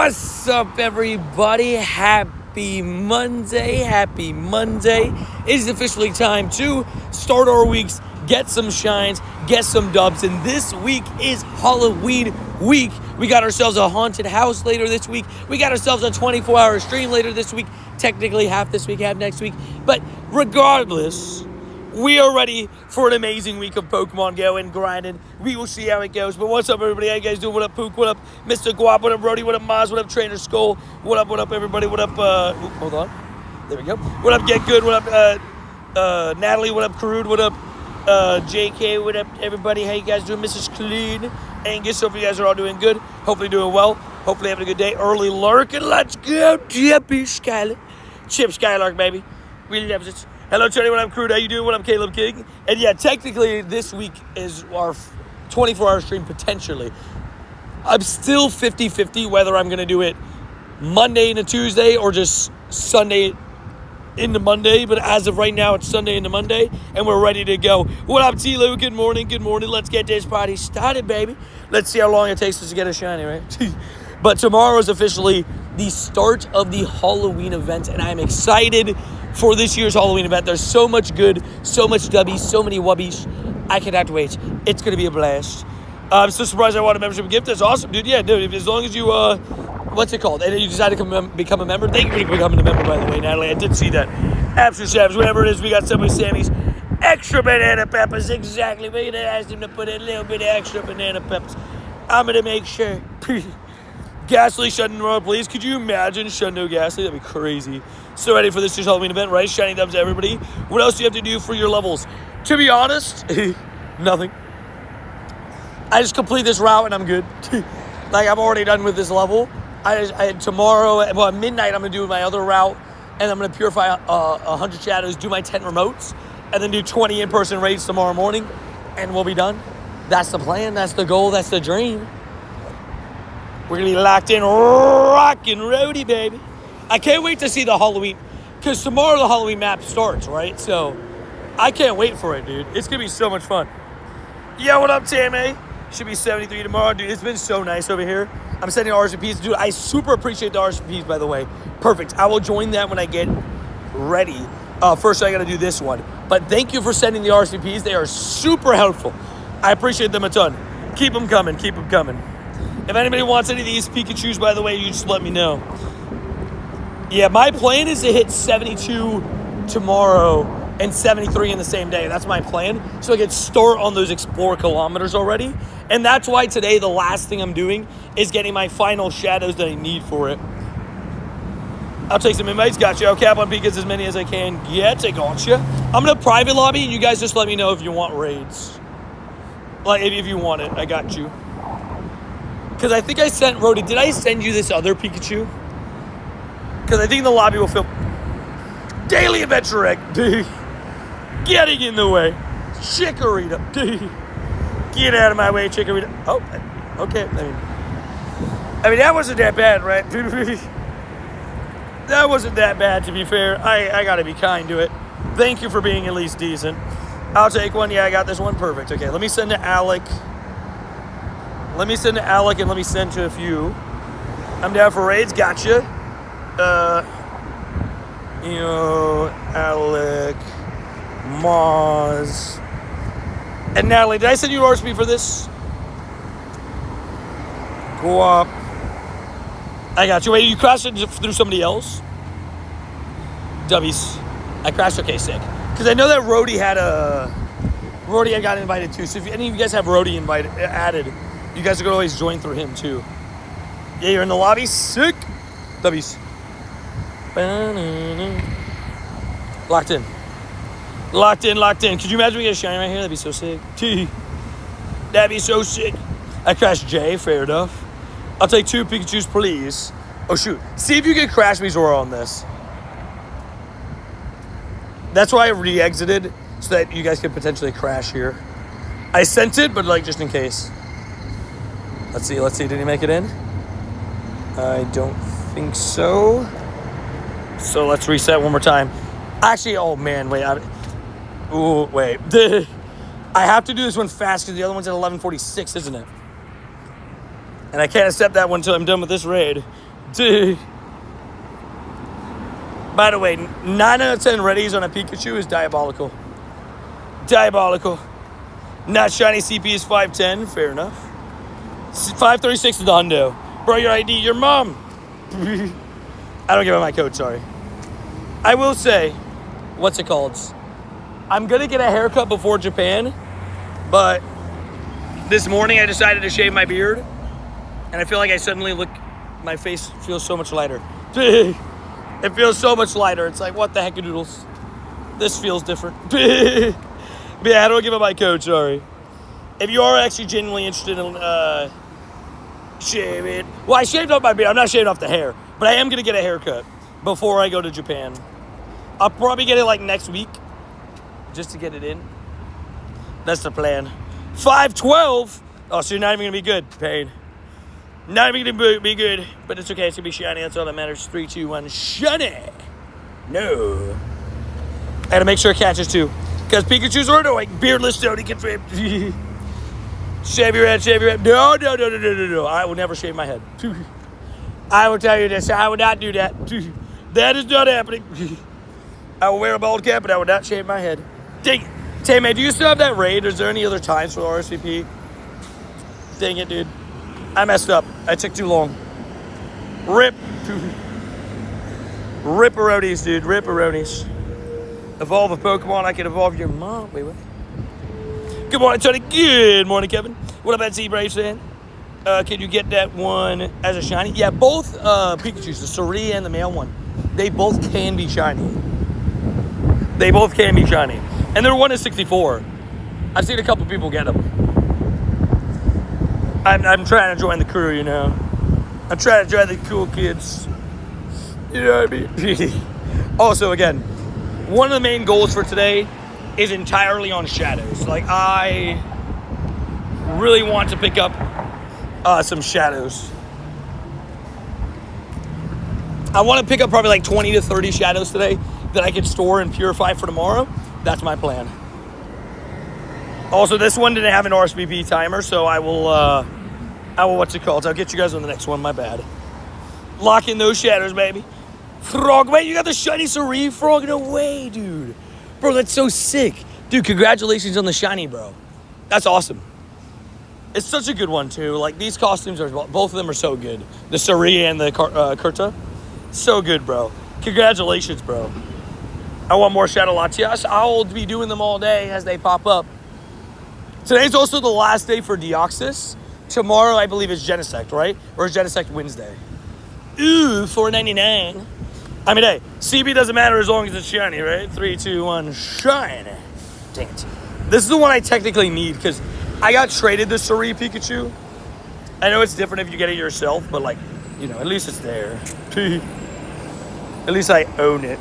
What's up, everybody? Happy Monday. It is officially time to start our weeks, get some shines, get some dubs. And this week is Halloween week. We got ourselves a haunted house later this week. We got ourselves a 24-hour stream later this week. Technically half this week, half next week. But regardless, we are ready for an amazing week of Pokemon Go and grinding. We will see how it goes. But what's up, everybody? How you guys doing? What up, Pook? What up, Mr. Guap? What up, Brody? What up, Maz? What up, Trainer Skull? What up, everybody? What up, hold on. There we go. What up, Get Good? What up, Natalie? What up, Karud? What up, JK? What up, everybody? How you guys doing? Mrs. Clean, Angus, hope you guys are all doing good. Hopefully doing well. Hopefully having a good day. Early lurking. Let's go, Chippy Skylar. Chip Skylark, baby. We love it. Hello, Tony. What up, Crude? How you doing? What up, Caleb King? And yeah, technically, this week is our 24-hour stream, potentially. I'm still 50-50 whether I'm going to do it Monday into Tuesday or just Sunday into Monday. But as of right now, it's Sunday into Monday, and we're ready to go. What up, T-Lou? Good morning. Let's get this party started, baby. Let's see how long it takes us to get a shiny, right? But tomorrow is officially the start of the Halloween event, and I'm excited for this year's Halloween event. There's so much good, so much w's, so many wubbies. I cannot wait. It's going to be a blast. I'm so surprised I want a membership gift. That's awesome, dude. Yeah, dude, as long as you, what's it called? And you decide to become a member. Thank you for becoming a member, by the way, Natalie. I did see that. Absolute Savage, whatever it is, we got Subway Sammy's extra banana peppers. Exactly. We're going to ask them to put in a little bit of extra banana peppers. I'm going to make sure. Ghastly, Shundo, please. Could you imagine Shundo Ghastly? That'd be crazy. So ready for this year's Halloween event, right? Shiny dubs to everybody. What else do you have to do for your levels? To be honest, nothing. I just complete this route and I'm good. Like, I'm already done with this level. Tomorrow, at midnight, I'm going to do my other route, and I'm going to purify 100 shadows, do my 10 remotes, and then do 20 in-person raids tomorrow morning, and we'll be done. That's the plan. That's the goal. That's the dream. We're going to be locked in, rockin' roadie, baby. I can't wait to see the Halloween, because tomorrow the Halloween map starts, right? So I can't wait for it, dude. It's going to be so much fun. Yo, what up, Tammy? Should be 73 tomorrow, dude. It's been so nice over here. I'm sending RSVPs. Dude, I super appreciate the RSVPs, by the way. Perfect. I will join that when I get ready. First, I got to do this one. But thank you for sending the RSVPs. They are super helpful. I appreciate them a ton. Keep them coming. Keep them coming. If anybody wants any of these Pikachus, by the way, you just let me know. Yeah, my plan is to hit 72 tomorrow and 73 in the same day. That's my plan. So I can start on those Explore kilometers already. And that's why today the last thing I'm doing is getting my final shadows that I need for it. I'll take some invites. Gotcha. I'll cap on Pikas as many as I can get. I gotcha. I'm going to private lobby, and you guys just let me know if you want raids. Like, if you want it, I got you. Because I think I sent Rody. Did I send you this other Pikachu? Because I think the lobby will fill. Daily Adventure Egg. Getting in the way. Chikorita. Get out of my way, Chikorita. Oh, okay. I mean, that wasn't that bad, right? That wasn't that bad, to be fair. I got to be kind to it. Thank you for being at least decent. I'll take one. Yeah, I got this one. Perfect. Okay, let me send to Alec. And let me send to a few. I'm down for raids. Gotcha. Alec, Maz, and Natalie. Did I send you RSP for this? Go up. I got you. Wait, you crashed it through somebody else? W's. I crashed. Okay, sick. Because I know that Rody had got invited too. So if any of you guys have Rody added, you guys are gonna always join through him too. Yeah, you're in the lobby. Sick. W's. Locked in. Could you imagine we get a shiny right here? That'd be so sick. That'd be so sick. I crashed Jay. Fair enough. I'll take 2 Pikachus, please. Oh, shoot. See if you can crash me, Zora, on this. That's why I re-exited, so that you guys could potentially crash here. I sent it, but, like, just in case. Let's see. Did he make it in? I don't think so. So let's reset one more time. Actually, oh, man, wait. Wait. I have to do this one fast because the other one's at 11:46, isn't it? And I can't accept that one until I'm done with this raid. Dude. By the way, 9 out of 10 readies on a Pikachu is diabolical. Diabolical. Not shiny CP is 510. Fair enough. 536 is the hundo. Bro, your ID, your mom. I don't give out my code, sorry. I will say, what's it called? I'm going to get a haircut before Japan, but this morning I decided to shave my beard, and I feel like I suddenly my face feels so much lighter. It feels so much lighter. It's like, what the heck, doodles? This feels different. But yeah, I don't give out my code, sorry. If you are actually genuinely interested in shaving, well, I shaved off my beard. I'm not shaving off the hair, but I am going to get a haircut before I go to Japan. I'll probably get it like next week, just to get it in. That's the plan. 512. Oh, so you're not even going to be good, Pain. Not even going to be good, but it's okay. It's going to be shiny. That's all that matters. 3, 2, 1. Shiny. No. I got to make sure it catches, too. Because Pikachus are annoying. Beardless, don't get tripped. Shave your head, shave your head. No. I will never shave my head. I will tell you this. I will not do that. That is not happening. I will wear a bald cap, but I will not shave my head. Dang it. Tay-Man, do you still have that raid? Is there any other times for the RSVP? Dang it, dude. I messed up. I took too long. Rip. Ripperonis, dude. Ripperonis. Evolve a Pokemon. I can evolve your mom. Wait, what? Good morning, Tony. Good morning, Kevin. What about Zebra saying? Can you get that one as a shiny? Yeah, both Pikachus, the Suri and the male one, they both can be shiny. They both can be shiny. And their one is 64. I've seen a couple people get them. I'm trying to join the crew, you know. I'm trying to join the cool kids. You know what I mean? Also, again, one of the main goals for today is entirely on shadows. Like, I really want to pick up some shadows. I want to pick up probably like 20 to 30 shadows today that I can store and purify for tomorrow. That's my plan. Also, this one didn't have an RSVP timer, so I will, what's it called? I'll get you guys on the next one, my bad. Lock in those shadows, baby. Frog, wait, you got the shiny Suri Frog? No way, dude. Bro, that's so sick. Dude, congratulations on the shiny, bro. That's awesome. It's such a good one, too. Like, these costumes, both of them are so good. The Suri and the Kurta. So good, bro. Congratulations, bro. I want more Shadow Latias. I'll be doing them all day as they pop up. Today's also the last day for Deoxys. Tomorrow, I believe, is Genesect, right? Or is Genesect Wednesday? Ooh, $4.99. I mean, hey, CB doesn't matter as long as it's shiny, right? 3, 2, 1, shine. Dang it. This is the one I technically need because I got traded the Suri Pikachu. I know it's different if you get it yourself, but, like, you know, at least it's there. At least I own it.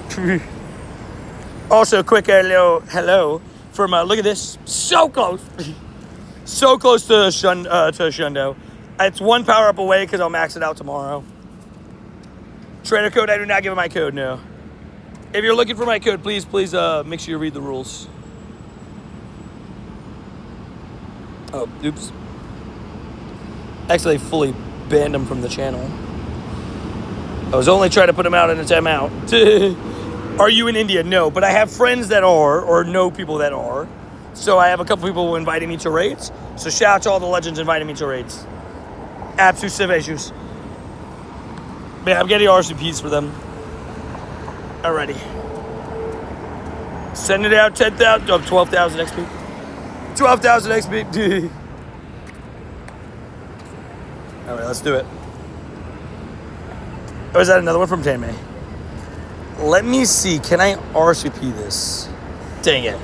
Also, quick hello from, look at this. So close. So close to Shundo. It's one power up away because I'll max it out tomorrow. Trainer code, I do not give my code, no. If you're looking for my code, please make sure you read the rules. Oh, oops. Actually, I fully banned him from the channel. I was only trying to put him out in a timeout. Are you in India? No, but I have friends that are, or know people that are. So I have a couple people inviting me to raids. So shout out to all the legends inviting me to raids. Absolute Civacious. Man, I'm getting RCPs for them. Alrighty. Send it out, 10,000, 12,000 XP. 12,000 XP. Alright, let's do it. Oh, is that another one from Tanmay? Let me see. Can I RSVP this? Dang it.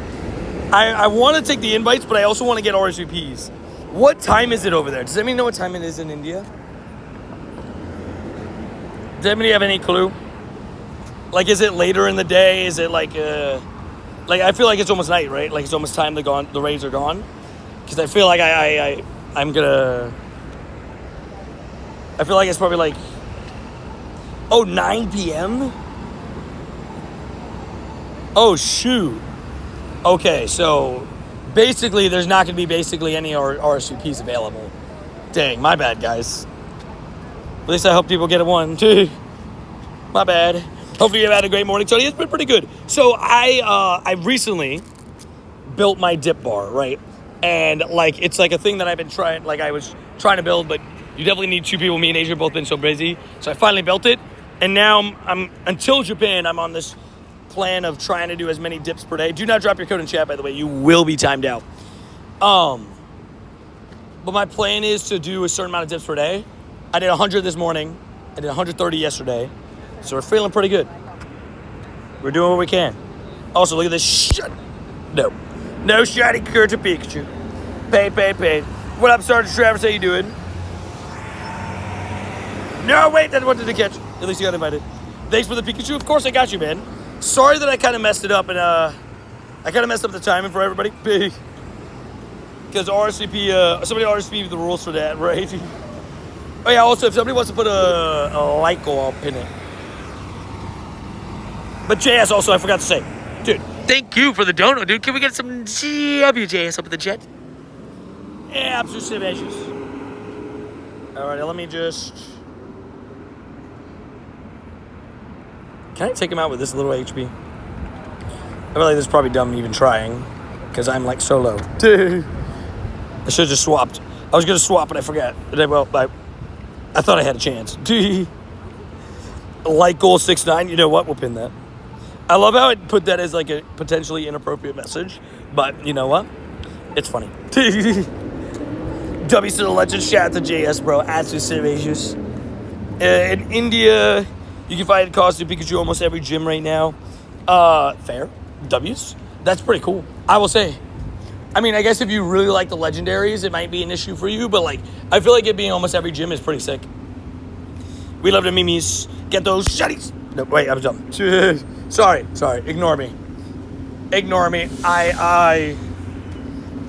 I want to take the invites, but I also want to get RSVPs. What time is it over there? Does anybody know what time it is in India? Does anybody have any clue? Like, is it later in the day? Is it like I feel like it's almost night, right? Like, it's almost time the raids are gone. Because I feel like I'm gonna... I feel like it's probably like... Oh, 9 p.m.? Oh, shoot. Okay, so basically there's not going to be any RSVPs available. Dang, my bad, guys. At least I hope people get it one. My bad. Hopefully you've had a great morning, Tony. It's been pretty good. So I recently built my dip bar, right? And like it's like a thing that I've been trying, like I was trying to build, but you definitely need two people. Me and Asia have both been so busy. So I finally built it. And now I'm until Japan, I'm on this plan of trying to do as many dips per day. Do not drop your code in chat, by the way. You will be timed out. But my plan is to do a certain amount of dips per day. I did 100 this morning. I did 130 yesterday. So we're feeling pretty good. We're doing what we can. Also, look at this shit. No shiny Kurt to Pikachu. Pay. What up, Sergeant Travis? How you doing? No, wait, that's what did I catch? At least you got invited. Thanks for the Pikachu. Of course I got you, man. Sorry that I kind of messed it up, and I kind of messed up the timing for everybody. Because RSVP, somebody RSVP'd the rules for that, right? Oh yeah, also if somebody wants to put a like goal, I'll pin it. But JS also, I forgot to say. Dude, thank you for the dono, dude. Can we get some WJS up at the jet? Yeah, absolute issues. Alright, let me just... Can I take him out with this little HP? I feel like this is probably dumb even trying. Because I'm like so low. Dude. I should have just swapped. I was going to swap, but I forgot. Well, I thought I had a chance. Like goal 6'9". You know what? We'll pin that. I love how it put that as like a potentially inappropriate message. But you know what? It's funny. W to the legend. Shout out to JS, bro. Atsu Civacious. In India, you can find costume Pikachu almost every gym right now. Fair. W's. That's pretty cool. I will say. I mean, I guess if you really like the legendaries, it might be an issue for you. But like, I feel like it being almost every gym is pretty sick. We love the memes. Get those shutties. No, wait, I'm dumb. Sorry. Ignore me.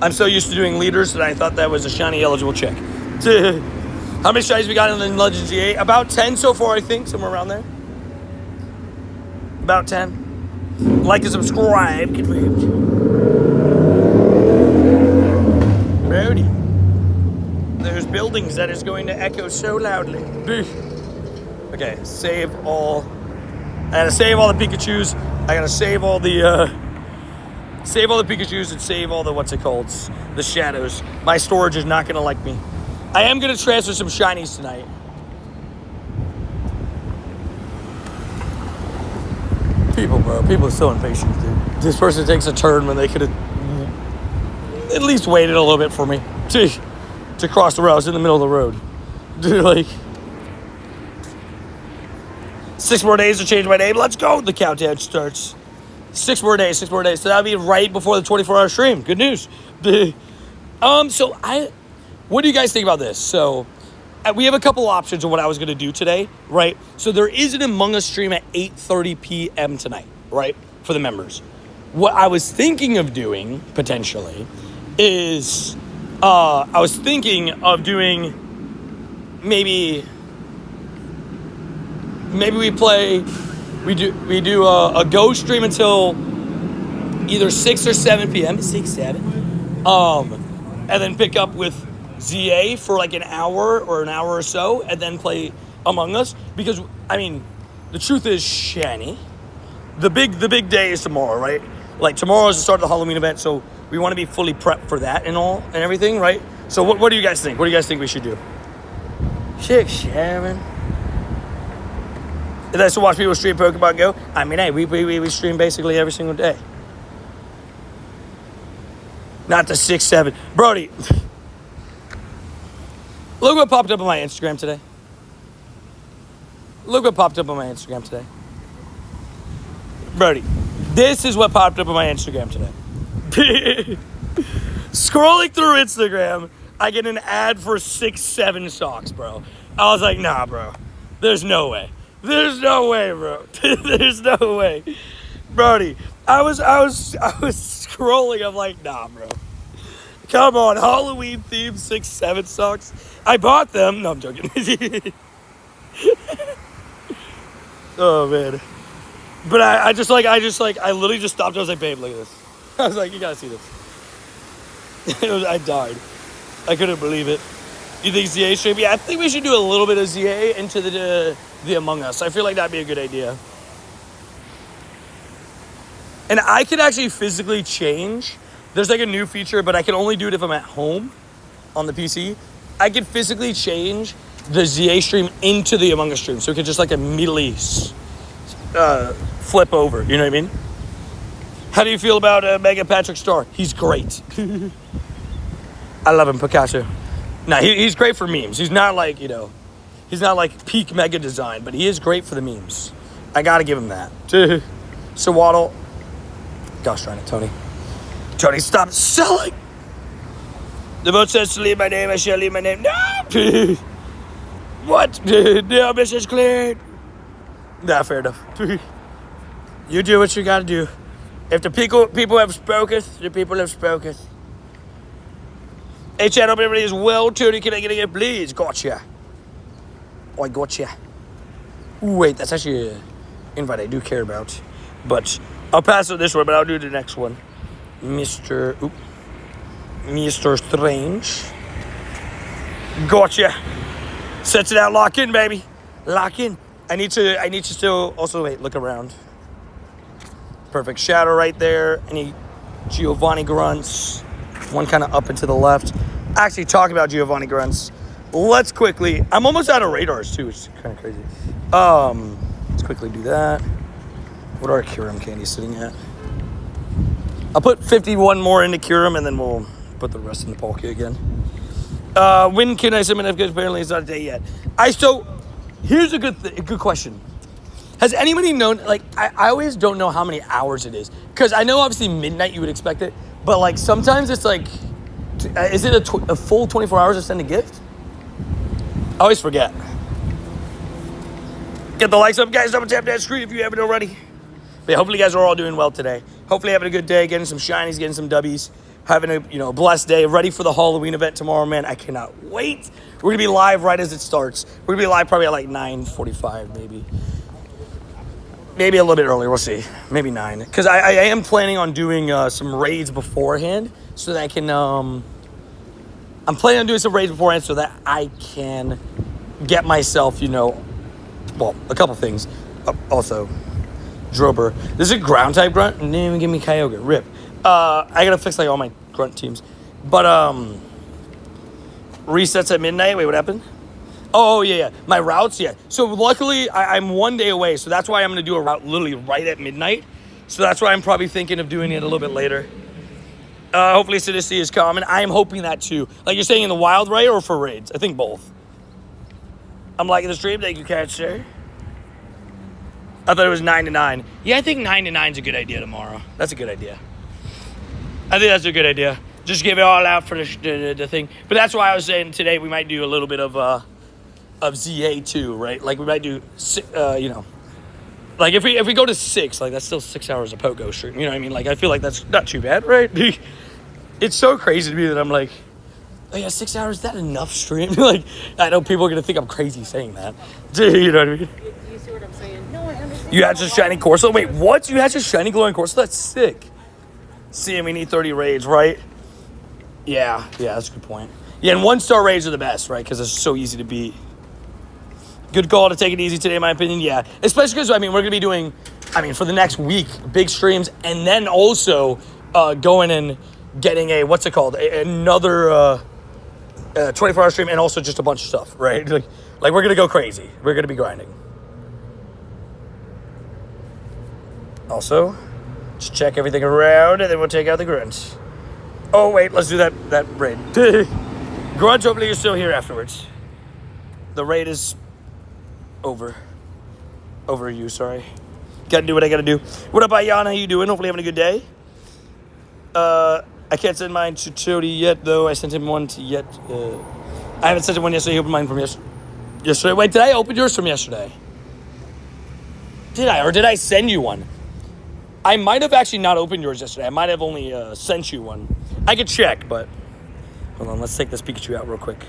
I'm so used to doing leaders that I thought that was a shiny eligible check. How many shinies we got in the Legends GA? About 10 so far, I think. Somewhere around there. About 10. Like and subscribe. Brody. There's buildings that is going to echo so loudly. Okay, save all. I gotta save all the Pikachus. I gotta save all the Pikachus and save all the the shadows. My storage is not gonna like me. I am gonna transfer some shinies tonight. People are so impatient, dude. This person takes a turn when they could have at least waited a little bit for me to cross the road. I was in the middle of the road. Dude, like 6 more days to change my name. Let's go. The countdown starts. 6 more days. So that'll be right before the 24-hour stream. Good news. What do you guys think about this? So, we have a couple options of what I was going to do today, right? So, there is an Among Us stream at 8:30 p.m. tonight, right? For the members. What I was thinking of doing, potentially, is I was thinking of doing maybe we do a go stream until either 6 or 7 p.m. 7. And then pick up with ZA for like an hour or so, and then play Among Us. Because I mean, the truth is, Shani, the big day is tomorrow, right? Like tomorrow is the start of the Halloween event, so we want to be fully prepped for that and everything, right? So what do you guys think? What do you guys think we should do? 6, 7. Did I still watch people stream Pokemon Go? I mean, hey, we stream basically every single day. Not the 6, 7. Brody, look what popped up on my Instagram today. Brody, this is what popped up on my Instagram today. Scrolling through Instagram, I get an ad for 6, 7 socks, bro. I was like, nah, bro. There's no way, bro. There's no way. Brody, I was scrolling. I'm like, nah, bro. Come on, Halloween themed 6, 7 socks. I bought them. No, I'm joking. Oh man. But I literally just stopped. I was like, babe, look at this. I was like, you gotta see this. I died. I couldn't believe it. You think ZA stream? Yeah, I think we should do a little bit of ZA into the Among Us. I feel like that'd be a good idea. And I can actually physically change. There's like a new feature, but I can only do it if I'm at home on the PC. I can physically change the ZA stream into the Among Us stream. So it could just like immediately flip over. You know what I mean? How do you feel about Mega Patrick Star? He's great. I love him, Picasso. Nah, he's great for memes. He's not like, he's not like peak Mega Design, but he is great for the memes. I gotta give him that. So Waddle. Gosh darn it, Tony. Tony, stop selling. The vote says to leave my name. I shall leave my name. No! What? No, message cleared. Nah, fair enough. You do what you gotta do. If the people have spoken, the people have spoken. Hey, chat, hope everybody is well. Tony, can I get a gift, please? Gotcha. Oh, I gotcha. Ooh, wait, that's actually an invite I do care about. But I'll pass it this one, but I'll do the next one. Mr. Strange. Gotcha. Sets it out. Lock in, baby. Lock in. I need to still also wait. Look around. Perfect shadow right there. Any Giovanni grunts? One kind of up and to the left. Actually, talking about Giovanni grunts. Let's quickly. I'm almost out of radars too, which is kind of crazy. Let's quickly do that. What are our Curum candies sitting at? I'll put 51 more into Curum, and then we'll put the rest in the Polka again. When can I submit? Because apparently it's not a day yet. Here's a good question. Has anybody known, like, I always don't know how many hours it is. Because I know, obviously, midnight you would expect it. But, like, sometimes it's, like, is it a full 24 hours to send a gift? I always forget. Get the likes up, guys. Double tap that screen if you haven't already. But yeah, hopefully you guys are all doing well today. Hopefully having a good day, getting some shinies, getting some W's. Having a blessed day. Ready for the Halloween event tomorrow, man. I cannot wait. We're going to be live right as it starts. We're going to be live probably at, like, 9:45 maybe. Maybe a little bit earlier, we'll see. Maybe 9. Because I am planning on doing some raids beforehand so that I can... I'm planning on doing some raids beforehand so that I can get myself, well, a couple things. Also, Drober. This is a ground type grunt. Didn't even give me Kyogre. Rip. I got to fix, like, all my grunt teams. But, resets at midnight. Wait, what happened? Oh, yeah. My routes, yeah. So, luckily, I'm 1 day away. So, that's why I'm going to do a route literally right at midnight. So, that's why I'm probably thinking of doing it a little bit later. Hopefully, Sidicity is common. I am hoping that, too. Like, you're saying in the wild raid or for raids? I think both. I'm liking the stream. Thank you, Cat Sir. I thought it was 9 to 9. Yeah, I think 9 to 9 is a good idea tomorrow. That's a good idea. I think that's a good idea. Just give it all out for the thing. But that's why I was saying today we might do a little bit of ZA too, right? Like we might do, like if we go to 6, like that's still 6 hours of Pogo stream. You know what I mean? Like I feel like that's not too bad, right? It's so crazy to me that I'm like, oh yeah, 6 hours, is that enough stream? Like I know people are gonna think I'm crazy saying that. You know what I mean? You see what I'm saying? No, I understand. You had just shiny Corso. Wait, what? You had just shiny glowing Corso? That's sick. See, we need 30 raids, right? Yeah, that's a good point. Yeah, and 1-star raids are the best, right? Because it's so easy to beat. Good call to take it easy today, in my opinion. Yeah, especially because, we're going to be doing, for the next week, big streams. And then also going and getting another 24-hour stream and also just a bunch of stuff, right? Like we're going to go crazy. We're going to be grinding. Also, just check everything around, and then we'll take out the grunts. Oh, wait, let's do that raid. Grunts, hopefully you're still here afterwards. The raid is over. Over you, sorry. Gotta do what I gotta do. What up, Ayana? How you doing? Hopefully having a good day. I can't send mine to Chody yet, though. I sent him one to yet. I haven't sent him one yesterday. He opened mine from yesterday. Wait, did I open yours from yesterday? Did I? Or did I send you one? I might have actually not opened yours yesterday. I might have only sent you one. I could check, but... Hold on, let's take this Pikachu out real quick.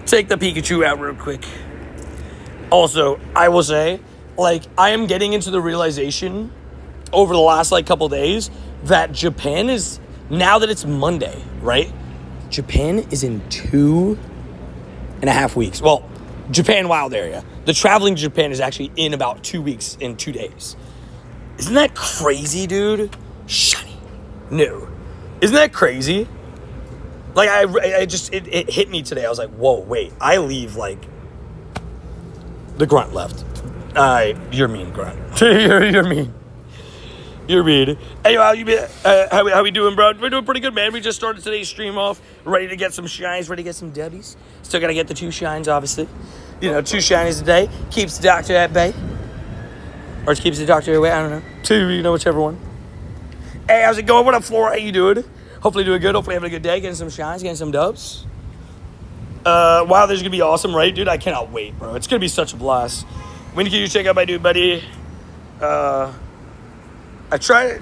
Take the Pikachu out real quick. Also, I will say, I am getting into the realization over the last, couple days that Japan is... Now that it's Monday, right? Japan is in 2.5 weeks. Well, Japan wild area. The traveling to Japan is actually in about 2 weeks in 2 days. Isn't that crazy, dude? Shiny. No. Isn't that crazy? Like, it hit me today. I was like, whoa, wait. I leave, like, the grunt left. You're mean, grunt. You're mean. You're mean. Hey, how we doing, bro? We're doing pretty good, man. We just started today's stream off. Ready to get some shines, ready to get some dubbies. Still got to get the 2 shines, obviously. 2 shinies a day. Keeps the doctor at bay. Or it keeps the doctor away, I don't know. 2, whichever one. Hey, how's it going? What up, Flora? How you doing? Hopefully doing good. Hopefully having a good day. Getting some shines, getting some dubs. Wow, this is going to be awesome, right, dude? I cannot wait, bro. It's going to be such a blast. When can you check out my dude, buddy? I try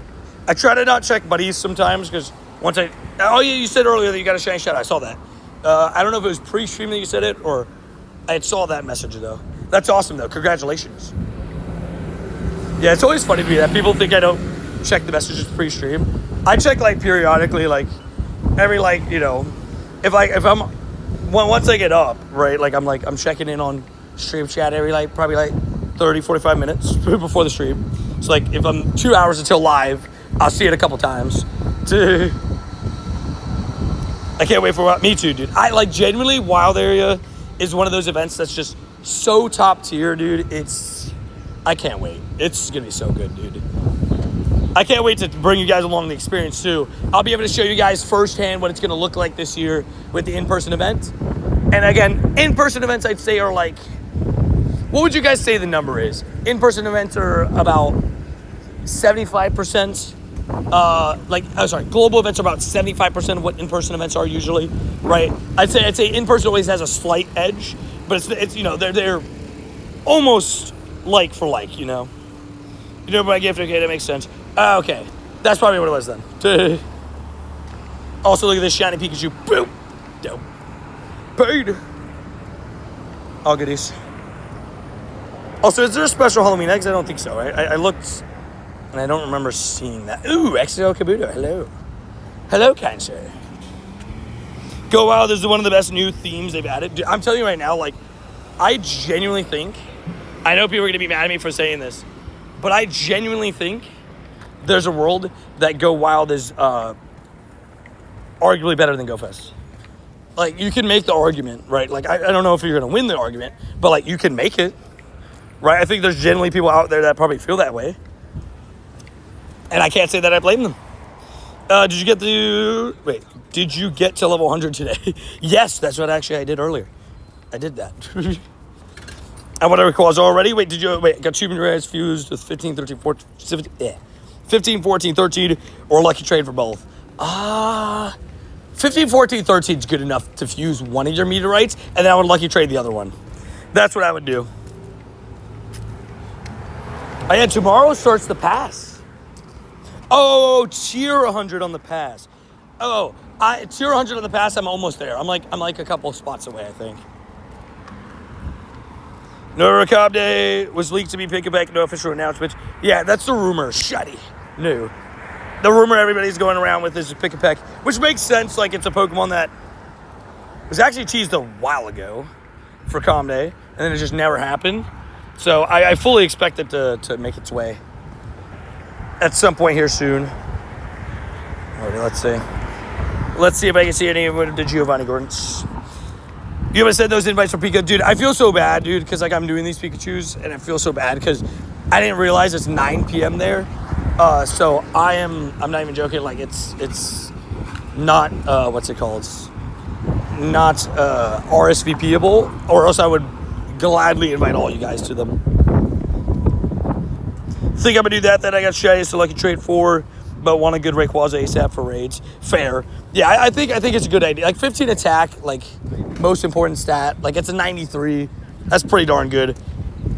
to not check buddies sometimes because once you said earlier that you got a shiny shot. I saw that. I don't know if it was pre-stream that you said it or I saw that message, though. That's awesome, though. Congratulations. Yeah, it's always funny to me that people think I don't check the messages pre-stream. I check, like, periodically, like, every, like, if I'm, once I get up, right, like, I'm checking in on stream chat every, like, probably, like, 30, 45 minutes before the stream. So, like, if I'm 2 hours until live, I'll see it a couple times. I can't wait for me too, dude. I, like, genuinely, Wild Area is one of those events that's just so top tier, dude. I can't wait. It's going to be so good, dude. I can't wait to bring you guys along the experience, too. I'll be able to show you guys firsthand what it's going to look like this year with the in-person event. And, again, in-person events, I'd say, are like, what would you guys say the number is? In-person events are about 75%. Global events are about 75% of what in-person events are usually, right? I'd say in-person always has a slight edge, but it's they're almost like for like, my gift, okay, that makes sense. Okay, that's probably what it was then. Also, look at this shiny Pikachu. Boop. Dope. Paid. All goodies. Also, is there a special Halloween eggs? I don't think so, right? I looked, and I don't remember seeing that. Ooh, XL Kabuto. Hello. Hello, kind sir. Go Wild is one of the best new themes they've added. Dude, I'm telling you right now, like, I genuinely think, I know people are going to be mad at me for saying this, but I genuinely think there's a world that Go Wild is arguably better than Go Fest. Like, you can make the argument, right? Like, I don't know if you're going to win the argument, but, like, you can make it, right? I think there's generally people out there that probably feel that way. And I can't say that I blame them. Did you get to level 100 today? Yes, that's what actually I did earlier. I did that. And whatever calls already. Got achievement rares fused with 15, 13, 14, 15, 14, 13, or lucky trade for both. 15, 14, 13 is good enough to fuse one of your meteorites, and then I would lucky trade the other one. That's what I would do. And tomorrow starts the pass. Oh, tier 100 on the pass. Tier 100 on the pass, I'm almost there. I'm like a couple spots away, I think. No Recab Day was leaked to be Pick-a-Peck, no official announcement. Yeah, that's the rumor. Shutty. No. The rumor everybody's going around with is Pick-a-Peck, which makes sense. Like, it's a Pokemon that was actually teased a while ago for Com Day, and then it just never happened. So I fully expect it to make its way at some point here soon. Alrighty, let's see. Let's see if I can see any of the Giovanni Gordons. You haven't said those invites for Pika. Dude, I feel so bad, dude, because, like, I'm doing these Pikachus, and I feel so bad because I didn't realize it's 9 p.m. there. So I'm not even joking. Like, it's not, what's it called? It's not RSVPable, or else I would gladly invite all you guys to them. Think I'm going to do that. Then I got Shadys to lucky trade for, but want a good Rayquaza ASAP for raids. Fair. Yeah, I think it's a good idea. Like, 15 attack, like, most important stat. Like, it's a 93. That's pretty darn good.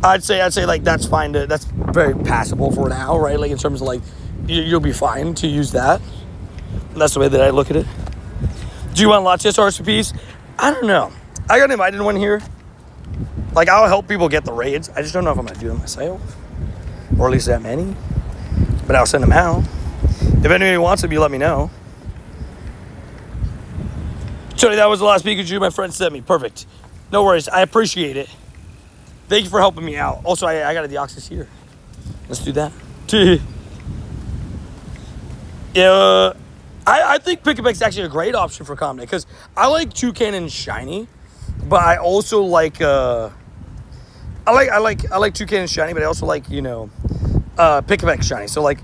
I'd say like that's fine that's very passable for now, right? Like, in terms of, like, you'll be fine to use that. And that's the way that I look at it. Do you want Latias RSVPs? I don't know. I got invited one here. Like, I'll help people get the raids. I just don't know if I'm gonna do them myself, or at least that many. But I'll send them out. If anybody wants them, you let me know. Tony, that was the last Pikachu my friend sent me. Perfect. No worries. I appreciate it. Thank you for helping me out. Also, I got a Deoxys here. Let's do that. Yeah, I think Pick-a-Pick's actually a great option for Comedy because I like Toucan and Shiny, but I also like I like Toucan and Shiny, but I also like Pick-a-Pick Shiny. So like,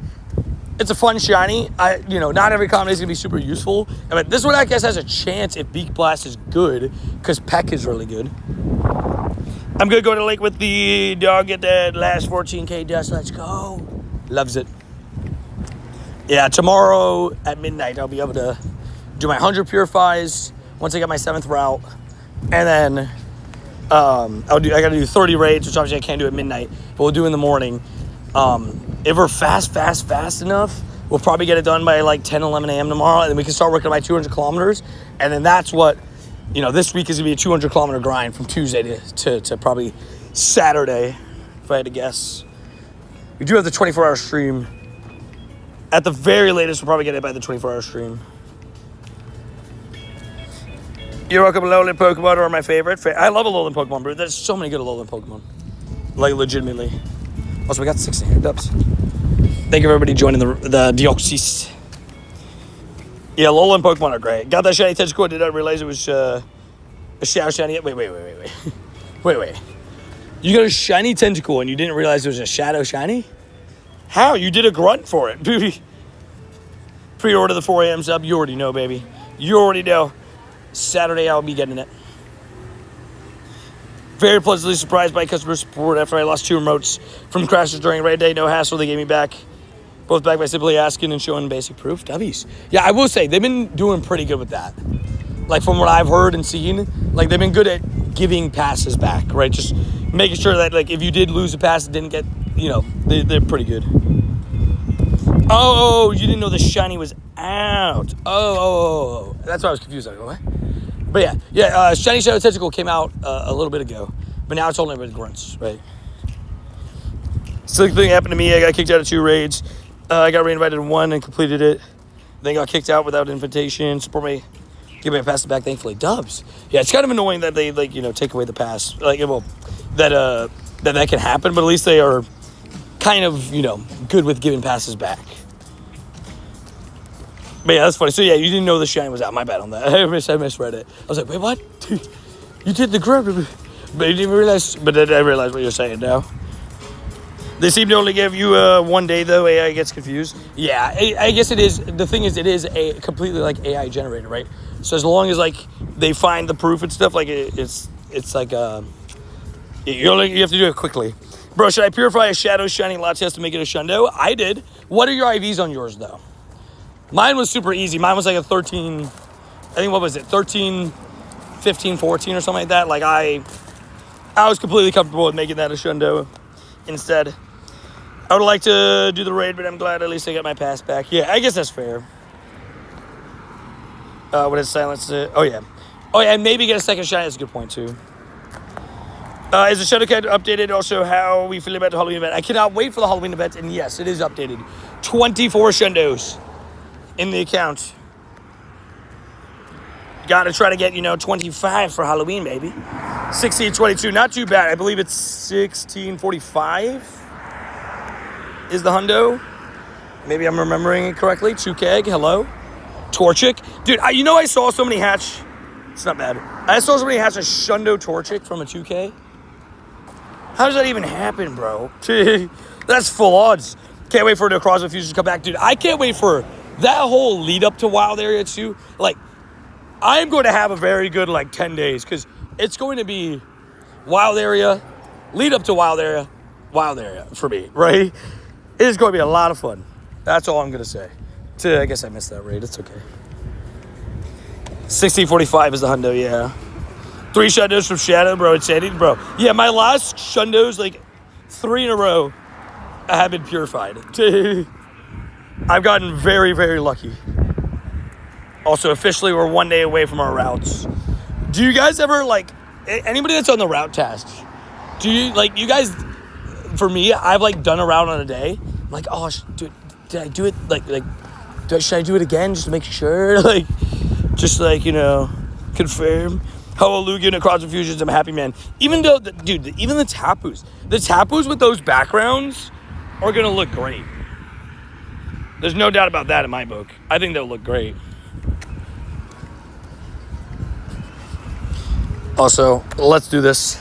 it's a fun Shiny. Not every Comedy is gonna be super useful. I mean, this one I guess has a chance if Beak Blast is good because Peck is really good. I'm gonna go to the lake with the dog, get that last 14K dust. Let's go. Loves it. Yeah, tomorrow at midnight, I'll be able to do my 100 purifies once I get my 7th route. And then I got to do 30 raids, which obviously I can't do at midnight, but we'll do in the morning. If we're fast enough, we'll probably get it done by like 10, 11 a.m. tomorrow, and then we can start working on my 200 kilometers. And then that's what, this week is going to be a 200 kilometer grind from Tuesday to probably Saturday, if I had to guess. We do have the 24-hour stream. At the very latest, we'll probably get it by the 24-hour stream. You're welcome. Alolan Pokemon are my favorite. I love Alolan Pokemon, bro. There's so many good Alolan Pokemon. Like, legitimately. Also, we got 16 dubs. Thank you, everybody, joining the Deoxys. Yeah, Alolan Pokemon are great. Got that shiny Tentacle. Did not realize it was a Shadow Shiny. Wait. Wait. You got a shiny Tentacle and you didn't realize it was a Shadow Shiny? How? You did a grunt for it, baby. Pre-order the 4 a.m. sub. You already know, baby. You already know. Saturday, I'll be getting it. Very pleasantly surprised by customer support after I lost 2 remotes from crashes during raid day. No hassle. They gave me back. Both back by simply asking and showing basic proof. W's. Yeah, I will say, they've been doing pretty good with that. Like, from what I've heard and seen, like, they've been good at giving passes back, right? Just making sure that, like, if you did lose a pass and didn't get, they're pretty good. Oh, you didn't know the shiny was out. Oh. That's why I was confused. I was like, what? But yeah. Shiny Shadow Tentacle came out a little bit ago, but now it's only with grunts, right? Same thing happened to me. I got kicked out of 2 raids. I got reinvited in 1 and completed it. Then got kicked out without invitation. Support me. Give me a pass back, thankfully. Dubs. Yeah, it's kind of annoying that they take away the pass. That can happen, but at least they are kind of good with giving passes back. But yeah, that's funny. So yeah, you didn't know the shine was out. My bad on that. I misread it. I was like, wait, what? Dude, you did the grub, but you didn't realize. But then I realized what you're saying now. They seem to only give you 1 day though. AI gets confused. Yeah, I guess it is. The thing is, it is a completely like AI generated, right? So as long as like they find the proof and stuff, like it's like you have to do it quickly. Bro, should I purify a Shadow Shiny Latias to make it a Shundo? I did. What are your IVs on yours though? Mine was super easy. Mine was like a 13, I think, what was it? 13, 15, 14 or something like that. Like I was completely comfortable with making that a Shundo instead. I would like to do the raid, but I'm glad at least I got my pass back. Yeah, I guess that's fair. What is silence? Oh yeah, and maybe get a second shot. That's a good point too. Is the Shadow Cat updated? Also, how we feel about the Halloween event? I cannot wait for the Halloween event, and yes, it is updated. 24 Shundos in the account. Got to try to get 25 for Halloween, baby. 1622, not too bad. I believe it's 1645. Is the hundo? Maybe I'm remembering it correctly. 2K, hello. Torchic. Dude, I saw so many hatch. It's not bad. I saw so many hatch a Shundo Torchic from a 2K. How does that even happen, bro? That's full odds. Can't wait for the Crossbow Fusion to come back. Dude, I can't wait for that whole lead up to Wild Area 2. Like, I'm going to have a very good, 10 days. Because it's going to be Wild Area, lead up to Wild Area for me, right? It is going to be a lot of fun. That's all I'm going to say. I guess I missed that raid. It's okay. 1645 is the hundo, yeah. 3 Shundos from Shadow, bro. It's Sandy, bro. Yeah, my last Shundos, 3 in a row, have been purified. I've gotten very, very lucky. Also, officially, we're 1 day away from our routes. Do you guys ever, anybody that's on the route task, do you, you guys, for me, I've, done a route on a day. I'm like, oh, did I do it, should I do it again just to make sure? Confirm. Hallelujah, Necrotic Fusions, I'm a happy man. Even though, even the Tapus with those backgrounds are going to look great. There's no doubt about that in my book. I think they'll look great. Also, let's do this.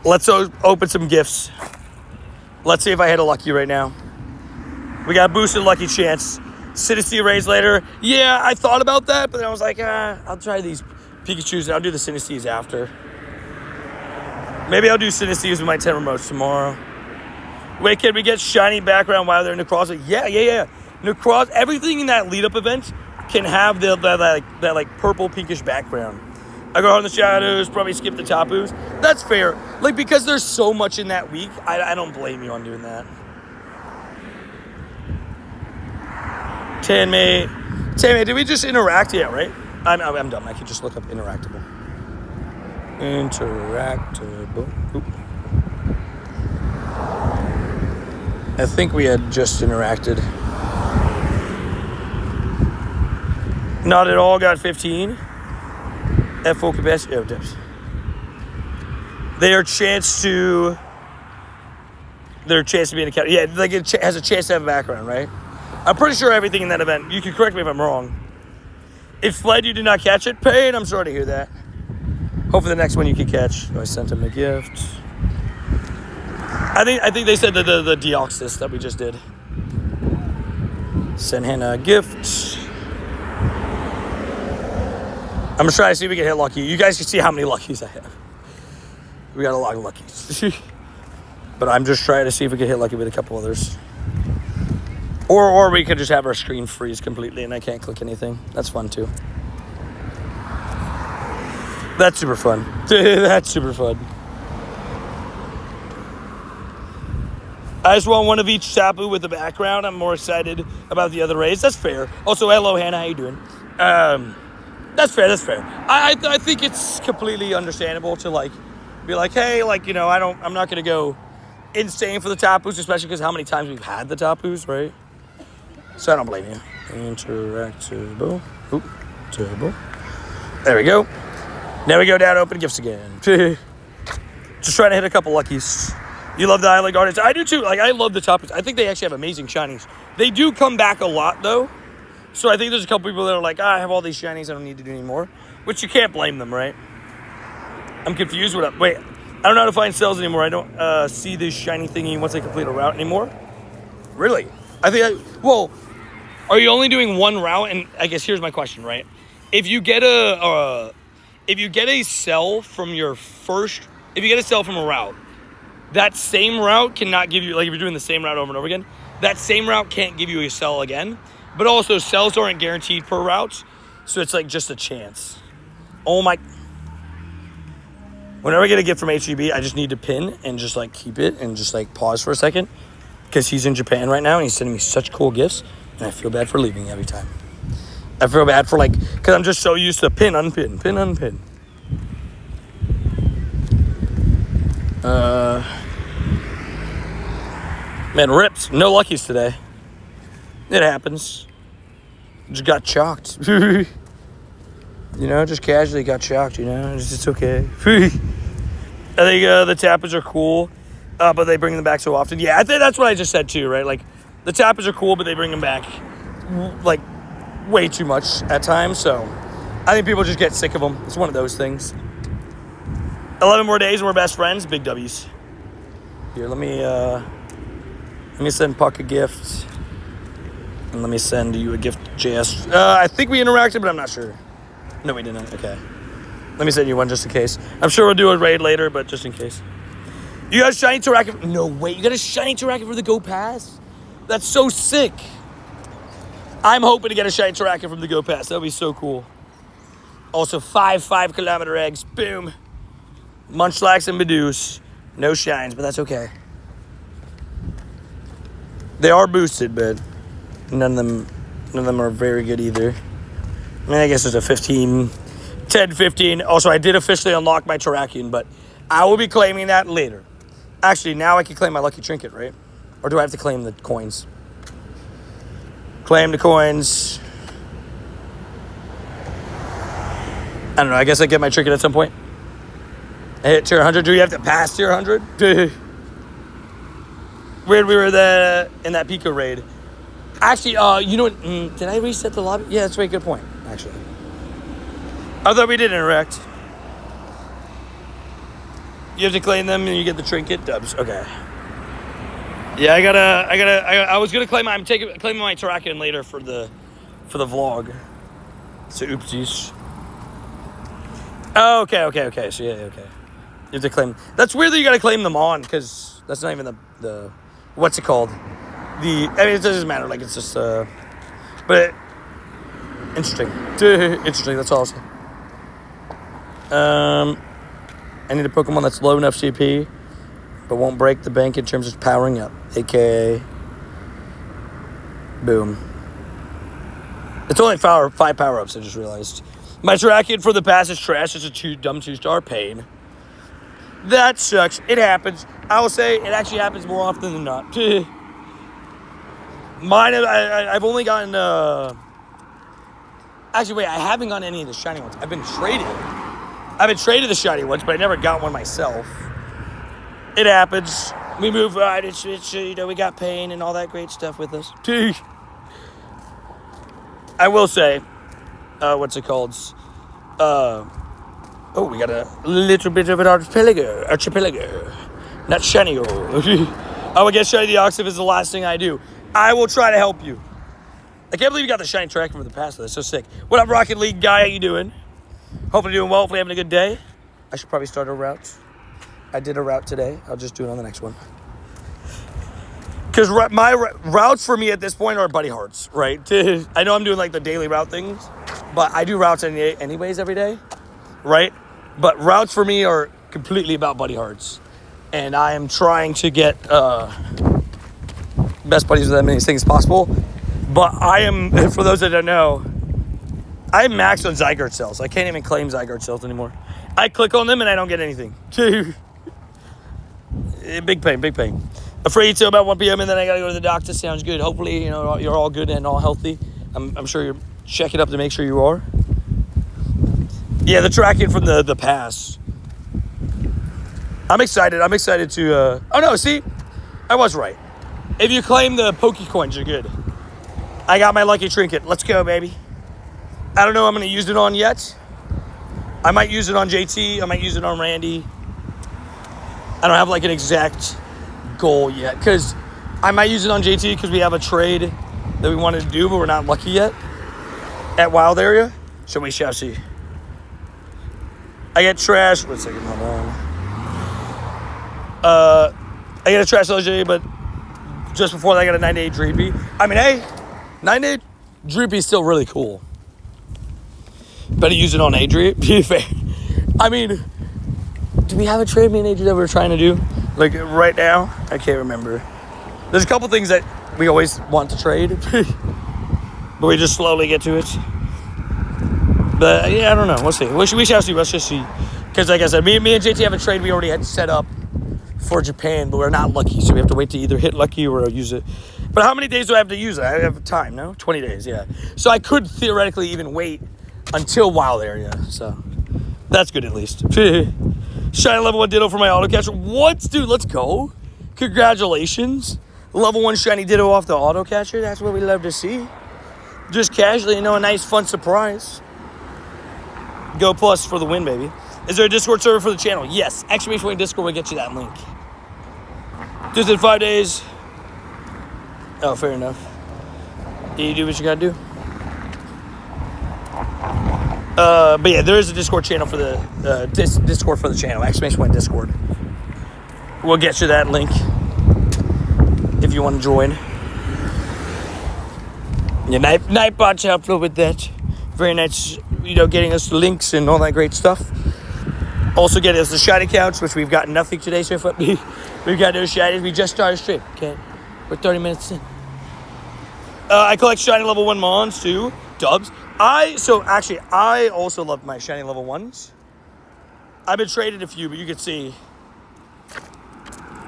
Let's open some gifts. Let's see if I hit a lucky right now. We got a boosted lucky chance. Synesty raise later. Yeah, I thought about that, but then I was like, I'll try these Pikachus and I'll do the Synesties after. Maybe I'll do Synesties with my 10 remotes tomorrow. Wait, can we get shiny background while they're in Necrotic? Yeah. Necrotic, everything in that lead-up event can have that like purple pinkish background. I go on the shadows, probably skip the Tapus. That's fair. Like, because there's so much in that week, I don't blame you on doing that. Tanmay, did we just interact yet, right? I'm dumb. I can just look up interactable. Interactable. Oop. I think we had just interacted. Not at all. Got 15. At full capacity. Oh, dips. Their chance to be in a category. Yeah, like it has a chance to have a background, right? I'm pretty sure everything in that event. You can correct me if I'm wrong. It fled. You did not catch it. Pain. I'm sorry to hear that. Hopefully the next one you can catch. I sent him a gift. I think they said the Deoxys that we just did. Send Hannah a gift. I'm gonna try to see if we can hit lucky. You guys can see how many luckies I have. We got a lot of luckies. But I'm just trying to see if we can hit lucky with a couple others. Or we could just have our screen freeze completely and I can't click anything. That's fun too. That's super fun. That's super fun. I just want one of each Tapu with the background. I'm more excited about the other rays. That's fair. Also, hello, Hannah. How you doing? That's fair. I think it's completely understandable to, like, be like, hey, like, you know, I'm not going to go insane for the Tapus, especially because how many times we've had the Tapus, right? So I don't blame you. Interactable. Oop. Turbo. There we go. Now we go down, open gifts again. Just trying to hit a couple luckies. You love the Island Gardens? I do too. Like, I love the Tapus. I think they actually have amazing shinies. They do come back a lot, though. So I think there's a couple people that are like, I have all these shinies, I don't need to do anymore. Which you can't blame them, right? I'm confused. Wait, I don't know how to find cells anymore. I don't see this shiny thingy once I complete a route anymore. Really? Well, are you only doing one route? And I guess here's my question, right? If you get a cell from your first, if you get a cell from a route, that same route cannot give you, like if you're doing the same route over and over again, that same route can't give you a cell again. But also, cells aren't guaranteed per route, so it's like just a chance. Oh my. Whenever I get a gift from HEB, I just need to pin and just like keep it and just like pause for a second. Because he's in Japan right now and he's sending me such cool gifts. And I feel bad for leaving every time. I feel bad for because I'm just so used to pin, unpin, pin, unpin. Man, rips. No luckies today. It happens. Just got chalked. You know, just casually got chalked, you know. It's okay. I think the Tapas are cool, but they bring them back so often. Yeah, I think that's what I just said too, right? Like, the Tapas are cool, but they bring them back, like, way too much at times. So, I think people just get sick of them. It's one of those things. 11 more days and we're best friends. Big W's. Here, let me send Puck a gift. And let me send you a gift, JS. I think we interacted, but I'm not sure. No, we didn't. Okay. Let me send you one just in case. I'm sure we'll do a raid later, but just in case. You got a shiny Terrakion? No, wait. You got a shiny Terrakion for the Go Pass? That's so sick. I'm hoping to get a shiny Terrakion from the Go Pass. That would be so cool. Also, 5-kilometer eggs. Boom. Munchlax and Medusa. No shines, but that's okay. They are boosted, but none of them are very good either. I mean, I guess it's a 10, 15. Also, I did officially unlock my Terrakion, but I will be claiming that later. Actually, now I can claim my lucky trinket, right? Or do I have to claim the coins? Claim the coins. don't know. I guess I get my trinket at some point. I hit tier 100. Do you have to pass tier 100? Weird. We were in that Pico raid. Actually, you know what? Did I reset the lobby? Yeah, that's a very good point. Actually, I thought we did interact. You have to claim them and you get the trinket dubs. Okay. Yeah, I was gonna claim. I'm claiming my Terrakion later for the vlog. So oopsies. Oh, okay. So yeah, okay. You have to claim. That's weird that you gotta claim them on, because that's not even the what's it called? I mean, it doesn't matter. Like, it's just but interesting. Interesting. That's all I'll say. I need a Pokemon that's low enough CP, but won't break the bank in terms of powering up. AKA, boom. It's only 5 power-ups, I just realized. My Terrakion for the pass is trash. It's a dumb 2-star pain. That sucks. It happens. I will say it actually happens more often than not. Mine, I've only gotten... Actually, wait, I haven't gotten any of the shiny ones. I've been traded the shiny ones, but I never got one myself. It happens. We move right. It's we got pain and all that great stuff with us. I will say, what's it called? We got a little bit of an archipelago. Not shiny. I will get shiny Deoxys is the last thing I do. I will try to help you. I can't believe you got the shiny Terrakion for the past. That's so sick. What up, Rocket League guy? How you doing? Hopefully doing well. Hopefully having a good day. I should probably start a route. I did a route today. I'll just do it on the next one. Because my routes for me at this point are buddy hearts, right? I know I'm doing like the daily route things, but I do routes anyways every day, right? But routes for me are completely about buddy hearts. And I am trying to get best buddies with as many things as possible. But I am, for those that don't know, I'm maxed on Zygarde cells. I can't even claim Zygarde cells anymore. I click on them and I don't get anything. Big pain. Afraid till about 1 p.m. and then I gotta go to the doctor. Sounds good. Hopefully, you're all good and all healthy. I'm sure you're checking up to make sure you are. Yeah, the Terrakion from the past. I'm excited. To... Oh, no, see? I was right. If you claim the Pokecoins, you're good. I got my lucky trinket. Let's go, baby. I don't know I'm going to use it on yet. I might use it on JT. I might use it on Randy. I don't have, like, an exact goal yet. Because I might use it on JT because we have a trade that we wanted to do, but we're not lucky yet at Wild Area. So we shall see. I get trash. Wait a second. Hold on. I get a trash LJ, but just before that, I got a 98 Dreepy. I mean, hey, 98 Dreepy is still really cool. Better use it on Adri. I mean, do we have a trade, me and Adri, that we're trying to do? Like, right now? I can't remember. There's a couple things that we always want to trade, but we just slowly get to it. But, yeah, I don't know. We'll see. We shall see. Let's just see. Because, like I said, me and JT have a trade we already had set up for Japan, but we're not lucky, so we have to wait to either hit lucky or use it. But how many days do I have to use it? I have time, no? 20 days, yeah. So I could theoretically even wait until Wild Area, so that's good at least. Shiny level 1 Ditto for my auto catcher. What? Dude, let's go. Congratulations. Level 1 shiny Ditto off the auto catcher. That's what we love to see. Just casually, a nice fun surprise. Go plus for the win, baby. Is there a Discord server for the channel? Yes. Exclamation point Discord will get you that link. Just in 5 days. Oh, fair enough. You do what you gotta do. But yeah, there is a Discord channel for the Discord for the channel. Exclamation point Discord. We'll get you that link if you want to join. Yeah, Nightbot's helpful with that. Very nice, getting us the links and all that great stuff. Also getting us the shiny counts, which we've got nothing today so far. We've got no shinies. We just started stream. Okay, we're 30 minutes in. I collect shiny level 1 mons too. Dubs. I also love my shiny level 1s. I've been traded a few, but you can see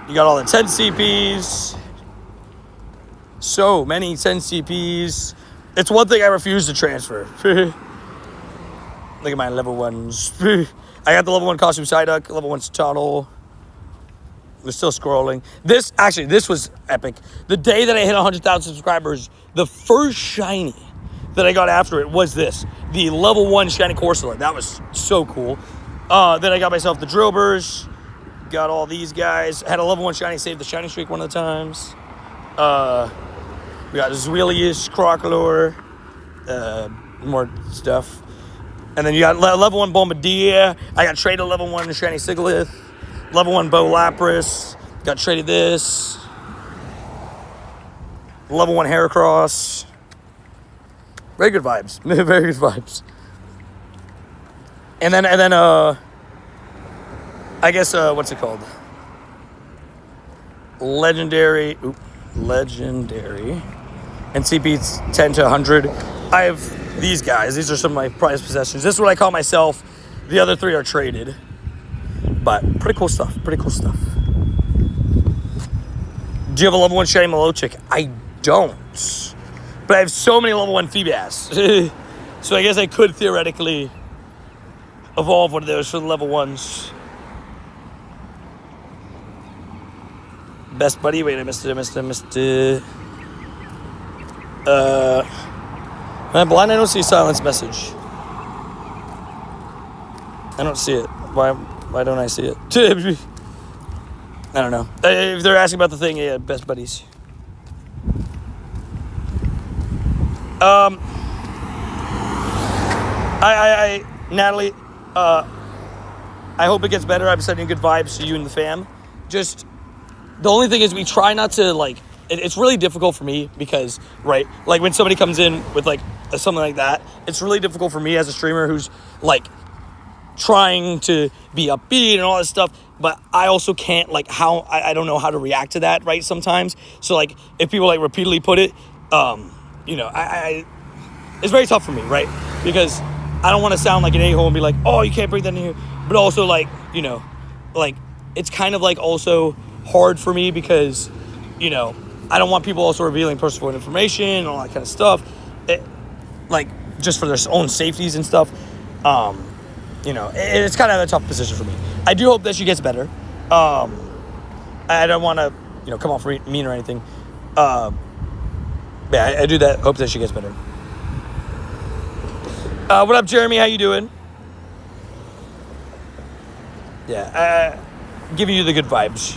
you got all the 10 CPs. So many 10 CPs. It's one thing I refuse to transfer. Look at my level 1s. I got the level 1 costume Psyduck, level 1 Tuttle. We're still scrolling. This was epic. The day that I hit 100,000 subscribers, the first shiny that I got after it was this. The level 1 shiny Corsola. That was so cool. Then I got myself the Drillburs. Got all these guys. Had a level 1 shiny, saved the shiny streak one of the times. We got Zwillius, Crocolore, more stuff. And then you got level 1 Bombardier. I got traded level 1 shiny Sigilyph. Level 1 Bow Lapras. Got traded this. Level 1 Heracross. Very good vibes. Very good vibes. And then I guess what's it called? Legendary. Legendary. And CP 10 to 100. I have these guys. These are some of my prized possessions. This is what I call myself. The other 3 are traded. But pretty cool stuff. Pretty cool stuff. Do you have a level 1 shiny Milotic? I don't. But I have so many level 1 Feebas. So I guess I could theoretically evolve one of those for the level 1s. Best buddy. Wait, I missed it. I'm blind. I don't see silence message. I don't see it. Why don't I see it? I don't know. If they're asking about the thing, yeah, best buddies. Natalie, I hope it gets better. I'm sending good vibes to you and the fam. Just, the only thing is we try not to, like, it's really difficult for me because, right, like when somebody comes in with like something like that, it's really difficult for me as a streamer who's like trying to be upbeat and all this stuff, but I also can't, like, I don't know how to react to that, right, sometimes. So, like, if people, like, repeatedly put it, you know, it's very tough for me, right, because I don't want to sound like an a-hole and be like, oh, you can't bring that in here, but also, like, you know, like, it's kind of, like, also hard for me because, you know, I don't want people also revealing personal information and all that kind of stuff, like, just for their own safeties and stuff. You know, it's kind of a tough position for me. I do hope that she gets better. I don't want to, you know, come off mean or anything. Yeah, I do that. Hope that she gets better. What up, Jeremy? How you doing? Yeah, giving you the good vibes.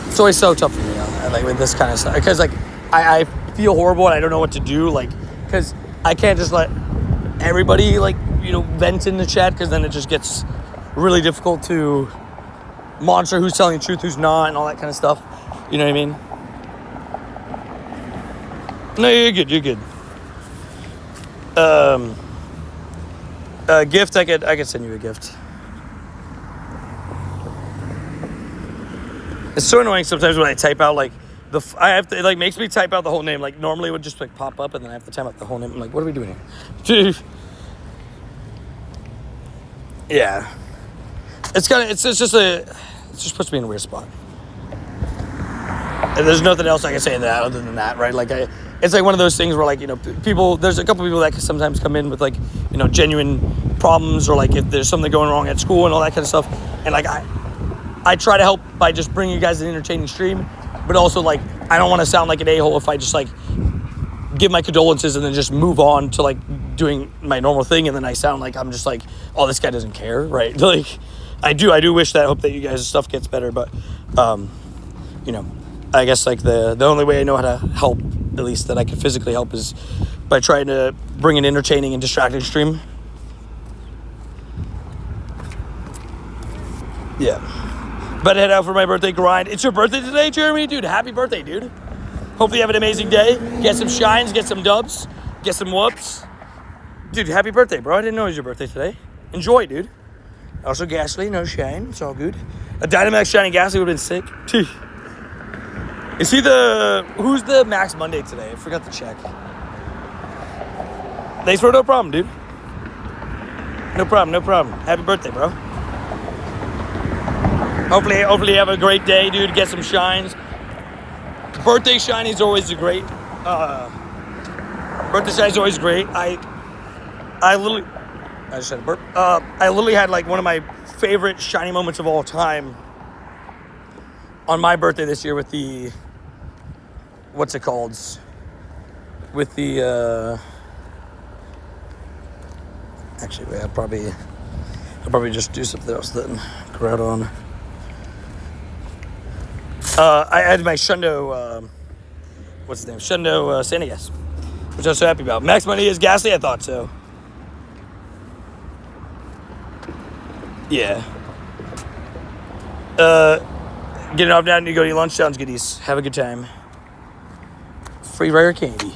It's always so tough for me, like, with this kind of stuff, because, like, I feel horrible and I don't know what to do, like, because I can't just let everybody, like, you know, vent in the chat, because then it just gets really difficult to monitor who's telling the truth, who's not, and all that kind of stuff. You know what I mean? No, you're good. You're good. Gift. I could send you a gift. It's so annoying sometimes when I type out, like, I have to, it, like, makes me type out the whole name. Like, normally it would just, like, pop up, and then I have to type out the whole name. I'm like, what are we doing here? Yeah. It's just puts me in a weird spot. And there's nothing else I can say to that other than that, right? Like, it's like one of those things where, like, you know, there's a couple people that can sometimes come in with, like, you know, genuine problems, or, like, if there's something going wrong at school and all that kind of stuff. And, like, I try to help by just bringing you guys an entertaining stream, but also, like, I don't want to sound like an a-hole if I just, like, give my condolences and then just move on to, like, doing my normal thing, and then I sound like I'm just like, oh, this guy doesn't care, right? Like, I do wish that. I hope that you guys' stuff gets better, but, you know, I guess, like, the only way I know how to help, at least that I can physically help, is by trying to bring an entertaining and distracting stream. Yeah. But head out for my birthday grind. It's your birthday today, Jeremy? Dude, happy birthday, dude. Hopefully you have an amazing day. Get some shines, get some dubs, get some whoops. Dude, happy birthday, bro. I didn't know it was your birthday today. Enjoy, dude. Also, Ghastly, no shine. It's all good. A Dynamax shiny Ghastly would have been sick. Is he who's the Max Monday today? I forgot to check. Thanks for no problem, dude. No problem. Happy birthday, bro. Hopefully you have a great day, dude. Get some shines. Birthday shiny is always a great Birthday shiny is always great. I just had a burp. I literally had like one of my favorite shiny moments of all time on my birthday this year with the, what's it called? With the, actually, wait, I'll probably just do something else then. Crowd on. I had my Shundo, what's his name? Shundo Santa Gas, which I was so happy about. Max money is ghastly? I thought so. Yeah. Getting off now and you go to your lunch. Sounds goodies. Have a good time. Free rare candy.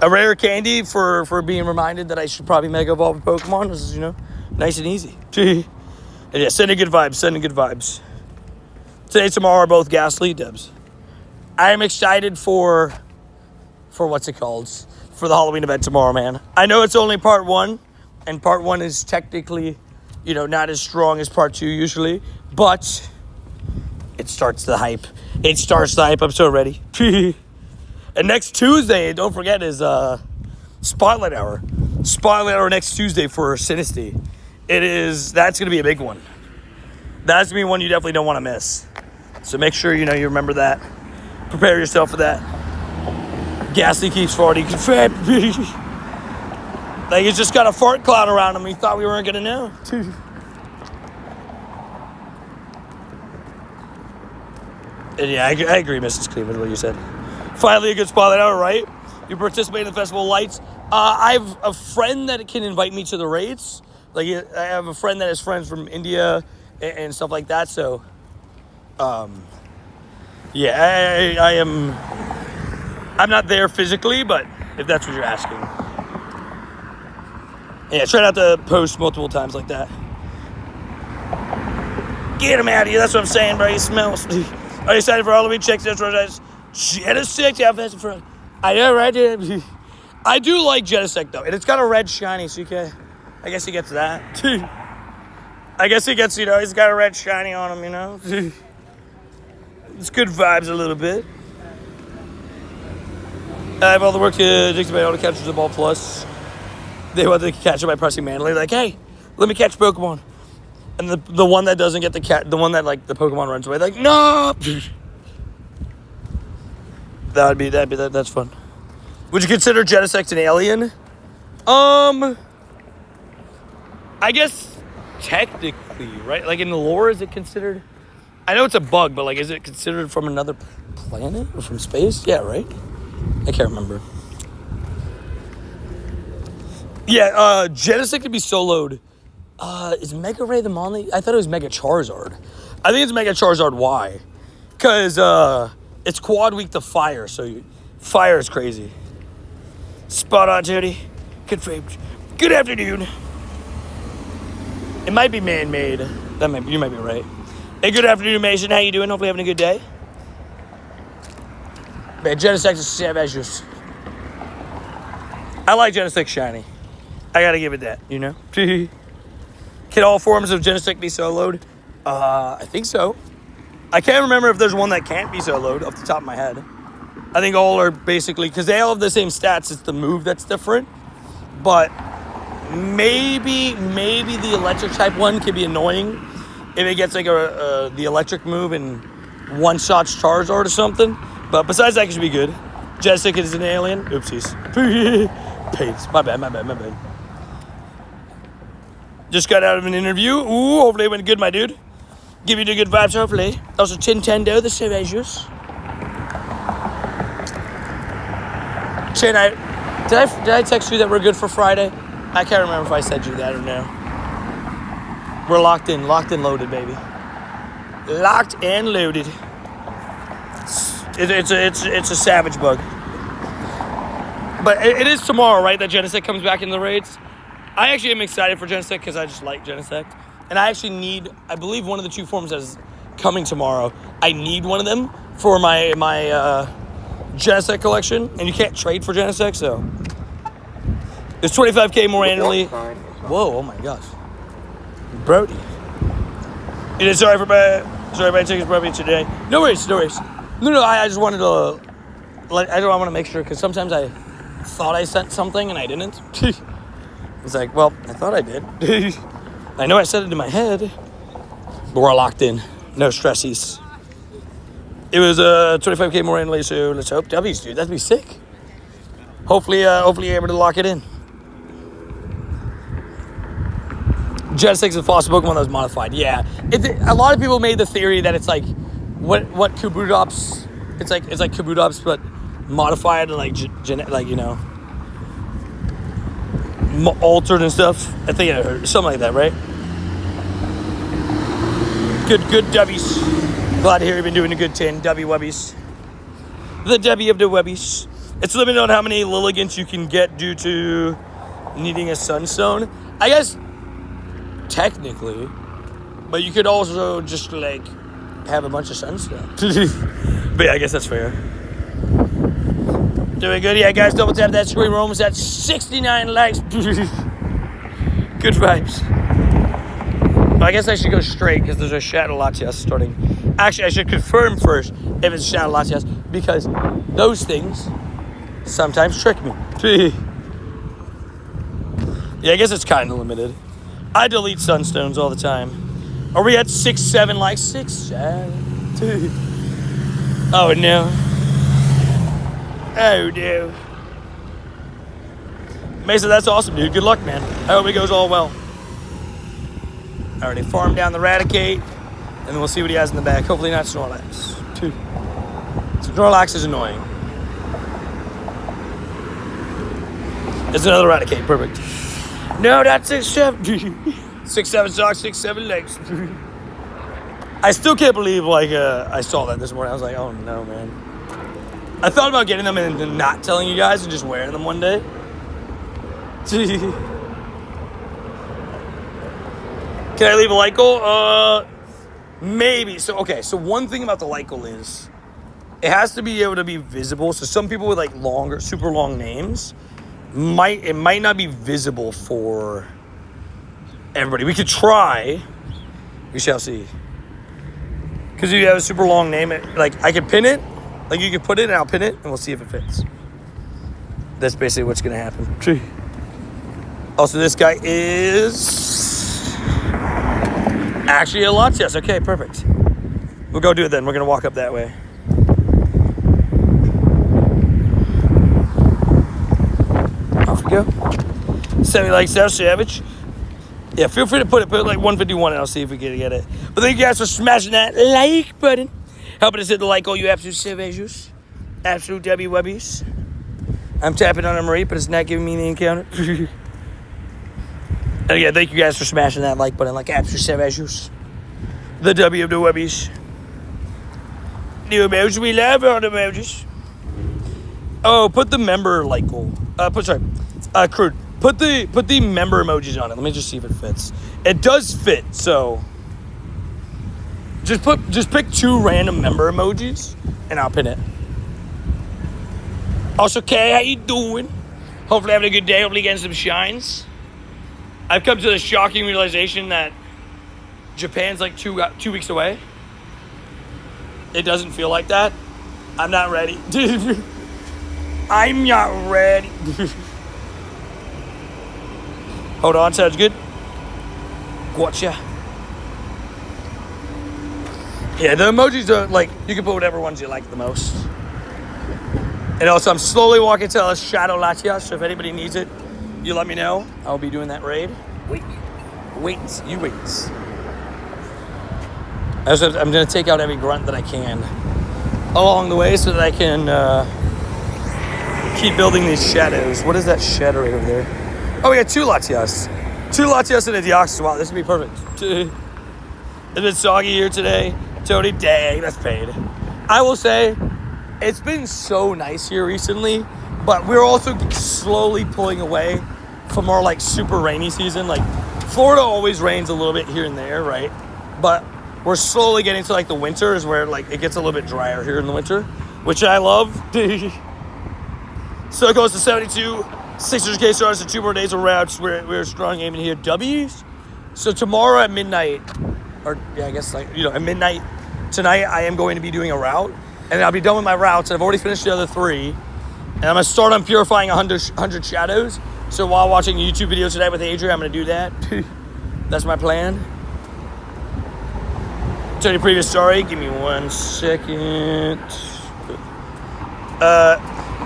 A rare candy for being reminded that I should probably Mega Evolve with Pokemon. This is, nice and easy. And yeah, sending good vibes. Today, tomorrow are both ghastly dubs. I am excited for what's it called? For the Halloween event tomorrow, man. I know it's only part 1, and part 1 is technically, not as strong as part 2 usually, but it starts the hype. I'm so ready. And next Tuesday, don't forget, is Spotlight Hour. Spotlight Hour next Tuesday for Sinisty. That's going to be a big one. That's going to be one you definitely don't want to miss. So make sure, you remember that. Prepare yourself for that. Ghastly keeps farting. Like, he's just got a fart cloud around him. He thought we weren't going to know. And yeah, I agree, Mrs. Cleveland, what you said. Finally, a good Spotlight Hour, right? You participate in the Festival of Lights. I have a friend that can invite me to the raids. Like, I have a friend that has friends from India and stuff like that. So, yeah, I'm not there physically, but if that's what you're asking. Yeah, try not to post multiple times like that. Get him out of here. That's what I'm saying, bro. He smells. Are you excited for Halloween? Check this. Genesect outfits in front. I know, right? I do like Genesect, though. And it's got a red shiny, so I guess he gets that. I guess he gets, he's got a red shiny on him, It's good vibes a little bit. I have all the work to dig by all the catchers of Ball Plus. They want to catch it by pressing manually. Like, hey, let me catch Pokemon. And the one that doesn't get the one that, like, the Pokemon runs away, like, no! That's fun. Would you consider Genesect an alien? I guess technically, right? Like, in the lore, is it considered? I know it's a bug, but, like, is it considered from another planet or from space? Yeah, right? I can't remember. Yeah, Genesect could be soloed. Is Mega Ray the Monly? I thought it was Mega Charizard. I think it's Mega Charizard Y. Because, it's quad weak to fire, so fire is crazy. Spot on, Jody. Confirmed. Good afternoon. It might be man-made. You might be right. Hey, good afternoon, Mason. How you doing? Hopefully having a good day. Man, Genesect is savage. I like Genesect shiny. I gotta give it that, Can all forms of Genesect be soloed? I think so. I can't remember if there's one that can't be soloed off the top of my head. I think all are basically, because they all have the same stats, it's the move that's different. But maybe the electric type one could be annoying if it gets like the electric move and one-shots Charizard or something. But besides that, it should be good. Genesect is an alien. Oopsies. Pains. My bad. Just got out of an interview. Ooh, hopefully it went good, my dude. Give you the good vibes, hopefully. Also, Nintendo, the Savages. Shane, did I text you that we're good for Friday? I can't remember if I said you that or no. We're locked and loaded, baby. Locked and loaded. It's a savage bug. But it is tomorrow, right, that Genesect comes back in the raids? I actually am excited for Genesect because I just like Genesect. And I actually need, I believe one of the 2 forms that is coming tomorrow, I need one of them for my Genesect collection. And you can't trade for Genesect, so. There's 25K more annually. Whoa, oh my gosh. Brody. It is sorry everybody taking his brother today. No worries. No, I just wanted to, I want to make sure, because sometimes I thought I sent something and I didn't. It's like, well, I thought I did. I know I said it in my head. But we're locked in. No stressies. It was 25K more annually, so let's hope W's, dude. That'd be sick. Hopefully you're able to lock it in. Jet 6 is a fossil Pokemon that was modified. Yeah. A lot of people made the theory that it's like what Kabutops. It's like Kabutops, but modified and like altered and stuff. I think I heard something like that, right? Good W's. Glad to hear you've been doing a good 10 W Webbies. The W of the Webbies. It's limited on how many Lilligants you can get due to needing a Sunstone. I guess technically, but you could also just like have a bunch of Sunstone. But yeah, I guess that's fair. Doing good, yeah, guys. Double tap that screen. We're almost at 69 likes. Good vibes. I guess I should go straight because there's a Shadow Latias starting. Actually, I should confirm first if it's Shadow Latias because those things sometimes trick me. Yeah, I guess it's kind of limited. I delete Sunstones all the time. Are we at 6-7 likes? 6-7. Oh no. Oh no. Mason, that's awesome, dude. Good luck, man. I hope it goes all well. I already farmed down the Raticate, and then we'll see what he has in the back. Hopefully not Snorlax. Snorlax is annoying. It's another Raticate. Perfect. No, that's 6-7. 6-7 socks, 6-7 legs. I still can't believe, I saw that this morning. I was like, oh, no, man. I thought about getting them and not telling you guys and just wearing them one day. Can I leave a light goal? Maybe. So one thing about the light goal is it has to be able to be visible. So some people with like longer, super long names might not be visible for everybody. We could try. We shall see. Because if you have a super long name, I could pin it. Like you could put it and I'll pin it and we'll see if it fits. That's basically what's going to happen. Also, this guy is actually a Latias. Okay, perfect. We'll go do it then. We're going to walk up that way. Off we go. 70 likes there, Savage. Yeah, feel free to put like 151 and I'll see if we can get it. But thank you guys for smashing that like button. Helping us hit the like goal, you absolute savages. Absolute W Webbies. I'm tapping on a Marie, but it's not giving me the encounter. And again, thank you guys for smashing that like button like absolute savages. The W of the Webbies. New emojis, we love all the emojis. Oh, put the member like goal. Crude. Put the member emojis on it. Let me just see if it fits. It does fit, so just pick 2 random member emojis and I'll pin it. Also, Kay, how you doing? Hopefully having a good day. Hopefully getting some shines. I've come to the shocking realization that Japan's like 2 weeks away. It doesn't feel like that. I'm not ready. I'm not ready. Hold on, sounds good. Gotcha. Yeah, the emojis are like, you can put whatever ones you like the most. And also, I'm slowly walking to a Shadow Latias, so if anybody needs it, you let me know. I'll be doing that raid. Wait. You wait. I'm going to take out every grunt that I can along the way so that I can keep building these shadows. What is that shadow right over there? Oh, we got 2 Latias. 2 Latias and a Deoxys. Wow, this would be perfect. It's been soggy here today. Tony, dang, that's paid. I will say, it's been so nice here recently, but we're also slowly pulling away from our, super rainy season. Florida always rains a little bit here and there, right? But we're slowly getting to, the winters where, it gets a little bit drier here in the winter, which I love. So it goes to 72. 600K stars in 2 more days of routes. We're strong aiming here. W's. So tomorrow at midnight, or yeah, I guess at midnight tonight, I am going to be doing a route, and I'll be done with my routes. I've already finished the other 3, And I'm going to start on purifying 100 shadows. So while watching a YouTube video today with Adrian, I'm going to do that. That's my plan. Tell you previous story. Give me 1 second.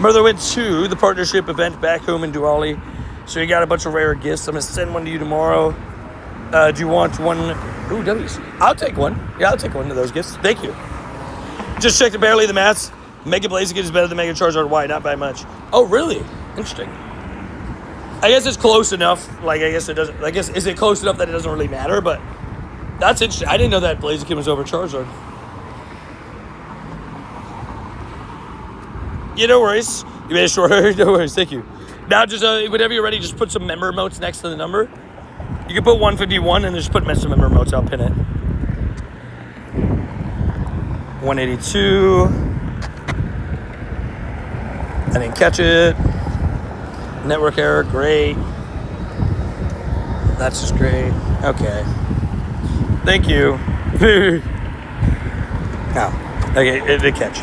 Mother went to the partnership event back home in Duali. So you got a bunch of rare gifts. I'm going to send one to you tomorrow. Do you want one? Ooh, W's. I'll take one. Yeah, I'll take one of those gifts. Thank you. Just checked barely the maths. Mega Blaziken is better than Mega Charizard Y, not by much. Oh, really? Interesting. I guess it's close enough. Like, I guess it doesn't. I guess, is it close enough that it doesn't really matter? But that's interesting. I didn't know that Blaziken was over Charizard. Yeah, no worries. You made it shorter. No worries. Thank you. Now, just whenever you're ready, just put some member emotes next to the number. You can put 151 and just put some member emotes. I'll pin it. 182. I didn't catch it. Network error. Great. That's just great. Okay. Thank you. No. Okay, it did catch.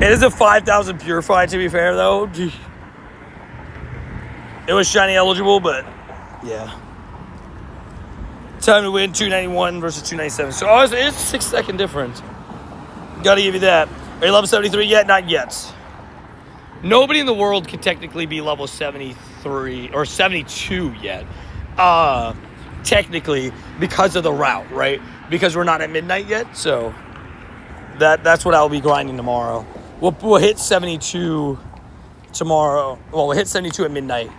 It is a 5,000 purified, to be fair, though. It was shiny eligible, but yeah. Time to win 291 versus 297. So it's a 6-second difference. Gotta give you that. Are you level 73 yet? Not yet. Nobody in the world can technically be level 73 or 72 yet. Technically, because of the route, right? Because we're not at midnight yet. So that's what I'll be grinding tomorrow. We'll hit 72 tomorrow. Well, we'll hit 72 at midnight.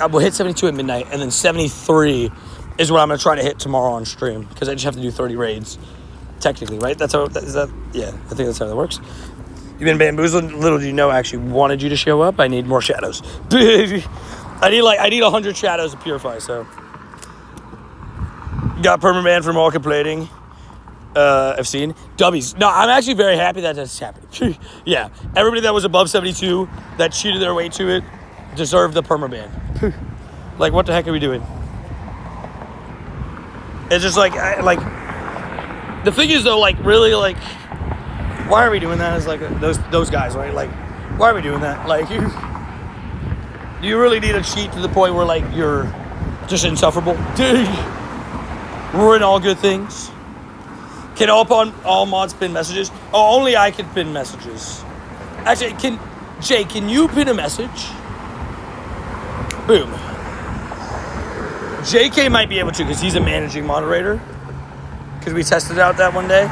We'll hit 72 at midnight, and then 73 is what I'm going to try to hit tomorrow on stream, because I just have to do 30 raids, technically, right? That's how, is that, yeah, I think that's how that works. You've been bamboozled. Little do you know, I actually wanted you to show up. I need more shadows. I need 100 shadows to purify, so. Got permaban from all complaining. I've seen. W's. No, I'm actually very happy that that's happening. Yeah, everybody that was above 72 that cheated their way to it deserved the permaban. Like, what the heck are we doing? It's just like, the thing is though, like, really, like, why are we doing that? It's like those guys, right? Like, why are we doing that? Like, you really need to cheat to the point where, like, you're just insufferable. Ruin all good things. Can all mods pin messages? Oh, only I can pin messages. Actually, can you pin a message? Boom. JK might be able to, because he's a managing moderator. Because we tested out that one day.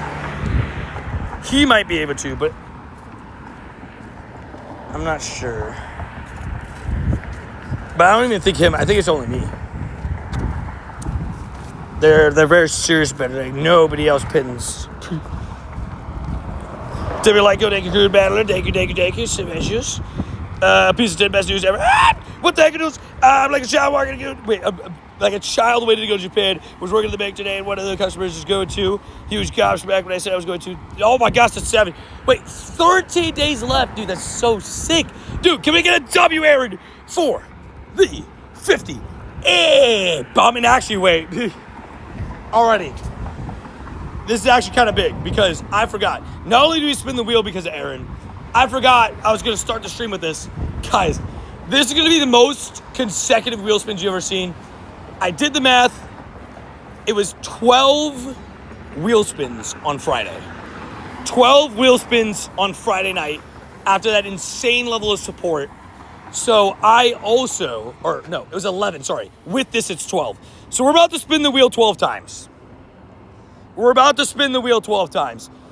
He might be able to, but I'm not sure. But I don't even think him. I think it's only me. They're very serious about it. Like, nobody else pins. Timmy Lyko, thank you, good battler. Thank you, Symmetrious. Piece of 10 best news ever. What the heck are those? I'm like a child waiting to go to Japan. Was working at the bank today, and one of the customers is going to. He was gobsmacked when I said I was going to. Oh my gosh, that's 7. Wait, 13 days left, dude. That's so sick, dude. Can we get a W, Aaron, for the 50? Bombing actually, wait. Alrighty. This is actually kind of big because I forgot. Not only do we spin the wheel because of Aaron, I forgot I was going to start the stream with this. Guys, this is going to be the most consecutive wheel spins you've ever seen. I did the math. It was 12 wheel spins on Friday. 12 wheel spins on Friday night after that insane level of support. So I also, it was 11, sorry. With this, it's 12. So we're about to spin the wheel 12 times.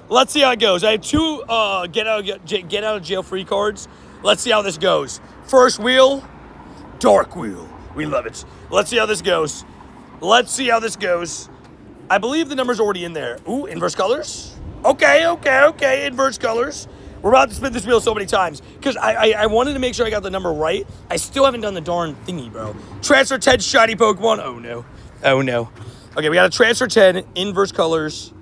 Let's see how it goes. I have 2 get out of jail free cards. Let's see how this goes. First wheel, dark wheel. We love it. Let's see how this goes. I believe the number's already in there. Ooh, inverse colors. Okay, inverse colors. We're about to spin this wheel so many times because I wanted to make sure I got the number right. I still haven't done the darn thingy, bro. Transfer 10 shiny Pokemon. Oh, no. Okay, we got a transfer 10, inverse colors.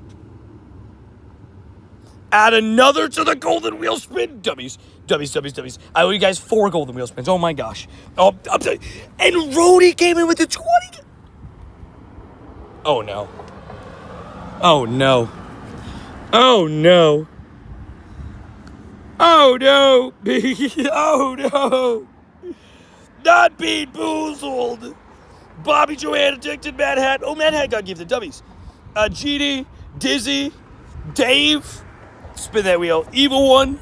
Add another to the golden wheel spin. W's. I owe you guys 4 golden wheel spins. Oh, my gosh. Oh, I'm telling you. And Rhodey came in with the 20. Oh, no. Oh no! Oh no! Not Bean Boozled! Bobby Joanne addicted, Mad Hat. Oh, Mad Hat got gifted W's. GD, Dizzy, Dave. Spin that wheel. Evil One.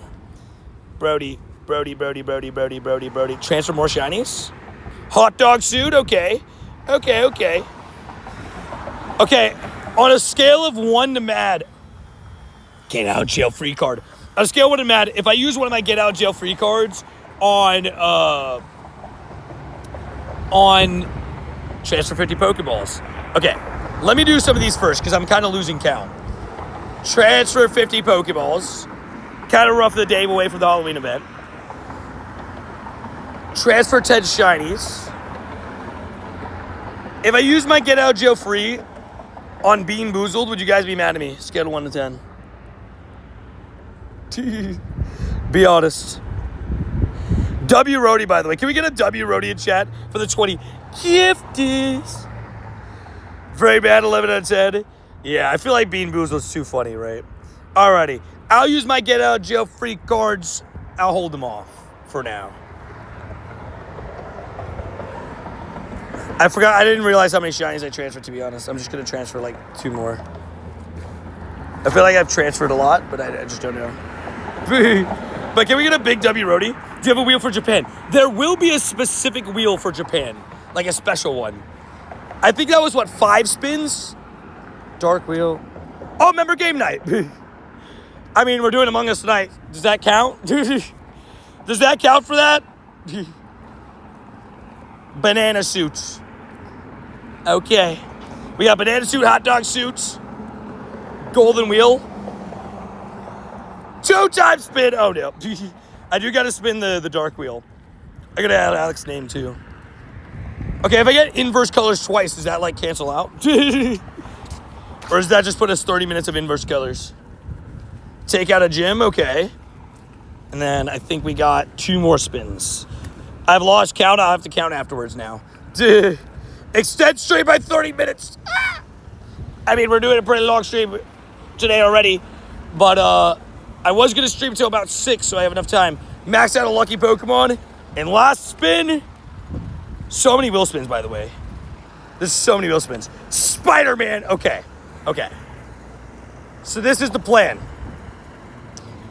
Brody. Transfer more shinies. Hot dog suit. Okay. Okay. On a scale of 1 to mad. Get out of jail free card. On a scale of 1 to mad, if I use one of my get out of jail free cards on transfer 50 Pokeballs. Okay, let me do some of these first because I'm kind of losing count. Transfer 50 Pokeballs. Kind of rough the day away from the Halloween event. Transfer 10 shinies. If I use my get out of jail free on Bean Boozled, would you guys be mad at me? Scale of 1 to 10. Be honest. W Rody, by the way. Can we get a W Rody in chat for the 20 gifties? Very bad, 11 out of 10. Yeah, I feel like Bean Boozled's too funny, right? Alrighty. I'll use my get out of jail free cards. I'll hold them off for now. I forgot. I didn't realize how many shinies I transferred, to be honest. I'm just going to transfer like 2 more. I feel like I've transferred a lot, but I just don't know. But can we get a big W Rody? Do you have a wheel for Japan? There will be a specific wheel for Japan. Like a special one. I think that was, 5 spins? Dark wheel. Oh, member game night. I mean, we're doing Among Us tonight. Does that count? Does that count for that? Banana suits. Okay. We got banana suit, hot dog suits, golden wheel. 2-time spin. Oh, no. I do got to spin the dark wheel. I got to add Alex's name, too. Okay, if I get inverse colors twice, does that, cancel out? Or does that just put us 30 minutes of inverse colors? Take out a gym. Okay. And then I think we got 2 more spins. I've lost count. I'll have to count afterwards now. Extend stream by 30 minutes. I mean, we're doing a pretty long stream today already. But I was going to stream till about 6, so I have enough time. Max out a lucky Pokemon. And last spin. So many wheel spins, by the way. There's so many wheel spins. Spider-Man. Okay. So this is the plan.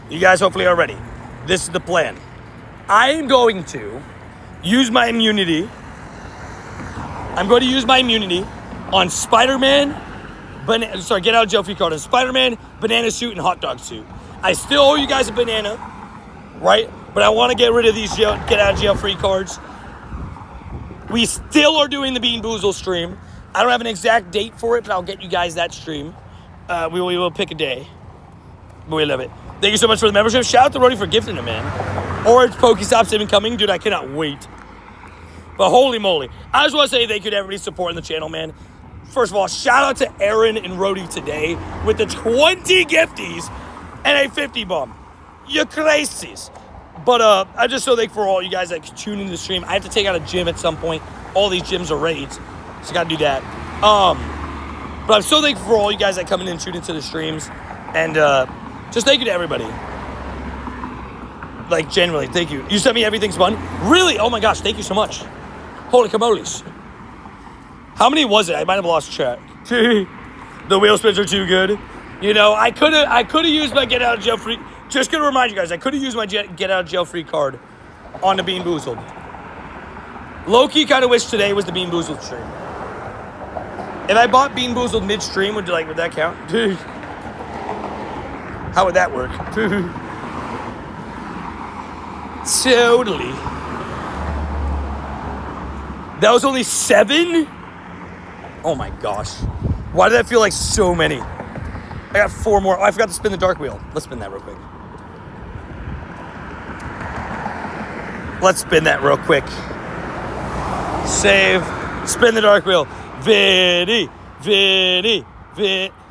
You guys hopefully are ready. This is the plan. I am going to use my immunity. I'm going to use my immunity on Spider-Man, get out of jail free card on Spider-Man, banana suit, and hot dog suit. I still owe you guys a banana, right? But I want to get rid of these get out of jail free cards. We still are doing the Bean Boozle stream. I don't have an exact date for it, but I'll get you guys that stream. We will pick a day. But we love it. Thank you so much for the membership. Shout out to Rody for gifting it, man. Orange Pokestops have been coming. Dude, I cannot wait. But holy moly. I just want to say thank you to everybody supporting the channel, man. First of all, shout out to Aaron and Rody today with the 20 gifties and a 50 bomb. You're crazies. But I'm just so thankful for all you guys that tune into the stream. I have to take out a gym at some point. All these gyms are raids, so I got to do that. But I'm so thankful for all you guys that come in and tune into the streams. And just thank you to everybody. Genuinely, thank you. You sent me Everything's Fun? Really? Oh my gosh, thank you so much. Holy camoles. How many was it? I might have lost track. The wheel spins are too good. You know, I could have used my get out of jail free. Just gonna remind you guys, I could have used my get out of jail free card on the Bean Boozled. Low-key kind of wish today was the Bean Boozled stream. If I bought Bean Boozled mid-stream, would that count? How would that work? Totally. That was only 7? Oh my gosh. Why did that feel like so many? I got 4 more. Oh, I forgot to spin the dark wheel. Let's spin that real quick. Let's spin that real quick. Save. Spin the dark wheel. Vinny.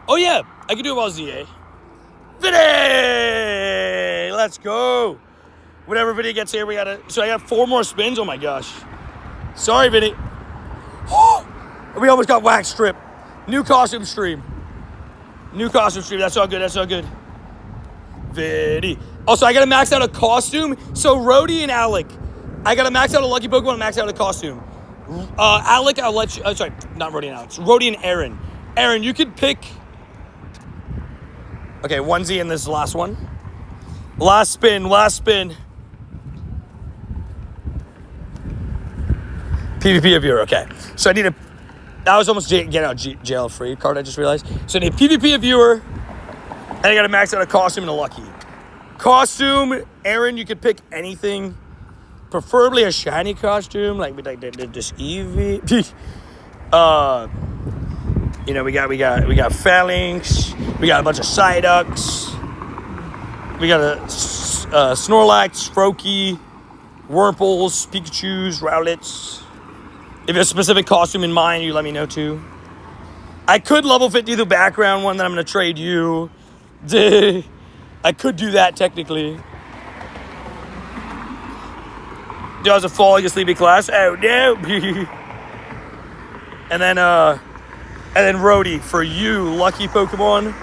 Oh yeah, I can do it while ZA. Vinny! Let's go. Whenever Vinny gets here, so I got 4 more spins. Oh my gosh. Sorry, Vinny. We almost got wax strip. New costume stream. That's all good. Vinny. Also, I got to max out a costume. So, Rhodey and Alec, I got to max out a lucky Pokemon and max out a costume. Alec, I'll let you... sorry, not Rhodey and Alex. Rhodey and Aaron. Aaron, you could pick... Okay, onesie in this last one. Last spin. PvP of viewer, okay. So I need a... That was almost get out jail free card, I just realized. So I need PvP of viewer. And I got to max out a costume and a lucky. Costume, Aaron, you could pick anything. Preferably a shiny costume, like this Eevee. You know, we got Phalanx. We got a bunch of Psyducks. We got a Snorlax, Froakie, Wurmples, Pikachus, Rowlets. If you have a specific costume in mind, you let me know too. I could level 50 the background one that I'm going to trade you. I could do that technically. Do I was a falling asleep in class? Oh no. And then Rhodey, for you, lucky Pokemon.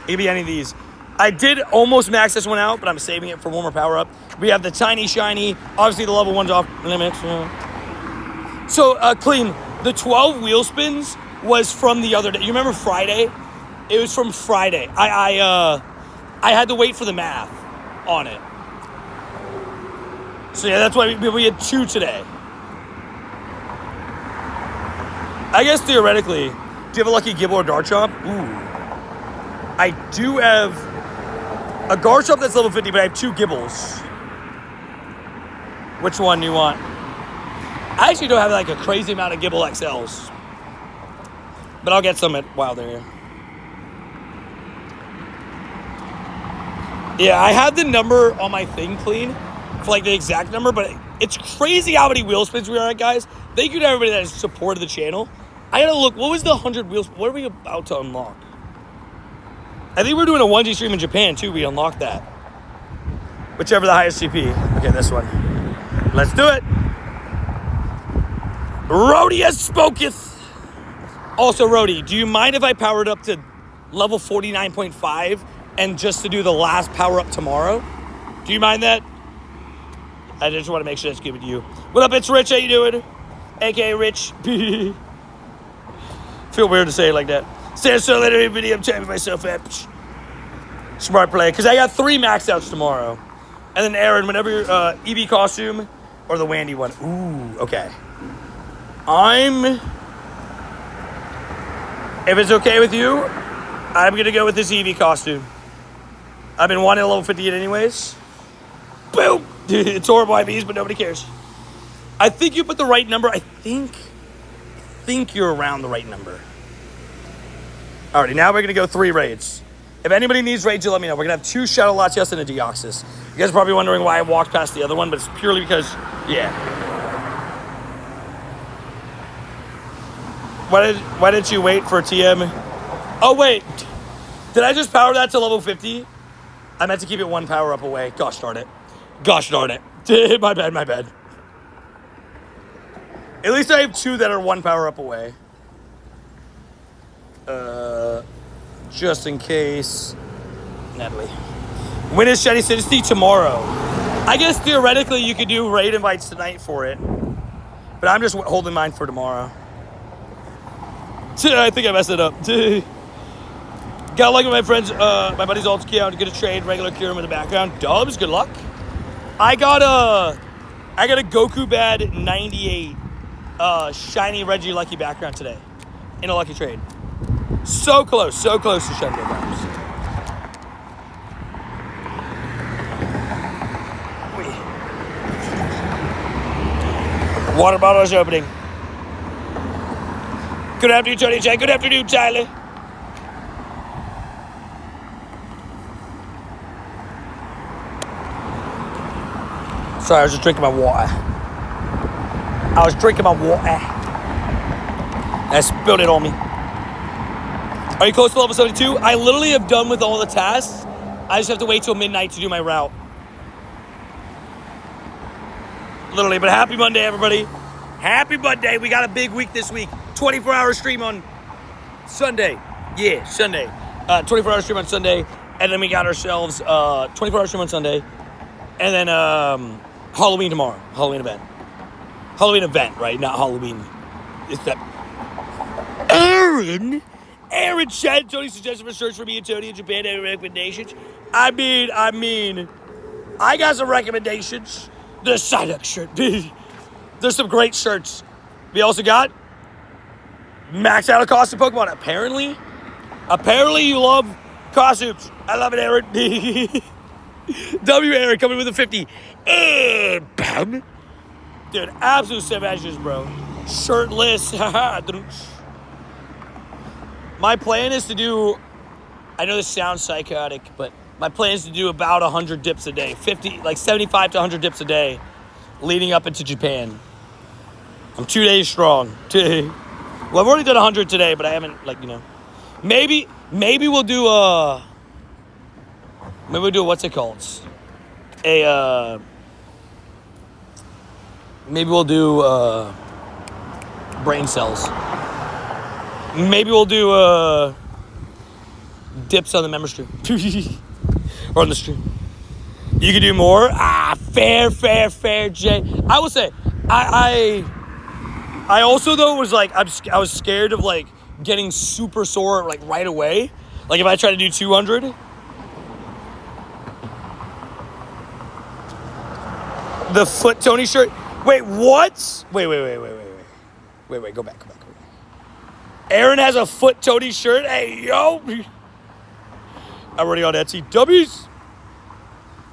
It could be any of these. I did almost max this one out, but I'm saving it for one more power up. We have the tiny shiny. Obviously the level 1's off limits. So clean. The 12 wheel spins was from the other day. You remember Friday? It was from Friday. I had to wait for the math on it. So yeah, that's why we had 2 today. I guess theoretically, do you have a lucky Gible or Garchomp? Ooh. I do have a Garchomp that's level 50, but I have 2 Gibles. Which one do you want? I actually don't have like a crazy amount of Gible XLs. But I'll get some while they're here. Yeah, I have the number on my thing clean for like the exact number, but it's crazy how many wheel spins we are at, guys. Thank you to everybody that has supported the channel. I gotta look, what was the 100 wheels? What are we about to unlock? I think we're doing a 1G stream in Japan too. We unlocked that. Whichever the highest CP. Okay, this one. Let's do it. Rhodey spoketh. Also, Rhodey, do you mind if I powered up to level 49.5 and just to do the last power up tomorrow? Do you mind that? I just want to make sure that's given to you. What up, it's Rich. How you doing? AKA Rich. Feel weird to say it like that. Stand still, let every video. I'm tapping myself up. Smart play. Because I got 3 max outs tomorrow. And then Aaron, whenever your Eevee costume or the Wandy one. Ooh, okay. If it's okay with you, I'm going to go with this Eevee costume. I've been wanting a level 58 anyways. Boom! It's horrible IVs, but nobody cares. I think you put the right number. I think you're around the right number. Alrighty, now we're going to go 3 raids. If anybody needs raids, you let me know. We're going to have 2 Shadow Latias and a Deoxys. You guys are probably wondering why I walked past the other one, but it's purely because, yeah. Why didn't you wait for TM? Oh, wait. Did I just power that to level 50? I meant to keep it 1 power up away. Gosh darn it. My bad. At least I have 2 that are 1 power up away. Just in case. Natalie. When is Shiny City tomorrow? I guess theoretically you could do raid invites tonight for it. But I'm just holding mine for tomorrow. I think I messed it up. Got lucky with my friends, my buddy's alt key out to get a trade, regular Kyurem in the background. Dubs, good luck. I got a Goku Bad 98 shiny Reggie lucky background today in a lucky trade. So close to Shundo Bombs. Water bottle is opening. Good afternoon, Tony J. Good afternoon, Tyler. Sorry, I was just drinking my water. I spilled it on me. Are you close to level 72? I literally have done with all the tasks. I just have to wait till midnight to do my route. Literally, but happy Monday, everybody. Happy Monday. We got a big week this week. 24-hour stream on Sunday. Yeah, Sunday. 24-hour stream on Sunday. And then we got ourselves 24-hour stream on Sunday. And then Halloween tomorrow. Halloween event. Halloween event, right? Not Halloween. It's that. Aaron said Tony suggested for search for me and Tony in Japan. Any recommendations? I mean, I got some recommendations. The Psyduck shirt. There's some great shirts. We also got Max Out of Costume Pokemon. Apparently you love costumes. I love it, Aaron. W. Aaron coming with a 50. Bam. Dude, absolute savages, bro. Shirtless. My plan is to do, I know this sounds psychotic, but my plan is to do about 100 dips a day. 75 to 100 dips a day leading up into Japan. I'm 2 days strong. Well, I've already done 100 today, but I haven't, maybe we'll do what's it called? Maybe we'll do brain cells. Maybe we'll do dips on the member stream. Or on the stream. You can do more. Fair, Jay. I will say, I also though was like, I was scared of like getting super sore like right away. Like if I try to do 200. The Foot Tony shirt. Wait, what? Wait. Go back. Aaron has a Foot Tony shirt. Hey, yo. I'm already on Etsy. W's.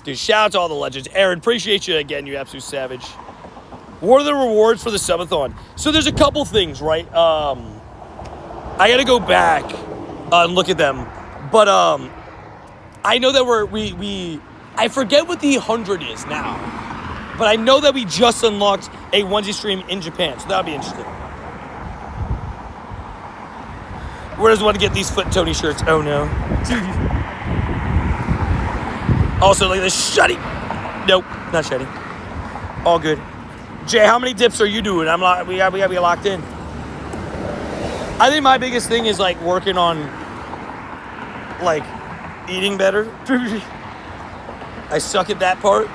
Dude, shout out to all the legends. Aaron, appreciate you again, you absolute savage. What are the rewards for the subathon? So there's a couple things, right? I got to go back and look at them. But I know that I forget what the 100 is now. But I know that we just unlocked a onesie stream in Japan, so that'll be interesting. Where does one get these Foot Tony shirts? Oh no. Also, look at this shutty. Nope, not shutty. All good. Jay, how many dips are you doing? We gotta be locked in. I think my biggest thing is like working on like eating better. I suck at that part.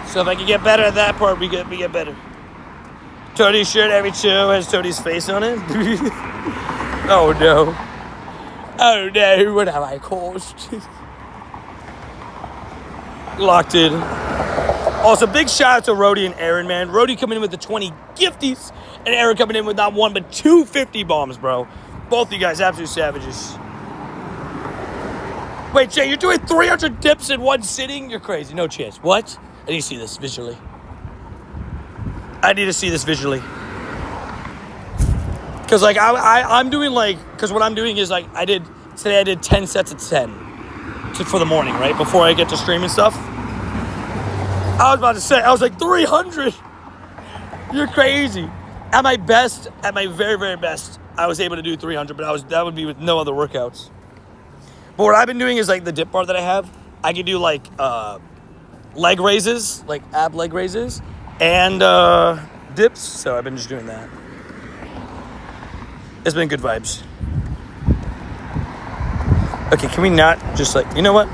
So if I can get better at that part, we get better. Tony's shirt every show has Tony's face on it. Oh no. What have I caused? Locked in. Also, big shout out to Rhodey and Aaron, man. Rhodey coming in with the 20 gifties, and Aaron coming in with not one, but 2 50 bombs, bro. Both of you guys, absolute savages. Wait, Jay, you're doing 300 dips in one sitting? You're crazy. No chance. What? I need to see this visually. Because, like, I'm doing, like, because what I'm doing is, like, today I did 10 sets of 10 for the morning, right? Before I get to stream and stuff. I was about to say, I was like, 300? You're crazy. At my best, at my very, very best, I was able to do 300, but that would be with no other workouts. But what I've been doing is, like, the dip bar that I have, I can do, like, leg raises, like ab leg raises, and dips. So I've been just doing that. It's been good vibes. Okay, can we not just like, you know what?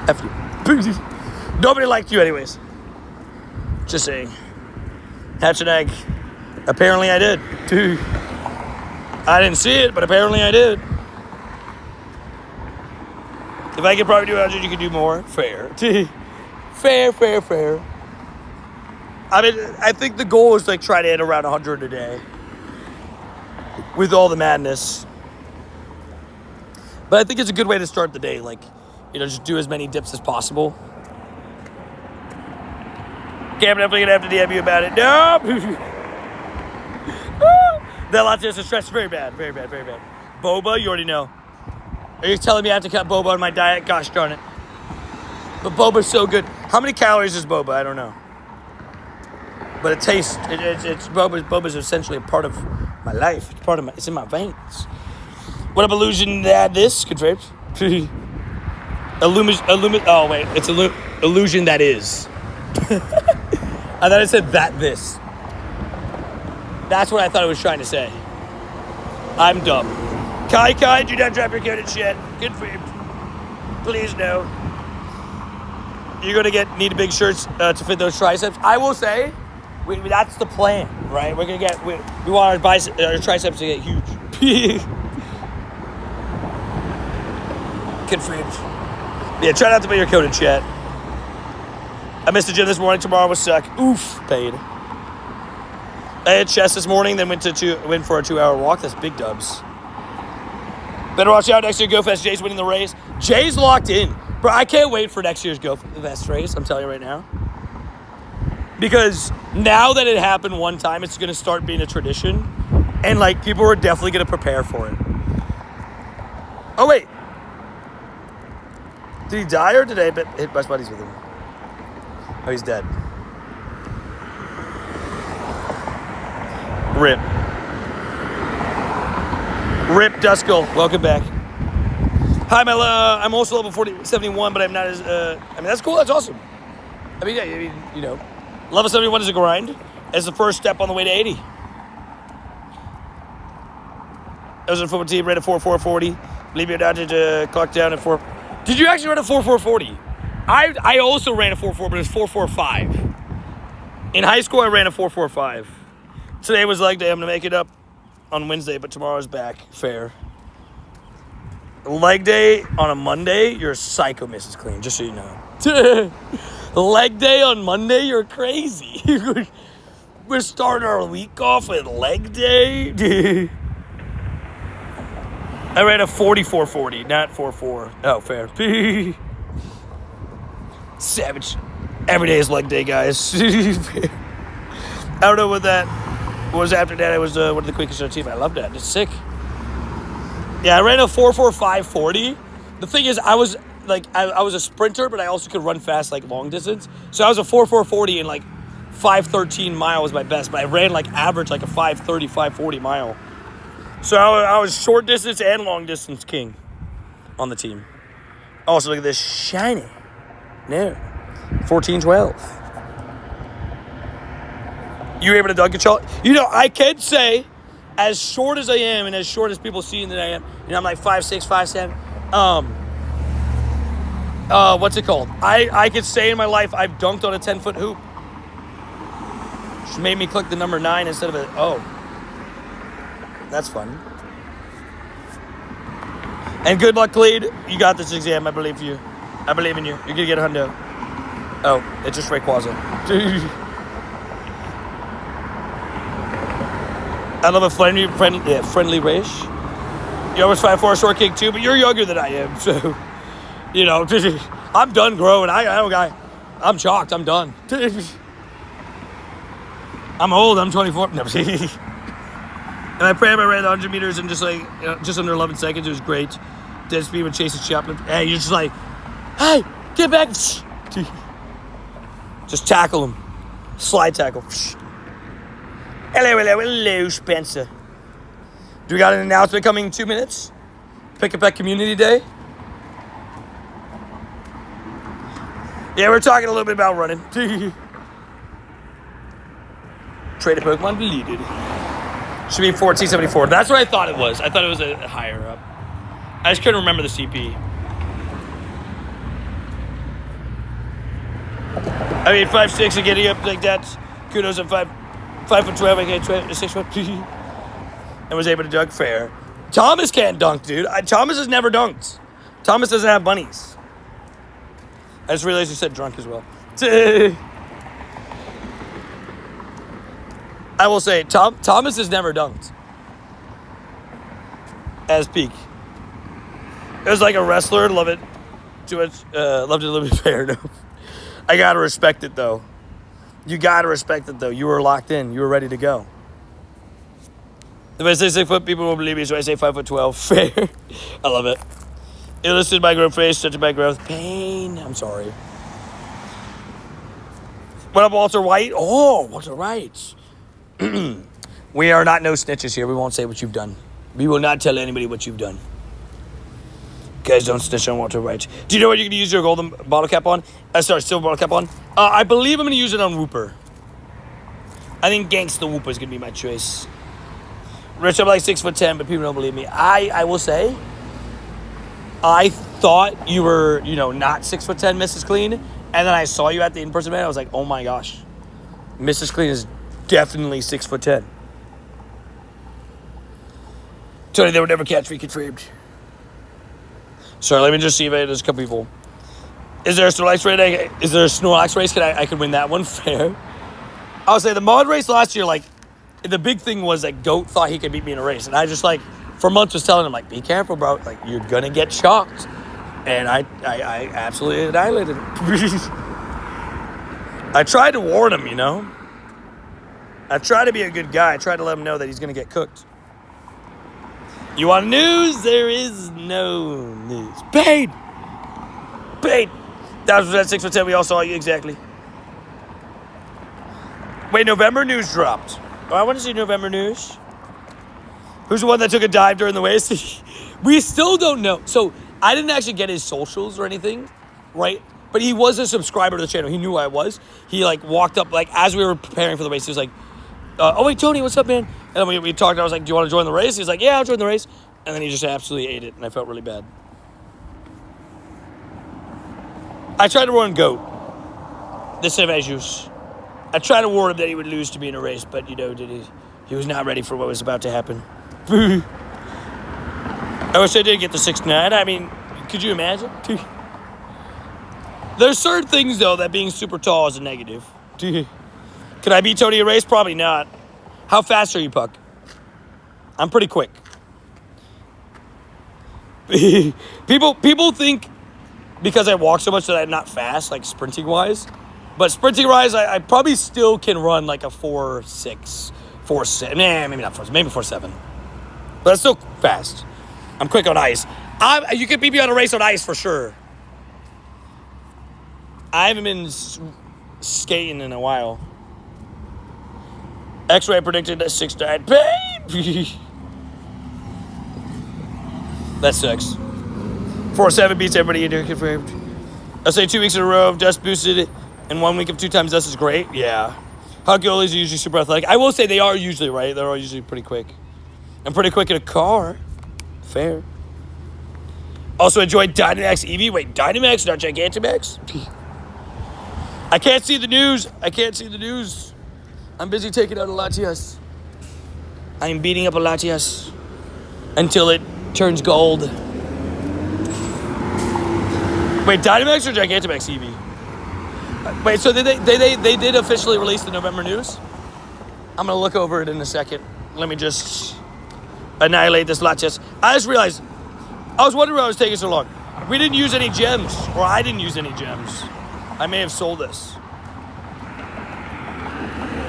F you. Nobody liked you anyways. Just saying. Hatch an egg. Apparently I did. I didn't see it, but apparently I did. If I could probably do 100, you could do more. Fair. Fair. I mean, I think the goal is like try to hit around 100 a day. With all the madness. But I think it's a good way to start the day. Like, just do as many dips as possible. Okay, I'm definitely going to have to DM you about it. No! That Latias is stressed very bad. Boba, you already know. Are you telling me I have to cut boba on my diet? Gosh darn it. But boba's so good. How many calories is boba? I don't know. But it tastes, it's boba's essentially a part of my life. It's in my veins. What up, illusion that this? Confirmed. Oh wait, it's illusion that is. I thought it said that this. That's what I thought it was trying to say. I'm dumb. Kai, do not drop your code in shit. Good for you. Please no. you're gonna need big shirts to fit those triceps. I will say, that's the plan, right? We're gonna we want our triceps to get huge. Confirmed. Yeah, try not to put your code in chat. I missed the gym this morning. Tomorrow will suck. Oof, paid. I had chest this morning, then went for a 2-hour walk. That's big dubs. Better watch out next year. Go Fest. Jay's winning the race. Jay's locked in. Bro, I can't wait for next year's Go Fest race. I'm telling you right now. Because now that it happened one time, it's going to start being a tradition. And, like, people are definitely going to prepare for it. Oh, wait. Did he die or did I hit best buddies with him? Oh, he's dead. Rip. Rip Duskull. Welcome back. Hi, I'm also level 71, but I'm not as... that's cool. That's awesome. Level 71 is a grind. It's the first step on the way to 80. I was in a football team, ran a 4.440. Believe me or not, to clock down at 4... Did you actually run a 4.440? I also ran a 4.4, but it was 4.45. In high school, I ran a 4.45. Today was leg day. I'm going to make it up on Wednesday, but tomorrow's back. Fair. Leg day on a Monday, you're a psycho, Mrs. Clean, just so you know. Leg day on Monday, you're crazy. We're starting our week off with leg day. I ran a 44.40, not 4.4. Oh, fair. Savage. Every day is leg day, guys. I don't know what that was after that. I was one of the quickest on the team. I love that. It's sick. Yeah, I ran a 4.45.40. The thing is, I was a sprinter, but I also could run fast, like long distance. So I was a 4.4.40 and like 5.13 mile was my best. But I ran like average, like a 5.30, 5.40 mile. So I was short distance and long distance king on the team. Also, look at this shiny. No. 14.12. You were able to dunk a shot? I can say, as short as I am and as short as people see that I am, I'm like 5'6", 5'7". What's it called? I could say in my life I've dunked on a 10-foot hoop. She made me click the number 9 instead of that's fun. And good luck, Cleed. You got this exam. I believe you. I believe in you. You're going to get a hundo. Oh, it's just Rayquaza. I love a friendly race. You're almost 5'4", short king too, but you're younger than I am. So, I'm done growing. I'm shocked. I'm done. I'm old. I'm 24. No, and I ran 100 meters in just under 11 seconds. It was great. Dead speed with Chase and Chaplin. Hey, you're just like, hey, get back. Just tackle him. Slide tackle. Hello, Spencer. Do we got an announcement coming in 2 minutes? Pick a Pet Community Day. Yeah, we're talking a little bit about running. Trade a Pokemon deleted. Should be 1474. That's what I thought it was. I thought it was a higher up. I just couldn't remember the CP. I mean, 5'6" and getting up like that. Kudos at 5'12". I get 6 foot. And was able to dunk fair. Thomas can't dunk, dude. Thomas has never dunked. Thomas doesn't have bunnies. I just realized you said drunk as well. I will say, Thomas has never dunked. As peak. It was like a wrestler. Love it. Too much. Loved it a little bit fair. No. I gotta respect it, though. You gotta respect it, though. You were locked in. You were ready to go. If I say 6 foot, people won't believe me, so I say 5'12". Fair. I love it. Illustrated by growth face, such a bad growth. Pain. I'm sorry. What up, Walter White? Oh, Walter White. We are not no snitches here. We won't say what you've done. We will not tell anybody what you've done. Guys, don't snitch on Walter White. Do you know what you're going to use your golden bottle cap on? Silver bottle cap on? I believe I'm going to use it on Whooper. I think Gangsta Whooper is going to be my choice. Rich, I'm like 6'10", but people don't believe me. I will say, I thought you were, not 6'10", Mrs. Clean, And then I saw you at the in-person event. I was like, oh my gosh. Mrs. Clean is definitely 6'10". Tony, they would never catch me confirmed. Sorry, let me just see if there's a couple people. Is there a Snorlax race? Is there a Snorlax race? I could win that one. Fair. I would say the mod race last year, like, the big thing was that Goat thought he could beat me in a race. And I just, like, for months was telling him, like, be careful, bro. Like, you're going to get shocked. And I absolutely annihilated him. I tried to warn him, you know. I tried to be a good guy. I tried to let him know that he's going to get cooked. You want news? There is no news. Paid. That was at 6'10". We all saw you exactly. Wait, November news dropped. Oh, I want to see November news. Who's the one that took a dive during the race? We still don't know. So I didn't actually get his socials or anything, right? But he was a subscriber to the channel. He knew who I was. He like walked up like as we were preparing for the race. He was like, "Oh wait, Tony, what's up, man?" And then we talked. I was like, "Do you want to join the race?" He was like, "Yeah, I'll join the race." And then he just absolutely ate it, and I felt really bad. I tried to warn Goat. The Savajus. I tried to warn him that he would lose to me in a race, but you know, he was not ready for what was about to happen. I wish I did get the 6'9". I mean, could you imagine? There's certain things, though, that being super tall is a negative. Could I beat Tony in a race? Probably not. How fast are you, Puck? I'm pretty quick. People think because I walk so much that I'm not fast, like sprinting-wise. But sprinting-wise, I probably still can run like a 4.6, 4.7. Nah, maybe not 4, maybe 4.7. But that's still fast. I'm quick on ice. You can beat me on a race on ice for sure. I haven't been skating in a while. X-Ray predicted that 6'9". Babe! That sucks. 4.7 beats everybody you do confirmed. I'll say 2 weeks in a row of dust boosted it, and 1 week of 2 times dust is great. Yeah. Hot goalies are usually super athletic. I will say they are usually, right? They're all usually pretty quick. I'm pretty quick in a car. Fair. Also enjoyed Dynamax EV. Wait, Dynamax, not Gigantamax? I can't see the news. I'm busy taking out a Latias. I'm beating up a Latias until it turns gold. Wait, Dynamax or Gigantamax EV? Wait, so they did officially release the November news? I'm going to look over it in a second. Let me just annihilate this Latias. I just realized, I was wondering why it was taking so long. We didn't use any gems, or I didn't use any gems. I may have sold this.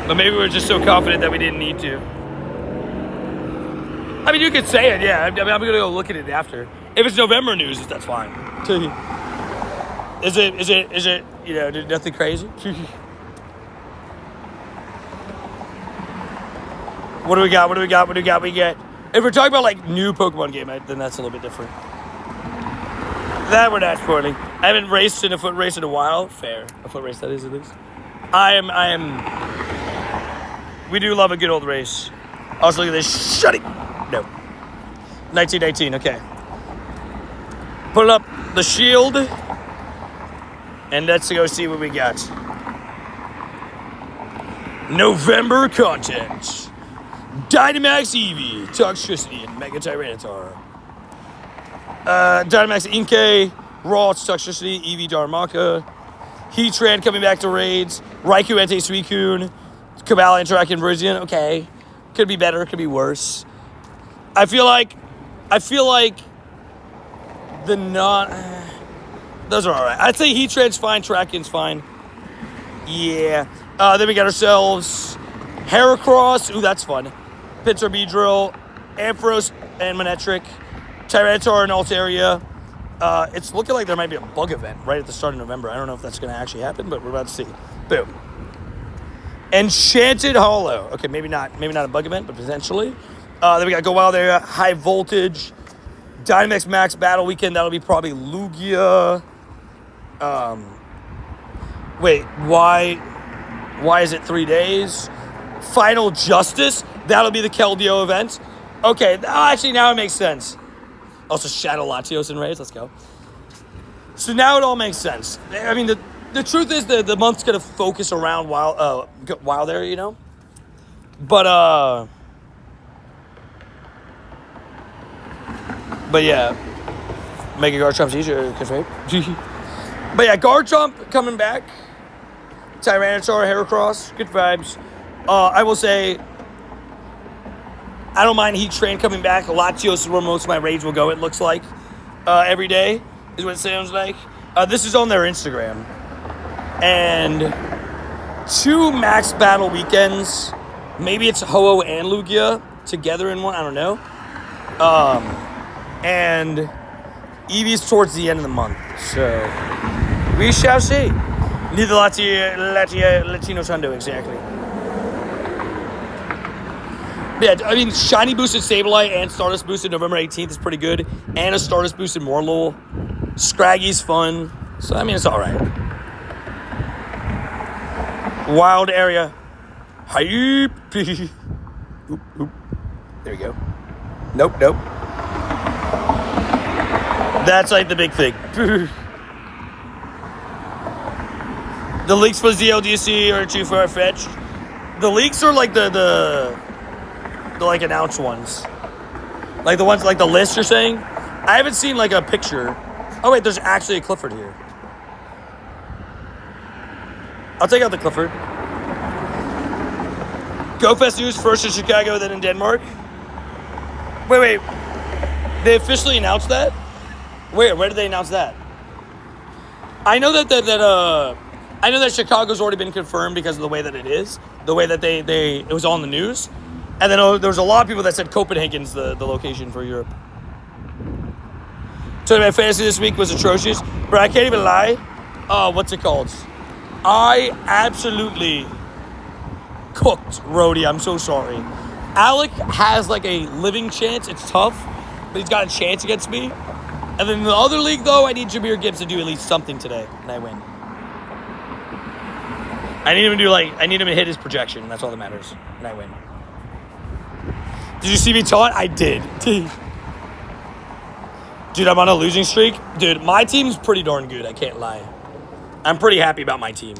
But maybe we were just so confident that we didn't need to. I mean, you could say it, yeah. I'm going to go look at it after. If it's November news, that's fine. Is it, you know, nothing crazy? What do we got? We get. If we're talking about, like, new Pokemon game, then that's a little bit different. That we're not spoiling. I haven't raced in a foot race in a while. Fair. A foot race, that is, at least. We do love a good old race. Also, look at this. Shut it. No. 1919, okay. Put up the shield. And let's go see what we got. November content. Dynamax Eevee, Toxtricity, and Mega Tyranitar. Dynamax Inkay, Raw, Toxtricity, Eevee Darmaka. Heatran coming back to raids. Raikou, Entei, Suicune. Kabal, Interact, and Virizion. Okay. Could be better, could be worse. I feel like the those are alright. I'd say Heatran's fine, Terrakian's fine. Yeah. Then we got ourselves Heracross. Ooh, that's fun. Pinsir, Beedrill, Ampharos, and Manectric. Tyranitar and Altaria. It's looking like there might be a bug event right at the start of November. I don't know if that's going to actually happen, but we're about to see. Boom. Enchanted Hollow. Okay, maybe not a bug event, but potentially. Then we got Go Wild Area, High Voltage, Dynamax Max Battle Weekend. That'll be probably Lugia. Wait, why is it 3 days? Final Justice. That'll be the Keldeo event. Okay, actually now it makes sense. Also, Shadow Latios and Raids. Let's go. So now it all makes sense. I mean, the truth is the month's gonna focus around while there, you know. But yeah, making guard jumps easier, right? But yeah, guard jump coming back. Tyranitar, Heracross, good vibes. I will say, I don't mind Heat Train coming back. Latios is where most of my raids will go, it looks like. Every day is what it sounds like. This is on their Instagram. And 2 max battle weekends. Maybe it's Ho-Oh and Lugia together in one, I don't know. And Eevee's towards the end of the month. So, we shall see. Neither Latino Hundo, exactly. Yeah, I mean, Shiny boosted Sableye and Stardust boosted November 18th is pretty good. And a Stardust boosted Morlul. Scraggy's fun. So, I mean, it's alright. Wild area. Hype. Oop, oop. There we go. Nope. That's like the big thing. The leaks for ZLDC are too far-fetched. The leaks are like the like announced ones. Like the ones like the list you're saying. I haven't seen like a picture. Oh wait, there's actually a Clifford here. I'll take out the Clifford. GoFest news first in Chicago, then in Denmark. Wait. They officially announced that? Where did they announce that? I know I know that Chicago's already been confirmed because of the way that it is. The way that it was on the news. And then there was a lot of people that said Copenhagen's the location for Europe. So my fantasy this week was atrocious. But I can't even lie. What's it called? I absolutely cooked Rhodey. I'm so sorry. Alec has like a living chance. It's tough. But he's got a chance against me. And then in the other league, though, I need Jameer Gibbs to do at least something today. And I win. I need him to hit his projection. And that's all that matters. And I win. Did you see me taunt? I did. Dude, I'm on a losing streak. Dude, my team's pretty darn good. I can't lie. I'm pretty happy about my team.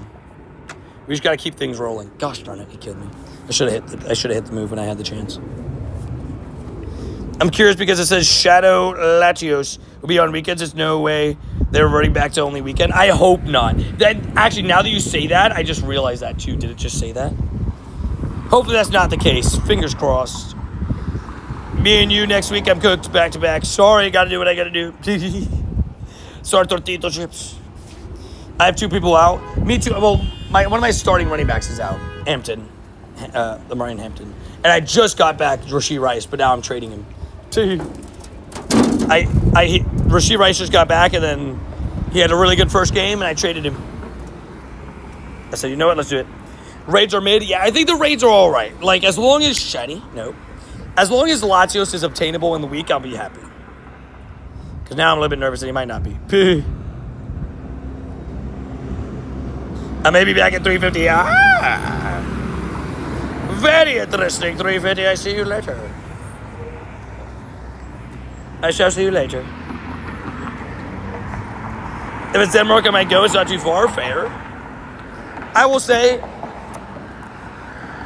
We just got to keep things rolling. Gosh darn it, he killed me. I should have hit the move when I had the chance. I'm curious because it says Shadow Latios will be on weekends. There's no way they're reverting back to only weekend. I hope not. Actually, now that you say that, I just realized that too. Did it just say that? Hopefully that's not the case. Fingers crossed. Me and you next week, I'm cooked back to back. Sorry, gotta do what I gotta do. Sorry, tortito chips. I have 2 people out. Me too. Well, one of my starting running backs is out. Hampton. Lamarian Hampton. And I just got back Rashee Rice, but now I'm trading him. Rashee Rice just got back, and then he had a really good first game, and I traded him. I said, you know what? Let's do it. Raids are mid. Yeah, I think the raids are all right. Like, as long as Shiny, no. As long as Latios is obtainable in the week, I'll be happy. Because now I'm a little bit nervous that he might not be. I may be back at 350. Very interesting, 350. I see you later. I shall see you later. If it's Denmark, I might go. It's not too far. Fair. I will say,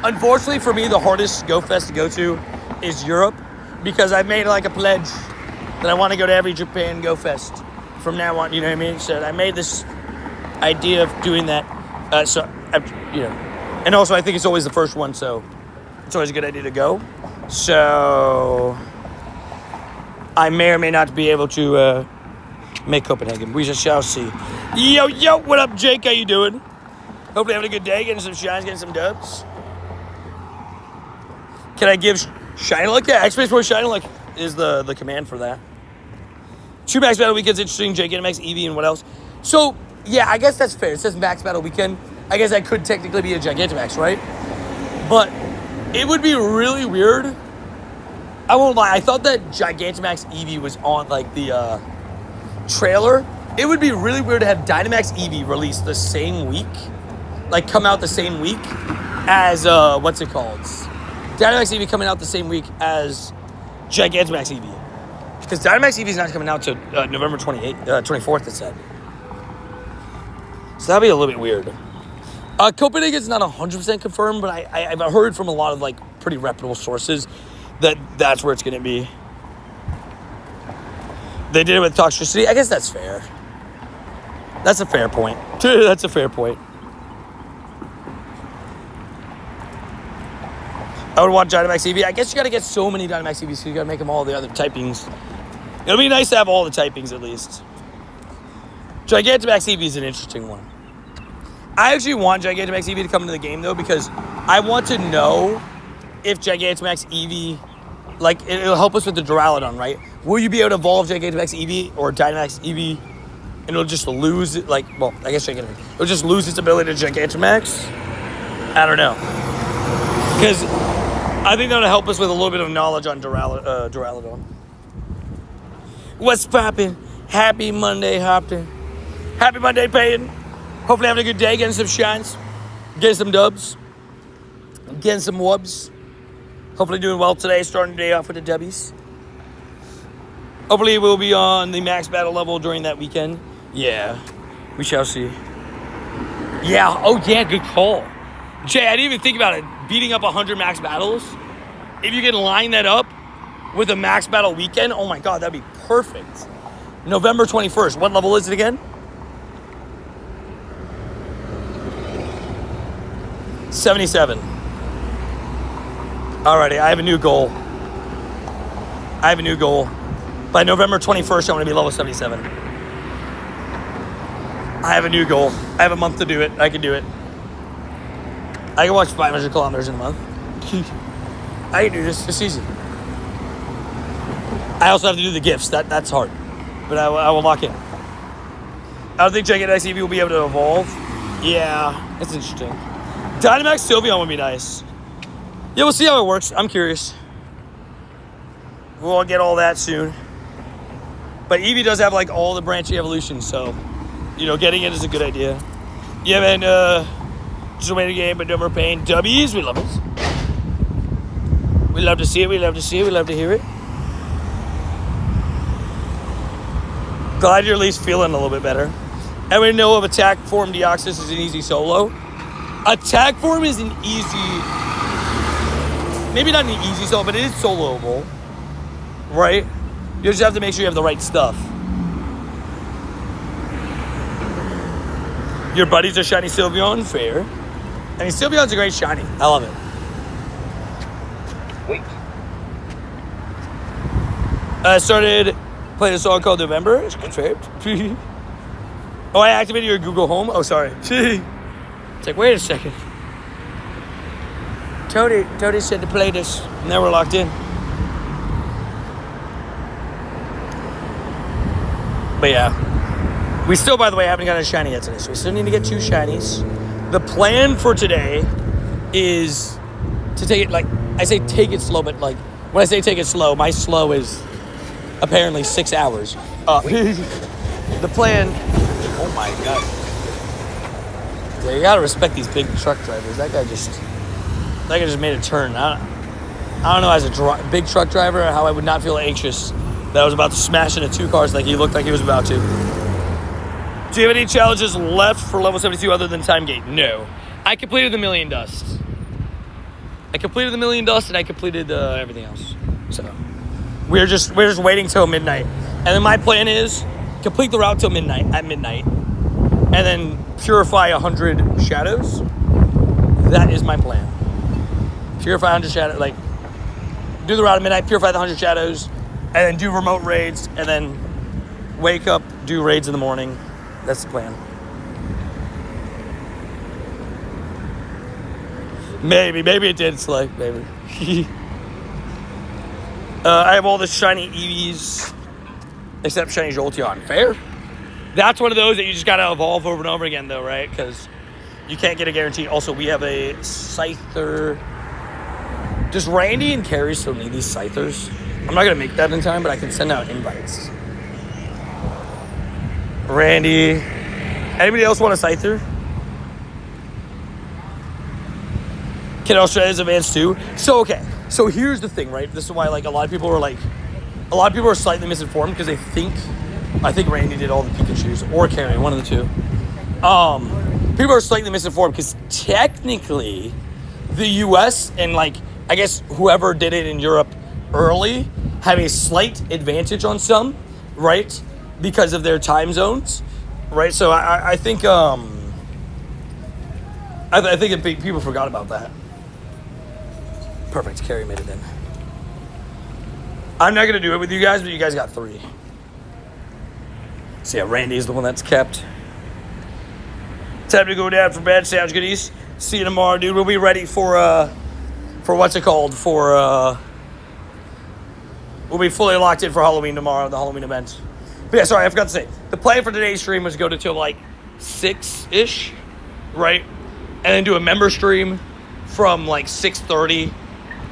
unfortunately for me, the hardest GoFest to go to is Europe, because I've made like a pledge that I want to go to every Japan GoFest from now on. You know what I mean? So I made this idea of doing that. And also I think it's always the first one, so it's always a good idea to go. So I may or may not be able to make Copenhagen. We shall see. Yo, what up, Jake? How you doing? Hopefully having a good day, getting some shines, getting some dubs. Can I give Shiny Luck? Yeah, X-Space Boy Shiny Luck is the command for that. 2 Max Battle Weekends, interesting. Gigantamax, Eevee, and what else? So, yeah, I guess that's fair. It says Max Battle Weekend. I guess that could technically be a Gigantamax, right? But it would be really weird. I won't lie. I thought that Gigantamax Eevee was on, like, the trailer. It would be really weird to have Dynamax Eevee released the same week. Like, come out the same week as, what's it called? Dynamax Eevee coming out the same week as Gigantamax Eevee. Because Dynamax Eevee is not coming out till November 24th, it said. So that'd be a little bit weird. Copenhagen's not 100% confirmed, but I've heard from a lot of like pretty reputable sources that that's where it's going to be. They did it with toxicity. I guess that's fair. That's a fair point. That's a fair point. I would want Dynamax EV. I guess you got to get so many Dynamax EVs, so you got to make them all the other typings. It'll be nice to have all the typings at least. Gigantamax EV is an interesting one. I actually want Gigantamax EV to come into the game, though, because I want to know if Gigantamax EV, like, it'll help us with the Duraludon, right? Will you be able to evolve Gigantamax EV or Dynamax EV, and it'll just lose it, like, well, I guess Gigantamax. It'll just lose its ability to Gigantamax? I don't know. Because I think that'll help us with a little bit of knowledge on Duraludon. What's poppin'? Happy Monday, Hopton. Happy Monday, Peyton. Hopefully having a good day, getting some shines, getting some dubs, getting some wubs. Hopefully doing well today, starting the day off with the dubbies. Hopefully we'll be on the max battle level during that weekend. Yeah, we shall see. Yeah, oh yeah, good call. Jay, I didn't even think about it. Beating up 100 max battles. If you can line that up with a max battle weekend, oh my God, that'd be perfect. November 21st, what level is it again? 77. Alrighty, I have a new goal. By November 21st, I want to be level 77. I have a new goal. I have a month to do it. I can do it. I can watch 500 kilometers in a month. I can do this. It's easy. I also have to do the gifts. That's hard. But I will lock in. I don't think Gigantamax EV will be able to evolve. Yeah, that's interesting. Dynamax Sylveon would be nice. Yeah, we'll see how it works. I'm curious. We'll get all that soon. But Eevee does have like all the branching evolutions, so getting it is a good idea. Yeah, man. Just a way to game, but no more pain. W's, we love it. We love to see it. We love to see it. We love to hear it. Glad you're at least feeling a little bit better. And we know of Attack Form Deoxys is an easy solo. Attack Form is an easy, maybe not an easy solo, but it is soloable, right? You just have to make sure you have the right stuff. Your buddy's a shiny Sylveon, fair. I mean, Sylveon's a great shiny. I love it. Wait. I started playing a song called November. It's confirmed. Oh, I activated your Google Home? Oh, sorry. It's like, wait a second. Tony said to play this. Now we're locked in. But yeah. We still, by the way, haven't gotten a shiny yet today, so we still need to get 2 shinies. The plan for today is to take it, like, I say take it slow, but, like, when I say take it slow, my slow is apparently 6 hours. The plan, oh my God. Yeah, you gotta respect these big truck drivers. That guy just made a turn. I don't know, as a big truck driver, how I would not feel anxious that I was about to smash into 2 cars like he looked like he was about to. Do you have any challenges left for level 72 other than Time Gate? No. I completed the Million Dust. And I completed everything else. So we're just waiting till midnight. And then my plan is complete the route till midnight, and then purify 100 shadows. That is my plan. Purify 100 shadows, like do the route at midnight, purify the 100 shadows, and then do remote raids, and then wake up, do raids in the morning. That's the plan. Maybe it did, Slay. Maybe. I have all the shiny Eevees, except shiny Jolteon. Fair. That's one of those that you just gotta evolve over and over again, though, right? Because you can't get a guarantee. Also, we have a Scyther. Does Randy and Carrie still need these Scythers? I'm not gonna make that in time, but I can send out invites. Randy. Anybody else want a Scyther? Can Australia's advance too? So, okay. So here's the thing, right? This is why, like, a lot of people are slightly misinformed because I think Randy did all the Pikachus, or Carrie, one of the two. People are slightly misinformed because technically the US and like I guess whoever did it in Europe early have a slight advantage on some, right? Because of their time zones, right? So I think I think people forgot about that. Perfect. Carrie made it in. I'm not gonna do it with you guys, but you guys got 3. So yeah, Randy's the one that's kept. Time to go down for bed. Sounds good, East. See you tomorrow, dude. We'll be ready for what's it called? We'll be fully locked in for Halloween tomorrow, the Halloween event. But yeah, sorry, I forgot to say. The plan for today's stream was to go to till like 6-ish, right? And then do a member stream from like 6:30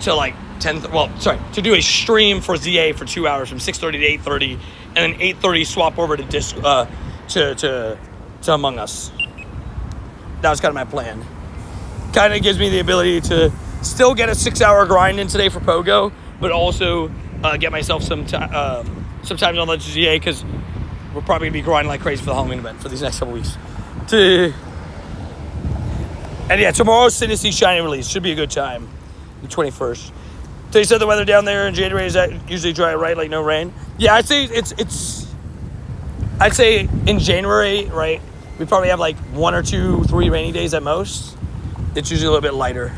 to like 10. Well, sorry, to do a stream for ZA for 2 hours from 6:30 to 8:30, and then 8:30 swap over to to Among Us. That was kind of my plan. Kind of gives me the ability to still get a 6-hour grind in today for Pogo, but also get myself some time on the GA because we're probably going to be grinding like crazy for the Halloween event for these next couple weeks. And yeah, tomorrow's Synesty Shiny release. Should be a good time. The 21st. So you said the weather down there in January, is that usually dry, right? Like no rain? Yeah, I'd say I'd say in January, right? We probably have like 1 or 2, 3 rainy days at most. It's usually a little bit lighter.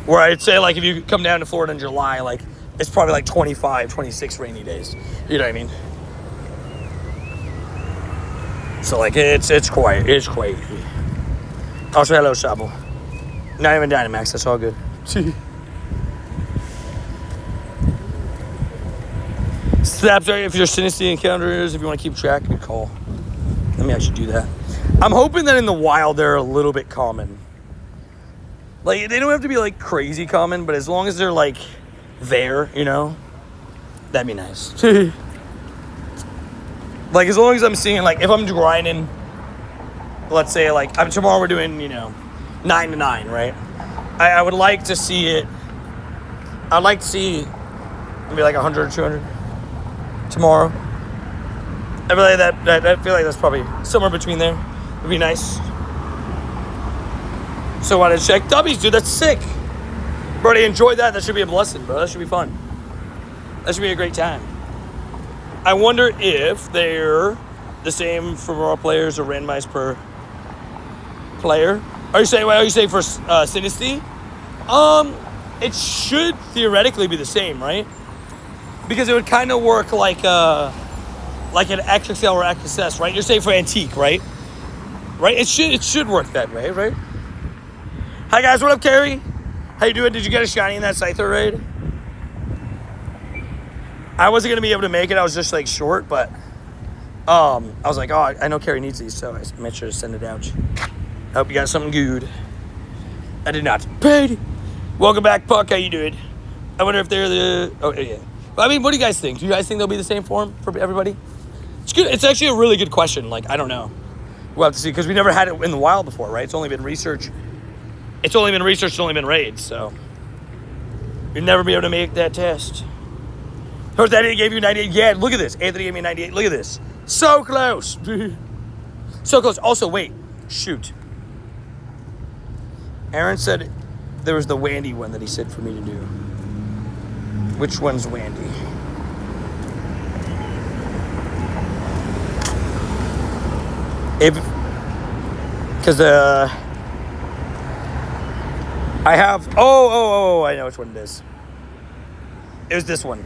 Where I'd say like if you come down to Florida in July, like it's probably like 25, 26 rainy days. You know what I mean? So like it's quiet. It's quiet. Also, hello, Sabo. Not even Dynamax. That's all good. Snaps are if your Synesty encounters, if you want to keep track, good call. Let me actually do that. I'm hoping that in the wild they're a little bit common. Like they don't have to be like crazy common, but as long as they're like there, you know, that'd be nice. Like as long as I'm seeing like if I'm grinding, let's say like tomorrow we're doing 9 to 9, right? I would like to see it. I'd like to see maybe like 100 or 200 tomorrow. I feel like I feel like that's probably somewhere between there. Would be nice. So I wanted to check Dubbies, dude. That's sick. Brody, enjoy that. That should be a blessing, bro. That should be fun. That should be a great time. I wonder if they're the same for more players or randomized per player. Are you saying for Synesty? It should theoretically be the same, right? Because it would kind of work like an XXL or XSS, right? You're saying for Antique, right? Right? It should work that way, right? Hi guys, what up, Carrie? How you doing? Did you get a shiny in that Scyther raid? I wasn't gonna be able to make it. I was just like short, but I was like, oh, I know Carrie needs these, so I made sure to send it out. I hope you got something good. I did not. Paid. Welcome back, Puck. How you doing? I wonder if they're the. Oh yeah. But, I mean, what do you guys think? Do you guys think they'll be the same form for everybody? It's good. It's actually a really good question. Like I don't know. We'll have to see because we never had it in the wild before, right? It's only been research. It's only been raids, so you'll never be able to make that test. Heard that he gave you 98. Yeah, look at this. Anthony gave me 98. Look at this. So close. So close. Also, wait. Shoot. Aaron said there was the Wandy one that he said for me to do. Which one's Wandy? Because I have, I know which one it is. It was this one.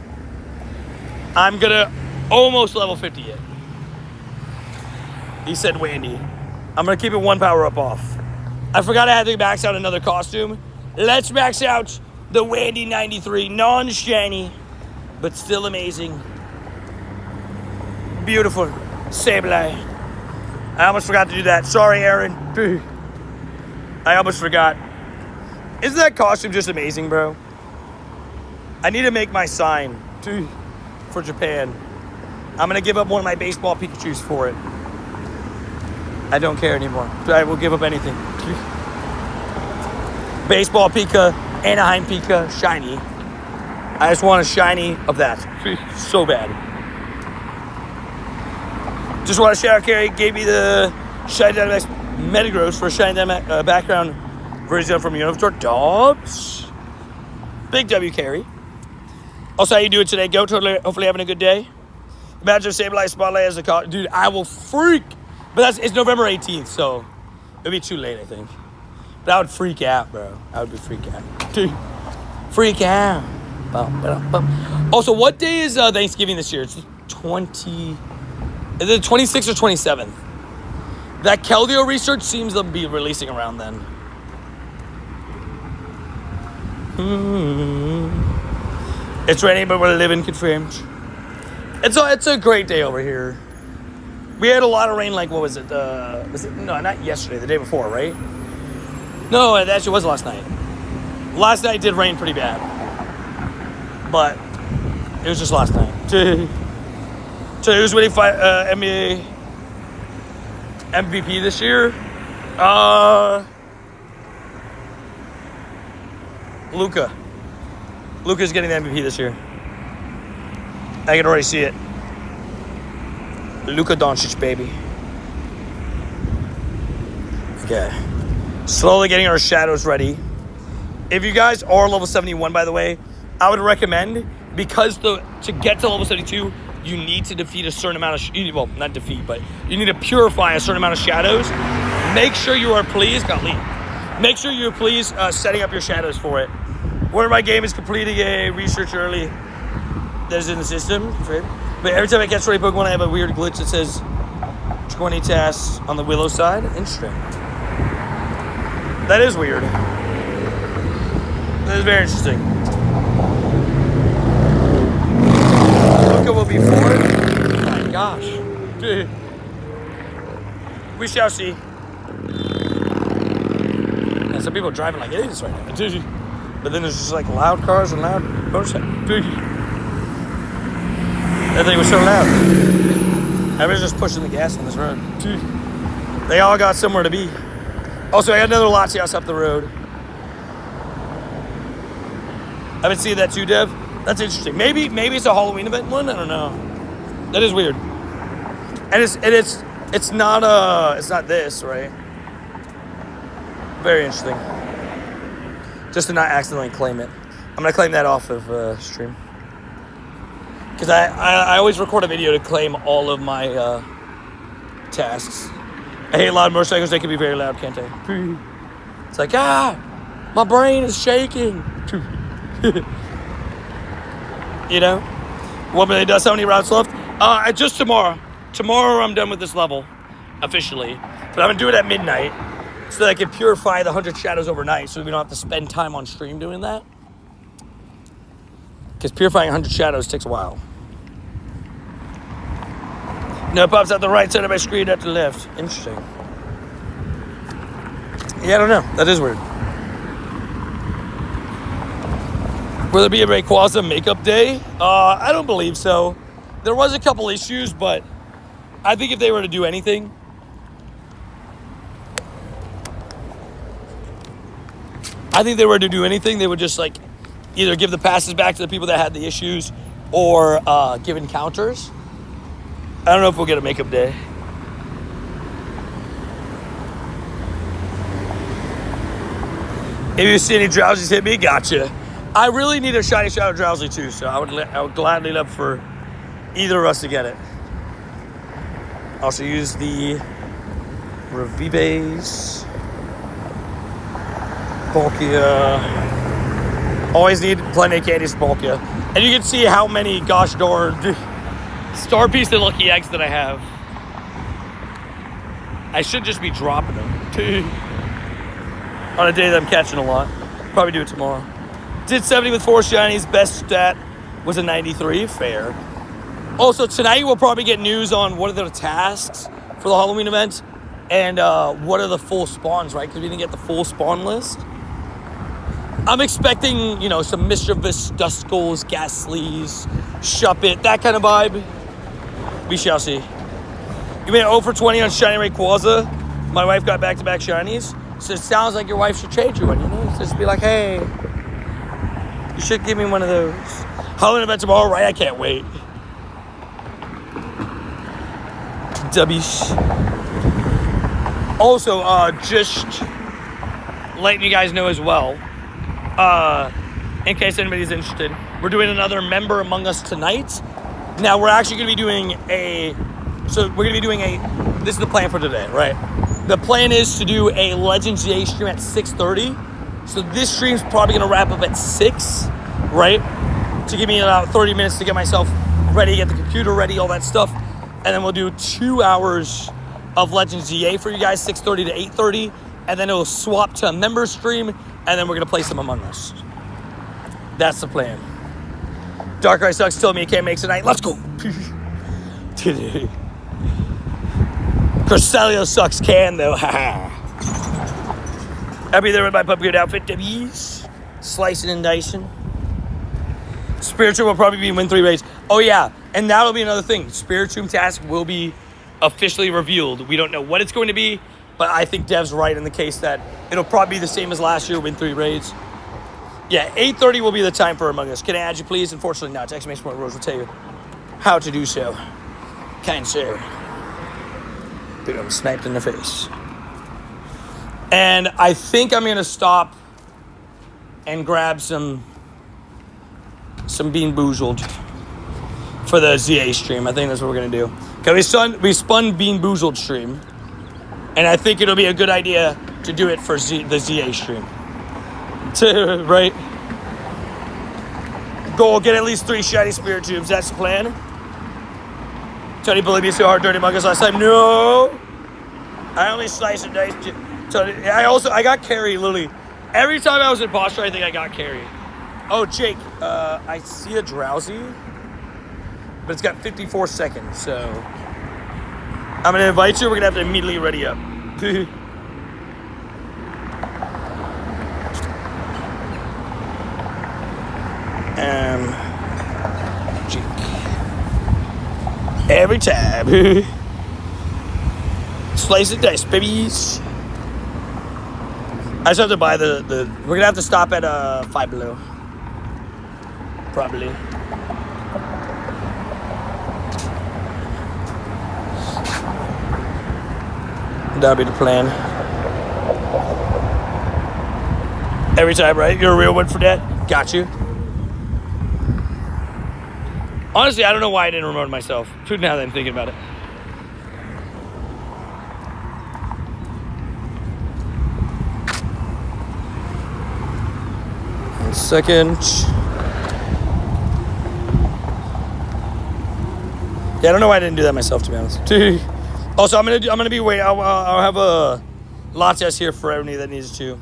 I'm gonna almost level 50 it. He said Wandy. I'm gonna keep it 1 power up off. I forgot I had to max out another costume. Let's max out the Wandy 93, non-shiny, but still amazing. Beautiful. Sableye. I almost forgot to do that. Sorry, Aaron. I almost forgot. Isn't that costume just amazing, bro? I need to make my sign for Japan. I'm going to give up one of my baseball Pikachus for it. I don't care anymore. I will give up anything. Baseball Pika, Anaheim Pika, shiny. I just want a shiny of that. So bad. Just want to shout out, Carrie gave me the Shiny Dynamax Metagross for a Shiny Dynamax background version from Univitor. Dobbs. Big W carry. Also, how you doing today, Goat? Hopefully having a good day. Imagine Sableye Spotlight as a car. Dude, I will freak. But it's November 18th, so it'll be too late, I think. But I would freak out, bro. I would be freak out. Dude, freak out. Also, what day is Thanksgiving this year? It's the 20... Is it 26th or 27th? That Keldeo research seems to be releasing around then. It's raining, but we're living, confirmed. It's a great day over here. We had a lot of rain, like, what was it? No, not yesterday, the day before, right? No, it actually was last night. Last night did rain pretty bad. But it was just last night. So who's winning NBA MVP this year? Luka. Luka's getting the MVP this year. I can already see it. Luka Doncic, baby. Okay. Slowly getting our shadows ready. If you guys are level 71, by the way, I would recommend, because to get to level 72, you need to defeat a certain amount of... Well, not defeat, but you need to purify a certain amount of shadows. Make sure you are pleased... Make sure you're pleased setting up your shadows for it. One of my game is completing a research early that is in the system. But every time I catch a Pokemon, I have a weird glitch that says 20 tasks on the Willow side. Interesting. That is weird. That is very interesting. Luka will be 4. Oh my gosh. Dude. We shall see. And some people are driving like idiots right now. Dude. But then there's just like loud cars and loud motorcycles. Dude. That thing was so loud. I was just pushing the gas on this road. Dude. They all got somewhere to be. Also, I got another Latias up the road. I've been seeing that too, Dev. That's interesting. Maybe it's a Halloween event one. I don't know. That is weird. And it's not this, right? Very interesting. Just to not accidentally claim it. I'm gonna claim that off of stream. Because I always record a video to claim all of my tasks. I hate loud motorcycles. They can be very loud, can't they? It's like, my brain is shaking. You know? 1 million dust. How many routes left? Just tomorrow. Tomorrow I'm done with this level. Officially. But I'm going to do it at midnight. So that I can purify the 100 shadows overnight. So we don't have to spend time on stream doing that. Because purifying 100 shadows takes a while. No, it pops out the right side of my screen, not the left. Interesting. Yeah, I don't know. That is weird. Will there be a Rayquaza makeup day? I don't believe so. There was a couple issues, but I think if they were to do anything, they would just like either give the passes back to the people that had the issues or give encounters. I don't know if we'll get a makeup day. If you see any Drowsies hit me, gotcha. I really need a Shiny Shadow Drowsy too, so I would gladly love for either of us to get it. Also use the Revives. Palkia. Always need plenty of candies for Palkia. And you can see how many gosh darn Star Piece and Lucky Eggs that I have. I should just be dropping them. On a day that I'm catching a lot. Probably do it tomorrow. Did 70 with 4 shinies. Best stat was a 93. Fair. Also, tonight we'll probably get news on what are the tasks for the Halloween event. And what are the full spawns, right? Because we didn't get the full spawn list. I'm expecting, some mischievous Duskulls, Ghastlies, Shuppet, that kind of vibe. We shall see. You made 0 for 20 on Shiny Rayquaza. My wife got back-to-back shinies. So it sounds like your wife should trade you one, Just be like, hey, you should give me one of those. Halloween event tomorrow, right? I can't wait. Dubbies. Also, just letting you guys know as well, in case anybody's interested, we're doing another Member Among Us tonight. Now, we're actually going to be doing this is the plan for today, right? The plan is to do a Legends GA stream at 6:30. So this stream's probably going to wrap up at 6, right? To give me about 30 minutes to get myself ready, get the computer ready, all that stuff. And then we'll do 2 hours of Legends GA for you guys, 6:30 to 8:30. And then it'll swap to a member stream, and then we're going to play some Among Us. That's the plan. Darkrai Sucks told me he can't make tonight. Let's go. Cresselia Sucks can, though. I'll be there with my pumpkin outfit, W's. Slicing and dicing. Spiritual will probably be win 3 raids. Oh, yeah. And that'll be another thing. Spiritual task will be officially revealed. We don't know what it's going to be, but I think Dev's right in the case that it'll probably be the same as last year, win 3 raids. Yeah, 8:30 will be the time for Among Us. Can I add you, please? Unfortunately not. Exclamation point Rose will tell you how to do so. Kind sir. Boom, sniped in the face. And I think I'm going to stop and grab some Bean Boozled for the ZA stream. I think that's what we're going to do. Okay, we spun Bean Boozled stream. And I think it'll be a good idea to do it for the ZA stream. Right? Goal, get at least 3 shiny spirit tubes. That's the plan. Tony bullied me so hard during Among Us last time. No! I only slice and dice. Tony, I got carry, literally. Every time I was in posture, I think I got carry. Oh, Jake, I see a drowsy, but it's got 54 seconds, so I'm going to invite you. We're going to have to immediately ready up. Every time. Slice and dice, babies. I just have to buy the we're going to have to stop at 5 Below. Probably. That'll be the plan. Every time, right? You're a real one for that? Got you. Honestly, I don't know why I didn't remote myself. Now that I'm thinking about it. One second. Yeah, I don't know why I didn't do that myself, to be honest. Also, I'm gonna be waiting. I'll have a Latias here for everybody that needs to.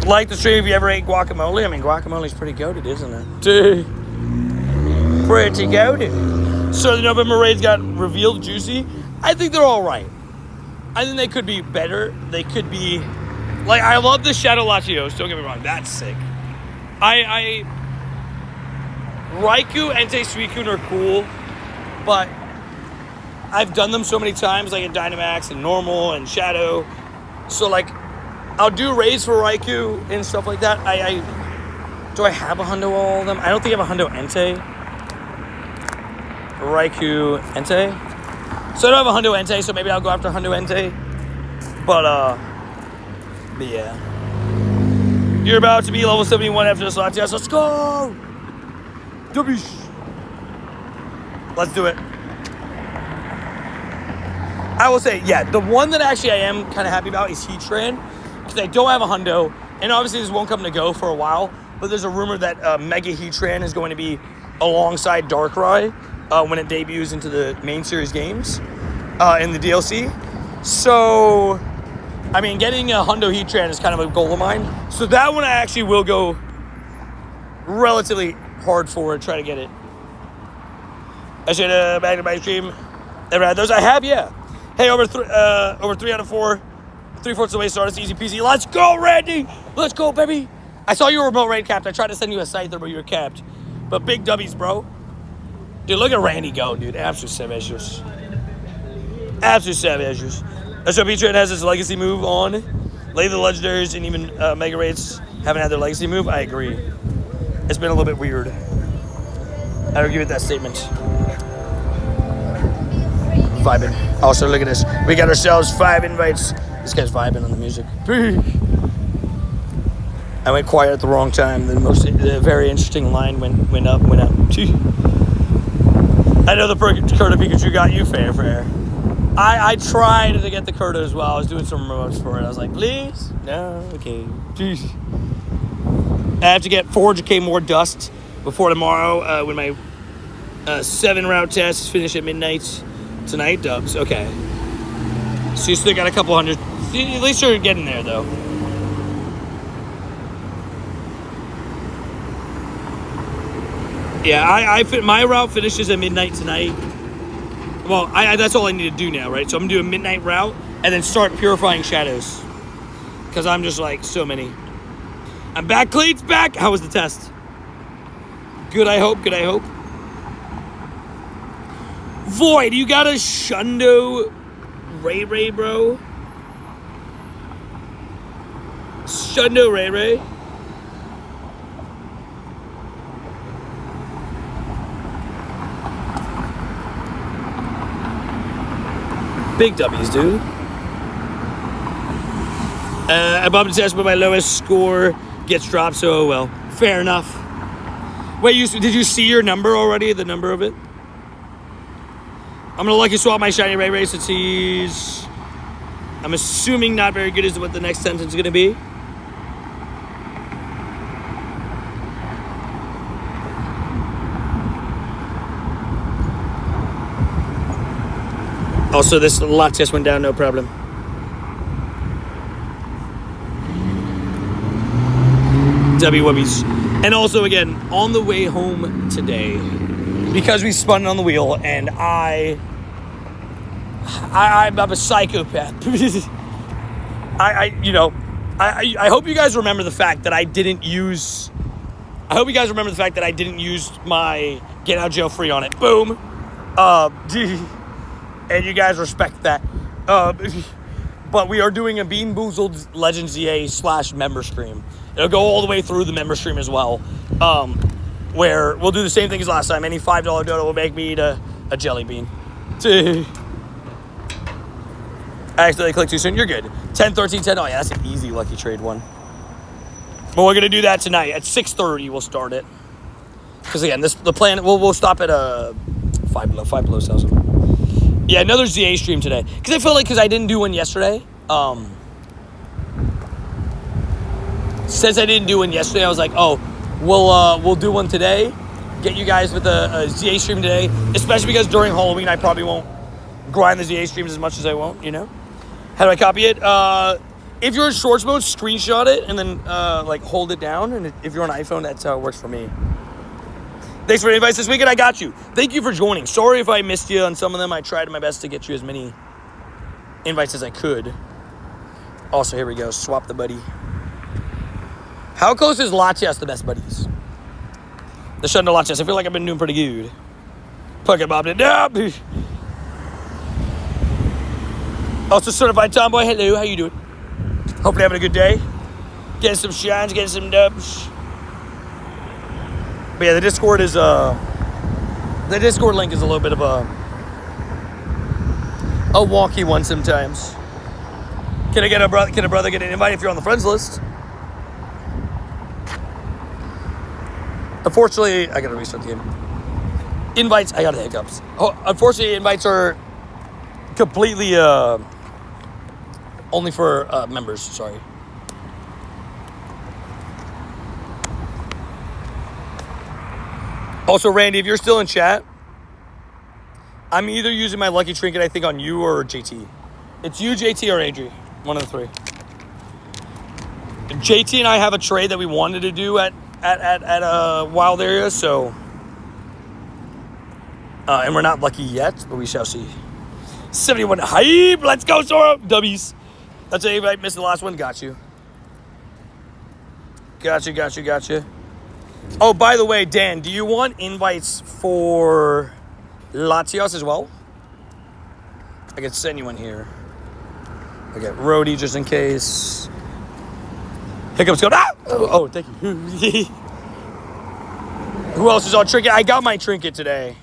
Like the stream if you ever ate guacamole. I mean, guacamole's pretty goated, isn't it? Pretty goated. So the November raids got revealed, juicy. I think they're all right. I think they could be better. They could be... Like, I love the Shadow Latios. Don't get me wrong. That's sick. Raikou and Suicune are cool, but I've done them so many times, like in Dynamax and Normal and Shadow. So, like, I'll do raids for Raikou and stuff like that. Do I have a Hundo all of them? I don't think I have a Hundo Entei. Raikou Entei. So I don't have a Hundo Entei, so maybe I'll go after Hundo Entei. But yeah. You're about to be level 71 after this Latias. Let's go! Let's do it. I will say, yeah, the one that actually I am kind of happy about is Heatran. Because I don't have a Hundo. And obviously this won't come to go for a while. But there's a rumor that Mega Heatran is going to be alongside Darkrai when it debuts into the main series games in the DLC. So, I mean, getting a Hundo Heatran is kind of a goal of mine. So that one I actually will go relatively hard for it, try to get it. I should have back to my stream. Those I have, yeah. Hey, over 3 out of 4. 3/4 of the way started. It's easy peasy. Let's go, Randy. Let's go, baby. I saw you were remote raid capped. I tried to send you a scyther, but you were capped. But big W's, bro. Dude, look at Randy go, dude. Absolute savages. Absolute savages. SOP Trade has his legacy move on. Lay the legendaries and even Mega Raids haven't had their legacy move. I agree. It's been a little bit weird. I don't give it that statement. Vibing. Also, look at this. We got ourselves 5 invites. This guy's vibing on the music. I went quiet at the wrong time. The very interesting line went up. I know the Curta Pikachu got you fair. I tried to get the Curta as well. I was doing some remotes for it. I was like, please? No? Okay. Jeez. I have to get 400k more dust before tomorrow when my 7 route tests finish at midnight tonight, Dubs. Okay. So you still got a couple hundred. At least you're getting there, though. Yeah, my route finishes at midnight tonight. Well, that's all I need to do now, right? So I'm going to do a midnight route and then start purifying shadows. Because I'm just like, so many. I'm back, Cleats, back! How was the test? Good, I hope. Void, you got a Shundo Ray, bro? Shundo Ray? Big W's, dude. I'm up to test, but my lowest score gets dropped, so well. Fair enough. Wait, did you see your number already? The number of it? I'm gonna lucky swap my shiny Ray since he's... I'm assuming not very good is what the next sentence is gonna be. Also, this Latias went down, no problem. WWs. And also, again, on the way home today, because we spun on the wheel, and I'm a psychopath. I hope you guys remember the fact that I didn't use... I hope you guys remember the fact that I didn't use my get out jail free on it. Boom. And you guys respect that. But we are doing a Bean Boozled Legends EA / member stream. It'll go all the way through the member stream as well. Where we'll do the same thing as last time. Any $5 dodo will make me eat a jelly bean. I accidentally clicked too soon. You're good. 10, 13, 10. Oh, yeah, that's an easy lucky trade one. But we're going to do that tonight. At 6:30, we'll start it. Because, again, the plan, we'll stop at 5 below 1,000. Yeah, another ZA stream today. Because I feel like, because I didn't do one yesterday. Since I didn't do one yesterday, I was like, oh, we'll do one today. Get you guys with a ZA stream today. Especially because during Halloween, I probably won't grind the ZA streams as much as I won't, you know? How do I copy it? If you're in shorts mode, screenshot it and then hold it down. And if you're on iPhone, that's how it works for me. Thanks for the invites this weekend. I got you. Thank you for joining. Sorry if I missed you on some of them. I tried my best to get you as many invites as I could. Also, here we go. Swap the buddy. How close is Latias the best buddies? The Shundo Latias. I feel like I've been doing pretty good. Fucking bobbed it up. Also, certified tomboy. Hello. How you doing? Hopefully having a good day. Getting some shines. Getting some dubs. But yeah, the Discord link is a little bit of a wonky one sometimes. Can a brother get an invite if you're on the friends list? Unfortunately, I gotta restart the game. Invites, I got hiccups. Oh, unfortunately, invites are completely only for members. Sorry. Also, Randy, if you're still in chat, I'm either using my lucky trinket, I think, on you or JT. It's you, JT, or Adri. One of the three. JT and I have a trade that we wanted to do at Wild Area, so... and we're not lucky yet, but we shall see. 71 hype! Let's go, Sora! W's. That's it. I missed the last one. Got you. Gotcha. Oh, by the way, Dan, do you want invites for Latias as well? I could send you one here. I got Rhodey just in case. Hiccups go. Ah! Oh, thank you. Who else is on trinket? I got my trinket today.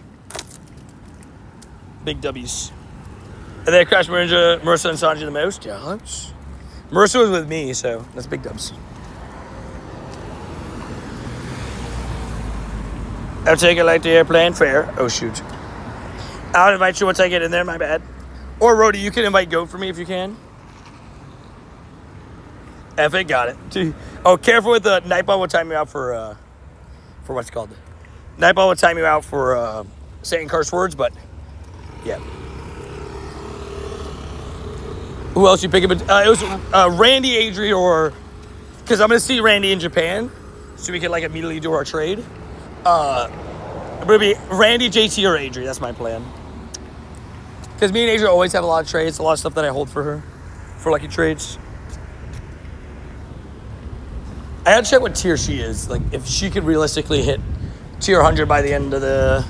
Big W's. And then I crashed Marissa and Sanji the most. Yeah. Marissa was with me, so that's big dubs. I'll take it like the airplane fare. Oh, shoot. I'll invite you once I get in there, my bad. Or, Rody, you can invite Goat for me if you can. F it, got it. Oh, careful with the Nightball will time you out for what's it called? Nightball will time you out for saying curse words, but yeah. Who else you picking? It was Randy, Adri, or because I'm gonna see Randy in Japan, so we can like immediately do our trade. It would be Randy, JT, or Adri. That's my plan. Because me and Adri always have a lot of trades, a lot of stuff that I hold for her, for lucky trades. I had to check what tier she is. Like, if she could realistically hit tier 100 by the end of the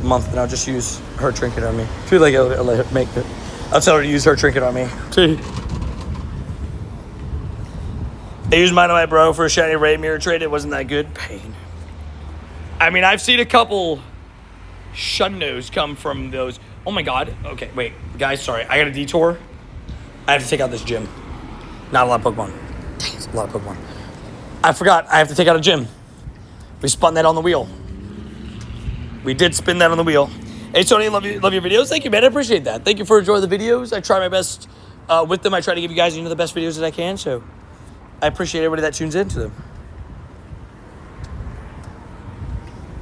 month, then I'll just use her trinket on me. I'll let her make it. I'll tell her to use her trinket on me. I used mine on my bro for a shiny Ray mirror trade. It wasn't that good. Pain. I mean, I've seen a couple Shunnos come from those. Oh my god. Okay, wait. Guys, sorry. I got a detour. I have to take out this gym. Not a lot of Pokemon. Dang, it's a lot of Pokemon. I forgot. I have to take out a gym. We spun that on the wheel. We did spin that on the wheel. Hey, Tony, love your videos. Thank you, man. I appreciate that. Thank you for enjoying the videos. I try my best with them. I try to give you guys the best videos that I can. So I appreciate everybody that tunes into them.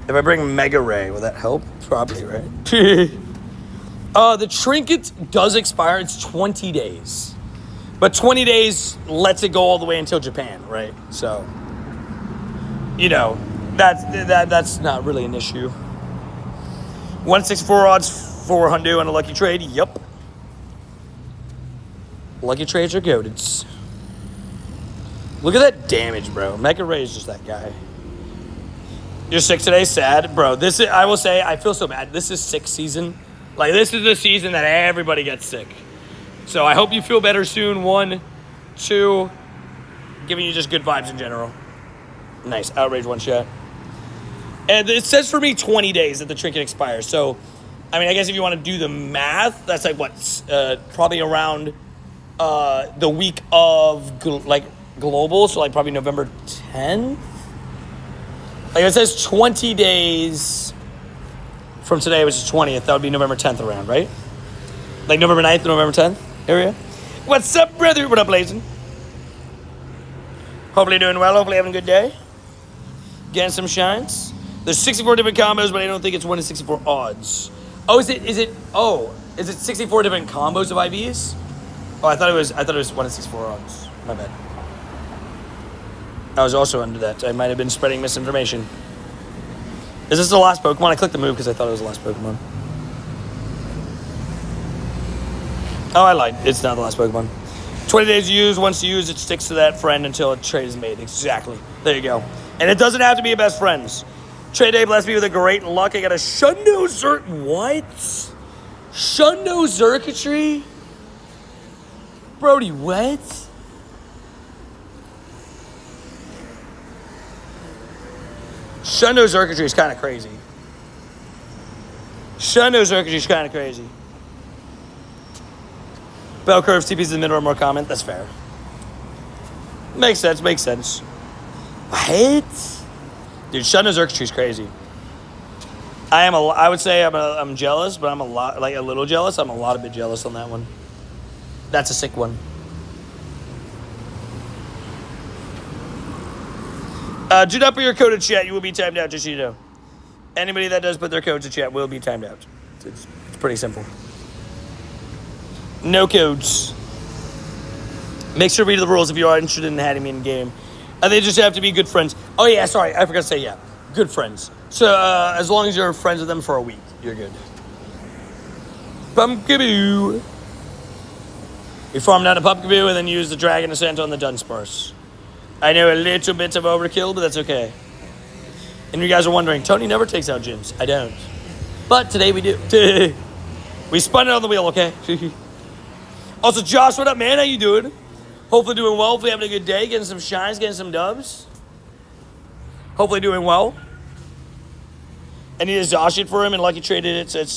If I bring Mega Ray, will that help? Probably, right? The trinket does expire. It's 20 days. But 20 days lets it go all the way until Japan, right? So, you know, that's not really an issue. 164 odds for Hundo on a lucky trade. Yup. Lucky trades are goated. Look at that damage, bro. Mega Ray is just that guy. You're sick today? Sad? Bro, I will say, I feel so bad. This is sick season. Like, this is the season that everybody gets sick. So I hope you feel better soon. 1, 2, giving you just good vibes in general. Nice. Outrage one shot. And it says for me 20 days that the trinket expires. So, I mean, I guess if you want to do the math, that's like what? Probably around the week of, global. So, like, probably November 10th. Like, it says 20 days from today, which is 20th. That would be November 10th around, right? Like November 9th to November 10th area. What's up, brother? What up, Blazing? Hopefully doing well. Hopefully having a good day. Getting some shines. There's 64 different combos, but I don't think it's 1 in 64 odds. Oh, is it 64 different combos of IVs? Oh, I thought it was 1 in 64 odds. My bad. I was also under that. I might have been spreading misinformation. Is this the last Pokemon? I clicked the move because I thought it was the last Pokemon. Oh, I lied. It's not the last Pokemon. 20 days to use. Once you use, it sticks to that friend until a trade is made. Exactly. There you go. And it doesn't have to be a best friends. Trade day bless me with a great luck. I got a Shundo What? Shundo Circuitry? Brody, what? Shundo Circuitry is kind of crazy. Shundo Circuitry is kind of crazy. Bell curves, TPs in the middle are more common. That's fair. Makes sense. What? Dude, Shundo Circuitry is crazy. I would say I'm jealous, but I'm a little jealous. I'm a lot of bit jealous on that one. That's a sick one. Do not put your code in chat. You will be timed out, just so you know. Anybody that does put their code in chat will be timed out. It's pretty simple. No codes. Make sure to read the rules if you are interested in having me in game. And they just have to be good friends. Oh, yeah, sorry. I forgot to say, yeah. Good friends. So, as long as you're friends with them for a week, you're good. Pumpkaboo. You farm down a Pumpkaboo and then use the Dragon Ascent on the Dunsparce. I know a little bit of overkill, but that's okay. And you guys are wondering, Tony never takes out gyms. I don't. But today we do. We spun it on the wheel, okay? Also, Josh, what up, man? How you doing? Hopefully doing well. Hopefully having a good day. Getting some shines, getting some dubs. Hopefully doing well. I need exhaustion for him, and Lucky traded it since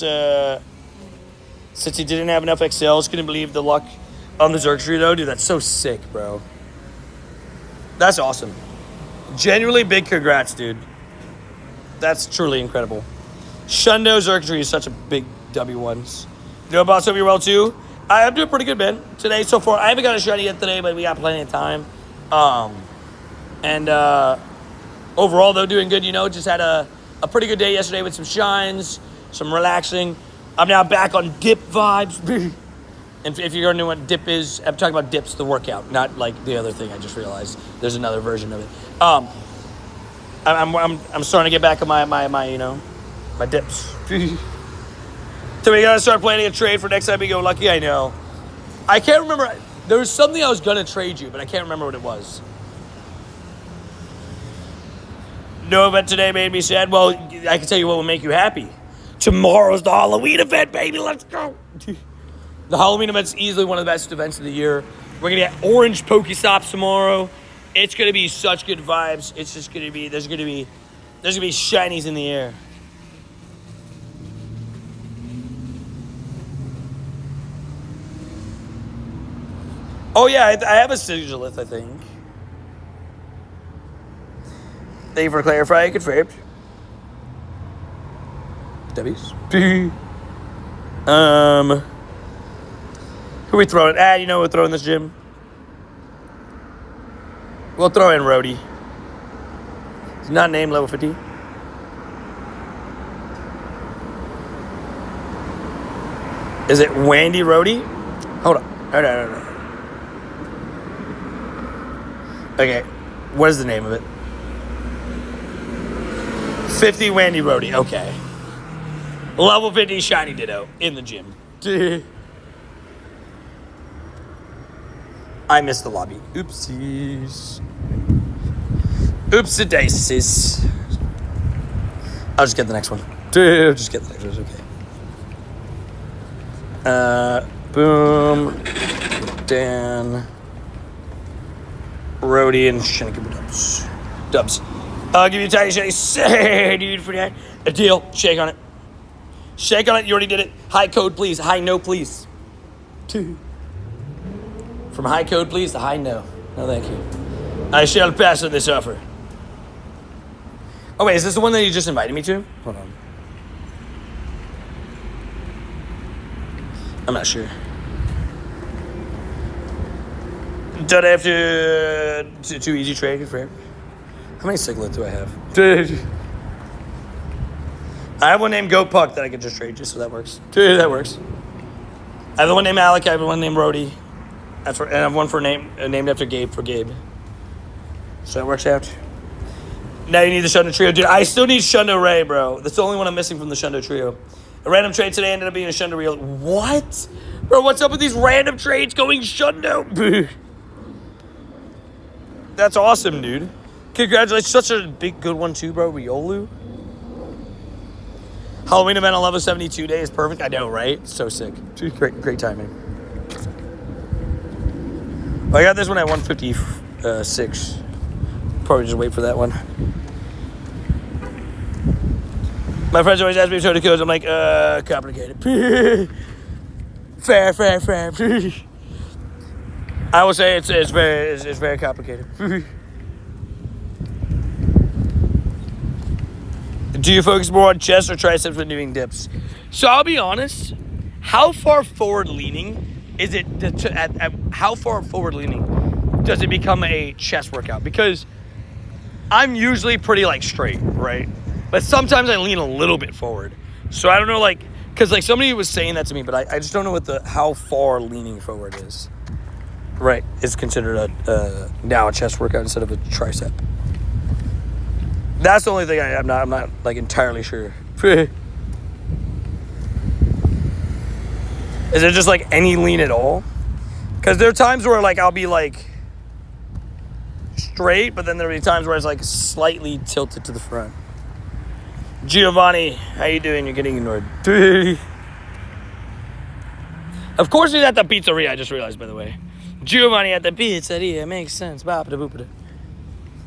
he didn't have enough XLs. Couldn't believe the luck on the Xerxes, though. Dude, that's so sick, bro. That's awesome. Genuinely big congrats, dude. That's truly incredible. Shundo Xerxes is such a big W1s. You know about Sophie well, too? I'm doing pretty good, man. Today, so far, I haven't got a shiny yet today, but we got plenty of time. Overall, though, doing good, you know. Just had a pretty good day yesterday with some shines, some relaxing. I'm now back on dip vibes. And if you're wondering what dip is, I'm talking about dips, the workout, not like the other thing I just realized. There's another version of it. I'm starting to get back on my you know, my dips. So we gotta start planning a trade for next time we go Lucky. I know. I can't remember. There was something I was gonna trade you, but I can't remember what it was. No event today made me sad. Well, I can tell you what will make you happy. Tomorrow's the Halloween event, baby. Let's go. The Halloween event's easily one of the best events of the year. We're gonna get orange Pokestops tomorrow. It's gonna be such good vibes. It's just gonna be there's gonna be shinies in the air. Oh yeah, I have a Sigilith, I think. Thank you for clarifying. Confirmed. W's. Who we throwing? You know we're throwing this gym. We'll throw in Rhodey. He's not named level 50. Is it Wandy Rhodey? Hold on. Okay, what is the name of it? 50 Wandy Rhodey, okay. Level 50 Shiny Ditto in the gym. I missed the lobby. Oopsies. Oopsie-daisies. I'll just get the next one. Just get the next one, okay. Boom. Dan. Rhodey and Shinigami Dubs. I'll give you a tiny shiny. Say, dude, for that. A deal. Shake on it. Shake on it. You already did it. High code, please. High no, please. From high code, please, to high no. No, thank you. I shall pass on this offer. Oh, wait. Is this the one that you just invited me to? Hold on. I'm not sure. Don't I have to too easy trade for him? How many Siglet do I have? Dude. I have one named Goat Puck that I could just trade you, so that works. Dude, that works. I have the one named Alec, I have one named Rhodey. And I have one named after Gabe for Gabe. So that works out. Now you need the Shundo Trio. Dude, I still need Shundo Ray, bro. That's the only one I'm missing from the Shundo Trio. A random trade today ended up being a Shundo Reel. What? Bro, what's up with these random trades going Shundo? That's awesome, dude. Congratulations. Such a big, good one, too, bro. Riolu. Halloween event on level 72 day is perfect. I know, right? So sick. Great timing. I got this one at 156. Probably just wait for that one. My friends always ask me to show the codes. I'm like, complicated. Fair. I will say it's very complicated. Do you focus more on chest or triceps when doing dips? So I'll be honest. How far forward leaning is it? How far forward leaning does it become a chest workout? Because I'm usually pretty like straight, right? But sometimes I lean a little bit forward. So I don't know, like, because like somebody was saying that to me, but I just don't know what how far leaning forward is. Right, it's considered now a chest workout instead of a tricep. That's the only thing I'm not like entirely sure. Is it just like any lean at all? Because there are times where like I'll be like straight, but then there'll be times where it's like slightly tilted to the front. Giovanni, how you doing? You're getting ignored. Of course he's at the pizzeria, I just realized, by the way. Giovanni at the pizzeria, makes sense.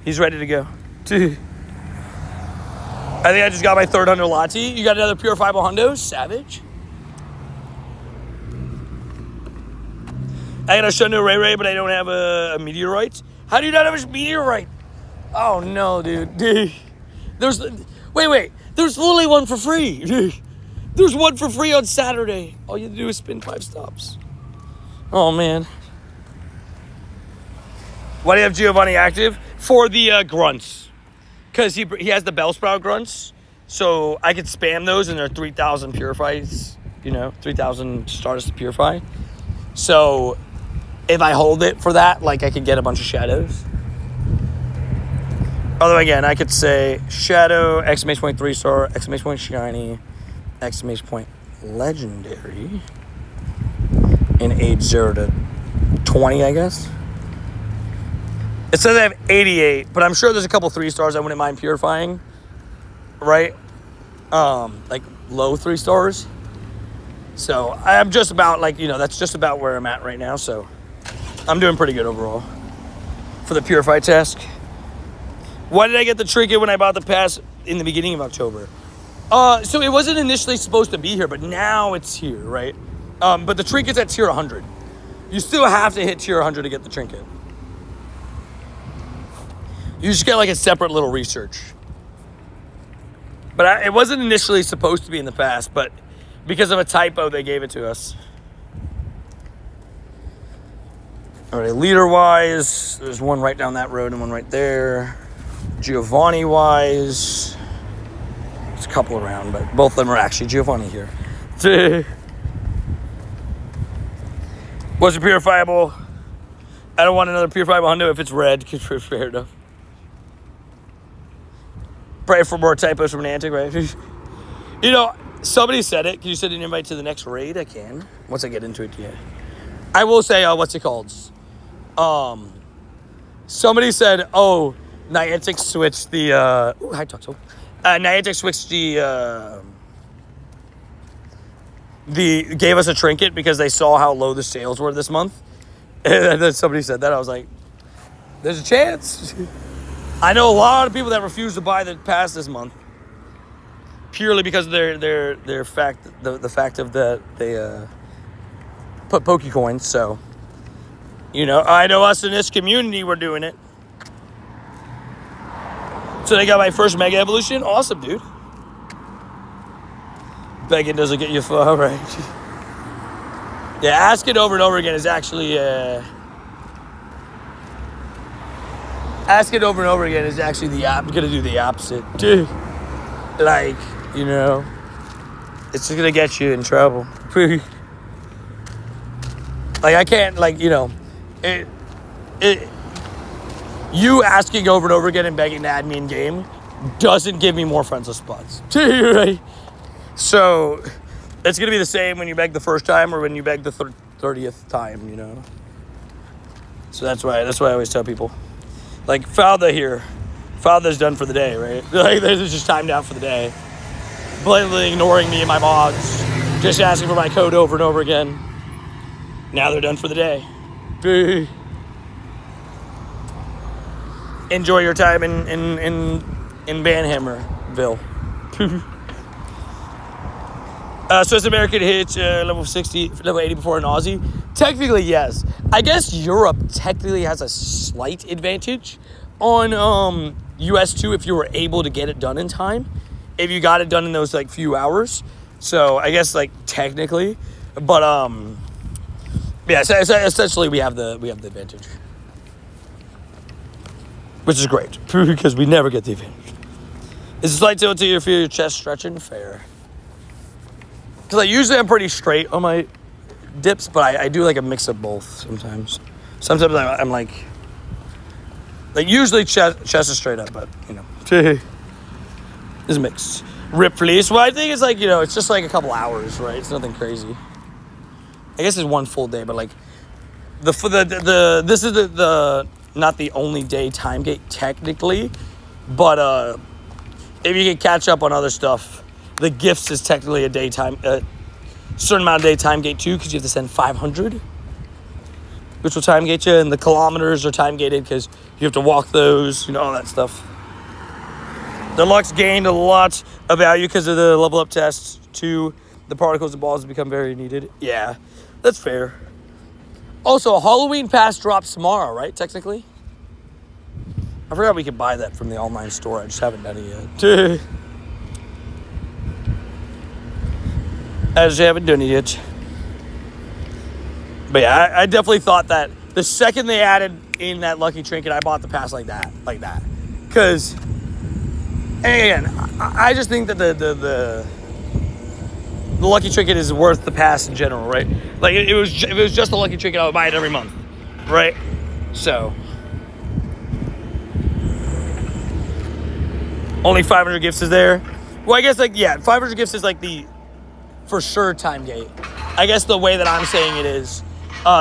He's ready to go. I I think I just got my third Hundo Lati. You got another purifiable Hundo? Savage. I got a Shundo Ray Ray, but I don't have a meteorite. How do you not have a meteorite? Oh, no, dude. There's... Wait. There's literally one for free. There's one for free on Saturday. All you have to do is spin 5 stops. Oh, man. Why do you have Giovanni active? For the grunts. Because he has the Bellsprout grunts. So I could spam those and they're 3,000 purifies. 3,000 Stardust to purify. So if I hold it for that, like I could get a bunch of shadows. Although again, I could say Shadow, exclamation point 3-star, exclamation point shiny, exclamation point legendary, in age 0 to 20, I guess. It says I have 88, but I'm sure there's a couple 3-stars I wouldn't mind purifying, right? Like low 3 stars. So I'm just about that's just about where I'm at right now. So I'm doing pretty good overall for the purify task. Why did I get the trinket when I bought the pass in the beginning of October? So it wasn't initially supposed to be here, but now it's here, right? But the trinket's at tier 100. You still have to hit tier 100 to get the trinket. You just get like a separate little research. But it wasn't initially supposed to be in the past, but because of a typo, they gave it to us. All right, leader-wise, there's one right down that road and one right there. Giovanni-wise, there's a couple around, but both of them are actually Giovanni here. Was it purifiable? I don't want another purifiable Hundo if it's red. Fair enough. Pray for more typos from Niantic, right? Somebody said it. Can you send an invite to the next raid? I can. Once I get into it, yeah. I will say, what's it called? Somebody said, Niantic switched the, hi, Toxel. Niantic switched gave us a trinket because they saw how low the sales were this month. And then somebody said that. I was like, there's a chance. I know a lot of people that refuse to buy the pass this month purely because of their fact, the fact of that they put Pokecoins. So, I know us in this community, we're doing it. So they got my first Mega Evolution. Awesome, dude. Begging doesn't get you far, right? Yeah, ask it over and over again is actually... Ask it over and over again is actually gonna do the opposite. Dude. It's just gonna get you in trouble. I can't, you asking over and over again and begging to add me in game doesn't give me more friendless spots. Right? So it's gonna be the same when you beg the first time or when you beg the 30th time, So that's why I always tell people, Falda here, Falda's done for the day, right? They're just timed out for the day, blatantly ignoring me and my mods, just asking for my code over and over again. Now they're done for the day. Enjoy your time in Banhammerville. So is American hit level 60, level 80 before an Aussie? Technically, yes. I guess Europe technically has a slight advantage on US 2 if you were able to get it done in time. If you got it done in those few hours. So I guess technically, but yeah. So essentially, we have the advantage, which is great because we never get the advantage. Is it slight tilt to you feel your chest stretching? Fair. Because usually I'm pretty straight on my dips, but I do a mix of both sometimes. Sometimes I'm usually chest is straight up, but it's mixed. Rip fleece. Well, I think it's it's just a couple hours, right? It's nothing crazy. I guess it's one full day, but this is the not the only day time gate technically, but if you can catch up on other stuff. The gifts is technically a daytime, certain amount of day time gate too, because you have to send 500, which will time gate you, and the kilometers are time gated because you have to walk those, all that stuff. The Lux gained a lot of value because of the level up tests. 2, the particles and balls have become very needed. Yeah, that's fair. Also, a Halloween pass drops tomorrow, right? Technically. I forgot we could buy that from the online store. I just haven't done it yet. I just haven't done it yet. But yeah, I definitely thought that the second they added in that lucky trinket, I bought the pass like that. Because, again, I just think that the lucky trinket is worth the pass in general, right? Like, if it was just a lucky trinket, I would buy it every month, right? So, only 500 gifts is there. Well, I guess, 500 gifts is like the for sure time gate. I guess the way that I'm saying it is,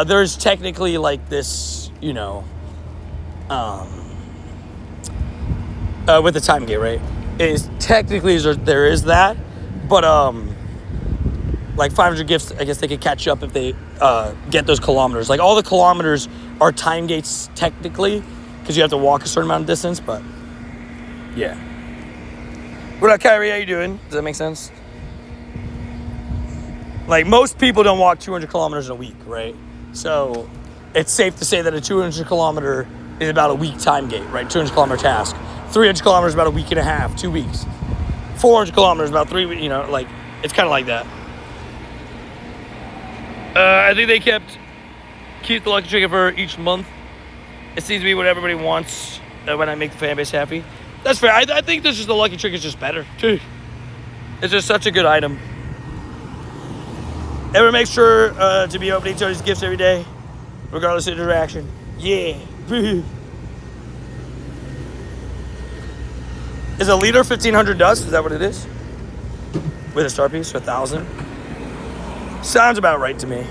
there's technically like this, with the time gate, right? Is technically there is that, but like 500 gifts, I guess they could catch up if they get those kilometers. Like all the kilometers are time gates technically, because you have to walk a certain amount of distance. But yeah. What up, Kyrie? How you doing? Does that make sense? Like, most people don't walk 200 kilometers in a week, right? So it's safe to say that a 200 kilometer is about a week time gate, right? 200 kilometer task. 300 kilometers about a week and a half, 2 weeks. 400 kilometers about 3 weeks, like, it's kind of like that. I think they keep the lucky trinket for each month. It seems to be what everybody wants when I make the fan base happy. That's fair. I think this is the lucky trick is just better. It's just such a good item. Everyone make sure to be opening each other's gifts every day, regardless of interaction. Yeah. Is a liter 1,500 dust? Is that what it is? With a star piece, 1,000. Sounds about right to me.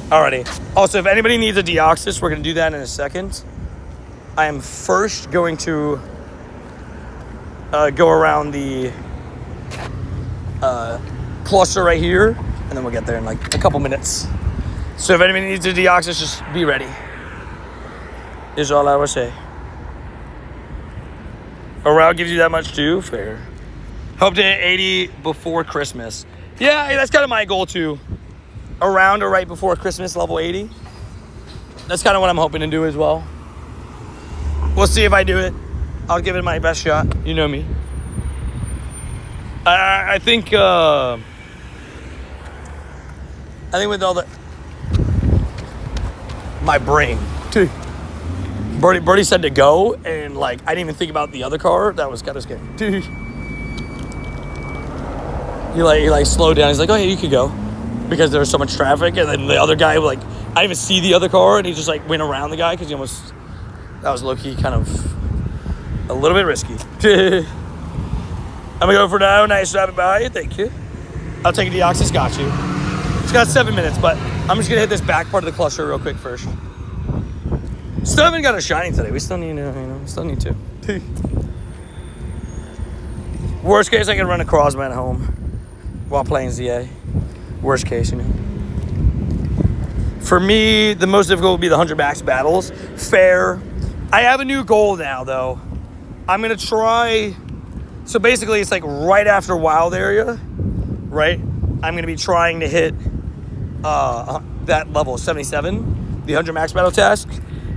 Alrighty. Also, if anybody needs a Deoxys, we're going to do that in a second. I am first going to go around the cluster right here, and then we'll get there in like a couple minutes. So if anybody needs a Deoxys, just be ready. Is all I would say. Around gives you that much too? Fair. Hope to hit 80 before Christmas. Yeah, that's kind of my goal too. Around or right before Christmas, level 80. That's kind of what I'm hoping to do as well. We'll see if I do it. I'll give it my best shot. You know me. I think with all the... My brain. Birdie said to go, and like I didn't even think about the other car. That was kind of scary. He slowed down. He's like, oh yeah, you could go, because there was so much traffic. And then the other guy, like, I didn't even see the other car, and he just like went around the guy because he almost... That was low-key kind of a little bit risky. I'm gonna go for now. Nice driving by. Thank you. I'll take a Deoxys. Got you. It's got 7 minutes, but I'm just gonna hit this back part of the cluster real quick first. Still haven't got a shiny today. We still need to, Worst case, I can run a Crossman home while playing ZA. Worst case, For me, the most difficult would be the 100 max battles. Fair. I have a new goal now, though. I'm going to try... So basically, it's like right after Wild Area, right? I'm going to be trying to hit that level, 77, the 100 max battle task.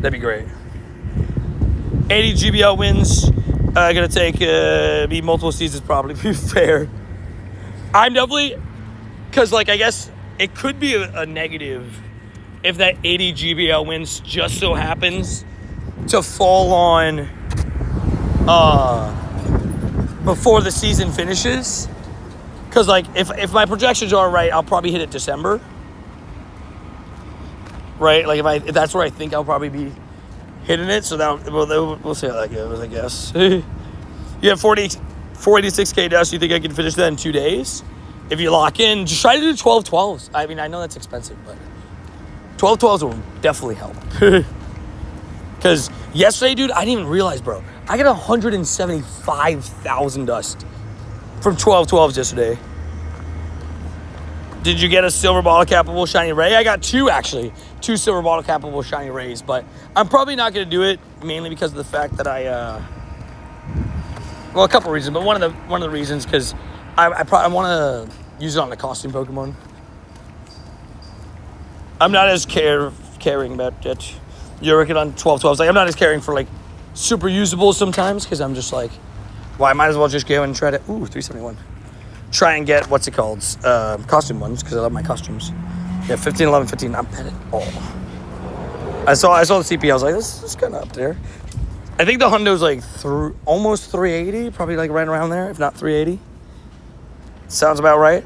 That'd be great. 80 GBL wins. Going to take be multiple seasons probably. Be fair. I'm definitely... Because, like, I guess it could be a negative if that 80 GBL wins just so happens to fall on before the season finishes. Because, like, if my projections are right, I'll probably hit it December. Right? Like, if that's where I think I'll probably be hitting it. So we'll see how that goes, I guess. You have 486K dust. You think I can finish that in 2 days? If you lock in, just try to do 12-12s. I mean, I know that's expensive, but 12-12s will definitely help. Because yesterday, dude, I didn't even realize, bro. I got 175,000 dust from 12-12s yesterday. Did you get a silver bottle capable shiny ray? I got 2 actually. 2 silver bottle capable shiny rays, but I'm probably not going to do it mainly because of the fact that well, a couple reasons, but one of the reasons because I want to use it on the costume Pokemon. I'm not as caring about it. You're working on 12-12s. Like, I'm not as caring for like super usable sometimes because I'm just like, well, I might as well just go and try to 371. Try and get what's it called? Costume ones because I love my costumes. Yeah, 15, 11, 15. I'm at it all. I saw the CP. I was like, this is kind of up there. I think the Hondo's like almost 380, probably like right around there, if not 380. Sounds about right.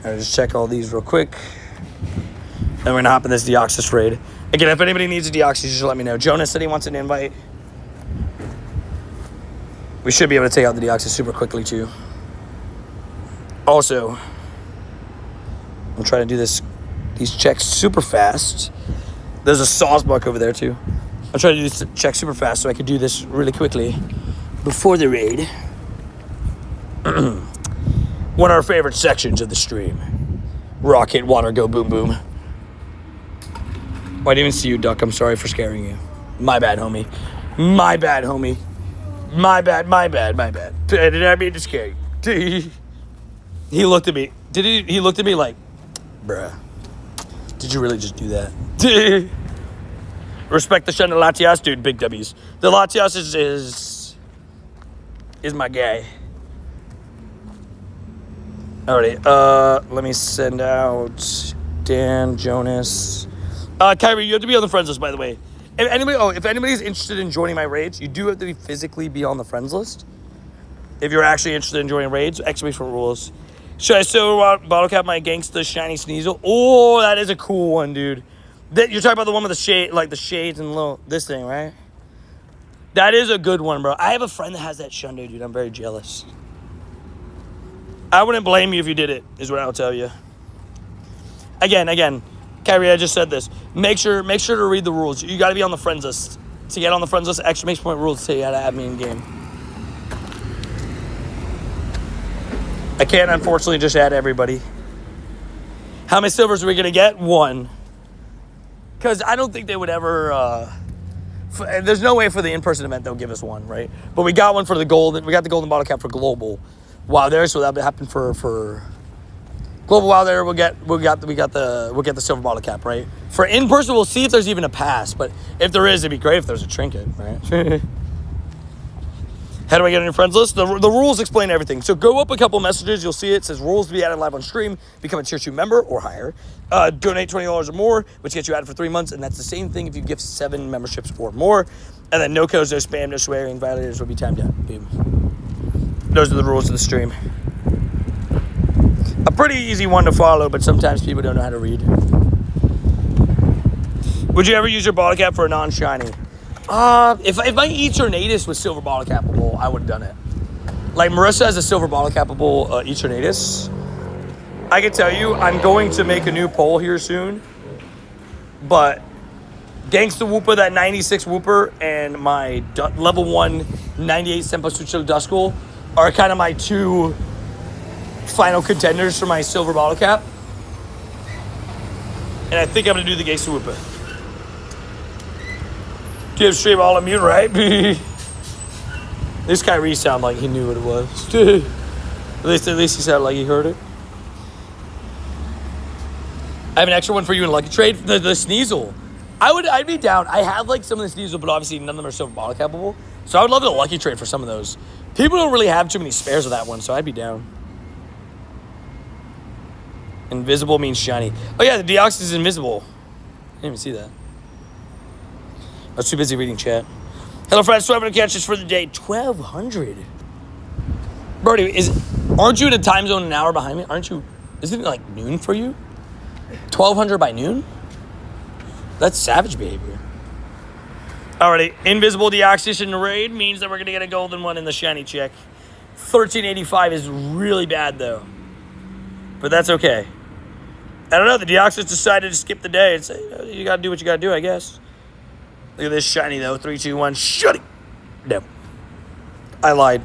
All right, just check all these real quick. Then we're gonna hop in this Deoxys raid. Again, if anybody needs a Deoxys, just let me know. Jonas said he wants an invite. We should be able to take out the Deoxys super quickly too. Also, I'm trying to do these checks super fast. There's a Sawsbuck over there too. I'm trying to do this check super fast so I can do this really quickly before the raid. One of our favorite sections of the stream. Rocket, water, go, boom, boom. Oh, I didn't even see you, Duck. I'm sorry for scaring you. My bad, homie. My bad, homie. My bad. I did not mean to scare you. He looked at me. He looked at me like, bruh, did you really just do that? Respect the shun of Latias, dude. Big W's. The Latias is my guy. Alrighty. Let me send out Dan, Jonas. Kyrie, you have to be on the friends list, by the way. If anybody's interested in joining my raids, you do have to physically be on the friends list. If you're actually interested in joining raids, exclamation rules. Should I still bottle cap my gangsta shiny Sneasel? Oh, that is a cool one, dude. You're talking about the one with the shade, like the shades and this thing, right? That is a good one, bro. I have a friend that has that Shundo, dude. I'm very jealous. I wouldn't blame you if you did it, is what I'll tell you. Again, Kyrie, I just said this. Make sure to read the rules. You got to be on the friends list. To get on the friends list, exclamation point rules tell you how to add me in game. I can't, unfortunately, just add everybody. How many silvers are we going to get? 1. Because I don't think they would ever... there's no way for the in-person event they'll give us 1, right? But we got one for the golden... We got the golden bottle cap for global while there, so that'll happen for global while there. We'll get the silver bottle cap, right? For in-person, we'll see if there's even a pass. But if there is, it'd be great if there's a trinket, right? How do I get on your friends list? The rules explain everything. So go up a couple messages. You'll see it says rules to be added live on stream. Become a tier 2 member or higher. Donate $20 or more, which gets you added for 3 months. And that's the same thing if you gift 7 memberships or more. And then no codes, no spam, no swearing. Violators will be timed out. Boom. Those are the rules of the stream. A pretty easy one to follow, but sometimes people don't know how to read. Would you ever use your bottle cap for a non-shiny? If my Eternatus was silver bottle capable, I would have done it. Like Marissa has a silver bottle capable Eternatus. I can tell you, I'm going to make a new poll here soon. But Gangsta Wooper, that 96 Wooper, and my level 1 98 Senpasuchi Duskull are kind of my 2 final contenders for my silver bottle cap. And I think I'm going to do the Gangsta Wooper. Give stream all immune, right? This Kyrie sounded like he knew what it was. at least he sounded like he heard it. I have an extra one for you in Lucky Trade. The Sneasel. I'd be down. I have like some of the Sneasel, but obviously none of them are silver bottle capable. So I would love a Lucky Trade for some of those. People don't really have too many spares of that one, so I'd be down. Invisible means shiny. Oh yeah, the Deoxys is invisible. I didn't even see that. I was too busy reading chat. Hello, friends. So I'm going to catch this for the day. 1,200. Brody, aren't you in a time zone an hour behind me? Isn't it like noon for you? 1,200 by noon? That's savage behavior. Alrighty. Invisible Deoxys in the raid means that we're going to get a golden one in the shiny check. 1385 is really bad, though. But that's okay. I don't know. The Deoxys decided to skip the day and say, you got to do what you got to do, I guess. Look at this shiny, though. 3, 2, 1. Shut it. No. I lied.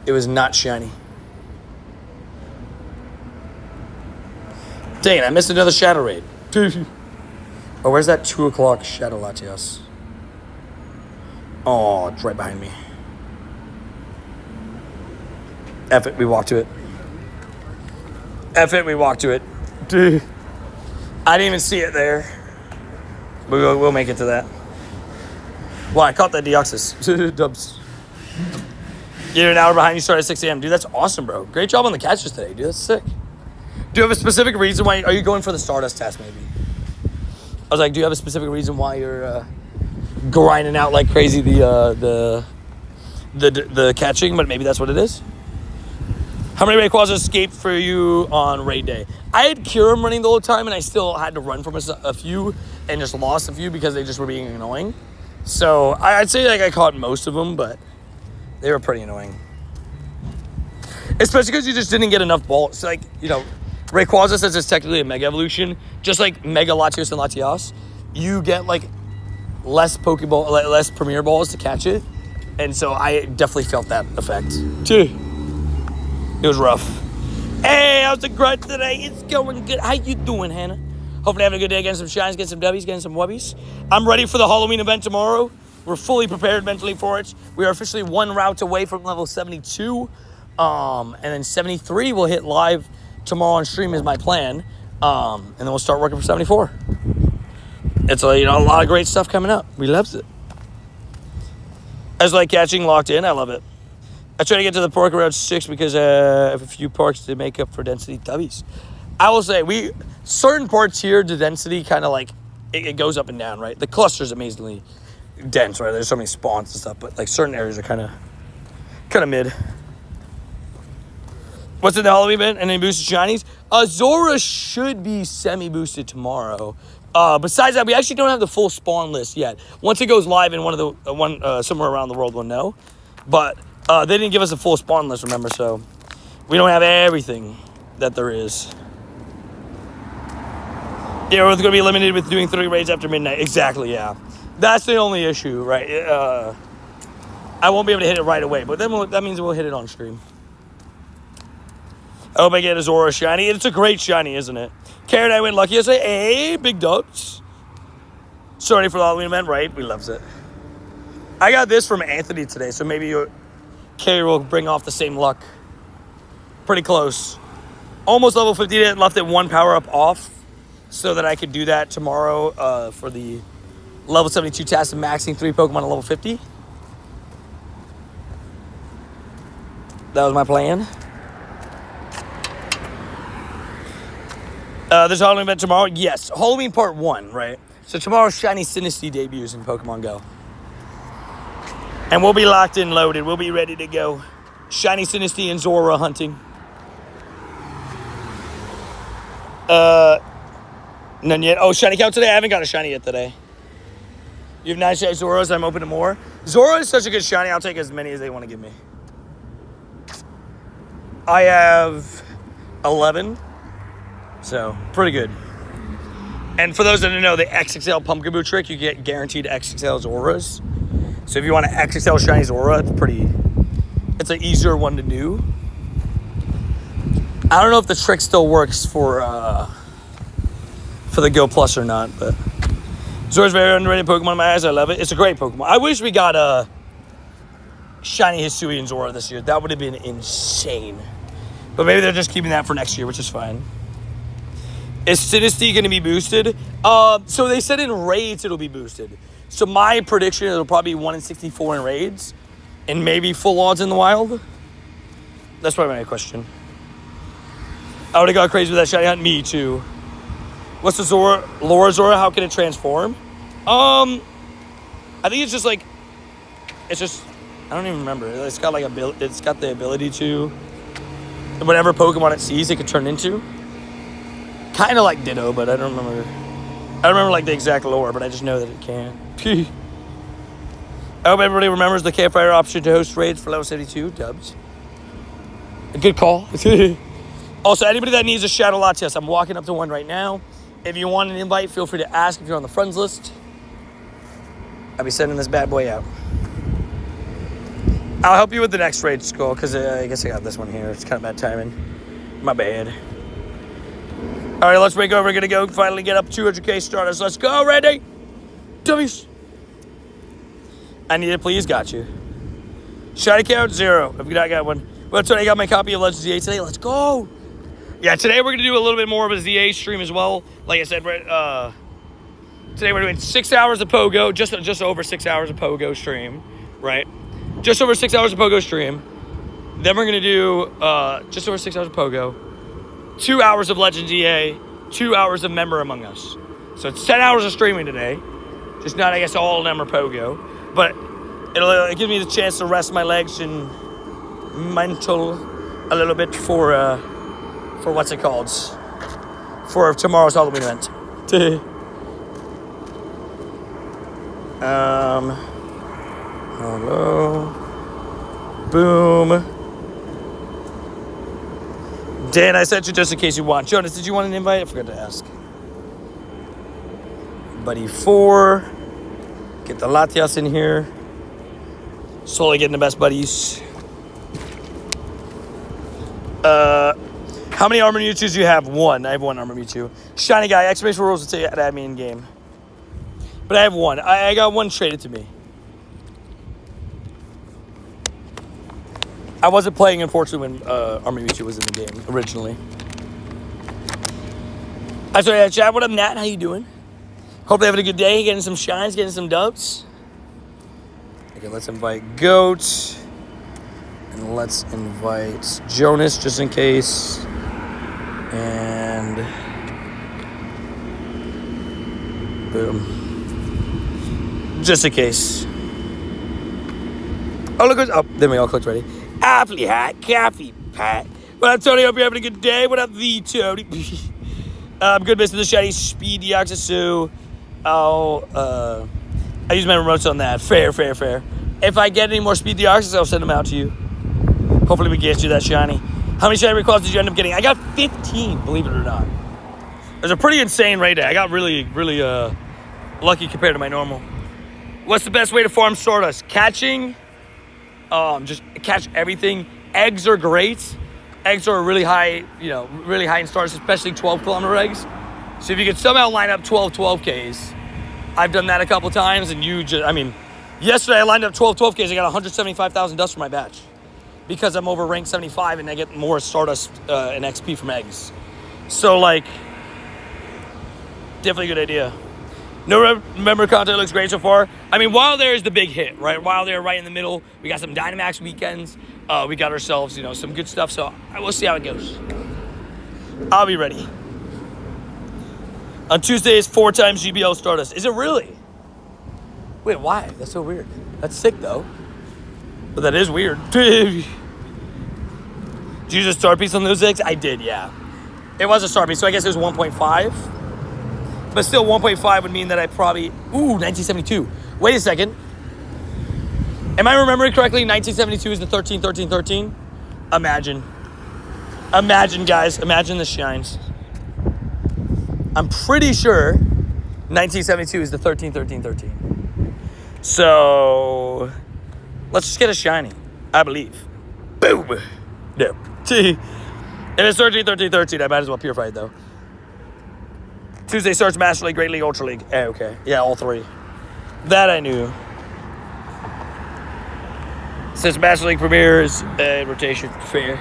It was not shiny. Dang it, I missed another shadow raid. Oh, where's that 2 o'clock shadow Latias? Oh, it's right behind me. F it, we walk to it. F it, we walk to it. Dude. I didn't even see it there. But we'll make it to that. Well, I caught that Deoxys. Dubs. You're an hour behind, you start at 6 a.m. Dude, that's awesome, bro. Great job on the catches today, dude. That's sick. Do you have a specific reason why? Are you going for the Stardust test, maybe? I was like, do you have a specific reason why you're grinding out like crazy the catching? But maybe that's what it is. How many Rayquazas escaped for you on raid day? I had Kyurem running the whole time, and I still had to run from a few and just lost a few because they just were being annoying. So I'd say like I caught most of them, but they were pretty annoying. Especially because you just didn't get enough balls. Like, you know, Rayquaza says it's technically a Mega Evolution, just like Mega Latios and Latias. You get like less Pokeball, less Premier Balls to catch it, and so I definitely felt that effect. It was rough. Hey, how's the grunt today? It's going good. How you doing, Hannah? Hopefully having a good day, getting some shines, getting some W's, getting some wubbies. I'm ready for the Halloween event tomorrow. We're fully prepared mentally for it. We are officially 1 route away from level 72. And then 73 will hit live tomorrow on stream is my plan. And then we'll start working for 74. It's a lot of great stuff coming up. We loves it. I just like catching locked in. I love it. I try to get to the park around 6 because I have a few parks to make up for density tubbies. I will say, certain parts here, the density kind of like, it goes up and down, right? The cluster is amazingly dense, right? There's so many spawns and stuff, but like certain areas are kind of mid. What's in the Halloween event? Any boosted shinies? Zora should be semi-boosted tomorrow. Besides that, we actually don't have the full spawn list yet. Once it goes live in somewhere around the world, we'll know. But they didn't give us a full spawn list, remember, so we don't have everything that there is. Yeah, we're going to be limited with doing 3 raids after midnight. Exactly, yeah. That's the only issue, right? I won't be able to hit it right away, but then that means we'll hit it on stream. I hope I get a Zora shiny. It's a great shiny, isn't it? Karen and I went lucky yesterday. Hey, big dubs. Sorry for the Halloween event, right? We loves it. I got this from Anthony today, so maybe Carrie will bring off the same luck. Pretty close. Almost level 50, left it 1 power-up off so that I could do that tomorrow for the level 72 task of maxing 3 Pokemon at level 50. That was my plan. There's a Halloween event tomorrow. Yes, Halloween part 1, right? So tomorrow, Shiny Sinistea debuts in Pokemon Go. And we'll be locked and loaded. We'll be ready to go. Shiny Sinistea and Zora hunting. None yet. Oh, shiny count today? I haven't got a shiny yet today. You have 9 shiny Zoras. I'm open to more. Zora is such a good shiny. I'll take as many as they want to give me. I have 11. So, pretty good. And for those that don't know, the XXL Pumpkaboo trick, you get guaranteed XXL Zoras. So if you want an XXL shiny Zora, it's an easier one to do. I don't know if the trick still works for the Go Plus or not, but Zora's very underrated Pokemon in my eyes. I love it. It's a great Pokemon. I wish we got a shiny Hisuian Zora this year. That would have been insane. But maybe they're just keeping that for next year, which is fine. Is Sinistea going to be boosted? So they said in raids it'll be boosted. So my prediction is it'll probably be 1 in 64 in raids. And maybe full odds in the wild. That's probably my question. I would have got crazy with that shiny hunt. Me too. What's the Laura Zora? How can it transform? I think it's just like... I don't even remember. It's got the ability to... Whatever Pokemon it sees, it could turn into. Kind of like Ditto, but I don't remember. I don't remember like the exact lore, but I just know that it can. I hope everybody remembers the campfire option to host raids for level 72. Dubs. A good call. Also, anybody that needs a Shadow Latias, I'm walking up to one right now. If you want an invite, feel free to ask if you're on the friends list. I'll be sending this bad boy out. I'll help you with the next raid, Skull, because I guess I got this one here. It's kind of bad timing. My bad. All right, let's break over. We're going to go finally get up 200K starters. Let's go. Ready? W's. I need it, please. Got you. Shiny count 0. If I got one. Well, today I got my copy of Legends ZA today. Let's go. Yeah, today we're going to do a little bit more of a ZA stream as well. Like I said, today we're doing 6 hours of Pogo. Just over 6 hours of Pogo stream. Right? Just over 6 hours of Pogo stream. Then we're going to do just over 6 hours of Pogo. 2 hours of Legends EA. 2 hours of Member Among Us. So it's 10 hours of streaming today. Just not, I guess, all of them are Pogo. But it'll give me the chance to rest my legs and mental a little bit for what's it called? For tomorrow's Halloween event. Hello. Boom. Dan, I sent you just in case you want. Jonas, did you want an invite? I forgot to ask. Buddy 4. Get the Latias in here. Slowly getting the best buddies. How many Armor Mewtwo's do you have? 1. I have 1 Armor Mewtwo. Shiny guy, exclamation rules would say add me in game. But I have 1. I got 1 traded to me. I wasn't playing, unfortunately, when Armor Mewtwo was in the game originally. I'm sorry, chat. What up, Nat? How you doing? Hope you're having a good day, getting some shines, getting some dubs. Okay, let's invite Goat. And let's invite Jonas, just in case. And boom. Just in case. Oh, look who's up. Then we all clicked ready. Aptly hat, Caffey, Pat. What up, Tony? Hope you're having a good day. What up, the Tony? Good miss the shiny speed Deoxys. I use my remotes on that. Fair. If I get any more speed Deoxys, I'll send them out to you. Hopefully we get you that shiny. How many shiny recalls did you end up getting? I got 15, believe it or not. It was a pretty insane raid day. I got really lucky compared to my normal. What's the best way to farm Stardust? Catching, just catch everything. Eggs are great. Eggs are really high, really high in Stardust, especially 12-kilometer eggs. So if you could somehow line up 12Ks, I've done that a couple times, and yesterday I lined up 12Ks. I got 175,000 dust for my batch because I'm over rank 75 and I get more Stardust and XP from eggs. So, definitely a good idea. No member content looks great so far. Wild Air is the big hit, right? Wild Air right in the middle. We got some Dynamax weekends. We got ourselves, some good stuff. So we'll see how it goes. I'll be ready. On Tuesdays, 4 times GBL Stardust. Is it really? Wait, why? That's so weird. That's sick, though. But that is weird. Did you use a star piece on those eggs? I did, yeah. It was a star piece, so I guess it was 1.5. But still, 1.5 would mean that I probably... Ooh, 1972. Wait a second. Am I remembering correctly? 1972 is the 13-13-13? Imagine. Imagine, guys. Imagine the shines. I'm pretty sure 1972 is the 13-13-13. So, let's just get a shiny. I believe. Boom. No. If it's 13-13-13, I might as well purify it, though. Tuesday starts Master League, Great League, Ultra League. Okay. Yeah, all 3. That I knew. Since Master League premieres, rotation, fair.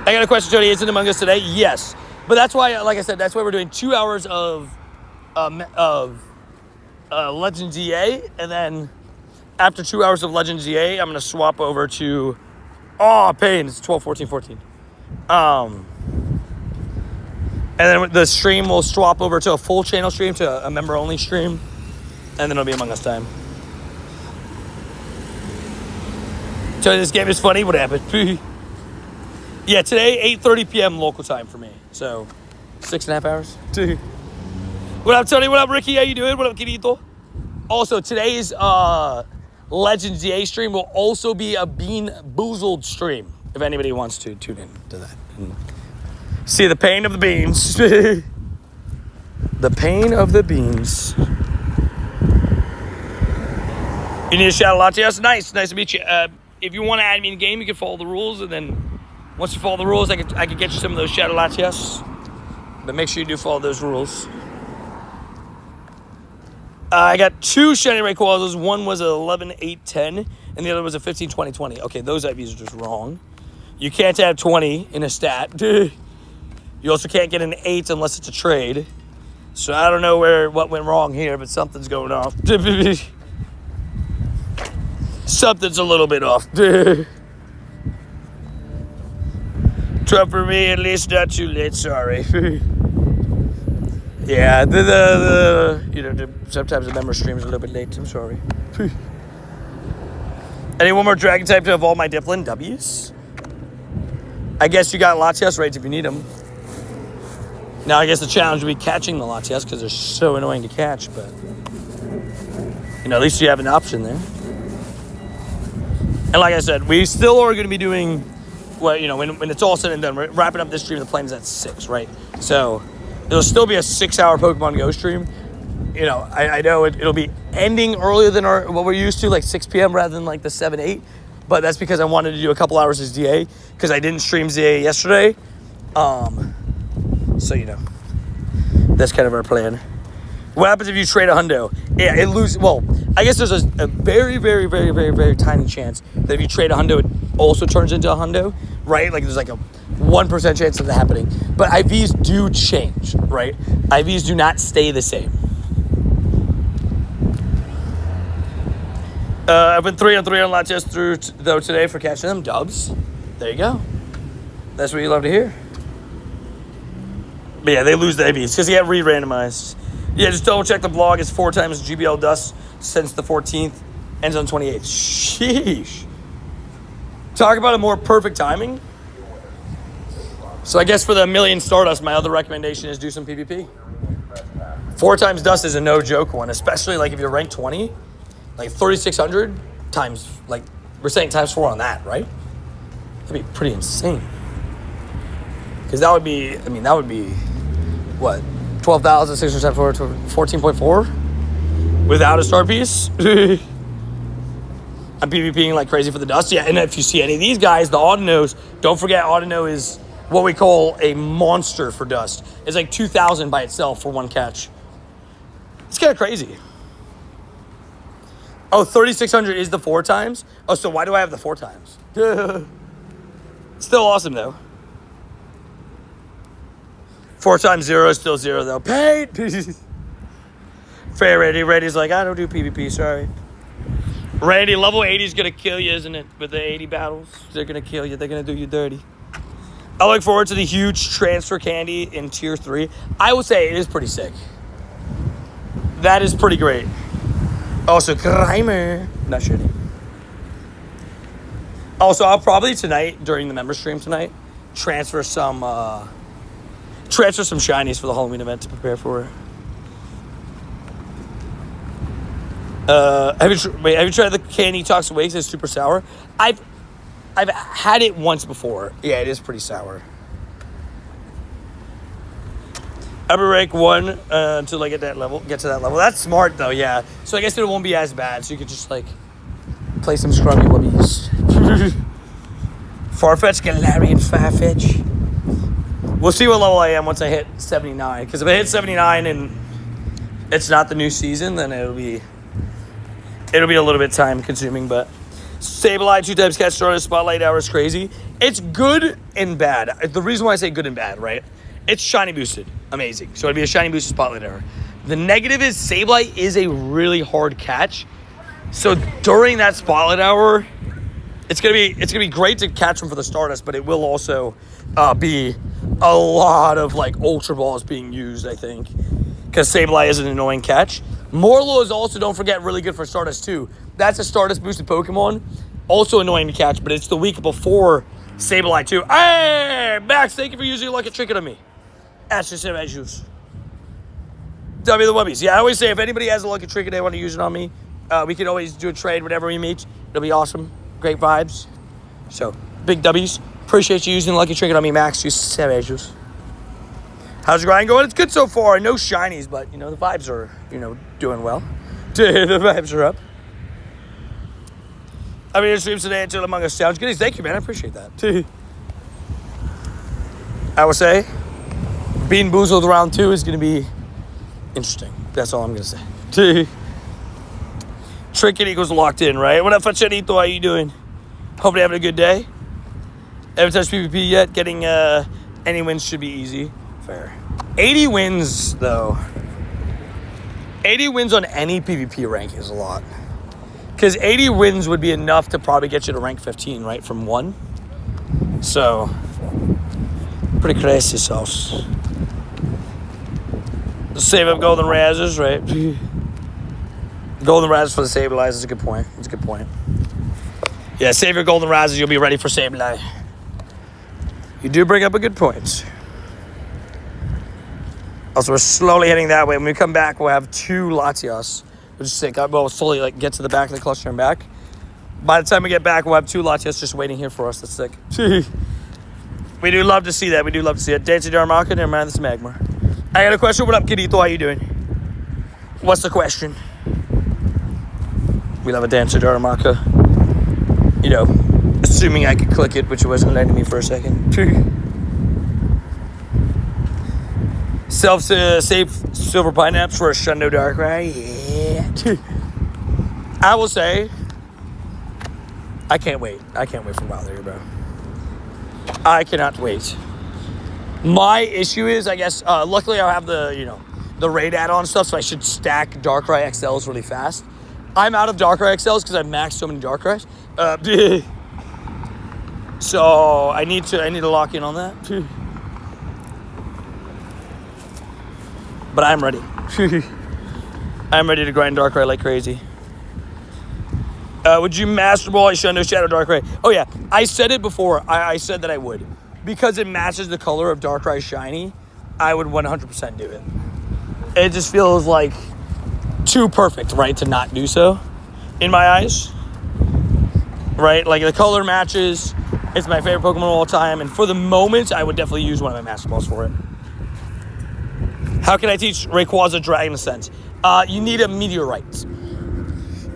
I got a question, Tony. Is it Among Us today? Yes. But that's why, like I said, that's why we're doing 2 hours of Legends EA. And then after 2 hours of Legends EA, I'm going to swap over to... Oh, pain. It's 12-14-14. And then the stream will swap over to a full channel stream, to a member-only stream. And then it'll be Among Us time. So this game is funny. What happened? Yeah, today, 8:30 p.m. local time for me. So, 6.5 hours. What up, Tony? What up, Ricky? How you doing? What up, Quirito? Also, today's Legends EA stream will also be a Bean Boozled stream. If anybody wants to tune in to that. See the pain of the beans. The pain of the beans. You need a shout out, Latias. Nice to meet you. If you want to add me in the game, you can follow the rules, and then once you follow the rules, I could get you some of those shout out, Latias. But make sure you do follow those rules. I got 2 shiny Rayquazas. One was a 11, 8, 10, and the other was a 15, 20, 20. Okay, those IVs are just wrong. You can't have 20 in a stat. You also can't get an 8 unless it's a trade. So I don't know what went wrong here, but something's going off. Something's a little bit off. Tough for me, at least not too late, sorry. Yeah, sometimes the member stream's a little bit late, I'm sorry. Any one more dragon type to evolve my Dipplin? W's? I guess you got Latias rates if you need them. Now, I guess the challenge would be catching the Latias because they're so annoying to catch, but at least you have an option there. And like I said, we still are going to be doing, when it's all said and done, we're wrapping up this stream, the plan is at 6, right? So there'll still be a 6-hour Pokemon Go stream. I know it'll be ending earlier than what we're used to, like 6 p.m. rather than like the 7, 8. But that's because I wanted to do a couple hours as DA because I didn't stream ZA yesterday. So, that's kind of our plan. What happens if you trade a hundo? Yeah, it loses. Well, I guess there's a very, very, very, very, very tiny chance that if you trade a hundo, it also turns into a hundo, right? Like there's like a 1% chance of that happening. But IVs do change, right? IVs do not stay the same. I've been 3 on 3 on Latias though today for catching them. Dubs. There you go. That's what you love to hear. But yeah, they lose the IVs because they get re-randomized. Yeah, just double check the blog. It's 4 times GBL dust since the 14th. Ends on 28th. Sheesh. Talk about a more perfect timing. So I guess for the million Stardust, my other recommendation is do some PvP. 4 times dust is a no joke one, especially like if you're ranked 20, like 3,600 times, like we're saying times 4 on that, right? That'd be pretty insane. Because that would be, what? 12,674 to 14.4 without a star piece. I'm PvPing like crazy for the dust. Yeah, and if you see any of these guys, the Audino, don't forget Audino is what we call a monster for dust. It's like 2,000 by itself for one catch. It's kind of crazy. Oh, 3,600 is the 4 times? Oh, so why do I have the 4 times? Still awesome, though. 4 times 0 is still 0, though. Paid! Fair, Randy. Randy's like, I don't do PvP, sorry. Randy, level 80 is going to kill you, isn't it? With the 80 battles. They're going to kill you. They're going to do you dirty. I look forward to the huge transfer candy in Tier 3. I would say it is pretty sick. That is pretty great. Also, Grimer. Not shitty. Also, I'll probably tonight, during the member stream tonight, transfer some shinies for the Halloween event to prepare for it. Have you tried the candy Toxic Wakes? It's super sour. I've had it once before. Yeah, it is pretty sour. Upper rank 1 until I get to that level. That's smart though, yeah. So I guess it won't be as bad. So you could just like play some scrubby wubbies. Farfetch, Galarian Farfetch. We'll see what level I am once I hit 79. Because if I hit 79 and it's not the new season, then it'll be a little bit time consuming. But Sableye 2 times catch started. Spotlight hour is crazy. It's good and bad. The reason why I say good and bad, right? It's shiny boosted. Amazing. So it'd be a shiny boosted spotlight hour. The negative is Sableye is a really hard catch. So during that spotlight hour, it's gonna be great to catch them for the Stardust, but it will also be a lot of like Ultra Balls being used, I think, because Sableye is an annoying catch. Morlo is also, don't forget, really good for Stardust too. That's a Stardust boosted Pokemon, also annoying to catch, but it's the week before Sableye too. Hey, Max, thank you for using your lucky trinket on me. Asher Sableye juice. W the Wubbies. Yeah, I always say if anybody has a lucky trinket they want to use it on me, we can always do a trade whenever we meet. It'll be awesome. Great vibes. So, big W's. Appreciate you using the lucky trinket on me, Max. Use Sableye juice. How's your grind going? It's good so far. No shinies, but, the vibes are, doing well. The vibes are up. I mean, it streams today until Among Us sounds good. Thank you, man. I appreciate that. I would say, Being boozled round 2 is going to be interesting. That's all I'm going to say. Trinket equals locked in, right? What up, Facharito? How you doing? Hope you're having a good day. Haven't touched PvP yet. Getting any wins should be easy. Fair. 80 wins, though. 80 wins on any PvP rank is a lot. Because 80 wins would be enough to probably get you to rank 15, right? From 1. So, pretty crazy sauce. Save up golden razors, right? Golden razors for the Sableye is a good point. That's a good point. Yeah, save your golden razors, you'll be ready for Sableye. You do bring up a good point. Also, we're slowly heading that way. When we come back, we'll have 2 Latias, which is sick. We'll slowly get to the back of the cluster and back. By the time we get back, we'll have 2 Latias just waiting here for us. That's sick. We do love to see that. We do love to see it. Dancing Darmaka, never mind, this is Magmar. I got a question. What up, Kirito? How you doing? What's the question? We love a Dancer Darmaka. You know, assuming I could click it, which it wasn't letting me for a second. Self-save Silver Pineapps for a Shundo Darkrai. Yeah. I will say, I can't wait. I can't wait for Wild Area, bro. I cannot wait. My issue is, I guess, luckily I have the raid add-on stuff, so I should stack Darkrai XLs really fast. I'm out of Darkrai XLs because I've maxed so many Darkrai's. So I need to lock in on that. But I'm ready. I'm ready to grind Darkrai like crazy. Would you Master Ball Shundo Shadow Darkrai? Oh yeah, I said it before. I said that I would. Because it matches the color of Darkrai Shiny, I would 100% do it. It just feels like too perfect, right, to not do so, in my eyes. Right? Like, the color matches. It's my favorite Pokemon of all time. And for the moment, I would definitely use one of my Master Balls for it. How can I teach Rayquaza Dragon Ascent? You need a Meteorite.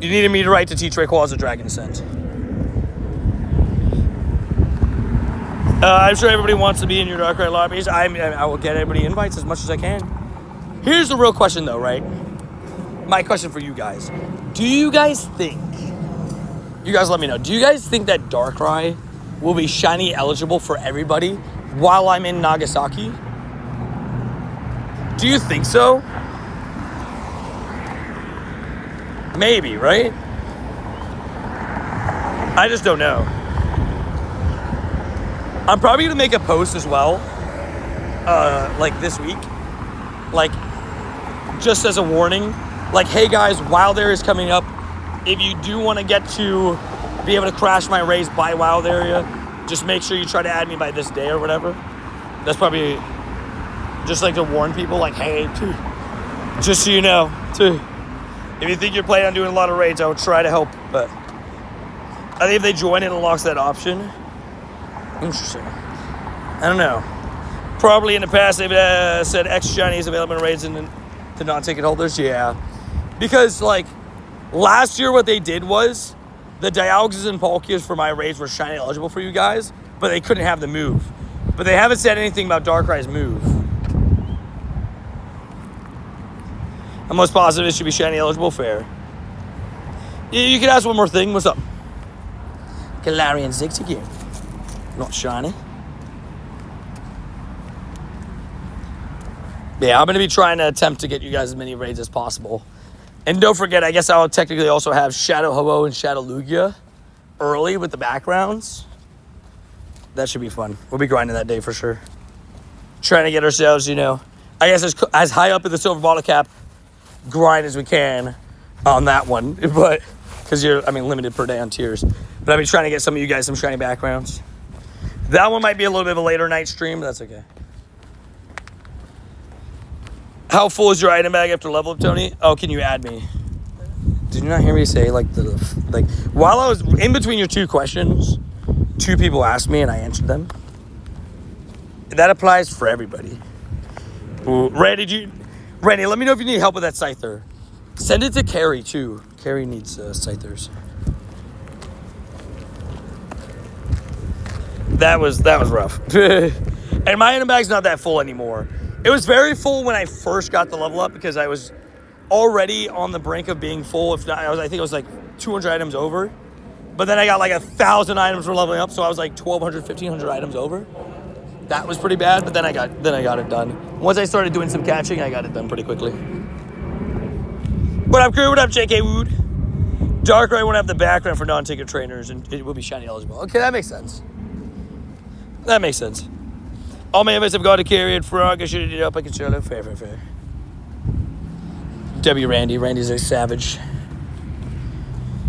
You need a Meteorite to teach Rayquaza Dragon Ascent. I'm sure everybody wants to be in your Darkrai lobbies. I will get everybody invites as much as I can. Here's the real question, though, right? My question for you guys. Do you guys think... You guys let me know. Do you guys think that Darkrai will be shiny eligible for everybody while I'm in Nagasaki? Do you think so? Maybe, right? I just don't know. I'm probably going to make a post as well, like this week, like just as a warning, like, hey guys, Wild Area is coming up. If you do want to get to be able to crash my race by Wild Area, just make sure you try to add me by this day or whatever. That's probably just like to warn people, like, hey, just so you know, if you think you're planning on doing a lot of raids, I would try to help, but I think if they join, it unlocks that option. Interesting. I don't know. Probably in the past they've said X Shiny is available in raids and to non-ticket holders. Yeah. Because, like, last year what they did was the Deoxys and Palkias for my raids were shiny eligible for you guys, but they couldn't have the move. But they haven't said anything about Darkrai's move. I'm most positive it should be shiny eligible. Fair. You can ask one more thing. What's up? Galarian Zigzagoon. Not shiny. Yeah, I'm going to be trying to attempt to get you guys as many raids as possible. And don't forget, I guess I'll technically also have Shadow Ho-Oh and Shadow Lugia early with the backgrounds. That should be fun. We'll be grinding that day for sure. Trying to get ourselves, you know, I guess as high up in the silver bottle cap grind as we can on that one. But, because you're, limited per day on tiers. But I'll be trying to get some of you guys some shiny backgrounds. That one might be a little bit of a later night stream, but that's okay. How full is your item bag after level up, Tony? Oh, can you add me? Did you not hear me say, while I was in between your 2 questions, 2 people asked me and I answered them. That applies for everybody. Ooh, Randy, let me know if you need help with that Scyther. Send it to Carrie, too. Carrie needs Scythers. That was rough. And my item bag's not that full anymore. It was very full when I first got the level up because I was already on the brink of being full. If not, I think it was like 200 items over. But then I got like 1,000 items for leveling up, so I was like 1,200, 1,500 items over. That was pretty bad, but then I got it done. Once I started doing some catching, I got it done pretty quickly. What up, crew? What up, JK Wood? Dark Ray won't have the background for non-ticket trainers, and it will be shiny eligible. Okay, that makes sense. That makes sense. All my events have got to carry it. Frog, I should have did it up. I can show it. Fair. W. Randy. Randy's a savage.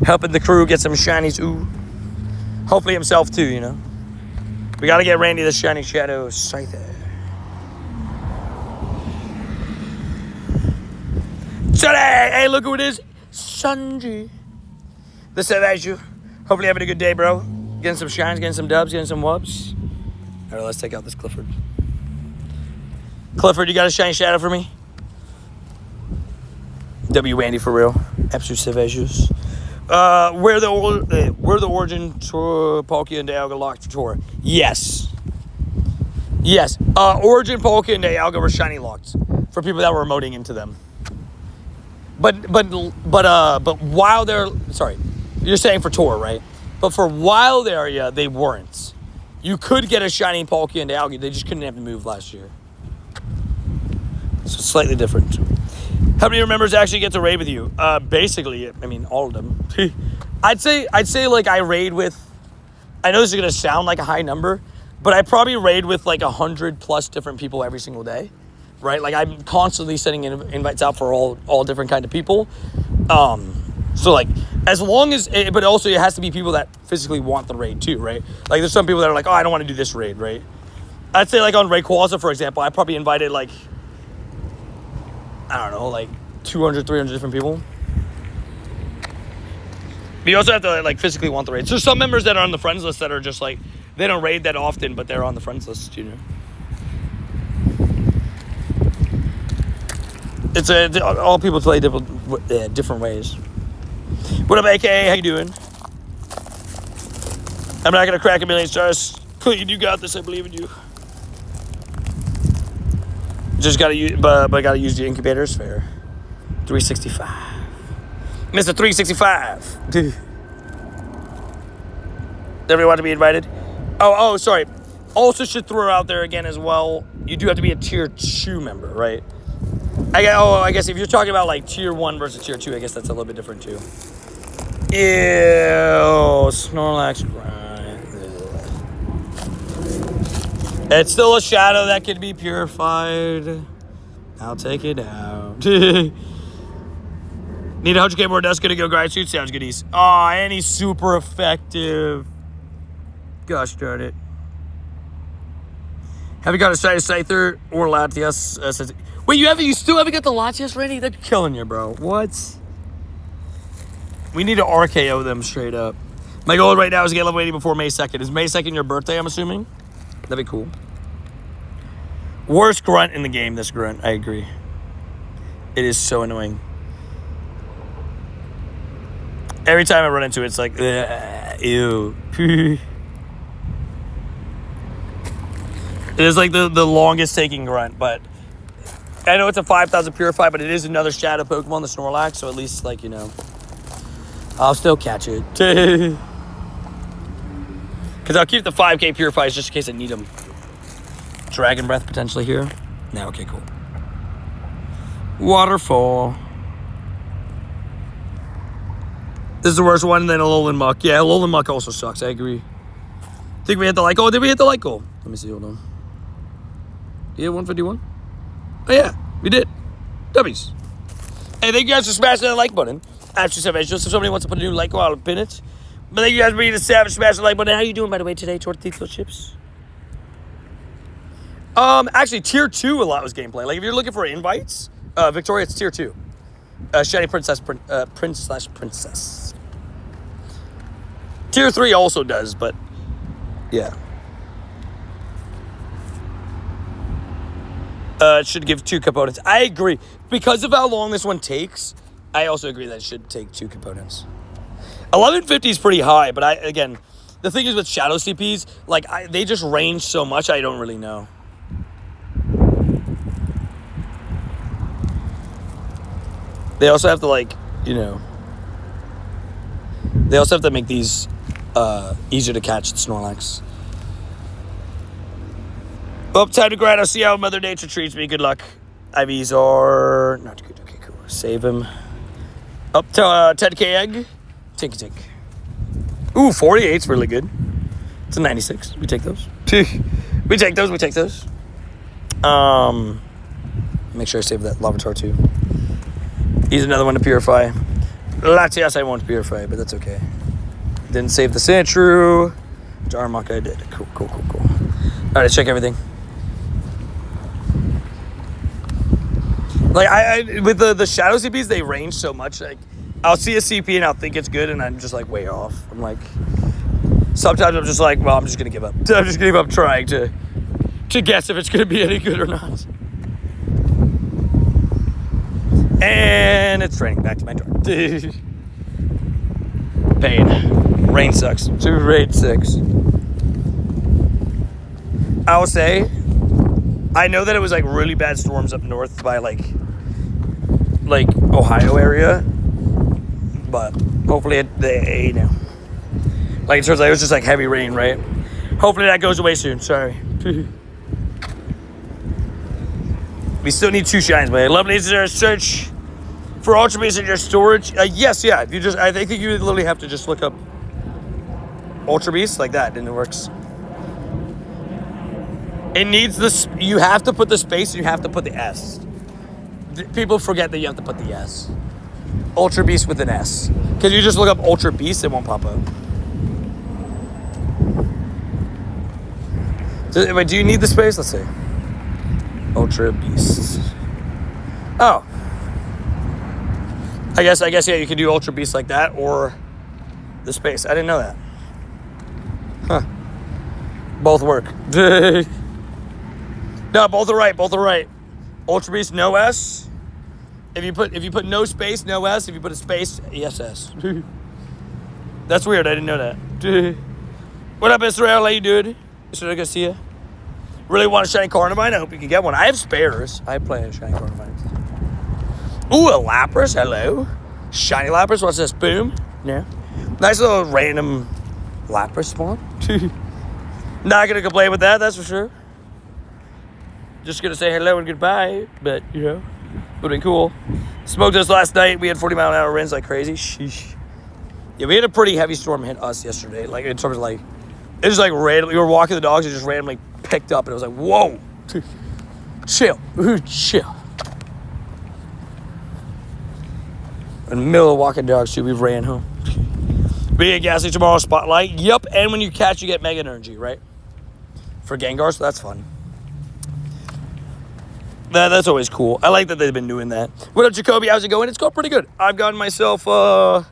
Helping the crew get some shinies. Ooh. Hopefully himself too, you know. We got to get Randy the shiny shadow scyther. Hey, look who it is. Sanji. The Savage. Hopefully having a good day, bro. Getting some shines, getting some dubs, getting some wubs. All right, let's take out this Clifford. Clifford, you got a shiny shadow for me? W. Andy for real. Absolute Savages. Where the origin tour Palkia and Dialga locked tour? Yes. Origin, Palkia, and Dialga were shiny locked for people that were emoting into them. But while they're you're saying for tour, right? But for wild area, they weren't. You could get a shiny Palkia and Dialga, they just couldn't have to move last year. So slightly different. How many members actually get to raid with you? Basically, I mean, all of them. I'd say like I raid with, I know this is going to sound like a high number, but I probably raid with like 100 plus different people every single day, right? Like I'm constantly sending invites out for all different kind of people. So like, as long as, but also it has to be people that physically want the raid too, right? Like there's some people that are like, oh, I don't want to do this raid, right? I'd say like on Rayquaza, for example, I probably invited like, I don't know, like 200, 300 different people. But you also have to like physically want the raid. So there's some members that are on the friends list that are just like, they don't raid that often, but they're on the friends list, you know. It's all people play different ways. What up, AKA? How you doing? I'm not gonna crack 1,000,000 stars. Clean, you got this. I believe in you. Just gotta use, but gotta use the incubators. Fair. 365. Mr. 365. Everyone want to be invited? Oh, sorry. Also should throw out there again as well. You do have to be a tier 2 member, right? I guess if you're talking about like tier 1 versus tier 2, I guess that's a little bit different too. Ew, Snorlax grind. It's still a shadow that can be purified. I'll take it out. Need 100k more dust, gonna go grind suit. Sounds good, East. Aw, and he's super effective. Gosh darn it. Have you got a shiny Scyther or Latias? Wait, you still haven't got the Latias ready? They're killing you, bro. What? We need to RKO them straight up. My goal right now is to get level 80 before May 2nd. Is May 2nd your birthday, I'm assuming? That'd be cool. Worst grunt in the game, this grunt. I agree. It is so annoying. Every time I run into it, it's like, ew. It is like the longest taking grunt, but I know it's a 5,000 purify, but it is another shadow Pokemon, the Snorlax, so at least, like, you know, I'll still catch it. Because I'll keep the 5k purifies just in case I need them. Dragon Breath potentially here. No, okay, cool. Waterfall. This is the worst one, and then Alolan Muck. Yeah, Alolan Muck also sucks, I agree. Think we hit the like goal? Did we hit the like goal? Let me see, hold on. Yeah, 151? Oh yeah, we did. W's. Hey, thank you guys for smashing that like button. Actually, Savage, just if somebody wants to put a new like, I'll pin it. But thank you guys for being a savage, smash the like button. How you doing, by the way, today, Tortito Chips? Actually, tier 2 a lot was gameplay. Like, if you're looking for invites, Victoria, it's tier 2. Shiny Princess, Prince/Princess. Tier 3 also does, but yeah. It should give 2 components. I agree. Because of how long this one takes, I also agree that it should take 2 components. 1150 is pretty high, but again, the thing is with Shadow CPs, like, they just range so much, I don't really know. They also have to, like, you know, they also have to make these easier to catch the Snorlax. Well, time to grind. I'll see how Mother Nature treats me. Good luck. IVs are not good. Okay, cool. Save him. Up to 10k egg. Tink tink. Ooh, 48's really good. It's a 96. We take those. We take those. Make sure I save that Lavatar too. He's another one to purify. Latias I won't purify, but that's okay. Didn't save the Sandshrew. Darmok I did. Cool. Alright, let's check everything. Like, I with the Shadow CPs, they range so much. Like, I'll see a CP and I'll think it's good, and I'm just, like, way off. I'm like, sometimes I'm just like, well, I'm just going to give up. I'm just going to give up trying to guess if it's going to be any good or not. And it's raining. Back to my turn. Pain. Rain sucks. Rain 6. I will say, I know that it was, like, really bad storms up north by, like Ohio area, but hopefully they know. Like, it turns out it was just, like, heavy rain, right? Hopefully that goes away soon. Sorry. We still need 2 shines, man. Love needs to search for Ultra Beast in your storage. Yes, yeah. If you just, I think you literally have to just look up Ultra Beast like that, and it works. It needs this. You have to put the space. You have to put the S. People forget that you have to put the S. Ultra Beast with an S. Because you just look up Ultra Beast, it won't pop up. Wait, do you need the space? Let's see. Ultra Beast. Oh. I guess, yeah, you can do Ultra Beast like that, or the space. I didn't know that. Huh. Both work. No, both are right. Ultra Beast, no S. If you put no space, no S. If you put a space, yes S. That's weird. I didn't know that. What up, Israel? How you doing? Should I go see you? Really want a shiny Carnivine? I hope you can get one. I have spares. I play a shiny Carnivine. Ooh, a Lapras. Hello. Shiny Lapras. What's this? Boom. Yeah. Nice little random Lapras spawn. Not gonna complain with that. That's for sure. Just gonna say hello and goodbye, but you know, would've been cool. Smoked us last night. We had 40-mile-an-hour winds like crazy. Sheesh. Yeah, we had a pretty heavy storm hit us yesterday. Like, in terms of, like, it was like randomly. We were walking the dogs and just randomly picked up, and it was like, whoa, chill, chill. In the middle of walking dogs too, we ran home. Be at Ghastly tomorrow spotlight. Yup, and when you catch, you get Mega Energy, right? For Gengar, so that's fun. That's always cool. I like that they've been doing that. What up, Jacoby? How's it going? It's going pretty good. I've gotten myself, so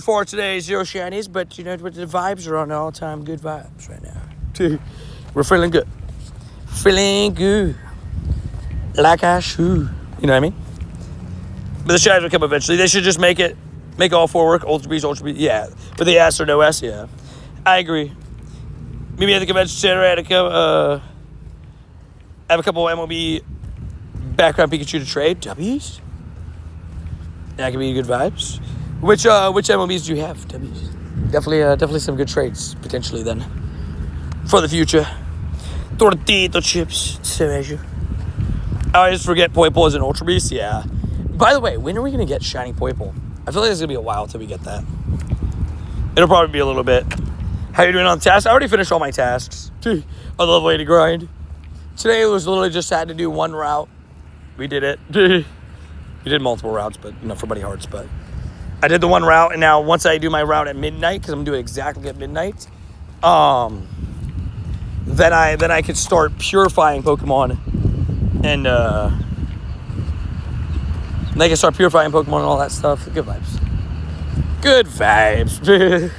far today, 0 shinies, but you know, the vibes are on all-time good vibes right now. We're feeling good. Feeling good. Like I should. You know what I mean? But the shinies will come eventually. They should just make all 4 work. Ultra Beast, yeah. But the S or no S, yeah. I agree. Maybe at the convention center, I have a couple of MLB background Pikachu to trade. W's? That could be good vibes. Which MLBs do you have? W's. Definitely some good trades, potentially, then. For the future. Tortito chips. I always forget Poipole is an Ultra Beast. Yeah. By the way, when are we going to get shiny Poipole? I feel like it's going to be a while till we get that. It'll probably be a little bit. How you doing on the task? I already finished all my tasks. I love way to grind. Today was literally just had to do 1 route. We did it. We did multiple routes, but for Buddy Hearts. But I did the 1 route, and now once I do my route at midnight, because I'm doing it exactly at midnight, then I could start purifying Pokemon, and they can start purifying Pokemon and all that stuff. Good vibes. Good vibes.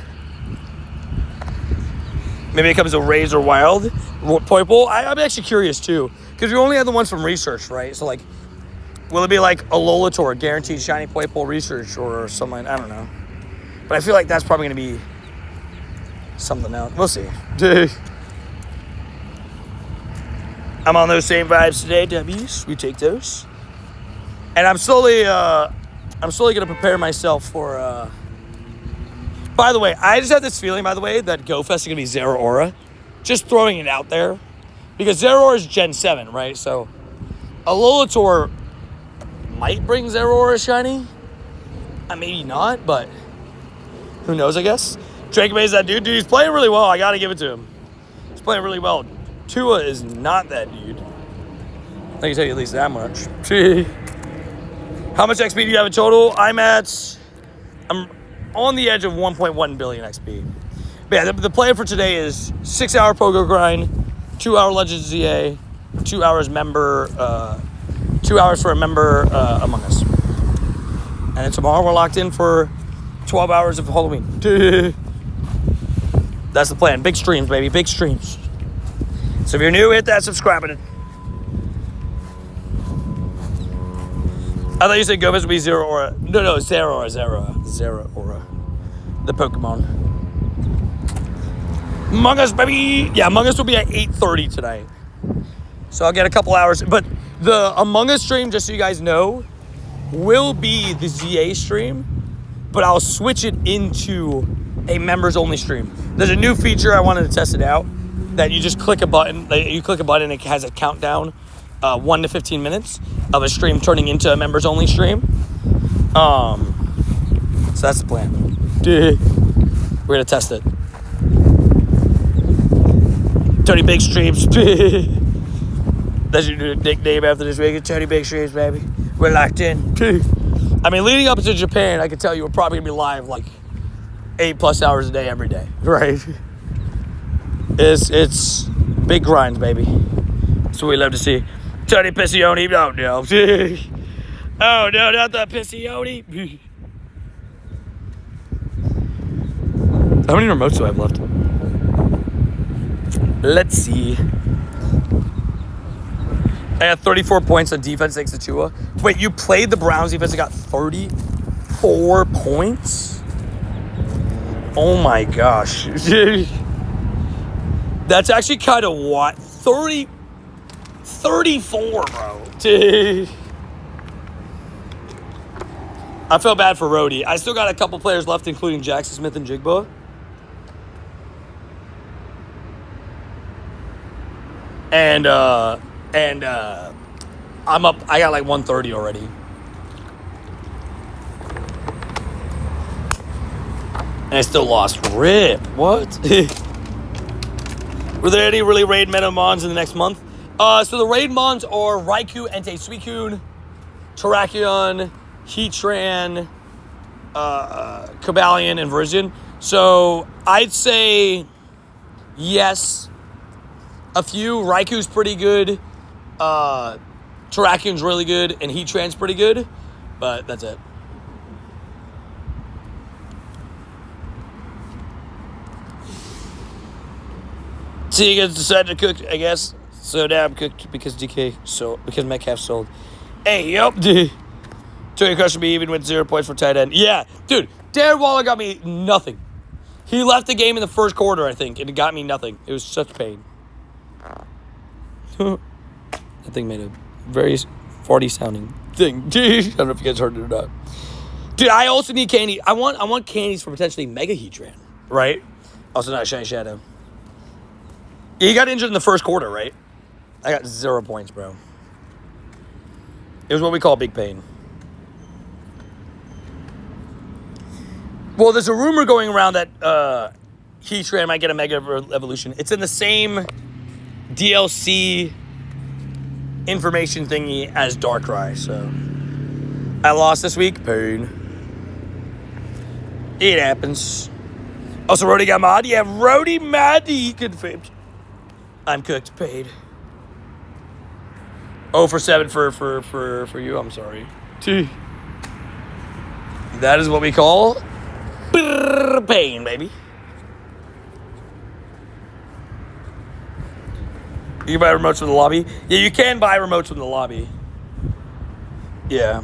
Maybe it comes to Razor Wild Poipole. I'm actually curious too, because we only have the ones from research, right? So like, will it be like a Lolator, guaranteed shiny Poipole research, or something? I don't know. But I feel like that's probably going to be something else. We'll see. I'm on those same vibes today, W's. We take those. And I'm slowly gonna prepare myself for. By the way, I just have this feeling, by the way, that GoFest is gonna be Zero Aura. Just throwing it out there, because Zero Aura is Gen 7, right? So, Alola might bring Zero Aura shiny. Maybe not, but who knows? I guess. Drake May's that dude. Dude, he's playing really well. I gotta give it to him. He's playing really well. Tua is not that dude. I can tell you at least that much. How much XP do you have in total? I'm on the edge of 1.1 billion XP. But yeah, the plan for today is 6-hour Pogo grind, 2-hour Legends ZA, 2 hours member, 2 hours for a member Among Us. And then tomorrow we're locked in for 12 hours of Halloween. That's the plan. Big streams, baby. Big streams. So if you're new, hit that subscribe button. I thought you said GoFest would be Zero Aura. No, Zero Aura. The Pokemon. Among Us, baby. Yeah, Among Us will be at 8:30 tonight. So I'll get a couple hours. But the Among Us stream, just so you guys know, will be the ZA stream. But I'll switch it into a members-only stream. There's a new feature I wanted to test it out. That you just click a button. You click a button, it has a countdown. 1 to 15 minutes of a stream turning into a members-only stream. So that's the plan. We're gonna test it. Tony Big Streams. That's your nickname after this week. Tony Big Streams, baby. We're locked in. Leading up to Japan, I can tell you we're probably gonna be live like 8+ hours a day every day, right? It's big grinds, baby. That's what we love to see. Tony Piccioni, oh no. Oh no, not the Piccioni. How many remotes do I have left? Let's see. I got 34 points on defense thanks to Tua. Wait, you played the Browns defense and got 34 points? Oh my gosh. That's actually kind of what? 34, bro. I felt bad for Rhodey. I still got a couple players left, including Jackson Smith and Jigba. And I'm up. I got like 130 already. And I still lost. Rip. What? Were there any really raid meta mons in the next month? So the raid mons are Raikou, Entei, Suicune, Terrakion, Heatran, Cobalion, and Virizion. So I'd say yes. A few. Raikou's pretty good. Terrakion's really good. And Heatran's pretty good. But that's it. So you guys decided to cook, I guess. So now I'm cooked because Metcalf sold. Hey, yup. Tony Crush should be even with 0 points for tight end. Yeah, dude. Darren Waller got me nothing. He left the game in the first quarter, I think, and it got me nothing. It was such pain. That thing made a very farty sounding thing. I don't know if you guys heard it or not. Dude, I also need candy. I want candies for potentially Mega Heatran, right? Also not Shiny Shadow. Yeah, he got injured in the first quarter, right? I got 0 points, bro. It was what we call big pain. Well, there's a rumor going around that Heatran might get a Mega Evolution. It's in the same DLC information thingy as Darkrai, so I lost this week. Pain. It happens. Also, Rhodey got mod. Yeah, Rhodey Maddie confirmed. I'm cooked. Paid. 0 for 7 for you. I'm sorry. That is what we call pain, baby. You can buy remotes from the lobby. Yeah, you can buy remotes from the lobby. Yeah.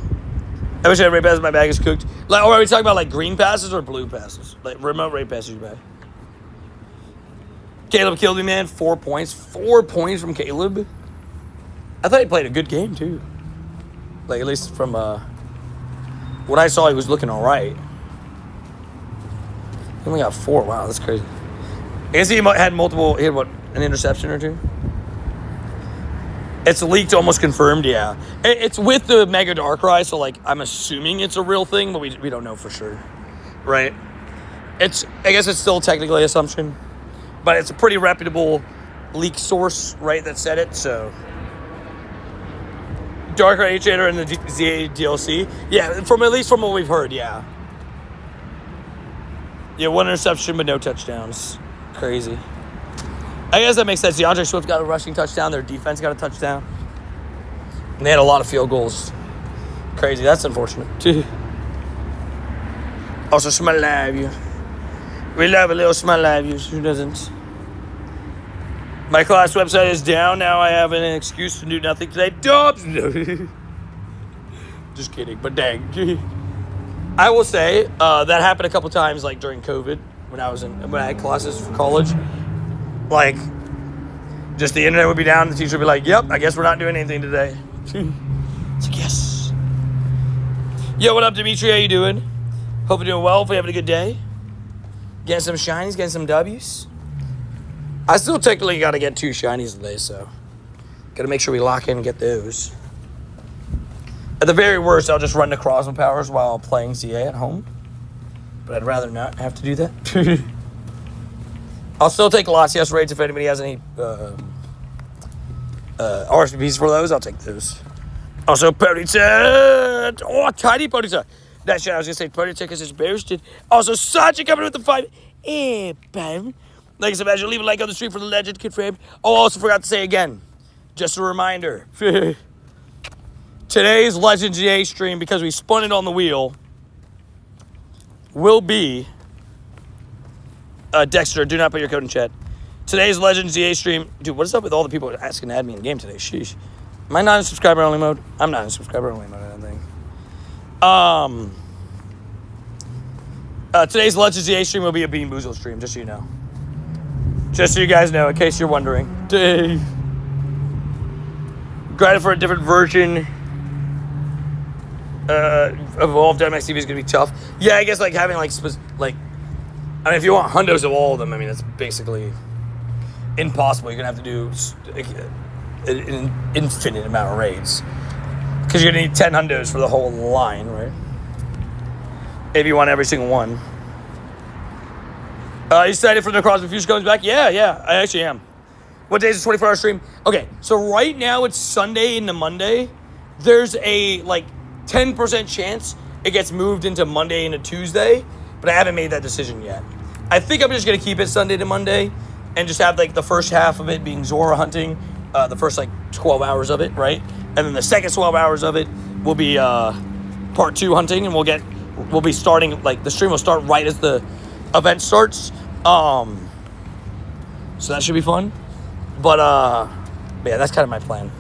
I wish I had raid passes. My bag is cooked. Like, are we talking about like green passes or blue passes? Like remote raid passes you buy. Caleb killed me, man. 4 points. 4 points from Caleb. I thought he played a good game, too. Like, at least from what I saw, he was looking all right. He only got 4. Wow, that's crazy. I guess he had multiple. He had, what, an interception or 2? It's leaked, almost confirmed, yeah. It's with the Mega Darkrai, so, like, I'm assuming it's a real thing, but we don't know for sure, right? I guess it's still technically an assumption, but it's a pretty reputable leak source, right, that said it, so. Darkrai H-Hater and the ZA DLC? Yeah, at least from what we've heard, yeah. Yeah, 1 interception, but no touchdowns. Crazy. I guess that makes sense. DeAndre Swift got a rushing touchdown. Their defense got a touchdown. And they had a lot of field goals. Crazy. That's unfortunate. Also, smell love you. We love a little smell love you. Who doesn't? My class website is down. Now I have an excuse to do nothing today. Dubs! Just kidding. But dang. I will say that happened a couple times, like during COVID, when I had classes for college. Like, just the internet would be down. The teacher would be like, "Yep, I guess we're not doing anything today." It's like, yes. Yo, what up, Dimitri? How you doing? Hope you're doing well. Hope you're having a good day. Getting some shinies, getting some W's. I still technically got to get 2 shinies today, so got to make sure we lock in and get those. At the very worst, I'll just run the Cosmo Powers while playing ZA at home. But I'd rather not have to do that. I'll still take Latias raids if anybody has any RSVPs for those. I'll take those. Also, Ponyta. Oh, tiny Ponyta. That shit, I was going to say Ponyta because it's boosted. Also, Sachi coming with the 5. Bam. Like I said, imagine leave a like on the stream for the legend confirmed. Oh, I also forgot to say again. Just a reminder. Today's Legend GA stream, because we spun it on the wheel, will be... Dexter, do not put your code in chat. Today's Legend ZA stream. Dude, what is up with all the people asking to add me in the game today? Sheesh. Am I not in subscriber only mode? I'm not in subscriber only mode, I don't think. Today's Legend ZA stream will be a Bean Boozle stream, just so you know. Just so you guys know, in case you're wondering. Grinding for a different version of Evolved MX TV is going to be tough. Yeah, I guess, like, having, I mean, if you want hundos of all of them, I mean, that's basically impossible. You're going to have to do an infinite amount of raids. Because you're going to need 10 hundos for the whole line, right? If you want every single one. You excited for the Crossfit Fusion comes back? Yeah, I actually am. What day is the 24-hour stream? Okay, so right now it's Sunday into Monday. There's a, 10% chance it gets moved into Monday into Tuesday. But I haven't made that decision yet. I think I'm just going to keep it Sunday to Monday and just have, the first half of it being Zora hunting, the first, 12 hours of it, right? And then the second 12 hours of it will be part 2 hunting, and we'll be starting, the stream will start right as the event starts. So that should be fun. But yeah, that's kind of my plan.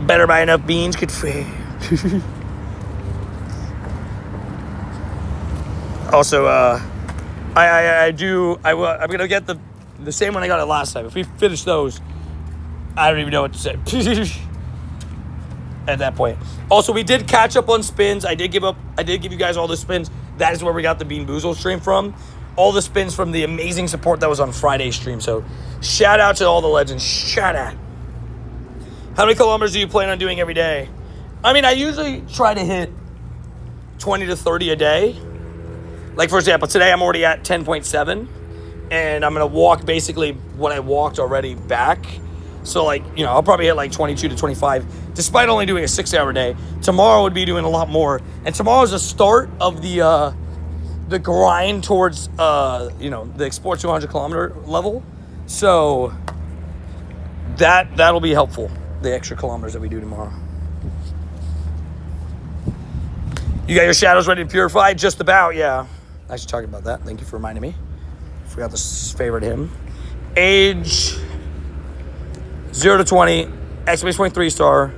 Better buy enough beans, could fail. Also, I'm gonna get the same one I got it last time. If we finish those, I don't even know what to say at that point. Also, we did catch up on spins. I did give you guys all the spins. That is where we got the Bean Boozle stream from. All the spins from the amazing support that was on Friday's stream. So, shout out to all the legends. Shout out. How many kilometers do you plan on doing every day? I mean, I usually try to hit 20 to 30 a day. Like, for example, today I'm already at 10.7. And I'm going to walk basically what I walked already back. So, I'll probably hit 22 to 25, despite only doing a 6-hour day. Tomorrow would be doing a lot more. And tomorrow's the start of the grind towards, the Explore 200 kilometer level. So, that'll be helpful, the extra kilometers that we do tomorrow. You got your shadows ready to purify? Just about, yeah. I should talk about that. Thank you for reminding me. Forgot to favorite him. Age 0 to 20, exclamation point 3-star,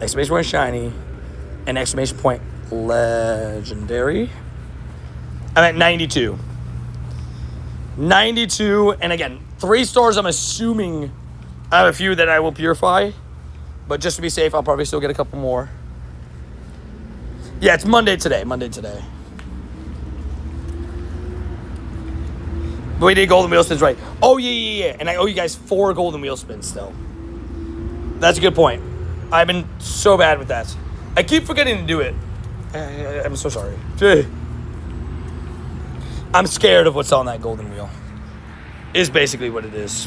exclamation point shiny, and exclamation point legendary. I'm at 92. 92, and again, 3 stars I'm assuming I have a few that I will purify, but just to be safe, I'll probably still get a couple more. Yeah, it's Monday today. But we did golden wheel spins, right? Oh, yeah. And I owe you guys 4 golden wheel spins still. That's a good point. I've been so bad with that. I keep forgetting to do it. I'm so sorry. I'm scared of what's on that golden wheel. Is basically what it is.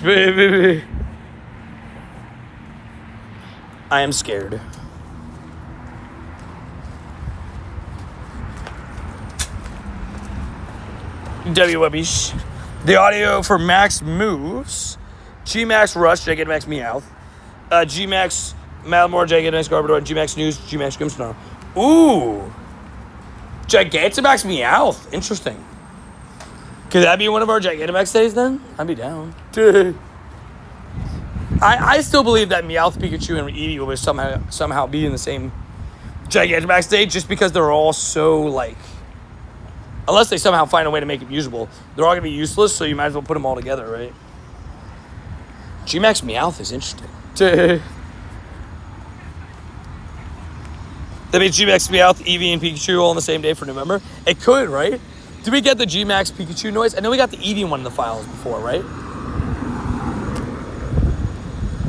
I am scared. WWs. The audio for Max Moves. G-Max Rush, Gigantamax Meowth. G-Max Malamore, Gigantamax Garbodor, G-Max News, G-Max Grimmsnarl. Ooh. Gigantamax Meowth. Interesting. Could that be one of our Gigantamax days then? I'd be down. I still believe that Meowth, Pikachu, and Eevee will somehow be in the same Gigantamax stage just because they're all so, like... Unless they somehow find a way to make it usable. They're all going to be useless, so you might as well put them all together, right? G-Max Meowth is interesting. That means G-Max Meowth, Eevee, and Pikachu all on the same day for November? It could, right? Did we get the G-Max Pikachu noise? I know we got the Eevee one in the files before, right?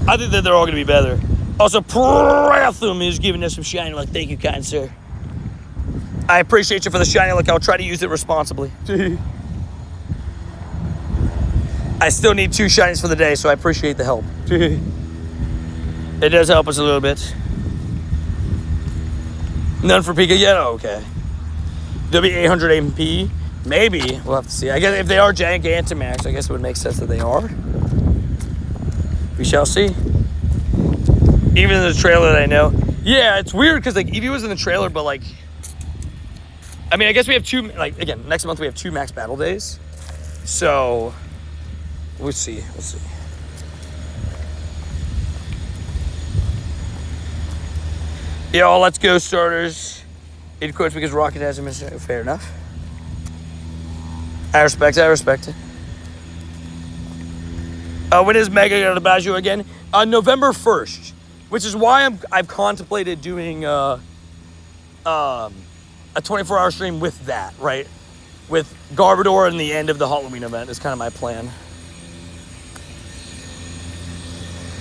I think that they're all going to be better. Also, Prathum is giving us some shiny luck. Thank you, kind sir. I appreciate you for the shiny luck. I'll try to use it responsibly. I still need 2 shinies for the day, so I appreciate the help. It does help us a little bit. None for Pika yet? Oh, okay. They'll be 800 MP. Maybe. We'll have to see. I guess if they are Gigantamax, I guess it would make sense that they are. We shall see. Even in the trailer that I know. Yeah, it's weird because, like, Eevee was in the trailer, but, like... I mean, I guess we have 2... Like, again, next month we have 2 max battle days. So... We'll see. Yeah, let's go, starters. In quotes, because Rocket hasn't been... Fair enough. I respect it. When is Mega going to Baju again? November 1st. Which is why I've contemplated doing a 24-hour stream with that, right? With Garbodor and the end of the Halloween event is kind of my plan.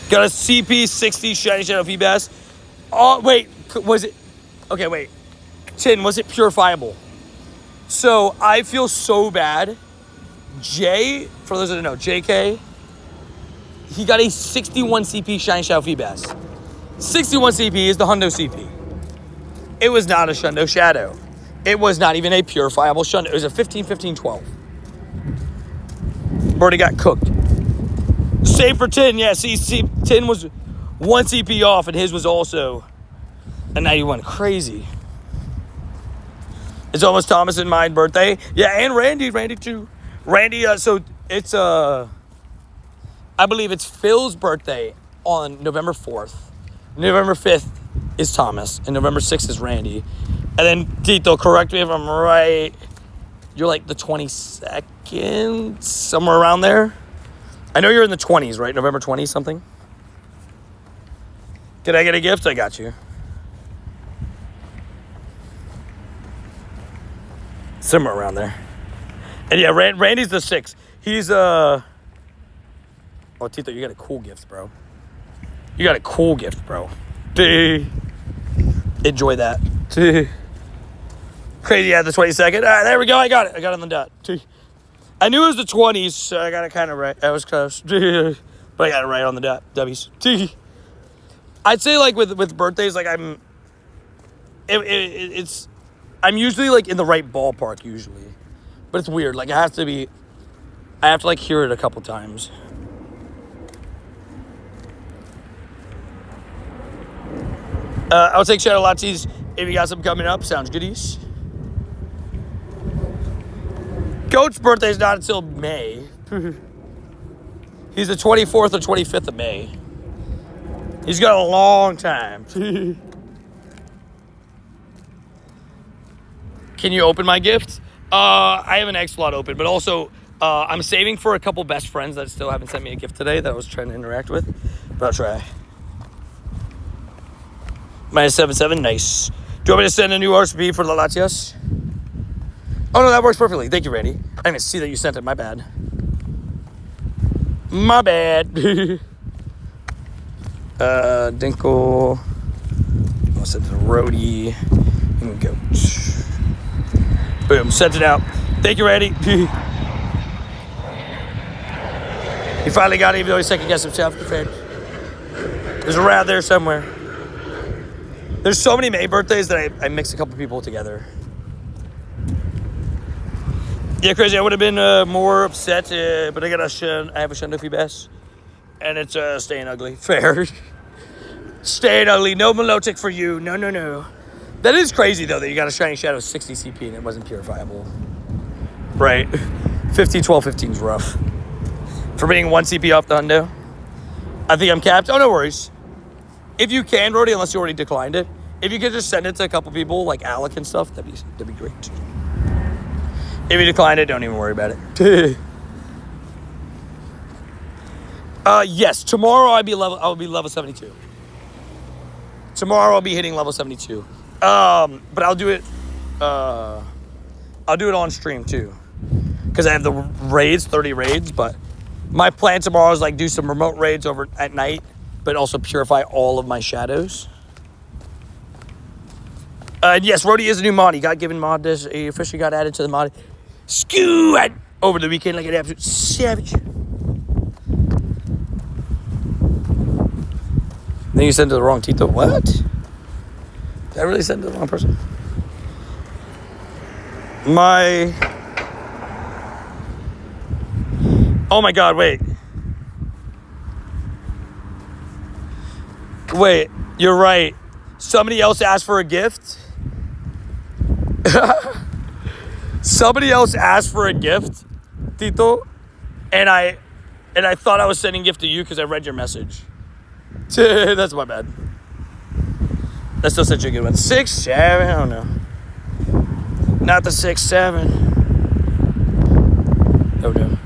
Got a CP60 Shiny Shadow Feebas. Oh, wait. Was it... Okay, wait. Tin, was it purifiable? So, I feel so bad. Jay, for those that don't know, JK, he got a 61 CP Shiny Shadow Feebas. 61 CP is the Hundo CP. It was not a Shundo Shadow. It was not even a purifiable Shundo. It was a 15-15-12. Birdie got cooked. Same for Tin. Yeah, see, Tin was 1 CP off, and his was also a 91. Crazy. It's almost Thomas and my birthday. Yeah, and Randy too. Randy, so it's, I believe it's Phil's birthday on November 4th. November 5th is Thomas, and November 6th is Randy. And then, Tito, correct me if I'm right, you're like the 22nd, somewhere around there. I know you're in the 20s, right? November 20 something. Did I get a gift? I got you. Somewhere around there. And yeah, Randy's the 6th. He's, Oh, Tito, you got a cool gift, bro. Enjoy that. Crazy, yeah, the 22nd. There we go, I got it. I got it on the dot. I knew it was the 20s, so I got it kind of right. I was close. But I got it right on the dot. W's. I'd say, like, with birthdays, like, I'm usually, like, in the right ballpark, usually. But it's weird. Like, I have to, like, hear it a couple times. I'll take Shadow Latias if you got something coming up. Sounds goodies. Coach's birthday's not until May. He's the 24th or 25th of May. He's got a long time. Can you open my gift? I have an egg slot open, but also I'm saving for a couple best friends that still haven't sent me a gift today that I was trying to interact with. But I'll try. -77, nice. Do you want me to send a new RSP for the Latias? Oh, no, that works perfectly. Thank you, Randy. I didn't even see that you sent it. My bad. My bad. Dinkle. I'll send it to Rhodey. And Goat. Boom, sent it out. Thank you, Randy. He finally got it, even though he second-guessed himself. There's a rat there somewhere. There's so many May birthdays that I mix a couple people together. Yeah, crazy. I would have been more upset, but I have a Shendofi Bass, and it's staying ugly. Fair. Staying ugly. No Melotic for you. No. That is crazy, though, that you got a Shining Shadow 60 CP and it wasn't purifiable. Right. 12, 15 is rough. For being 1 CP off the hundo. I think I'm capped. Oh, no worries. If you can, Brody, unless you already declined it, if you could just send it to a couple people, like Alec and stuff, that'd be great. If you declined it, don't even worry about it. Yes, tomorrow I'll be level 72. Tomorrow I'll be hitting level 72. But I'll do it on stream too. Because I have the raids, 30 raids, but my plan tomorrow is like do some remote raids over at night, but also purify all of my shadows. Yes, Rhodey is a new mod. He got given mod this. He officially got added to the mod. Over the weekend like an absolute savage. Then you sent it to the wrong Tito. What? Did I really send it to the wrong person? Oh my God, wait. Wait, you're right. Somebody else asked for a gift. Somebody else asked for a gift, Tito, and I thought I was sending a gift to you because I read your message. That's my bad. That's still such a good one. 6, 7, I don't know. Not the 6, 7. Oh no.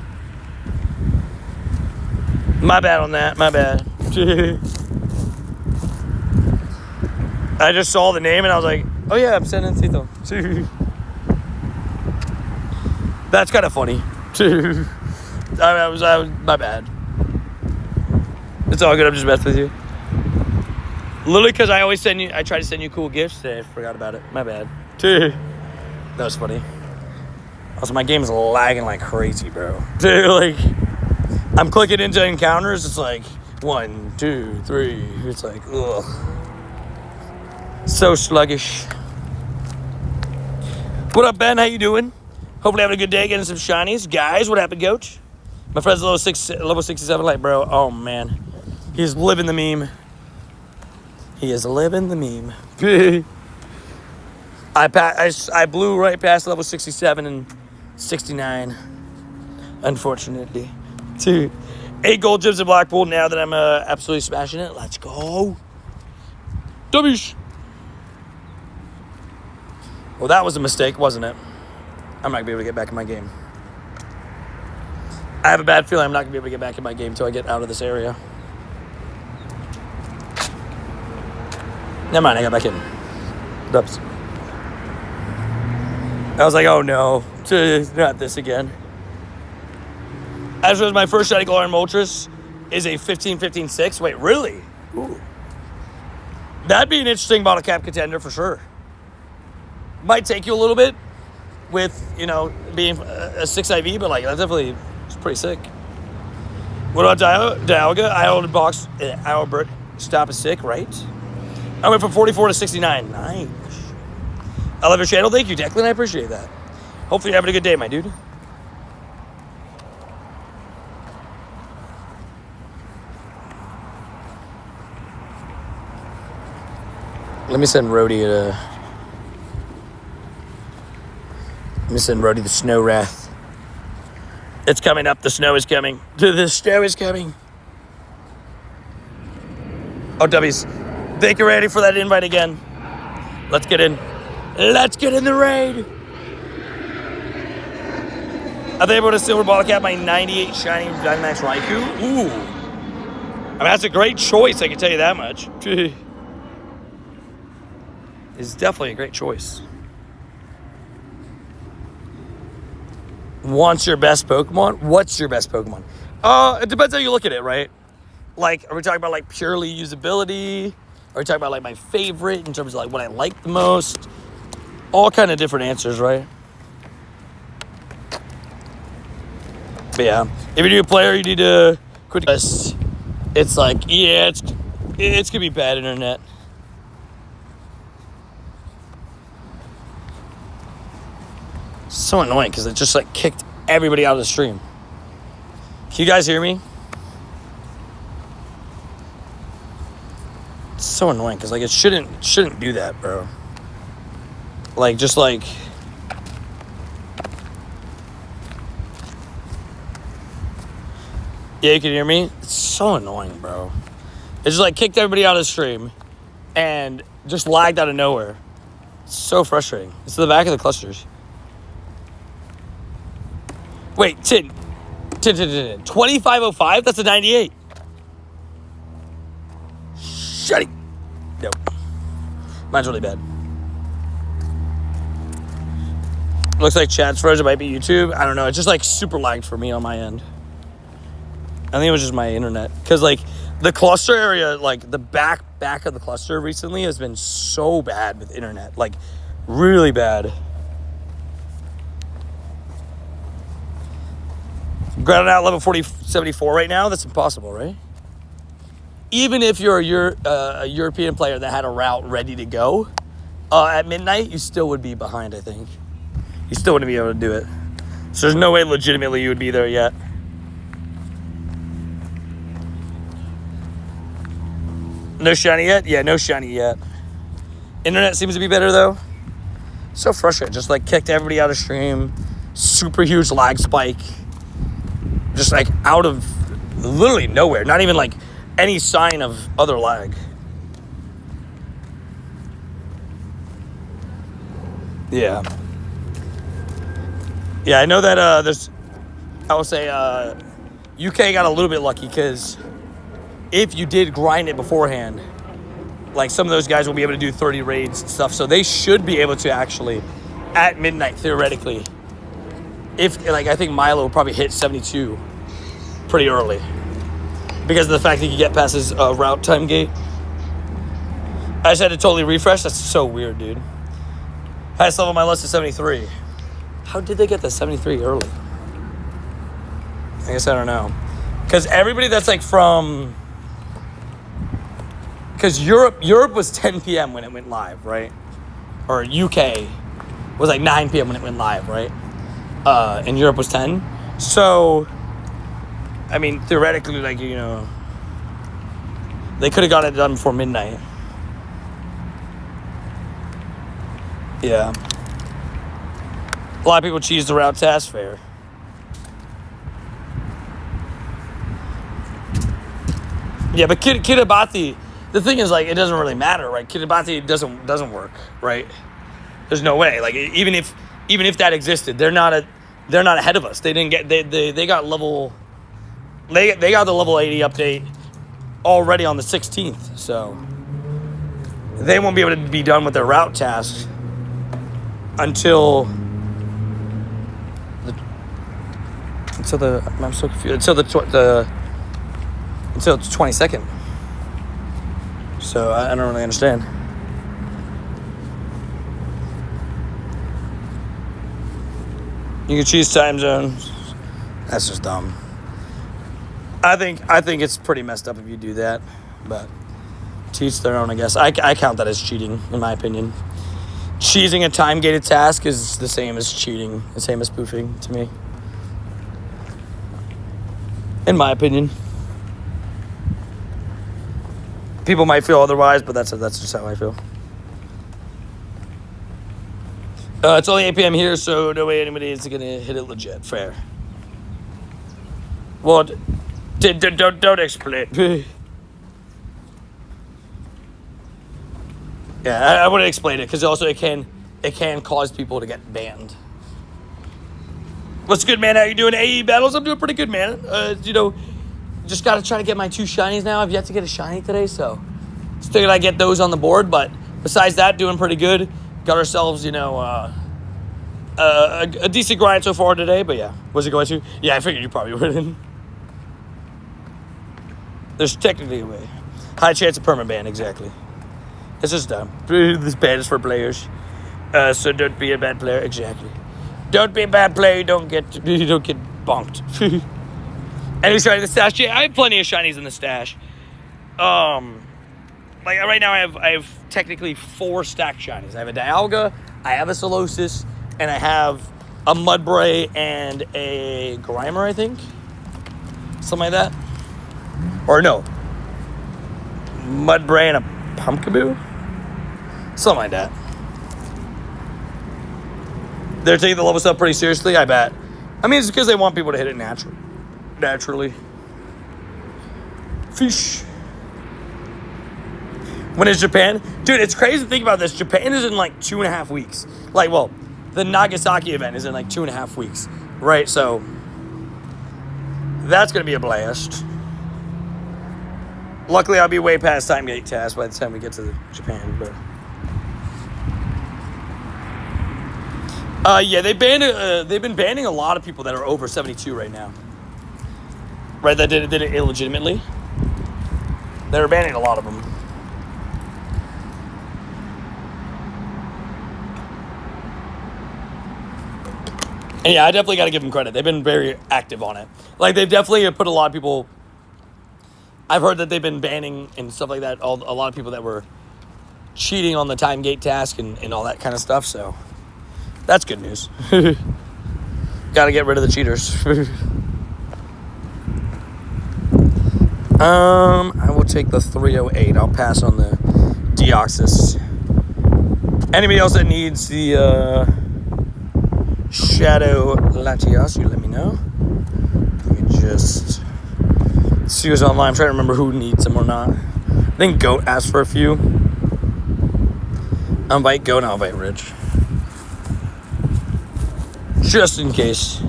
My bad on that. My bad. I just saw the name and I was like, oh yeah, I'm sending Tito. That's kind of funny. I was my bad. It's all good. I'm just messing with you. Literally, because I try to send you cool gifts. Today I forgot about it. My bad. That was funny. Also, my game is lagging like crazy, bro. Like, I'm clicking into encounters. It's like 1, 2, 3. It's like, ugh. So sluggish. What up, Ben? How you doing? Hopefully having a good day, getting some shinies. Guys, what happened, Coach? My friend's level 67 light, bro. Oh, man. He's living the meme. He is living the meme. I blew right past level 67 and 69, unfortunately. 8 gold gems in Blackpool now that I'm absolutely smashing it. Let's go. W's. Well, that was a mistake, wasn't it? I'm not going to be able to get back in my game. I have a bad feeling I'm not going to be able to get back in my game until I get out of this area. Never mind, I got back in. Oops. I was like, oh no, not this again. As was my first shiny Glory Moltres is a 15-15-6. Wait, really? Ooh. That'd be an interesting bottle cap contender for sure. Might take you a little bit with, being a 6 IV, but like, that's definitely pretty sick. What about Dialga? Albert stop is sick, right? I went from 44 to 69. Nice. I love your channel. Thank you, Declan. I appreciate that. Hopefully you're having a good day, my dude. Let me send Rhodey the Snow Wrath. It's coming up. The snow is coming. The snow is coming. Oh, W's. Thank you, Randy, for that invite again. Let's get in. Let's get in the raid. Are they able to silver bottle cap my 98 shiny Dynamax Raikou? Ooh. I mean, that's a great choice, I can tell you that much. It's definitely a great choice. What's your best Pokemon? What's your best Pokemon? It depends how you look at it, right? Like, are we talking about, like, purely usability? Are we talking about, like, my favorite in terms of, like, what I like the most? All kind of different answers, right? But yeah, if you're a new player, you need to quit this. It's like, yeah, it's gonna be bad internet. So annoying because it just like kicked everybody out of the stream. Can you guys hear me? It's so annoying because like it shouldn't do that, bro. Like just like. Yeah, you can hear me? It's so annoying, bro. It just, like, kicked everybody out of the stream and just lagged out of nowhere. It's so frustrating. It's to the back of the clusters. Wait, 2505? That's a 98. Shut it. Nope. Mine's really bad. Looks like chat's frozen. It might be YouTube. I don't know. It's just, like, super lagged for me on my end. I think it was just my internet. Because, like, the cluster area, like, the back of the cluster recently has been so bad with internet. Like, really bad. Grounded out level 74 right now? That's impossible, right? Even if you're a European player that had a route ready to go, at midnight, you still would be behind, I think. You still wouldn't be able to do it. So there's no way legitimately you would be there yet. No shiny yet? Yeah, no shiny yet. Internet seems to be better, though. So frustrating. Just, like, kicked everybody out of stream. Super huge lag spike. Just, like, out of literally nowhere. Not even, like, any sign of other lag. Yeah. Yeah, I know that there's... I will say UK got a little bit lucky because... if you did grind it beforehand, like some of those guys will be able to do 30 raids and stuff. So they should be able to actually, at midnight, theoretically, if, like, I think Milo will probably hit 72 pretty early because of the fact that you get past his route time gate. I just had to totally refresh. That's so weird, dude. Highest level on my list is 73. How did they get to 73 early? I guess I don't know. Because everybody that's, like, from... Because Europe was 10 p.m. when it went live, right? Or UK was like 9 p.m. when it went live, right? And Europe was 10. So, I mean, theoretically, like, you know, they could have got it done before midnight. Yeah. A lot of people cheese the route task fair. Yeah, but Kiribati... The thing is, like, it doesn't really matter, right? Kiribati doesn't work, right? There's no way. Like, even if that existed, they're not ahead of us. They didn't get they got level they got the level 80 update already on the 16th, so they won't be able to be done with their route tasks until the I'm so confused until the 22nd. So I don't really understand. You can choose time zones. That's just dumb. I think it's pretty messed up if you do that, but to each their own, I guess. I count that as cheating, in my opinion. Cheesing a time-gated task is the same as cheating, the same as spoofing to me. In my opinion. People might feel otherwise, but that's just how I feel. It's only 8 p.m. here, so no way anybody is going to hit it legit. Fair. Well, don't explain. Yeah, I wouldn't explain it, because also it can cause people to get banned. What's good, man? How you doing? AE battles? I'm doing pretty good, man. Just got to try to get my 2 shinies now. I've yet to get a shiny today, so just figured I'd get those on the board. But besides that, doing pretty good. Got ourselves, a decent grind so far today. But yeah, was it going to? Yeah, I figured you probably wouldn't. There's technically a way. High chance of permaban, exactly. It's just dumb. This ban is for players. So don't be a bad player, exactly. Don't be a bad player, you don't get bonked. Any shiny in the stash? Yeah, I have plenty of shinies in the stash. Like right now I have technically 4 stacked shinies. I have a Dialga, I have a Solosis, and I have a Mudbray and a Grimer, I think. Something like that. Or no. Mudbray and a Pumpkaboo? Something like that. They're taking the level stuff pretty seriously, I bet. I mean, it's because they want people to hit it naturally. Fish. When is Japan? Dude, it's crazy to think about this. Japan is in like 2.5 weeks. The Nagasaki event is in like 2.5 weeks. Right, so that's going to be a blast. Luckily, I'll be way past time gate task by the time we get to Japan, but... yeah, they've been banning a lot of people that are over 72 right now. Right, that did it illegitimately. They're banning a lot of them. And yeah, I definitely got to give them credit. They've been very active on it. Like, they've definitely put a lot of people... I've heard that they've been banning and stuff like that, a lot of people that were cheating on the time gate task and all that kind of stuff, so... That's good news. Gotta get rid of the cheaters. I will take the 308. I'll pass on the Deoxys. Anybody else that needs the Shadow Latias, you let me know. Let me just see who's online. I'm trying to remember who needs them or not. I think Goat asked for a few. I'll invite Goat and I'll invite Rich. Just in case.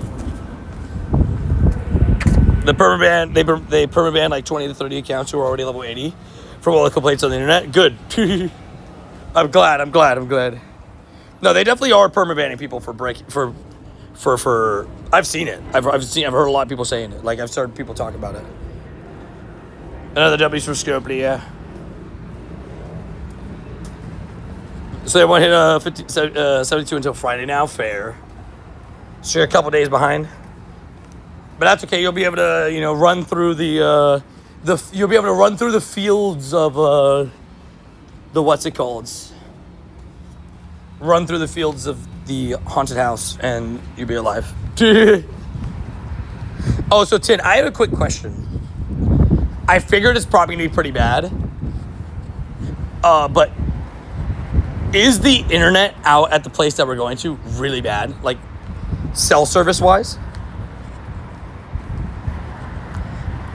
The permaban, they permaban like 20 to 30 accounts who are already level 80 from all the complaints on the internet. Good. I'm glad. No, they definitely are permabanning people for breaking for I've seen it. I've heard a lot of people saying it. Like, I've started people talking about it. Another W's for Scopely, yeah. So they want to hit 72 until Friday now. Fair. So you're a couple days behind, but that's okay. You'll be able to, run through the you'll be able to run through the fields of the what's it called? Run through the fields of the haunted house, and you'll be alive. Oh, so Tin, I have a quick question. I figured it's probably gonna be pretty bad, but is the internet out at the place that we're going to really bad? Like, cell service wise,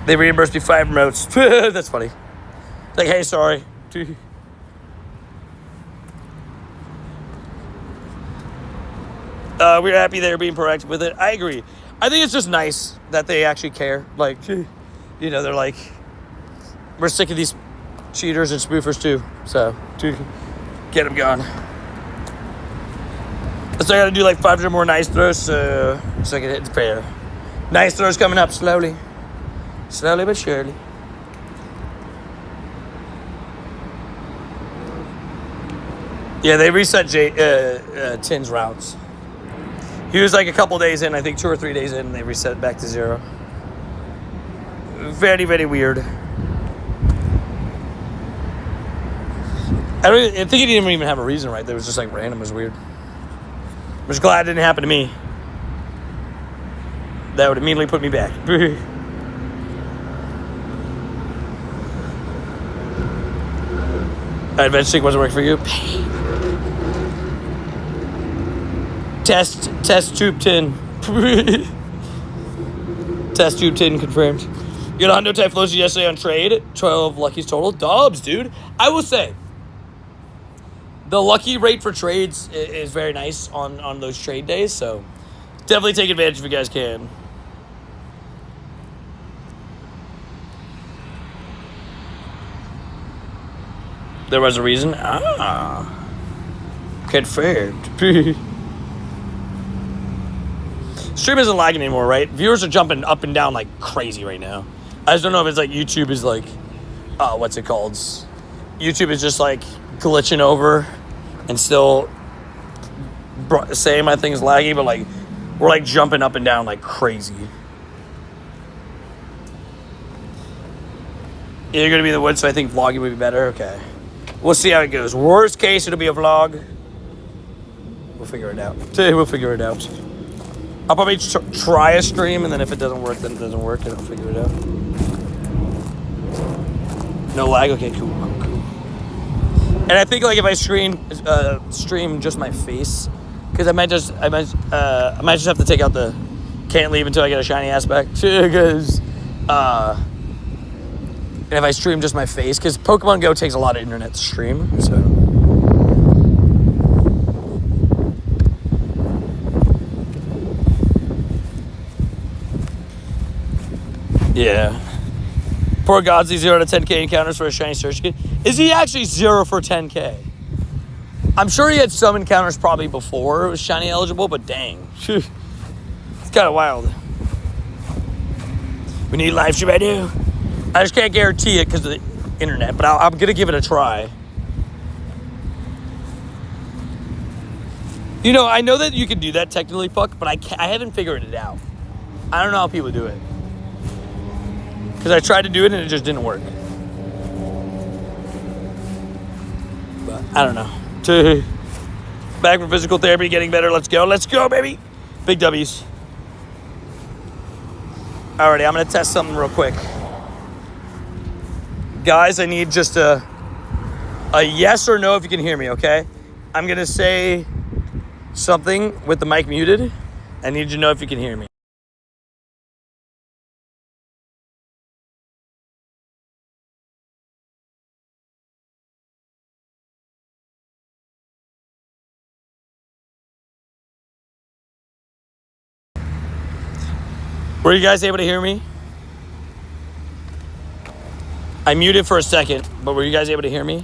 they reimbursed me 5 remotes. That's funny. Like, hey, sorry. We're happy they're being proactive with it. I agree. I think it's just nice that they actually care. Like, they're like, we're sick of these cheaters and spoofers too. So, get them gone. So I gotta do like 500 more nice throws so I can hit the pair. Nice throws coming up slowly. Slowly but surely. Yeah, they reset Tin's routes. He was like a couple days in, I think 2 or 3 days in, and they reset it back to 0. Very, very weird. I think he didn't even have a reason, right? It was just like random. It was weird. I'm just glad it didn't happen to me. That would immediately put me back. Adventure Sync wasn't working for you. Test tube tin. Test tube tin confirmed. You got a Hundo Typhlosion yesterday on trade. 12 luckies total. Dubs, dude. I will say, the lucky rate for trades is very nice on those trade days, so Definitely take advantage if you guys can. There was a reason? Confirmed. Stream isn't lagging anymore, right? Viewers are jumping up and down like crazy right now. I just don't know if it's like YouTube is like, what's it called? YouTube is just like glitching over and still saying my thing's laggy, but like we're like jumping up and down like crazy. Yeah, you're gonna be in the woods, so I think vlogging would be better. Okay. We'll see how it goes. Worst case, it'll be a vlog. We'll figure it out. We'll figure it out. I'll probably try a stream, and then if it doesn't work, then it doesn't work, and I'll figure it out. No lag? Okay, cool. And I think like if I stream just my face, because I might just have to take out the can't leave until I get a shiny aspect, because and if I stream just my face, because Pokemon Go takes a lot of internet to stream, so. Yeah. Poor Godsey, 0 to 10K encounters for a shiny search kit. Is he actually 0 for 10K? I'm sure he had some encounters probably before it was shiny eligible, but dang. It's kind of wild. We need live stream, I do. I just can't guarantee it because of the internet, but I'm going to give it a try. You know, I know that you can do that technically, Puck, but I haven't figured it out. I don't know how people do it. Because I tried to do it and it just didn't work. But I don't know. Back from physical therapy, getting better. Let's go. Let's go, baby. Big W's. Alrighty, I'm going to test something real quick. Guys, I need just a yes or no if you can hear me, okay? I'm going to say something with the mic muted. I need you to know if you can hear me. Were you guys able to hear me? I muted for a second, but were you guys able to hear me?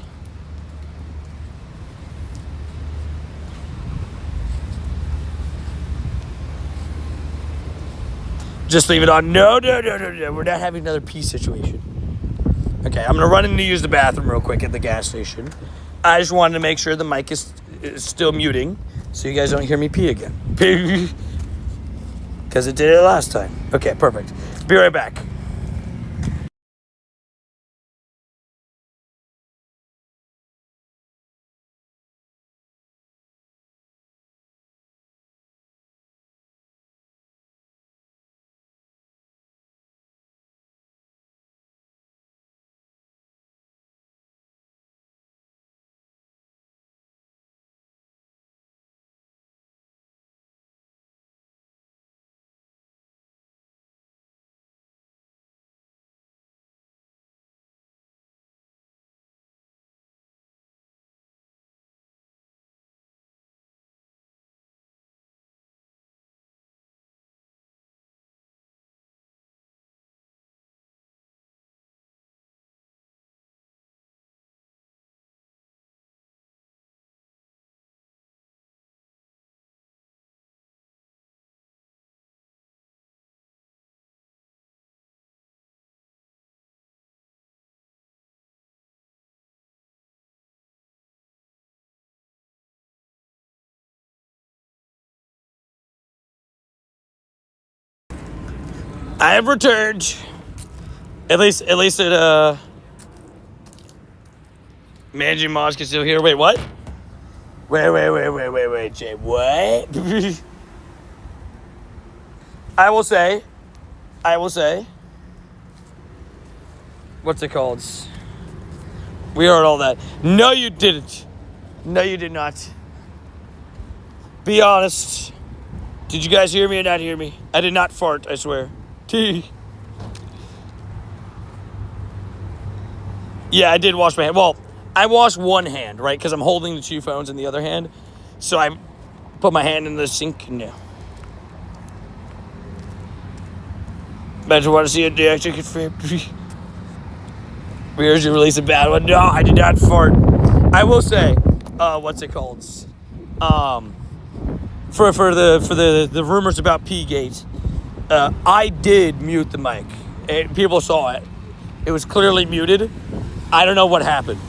Just leave it on. No. We're not having another pee situation. Okay, I'm going to run in to use the bathroom real quick at the gas station. I just wanted to make sure the mic is still muting so you guys don't hear me pee again. Because it did it last time. Okay, perfect. Be right back. I have returned. At least it, Managing Mods can still hear. Wait, what? Wait, Jay, what? I will say, what's it called? We heard all that. No, you didn't. No, you did not. Be honest. Did you guys hear me or not hear me? I did not fart, I swear. Yeah, I did wash my hand. Well, I washed one hand, right? Because I'm holding the two phones in the other hand. So I put my hand in the sink. No. Bet you want to see a Deoxys confirmed. We heard you release a bad one. No, I did not fart. I will say, what's it called? For the rumors about P-Gate, I did mute the mic. People saw it. It was clearly muted. I don't know what happened.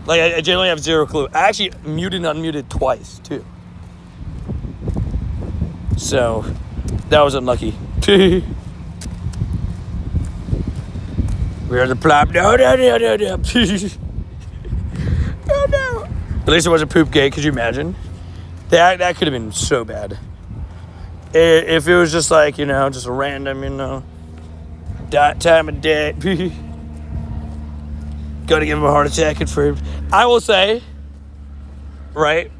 Like, I generally have zero clue. I actually muted and unmuted twice, too. So, that was unlucky. We are the plop. No. Oh, no. At least it wasn't poop gate. Could you imagine? That could have been so bad. If it was just like, just a random, time of day. Gotta give him a heart attack confirmed. I will say, right?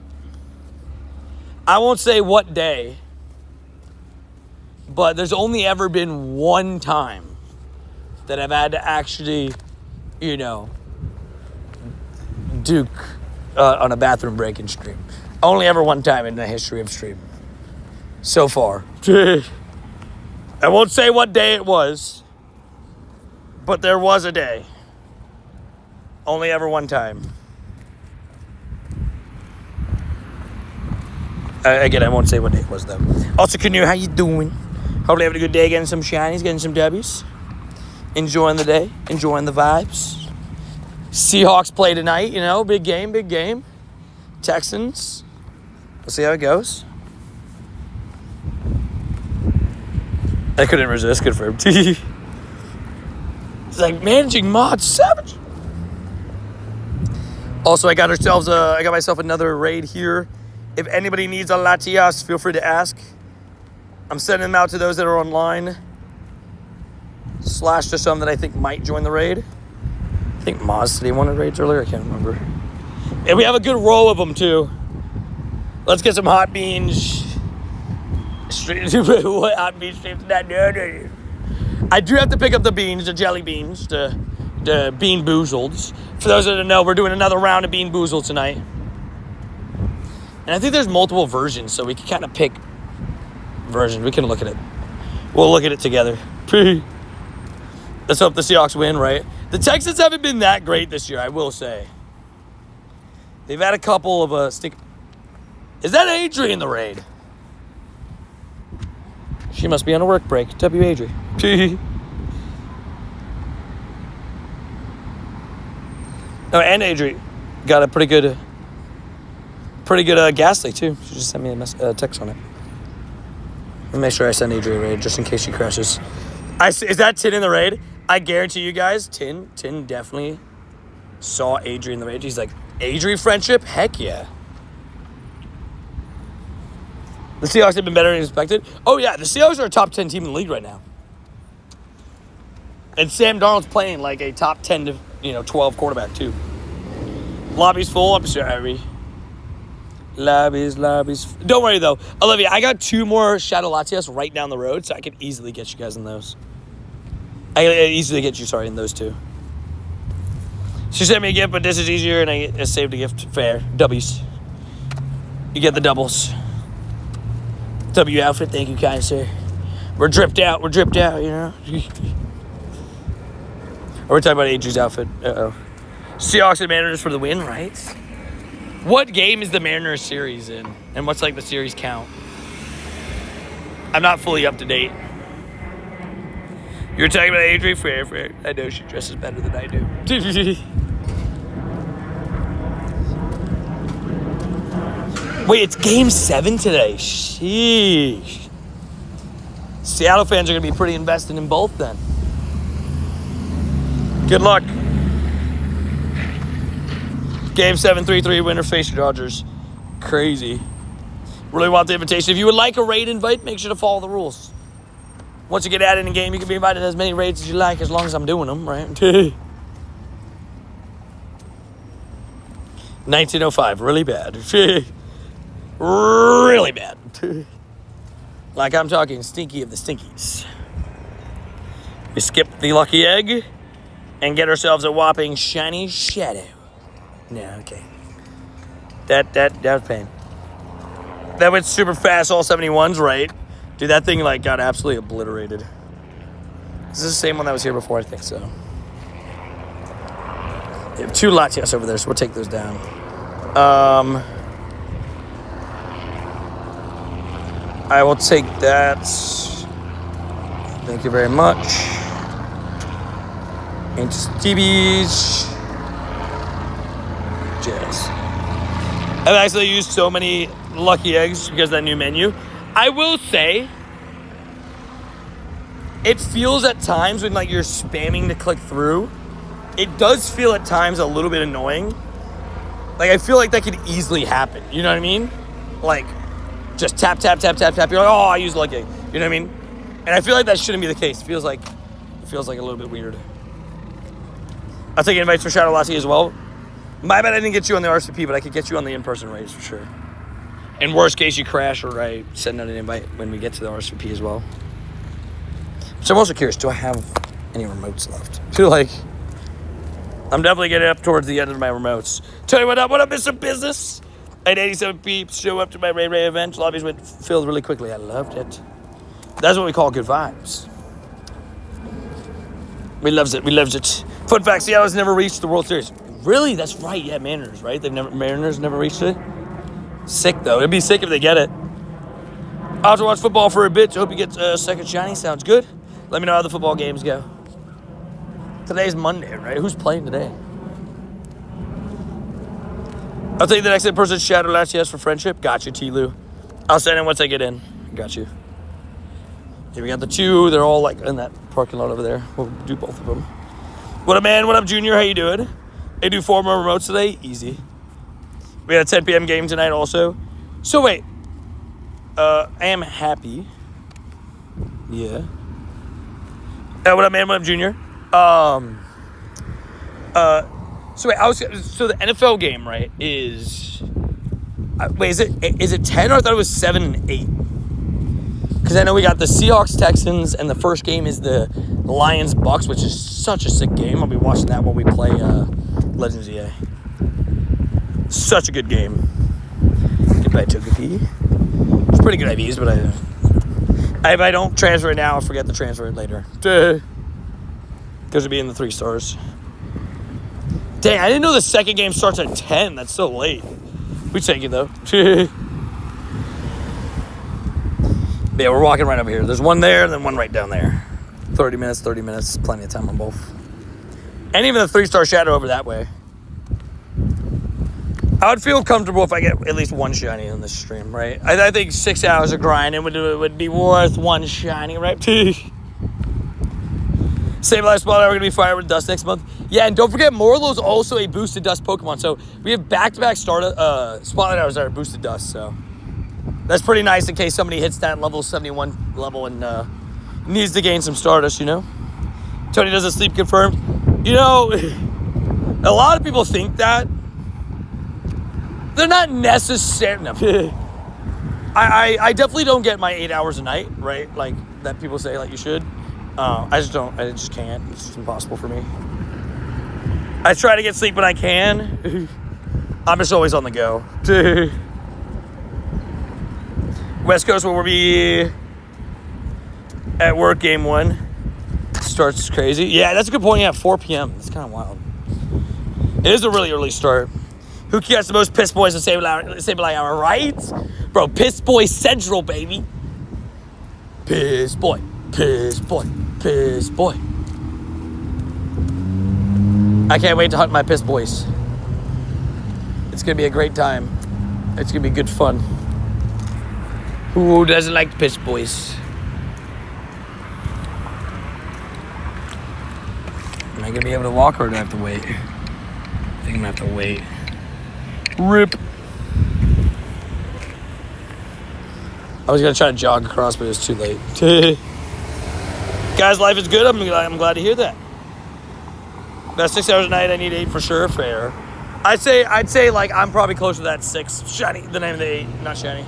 I won't say what day, but there's only ever been one time that I've had to actually, duke on a bathroom break in stream. Only ever one time in the history of stream. So far. I won't say what day it was, but there was a day. Only ever one time. Again, I won't say what day it was, though. Also, Canoe, how you doing? Hopefully having a good day, getting some shinies, getting some W's. Enjoying the day, enjoying the vibes. Seahawks play tonight, big game. Texans. We'll see how it goes. I couldn't resist, confirmed. It's like managing mods, savage. Also, I got myself another raid here. If anybody needs a Latias, feel free to ask. I'm sending them out to those that are online. / to some that I think might join the raid. I think Moz said he wanted raids earlier. I can't remember. And we have a good row of them, too. Let's get some hot beans. What hot beans streams? No. I do have to pick up the beans, the jelly beans, the bean boozleds. For those that don't know, we're doing another round of bean boozled tonight. And I think there's multiple versions, so we can kind of pick versions. We can look at it. We'll look at it together. Let's hope the Seahawks win, right? The Texans haven't been that great this year, I will say. They've had a couple of stick. Is that Adri in the raid? She must be on a work break. W. Adri. Oh, and Adri got a pretty good gas leak, too. She just sent me a text on it. I'll make sure I send Adri a raid just in case she crashes. Is that Tin in the raid? I guarantee you guys, Tin definitely saw Adri in the raid. He's like, Adri friendship? Heck yeah. The Seahawks have been better than expected. Oh, yeah, the Seahawks are a top 10 team in the league right now. And Sam Darnold's playing like a top 10 to 12 quarterback, too. Lobby's full. I'm sorry. Lobbies. Don't worry, though. Olivia, I got 2 more Shadow Latias right down the road, so I can easily get you guys in those. I can easily get you, in those 2. She sent me a gift, but this is easier, and I saved a gift. Fair. W's. You get the doubles. W outfit. Thank you, kind sir. We're dripped out, Or we're talking about Adri's outfit. Uh-oh. Seahawks and Mariners for the win, right? What game is the Mariners series in? And what's the series count? I'm not fully up to date. You're talking about Adri? Fair. I know she dresses better than I do. Wait, it's game 7 today. Sheesh. Seattle fans are going to be pretty invested in both then. Good luck. Game 7, 3-3 winner face Dodgers. Crazy. Really want the invitation. If you would like a raid invite, make sure to follow the rules. Once you get added in the game, you can be invited to as many raids as you like, as long as I'm doing them, right? 1905, really bad. Really bad. Like I'm talking stinky of the stinkies. We skip the lucky egg and get ourselves a whopping shiny shadow. No, okay. That was pain. That went super fast, all 71s, right? Dude, that thing got absolutely obliterated. Is this the same one that was here before? I think so. We have 2 Latias over there, so we'll take those down. I will take that. Thank you very much. And Stevie's. Jazz. I've actually used so many lucky eggs because of that new menu. I will say, it feels at times when like you're spamming to click through, it does feel at times a little bit annoying. Like I feel like that could easily happen. You know what I mean? Like just tap, tap, tap, tap, tap. You're like, oh, I used lucky egg. You know what I mean? And I feel like that shouldn't be the case. It feels like a little bit weird. I'll take invites for Shadow Lassie as well. My bad I didn't get you on the RSVP, but I could get you on the in-person race for sure. In worst case, you crash or I send out an invite when we get to the RSVP as well. So I'm also curious, do I have any remotes left? I feel like I'm definitely getting up towards the end of my remotes. Tell you what up, Mr. Business? I had 87 peeps show up to my Ray Ray event. Lobbies went filled really quickly. I loved it. That's what we call good vibes. We loves it. Fun fact, Seattle's never reached the World Series. Really? That's right. Yeah, Mariners, right? Mariners never reached it. Sick, though. It'd be sick if they get it. I'll have to watch football for a bit. Hope you get a second shiny. Sounds good. Let me know how the football games go. Today's Monday, right? Who's playing today? I'll take the next in-person Shadow Latias for friendship. Got you, T-Lou. I'll send in once I get in. Got you. Here we got the 2. They're all like in that parking lot over there. We'll do both of them. What up, man? What up, Junior? How you doing? They do 4 more remotes today. Easy. We had a 10 p.m. game tonight also. So wait. I am happy. Yeah. What up, man? What up, Junior? So the NFL game, right, is it 10 or I thought it was 7 and 8? Because I know we got the Seahawks Texans and the first game is the Lions Bucks, which is such a sick game. I'll be watching that while we play Legends EA. Such a good game. Goodbye, Togepi. It's pretty good IVs, but if I don't transfer it now, I'll forget to transfer it later. Because it'll be in the 3 stars. Dang, I didn't know the second game starts at 10. That's so late. We take it, though. Yeah, we're walking right over here. There's one there and then one right down there. 30 minutes, plenty of time on both. And even the 3-star shadow over that way. I would feel comfortable if I get at least 1 shiny on this stream, right? I think 6 hours of grinding would be worth 1 shiny, right? Save Life Spotlight, we're going to be fired with Dust next month. Yeah, and don't forget, Morlo's also a boosted Dust Pokemon. So we have back-to-back Spotlight hours that are boosted Dust, so that's pretty nice in case somebody hits that level 71 level and needs to gain some Stardust, you know? Tony doesn't sleep confirmed. You know, a lot of people think that. They're not necessarily. No. I definitely don't get my 8 hours a night, right? Like that people say like you should. I just don't. I just can't. It's just impossible for me. I try to get sleep when I can. I'm just always on the go. West Coast will be at work. Game 1 starts crazy. Yeah, that's a good point. Yeah, 4 p.m. That's kind of wild. It is a really early start. Who gets the most piss boys in Sable Hour, right? Bro, Piss Boy Central, baby. Piss Boy, Piss Boy, Piss Boy. I can't wait to hunt my Piss Boys. It's going to be a great time. It's going to be good fun. Who doesn't like Piss Boys? Am I going to be able to walk or do I have to wait? I think I'm going to have to wait. Rip. I was going to try to jog across, but it was too late. Guys, life is good. I'm glad to hear that. About 6 hours a night, I need 8 for sure. Fair. I'd say like I'm probably closer to that 6 shiny than I am to 8. Not shiny.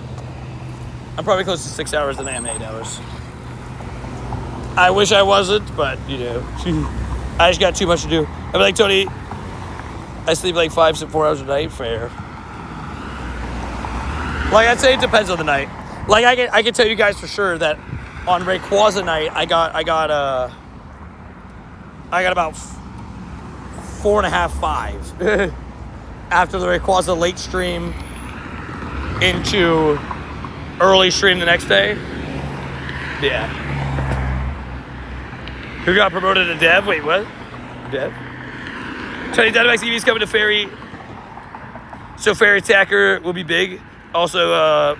I'm probably closer to 6 hours than I am to 8 hours. I wish I wasn't, but you know, I just got too much to do. I'm like, Tony, I sleep like 5 to 4 hours a night. Fair. Like I'd say it depends on the night. Like I can tell you guys for sure that on Rayquaza night I got I got about 4.5, 5 after the Rayquaza late stream into early stream the next day. Yeah. Who got promoted to Dev? Wait, what? Dev? Shiny Dynamax EV's coming to Fairy. So Fairy Attacker will be big. Also,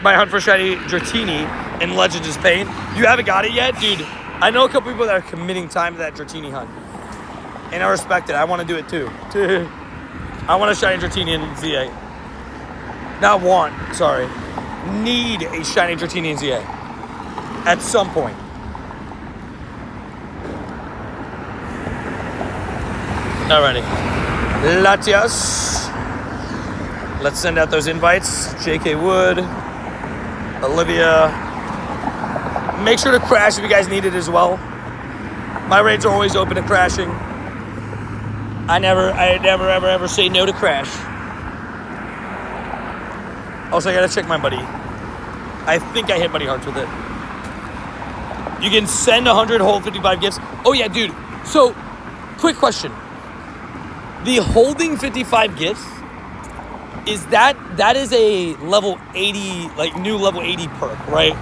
my hunt for Shiny Dratini in Legends is Pain. You haven't got it yet? Dude, I know a couple people that are committing time to that Dratini hunt. And I respect it. I want to do it too. I want a Shiny Dratini in ZA. Not want, sorry. Need a Shiny Dratini in ZA. At some point. Alrighty. Latias. Let's send out those invites. JK Wood. Olivia. Make sure to crash if you guys need it as well. My raids are always open to crashing. I never ever say no to crash. Also, I gotta check my buddy. I think I hit Buddy Hearts with it. You can send 100 hold 55 gifts. Oh yeah, dude. So, quick question. The holding 55 gifts, is that is a level 80, like new level 80 perk, right?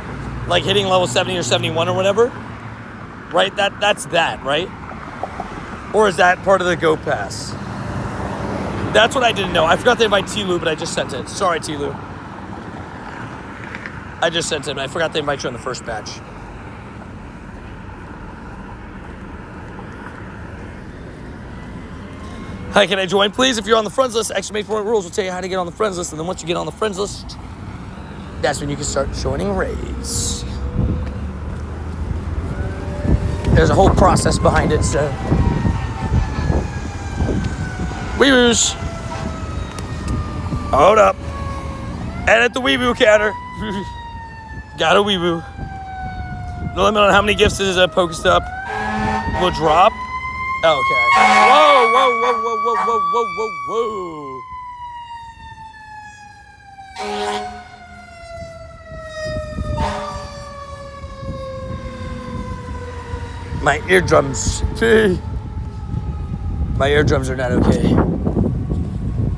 Like hitting level 70 or 71 or whatever? Right? That's that, right? Or is that part of the Go Pass? That's what I didn't know. I forgot to invite T-Lu, but I just sent it. Sorry, T-Lu. I just sent it, but I forgot to invite you on the first batch. Hi, can I join, please? If you're on the friends list, exclamation point rules will tell you how to get on the friends list, and then once you get on the friends list, that's when you can start joining raids. There's a whole process behind it, so. Weeboos. Hold up. Edit the Weeboo counter. Got a Weeboo. No limit on how many gifts this Pokestop will drop. Oh, okay. Whoa, whoa, whoa, whoa, whoa, whoa, whoa, whoa. My eardrums. My eardrums are not okay.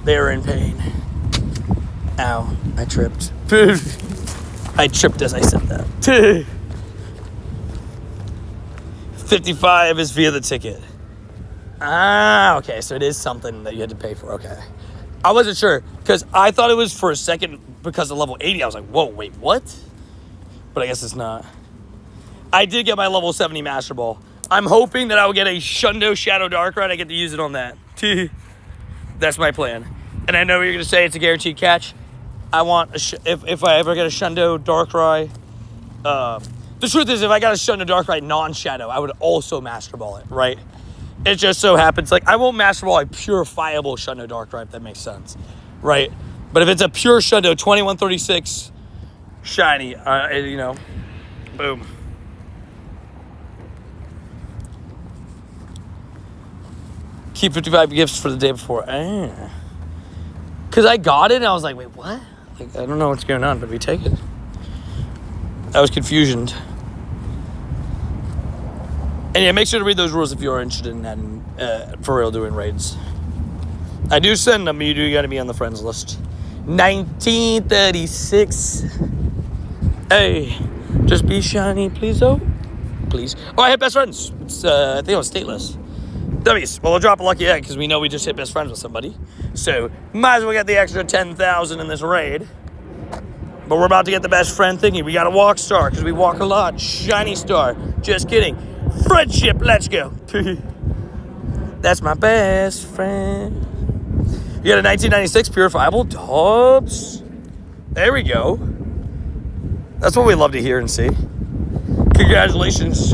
They are in pain. Ow, I tripped. I tripped as I said that. 55 is via the ticket. Ah, okay, so it is something that you had to pay for, okay. I wasn't sure, because I thought it was for a second because of level 80. I was like, whoa, wait, what? But I guess it's not. I did get my level 70 Master Ball. I'm hoping that I will get a Shundo Shadow Darkrai and I get to use it on that. That's my plan. And I know you're going to say it's a guaranteed catch. I want, if I ever get a Shundo Darkrai, the truth is, if I got a Shundo Darkrai non-Shadow, I would also Master Ball it, right? It just so happens, like, I won't Master Ball a purifiable Shundo Darkrai, if that makes sense, right? But if it's a pure Shundo 2136 shiny, you know, boom. Keep 55 gifts for the day before. Because I got it, and I was like, wait, what? Like, I don't know what's going on, but we take it. I was confusioned. And yeah, make sure to read those rules if you are interested in that, for real, doing raids. I do send them, you do got to be on the friends list. 1936. Hey, just be shiny, please, oh. Please. Oh, I hit best friends. It's, I think it was stateless. W's. Well, we'll drop a lucky egg because we know we just hit best friends with somebody. So, might as well get the extra 10,000 in this raid. But we're about to get the best friend thingy. We got a walk star because we walk a lot. Shiny star. Just kidding. Friendship, let's go. That's my best friend. You got a 1996 purifiable Dubs. There we go. That's what we love to hear and see. Congratulations,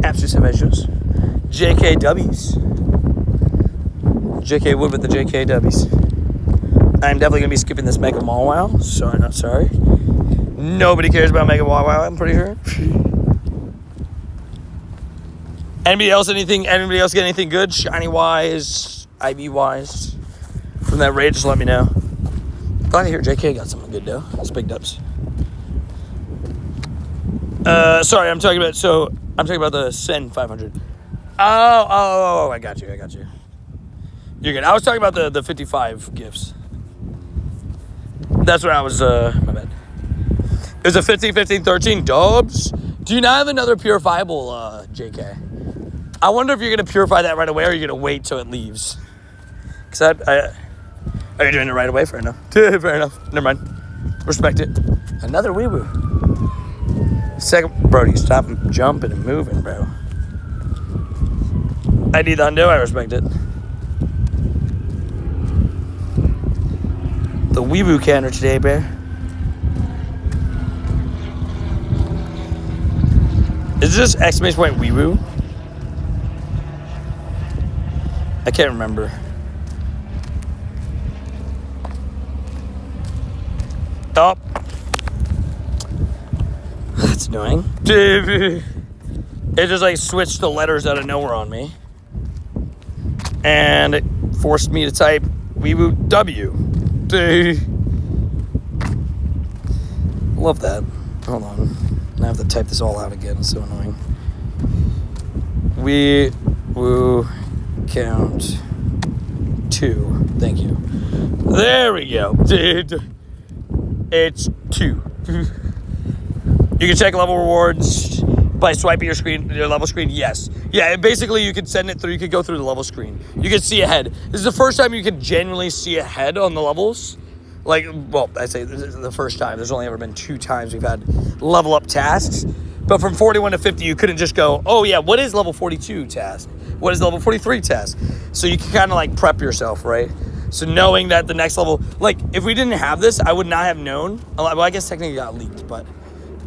Absolute Savages. JKWs. JK Wood with the JKWs. I'm definitely going to be skipping this Mega Mall Wow. Sorry, not sorry. Nobody cares about Mega Mall Wow, I'm pretty sure. Anybody else get anything good? Shiny wise, IV wise? From that raid, just let me know. Glad to hear JK got something good though. That's big dubs. Sorry, I'm talking about the Sen 500. Oh, I got you. You're good. I was talking about the 55 gifts. That's what I was, my bad. It was a 15, 15, 13 dubs. Do you not have another purifiable, JK? I wonder if you're going to purify that right away or you're going to wait till it leaves. Because are you doing it right away? Fair enough. Fair enough. Never mind. Respect it. Another weeboo. Second, Brody, stop jumping and moving, bro. I need the undo. I respect it. The weeboo counter today, bro. Is this exclamation point weeboo? I can't remember. Oh. That's annoying. It just like switched the letters out of nowhere on me. And it forced me to type weeboo W. Love that. Hold on. I have to type this all out again. It's so annoying. Weeboo count 2. Thank you. There we go. It's 2. You can check level rewards by swiping your level screen. Yes. Yeah, basically you could send it through. You could go through the level screen. You could see ahead. This is the first time you could genuinely see ahead on the levels. Like, well, I say this is the first time. There's only ever been 2 times we've had level up tasks. But from 41 to 50, you couldn't just go, oh yeah, what is level 42 task? What is level 43 task? So you can kind of like prep yourself, right? So knowing that the next level, like if we didn't have this, I would not have known. Well, I guess technically it got leaked, but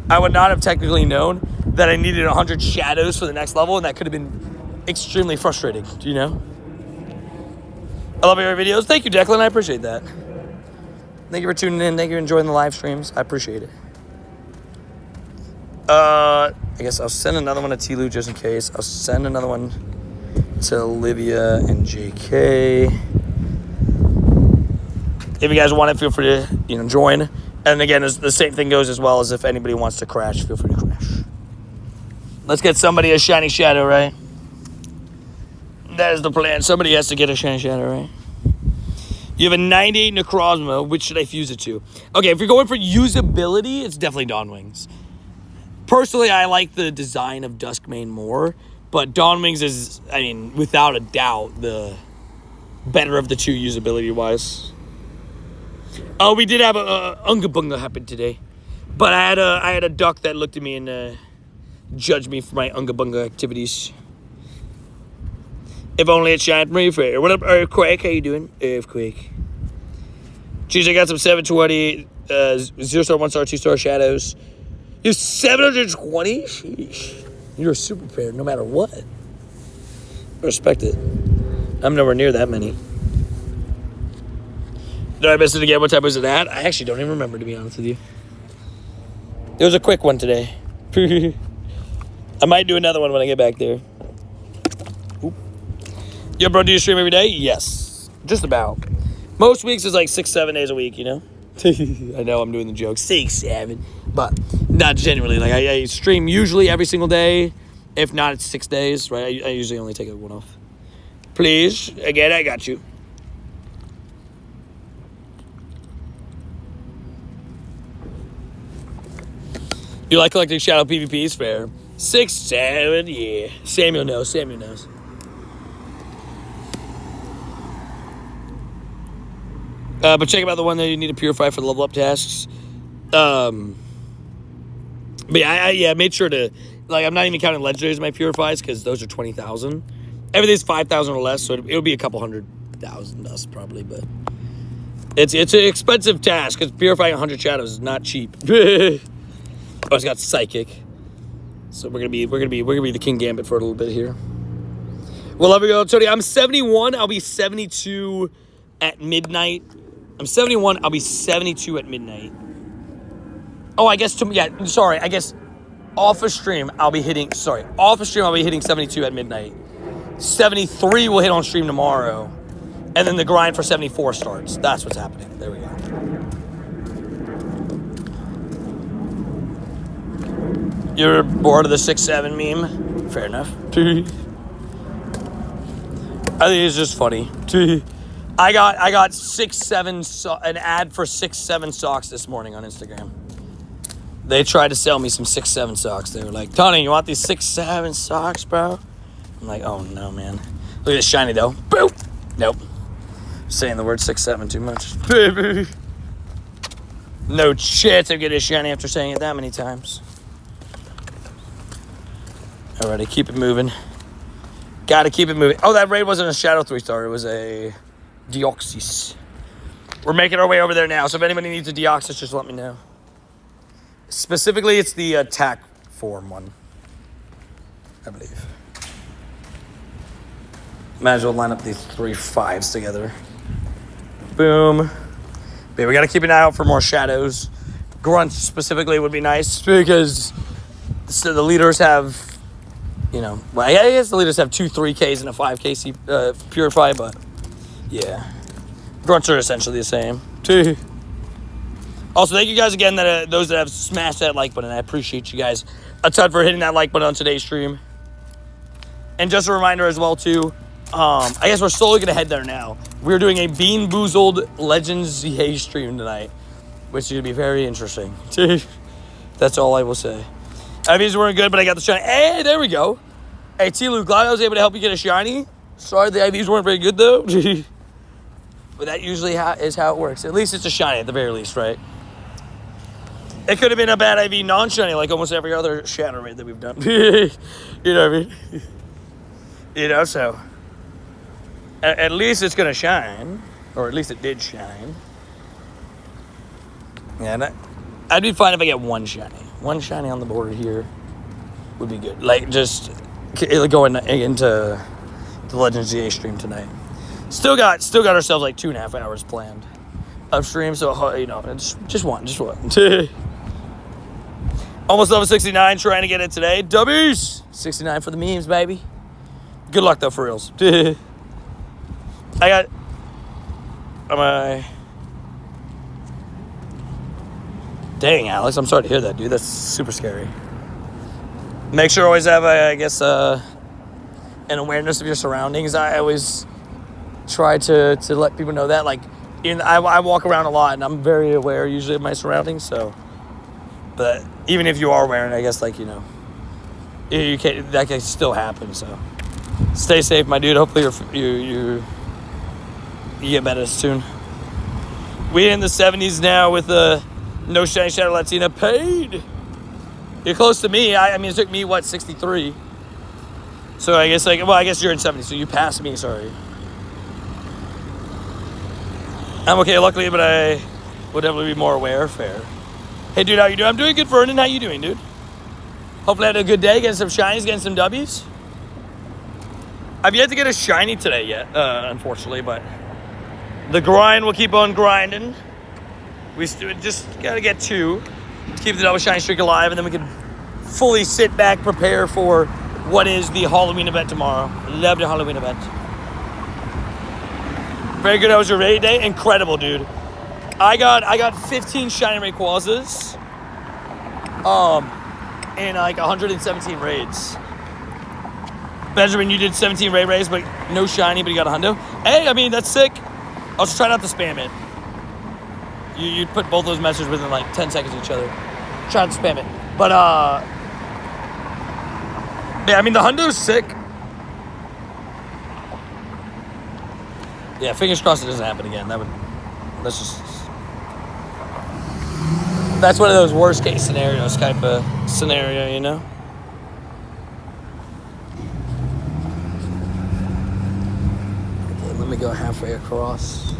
I would not have technically known that I needed 100 shadows for the next level, and that could have been extremely frustrating, do you know? I love your videos. Thank you, Declan. I appreciate that. Thank you for tuning in. Thank you for enjoying the live streams. I appreciate it. I guess I'll send another one to T-Lou just in case. I'll send another one to Olivia and JK. If you guys want it, feel free to, join. And again, the same thing goes as well as if anybody wants to crash, feel free to crash. Let's get somebody a shiny shadow, right? That is the plan. Somebody has to get a shiny shadow, right? You have a 98 Necrozma. Which should I fuse it to? Okay, if you're going for usability, it's definitely Dawn Wings. Personally, I like the design of Duskmane more, but Dawn Wings is, without a doubt, the better of the two usability-wise. Oh, we did have a Unga Bunga happen today, but I had a duck that looked at me and judged me for my Unga Bunga activities. If only it shined me fair. What up, Earthquake? How you doing, Earthquake? Jeez, I got some 720, 0-star, 1-star, 2-star shadows. You're 720? Sheesh. You're a super pair no matter what. I respect it. I'm nowhere near that many. Did I miss it again? What time was it at? I actually don't even remember, to be honest with you. It was a quick one today. I might do another one when I get back there. Oop. Yo, bro, do you stream every day? Yes. Just about. Most weeks is like 6-7 days a week, I know I'm doing the joke. 6-7. But not genuinely. Like, I stream usually every single day. If not, it's 6 days, right? I usually only take one off. Please. Again, I got you. You like collecting shadow PvPs? Fair. 6-7, yeah. Samuel knows. But check out the one that you need to purify for the level up tasks. But yeah, I made sure to, I'm not even counting legendaries in my purifies because those are 20,000. Everything's 5,000 or less, so it'll be a couple 100,000 dust probably, but it's an expensive task because purifying 100 shadows is not cheap. Oh, it's got psychic, so we're gonna be the King Gambit for a little bit here. Well, let me go, Tony. I'm 71. I'll be 72 at midnight. I'm 71. I'll be 72 at midnight. Oh, I guess I guess off of stream I'll be hitting 72 at midnight. 73 will hit on stream tomorrow, and then the grind for 74 starts. That's what's happening. There we go. You're bored of the 6-7 meme? Fair enough. I think it's just funny. I got an ad for 6'7" socks this morning on Instagram. They tried to sell me some 6'7" socks. They were like, Tony, you want these 6'7" socks, bro? I'm like, oh no, man. Look at this shiny though. Boop. Nope. Saying the word 6'7" too much. No chance of getting a shiny after saying it that many times. Alrighty, keep it moving. Gotta keep it moving. Oh, that raid wasn't a Shadow 3-star. It was a Deoxys. We're making our way over there now, so if anybody needs a Deoxys, just let me know. Specifically, it's the attack form one, I believe. Might as well line up these 3 5s together. Boom. But we gotta keep an eye out for more shadows. Grunts specifically would be nice because the leaders have, you know, well, I guess the leaders have 2 3Ks and a 5K Purify, but yeah. Grunts are essentially the same. Also, thank you guys again, those that have smashed that like button. I appreciate you guys a ton for hitting that like button on today's stream. And just a reminder as well, too, I guess we're slowly going to head there now. We're doing a Bean Boozled Legends ZA stream tonight, which is going to be very interesting. That's all I will say. IVs weren't good, but I got the shiny. Hey, there we go. Hey, T-Lou, glad I was able to help you get a shiny. Sorry the IVs weren't very good, though. But that usually is how it works. At least it's a shiny at the very least, right? It could have been a bad IV non-shiny like almost every other shadow raid that we've done. You know what I mean? You know, so at least it's going to shine. Or at least it did shine. Yeah, I'd be fine if I get one shiny. One shiny on the board here would be good. Like, just going into the Legends ZA stream tonight. Still got ourselves like 2.5 hours planned of stream, so, you know, it's just one. Almost level 69, trying to get it today. W's! 69 for the memes, baby. Good luck, though, for reals. Dang, Alex, I'm sorry to hear that, dude. That's super scary. Make sure you always have, an awareness of your surroundings. I always try to let people know that. Like, I walk around a lot, and I'm very aware usually of my surroundings, so... But even if you are wearing, I guess, like, you know, that can still happen. So stay safe, my dude. Hopefully you get better soon. We in the 70s now with no shiny shadow Latina paid. You're close to me. I mean, it took me 63. So I guess I guess you're in 70, so you passed me. Sorry. I'm okay, luckily, but I would definitely be more aware. Fair. Hey, dude, how you doing? I'm doing good, Vernon. How you doing, dude? Hopefully I had a good day, getting some shinies, getting some W's. I've yet to get a shiny today yet, unfortunately, but the grind will keep on grinding. We just got to get 2 to keep the double shiny streak alive, and then we can fully sit back, prepare for what is the Halloween event tomorrow. Love the Halloween event. Very good. How was your raid day? Incredible, dude. I got 15 shiny Rayquazas in like 117 raids. Benjamin, you did 17 raids, but no shiny, but you got a hundo. Hey, I mean, that's sick. I'll just try not to spam it. You'd put both those messages within like 10 seconds of each other. Try not to spam it. But, yeah, I mean, the hundo's sick. Yeah, fingers crossed it doesn't happen again. That's one of those worst case scenarios type of scenario, you know? Okay, let me go halfway across.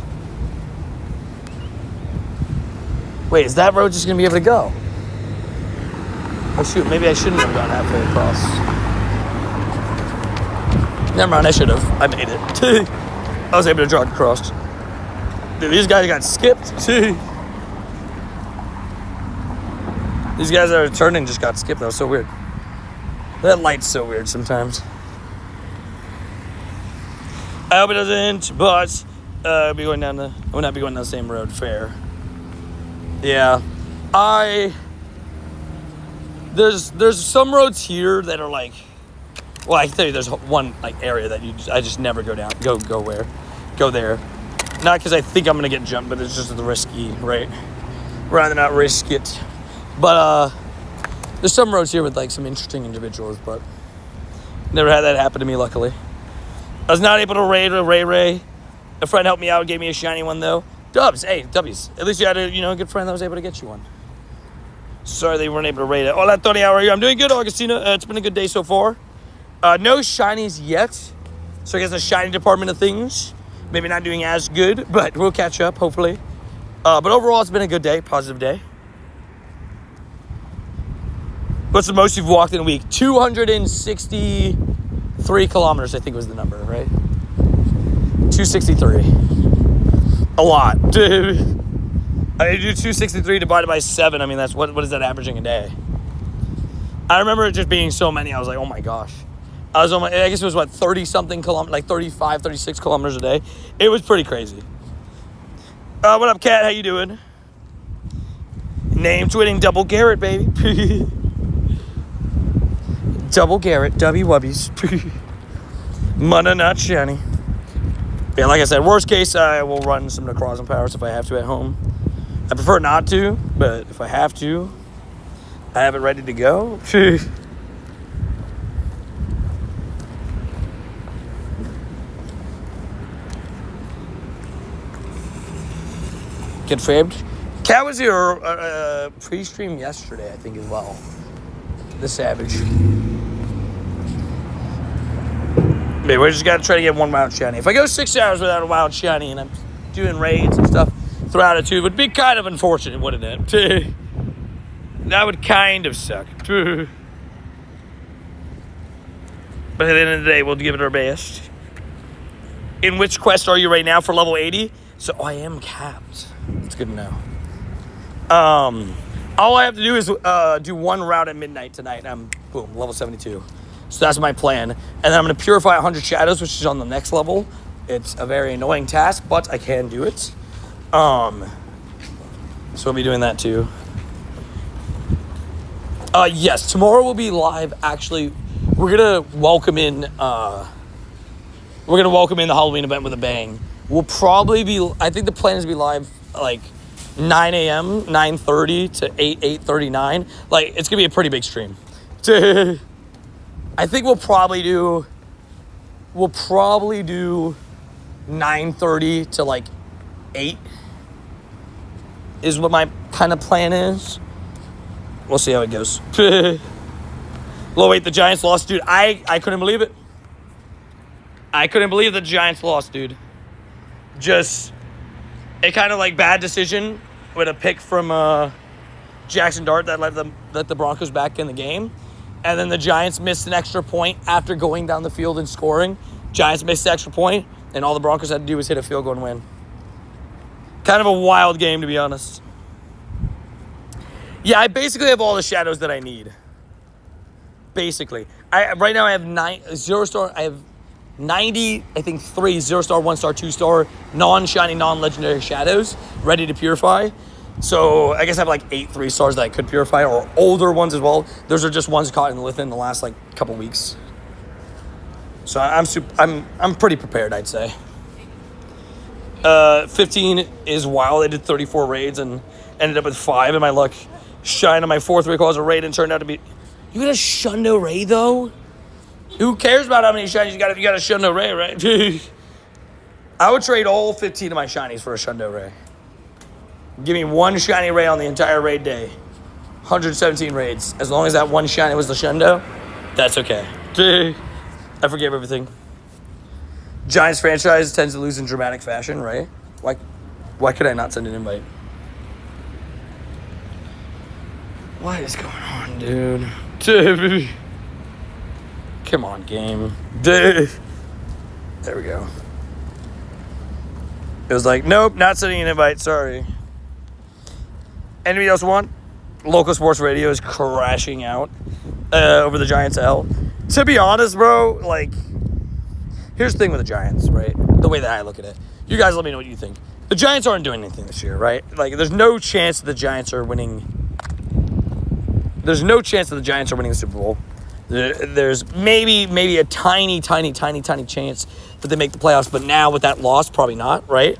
Wait, is that road just gonna be able to go? Oh shoot, maybe I shouldn't have gone halfway across. Never mind, I should have. I made it. I was able to jog across. Dude, these guys got skipped. These guys that are turning just got skipped. That was so weird. That light's so weird sometimes. I hope it doesn't, but I will not be going down the same road. Fair. Yeah. There's some roads here that are like Well, I can tell you there's one like area that I just never go down. Go there. Not because I think I'm going to get jumped, but it's just the risky, right? Rather not risk it. But there's some roads here with like some interesting individuals, but never had that happen to me, luckily. I was not able to raid a Ray. A friend helped me out, gave me a shiny one though. Dubs, hey, W's. At least you had a good friend that was able to get you one. Sorry they weren't able to raid it. Hola, Tony, how are you? I'm doing good, Augustina. It's been a good day so far. No shinies yet. So I guess the shiny department of things. Maybe not doing as good, but we'll catch up, hopefully. But overall, it's been a good day, positive day. What's the most you've walked in a week? 263 kilometers, I think was the number, right? 263. A lot, dude. I do 263 divided by 7. I mean, that's what is that averaging a day? I remember it just being so many. I was like, oh my gosh. I guess it was 30-something kilometers, like 35, 36 kilometers a day. It was pretty crazy. What up, Kat? How you doing? Name twinning, Double Garrett, baby. Double Garrett, W Wubbies. Mana not shiny. Yeah, like I said, worst case, I will run some Necrozma powers if I have to at home. I prefer not to, but if I have to, I have it ready to go. Get framed. Cat was here pre-stream yesterday, I think, as well. The Savage. Maybe we just got to try to get one wild shiny. If I go 6 hours without a wild shiny and I'm doing raids and stuff throughout it too, it would be kind of unfortunate, wouldn't it? That would kind of suck. But at the end of the day, we'll give it our best. In which quest are you right now for level 80? So I am capped. It's good to know. All I have to do is do one route at midnight tonight. I'm, boom, level 72. So that's my plan. And then I'm going to purify 100 shadows, which is on the next level. It's a very annoying task, but I can do it. So we'll be doing that too. Yes, tomorrow we'll be live. Actually, we're going to welcome in the Halloween event with a bang. We'll probably be, I think the plan is to be live like 9 a.m., 9:30 to 8:39. Like, it's going to be a pretty big stream. I think we'll probably do 9:30 to like 8 is what my kind of plan is. We'll see how it goes. Low 8, the Giants lost, dude. I couldn't believe it. I couldn't believe the Giants lost, dude. Just a kind of like bad decision with a pick from Jackson Dart that let the Broncos back in the game. And then the Giants missed an extra point after going down the field and scoring. Giants missed the extra point, and all the Broncos had to do was hit a field goal and win. Kind of a wild game, to be honest. Yeah, I basically have all the shadows that I need. Basically. Right now I have 0-star. I have 90, I think 3 0-star, 1-star, 2-star, non-shiny, non-legendary shadows ready to purify. So I guess I have like 8 3-stars that I could purify, or older ones as well. Those are just ones caught within the last like couple weeks. So I'm pretty prepared, I'd say. 15 is wild. I did 34 raids and ended up with 5 in my luck. Shine on my 4th Rayquaza raid and turned out to be. You got a Shundo raid though? Who cares about how many shinies you got if you got a Shundo Ray, right? I would trade all 15 of my shinies for a Shundo Ray. Give me one shiny Ray on the entire raid day. 117 raids. As long as that one shiny was the Shundo, that's okay. I forgive everything. Giants franchise tends to lose in dramatic fashion, right? Why could I not send an invite? What is going on, dude? Come on, game. There we go. It was like, nope, not sending an invite. Sorry. Anybody else want? Local sports radio is crashing out over the Giants' L. To be honest, bro, like, here's the thing with the Giants, right? The way that I look at it. You guys let me know what you think. The Giants aren't doing anything this year, right? Like, there's no chance that the Giants are winning. There's no chance that the Giants are winning the Super Bowl. There's maybe a tiny chance that they make the playoffs, but now with that loss, probably not, right?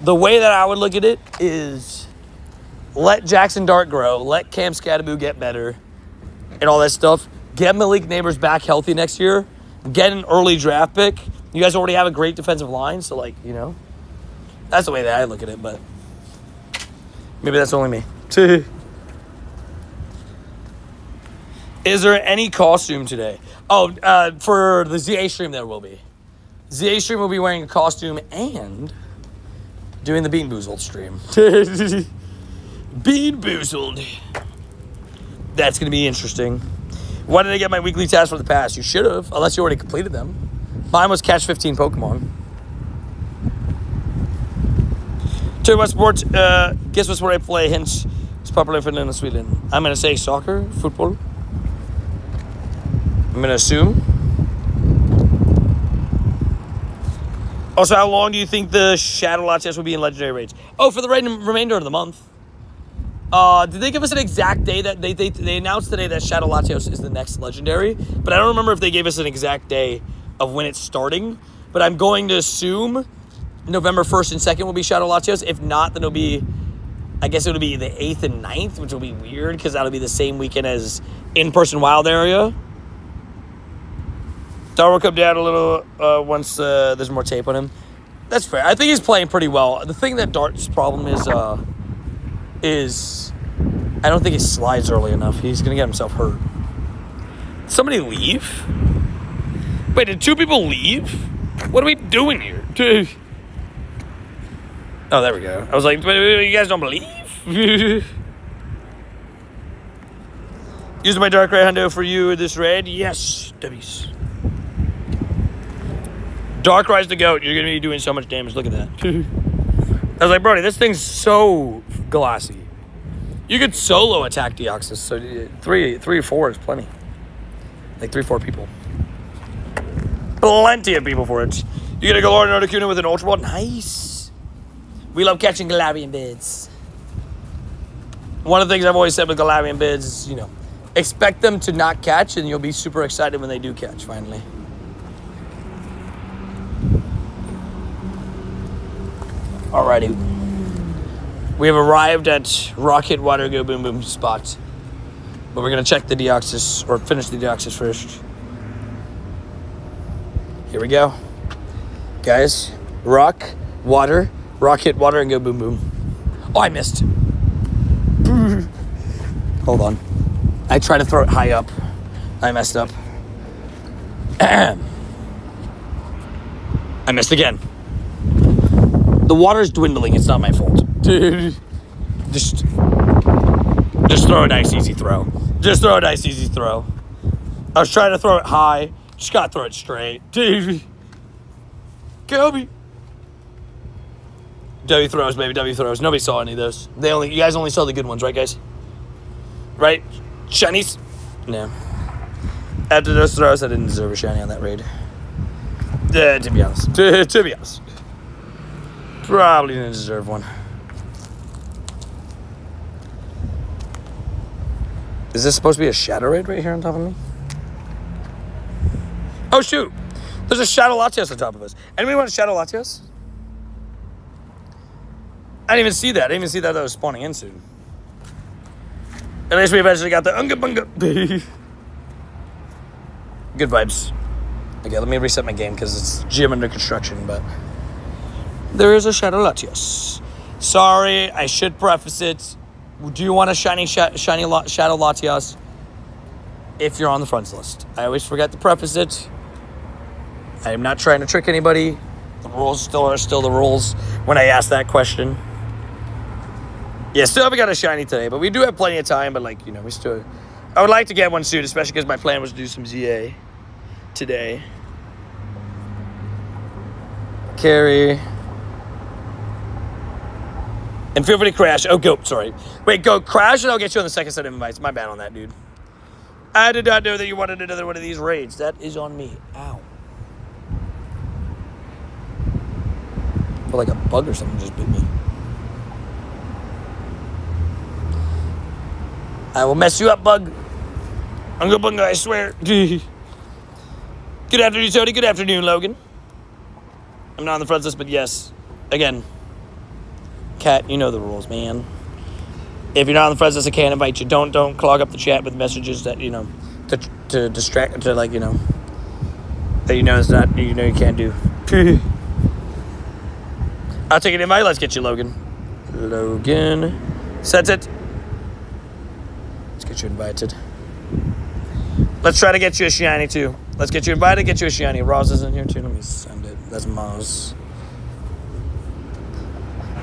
The way that I would look at it is let Jackson Dart grow, let Cam Scadaboo get better, and all that stuff. Get Malik Neighbors back healthy next year. Get an early draft pick. You guys already have a great defensive line, so, like, you know, that's the way that I look at it, but maybe that's only me. Is there any costume today? Oh, for the ZA stream, there will be. ZA stream will be wearing a costume and doing the Bean Boozled stream. Bean Boozled. That's going to be interesting. Why did I get my weekly tasks from the past? You should have, unless you already completed them. Mine was catch 15 Pokemon. Tell you what sport, guess what sport I play, hence it's popular in Finland and Sweden. I'm going to say soccer, football. I'm going to assume. Also, how long do you think the Shadow Latias will be in Legendary Raids? Oh, for the remainder of the month. Did they give us an exact day that they announced today that Shadow Latios is the next Legendary? But I don't remember if they gave us an exact day of when it's starting. But I'm going to assume November 1st and 2nd will be Shadow Latios. If not, then it'll be, I guess it'll be the 8th and 9th, which will be weird because that'll be the same weekend as in-person Wild Area. Darwin come down a little once there's more tape on him. That's fair. I think he's playing pretty well. The thing that Dart's problem is I don't think he slides early enough. He's going to get himself hurt. Somebody leave? Wait, did two people leave? What are we doing here? Oh, there we go. I was like, wait, you guys don't believe? Using my Darkrai Hundo for you this raid? Yes, W's. Darkrai's the GOAT. You're going to be doing so much damage. Look at that. I was like, Brody, this thing's so glassy. You could solo attack Deoxys, so three or four is plenty. Like 3-4 people. Plenty of people for it. You get a Galarian Articuno with an Ultra Ball. Nice. We love catching Galarian bids. One of the things I've always said with Galarian bids is, you know, expect them to not catch, and you'll be super excited when they do catch, finally. Alrighty. We have arrived at Rocket Water Go Boom Boom spot. But we're going to check the Deoxys, or finish the Deoxys first. Here we go. Guys, rock, water, rocket, water, and go boom boom. Oh, I missed. Hold on. I tried to throw it high up. I messed up. I missed again. The water's dwindling. It's not my fault. Just throw a nice, easy throw. Just throw a nice, easy throw. I was trying to throw it high. Just gotta throw it straight. Kobe. W throws, baby. W throws. Nobody saw any of those. You guys only saw the good ones, right, guys? Right? Shinies? No. After those throws, I didn't deserve a shiny on that raid. To be honest. To be honest. Probably didn't deserve one. Is this supposed to be a shadow raid right here on top of me? Oh, shoot. There's a Shadow Latias on top of us. Anybody want a Shadow Latias? I didn't even see that. I didn't even see that was spawning in soon. At least we eventually got the Unga Bunga. Good vibes. Okay, let me reset my game because it's gym under construction, but there is a Shadow Latias. Sorry, I should preface it. Do you want a shiny Shadow Latias? If you're on the friends list. I always forget to preface it. I am not trying to trick anybody. The rules are still the rules when I ask that question. Yeah, still haven't got a shiny today, but we do have plenty of time, but like, you know, I would like to get one soon, especially because my plan was to do some ZA today. Carry. And feel free to crash. Oh, go. Sorry. Wait, go crash and I'll get you on the second set of invites. My bad on that, dude. I did not know that you wanted another one of these raids. That is on me. Ow. I feel like a bug or something just bit me. I will mess you up, bug. I'm good bunga, I swear. Good afternoon, Tony. Good afternoon, Logan. I'm not on the friends list, but yes. Again, Kat, you know the rules, man. If you're not on the friends list, I can't invite you. Don't clog up the chat with messages that, to distract, to like, that it's not, you can't do. I'll take an invite. Let's get you, Logan. Logan. Sent it. Let's get you invited. Let's try to get you a shiny, too. Let's get you invited, get you a shiny. Roz is in here, too. Let me send it. That's Moz.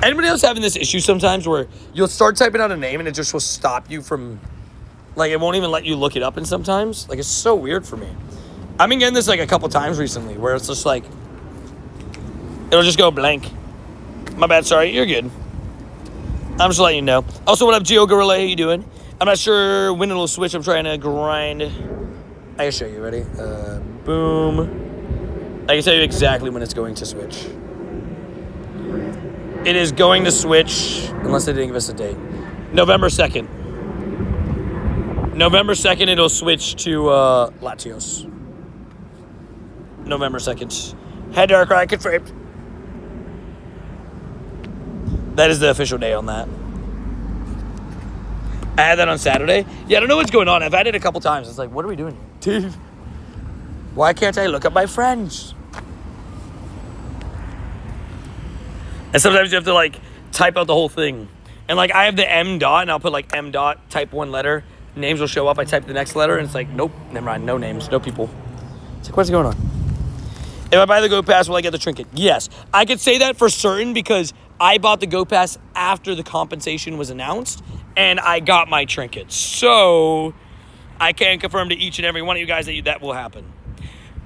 Anybody else having this issue sometimes where you'll start typing out a name and it just will stop you from, like, it won't even let you look it up in sometimes? Like, it's so weird for me. I've been getting this, like, a couple times recently where it's just, like, it'll just go blank. My bad, sorry. You're good. I'm just letting you know. Also, what up, Geo Gorilla? How you doing? I'm not sure when it'll switch. I'm trying to grind. I can show you. Ready? Boom. I can tell you exactly when it's going to switch. It is going to switch, unless they didn't give us a date. November 2nd. November 2nd, it'll switch to Latios. November 2nd. Head Darkrai confirmed. That is the official day on that. I had that on Saturday. Yeah, I don't know what's going on. I've had it a couple times. It's like, what are we doing here? Dude, why can't I look up my friends? And sometimes you have to, like, type out the whole thing. And, like, I have the M dot, and I'll put, like, M dot, type one letter. Names will show up. I type the next letter, and it's like, nope, never mind. No names, no people. It's like, what's going on? If I buy the Go Pass, will I get the trinket? Yes. I could say that for certain because I bought the Go Pass after the compensation was announced, and I got my trinket. So, I can confirm to each and every one of you guys that will happen.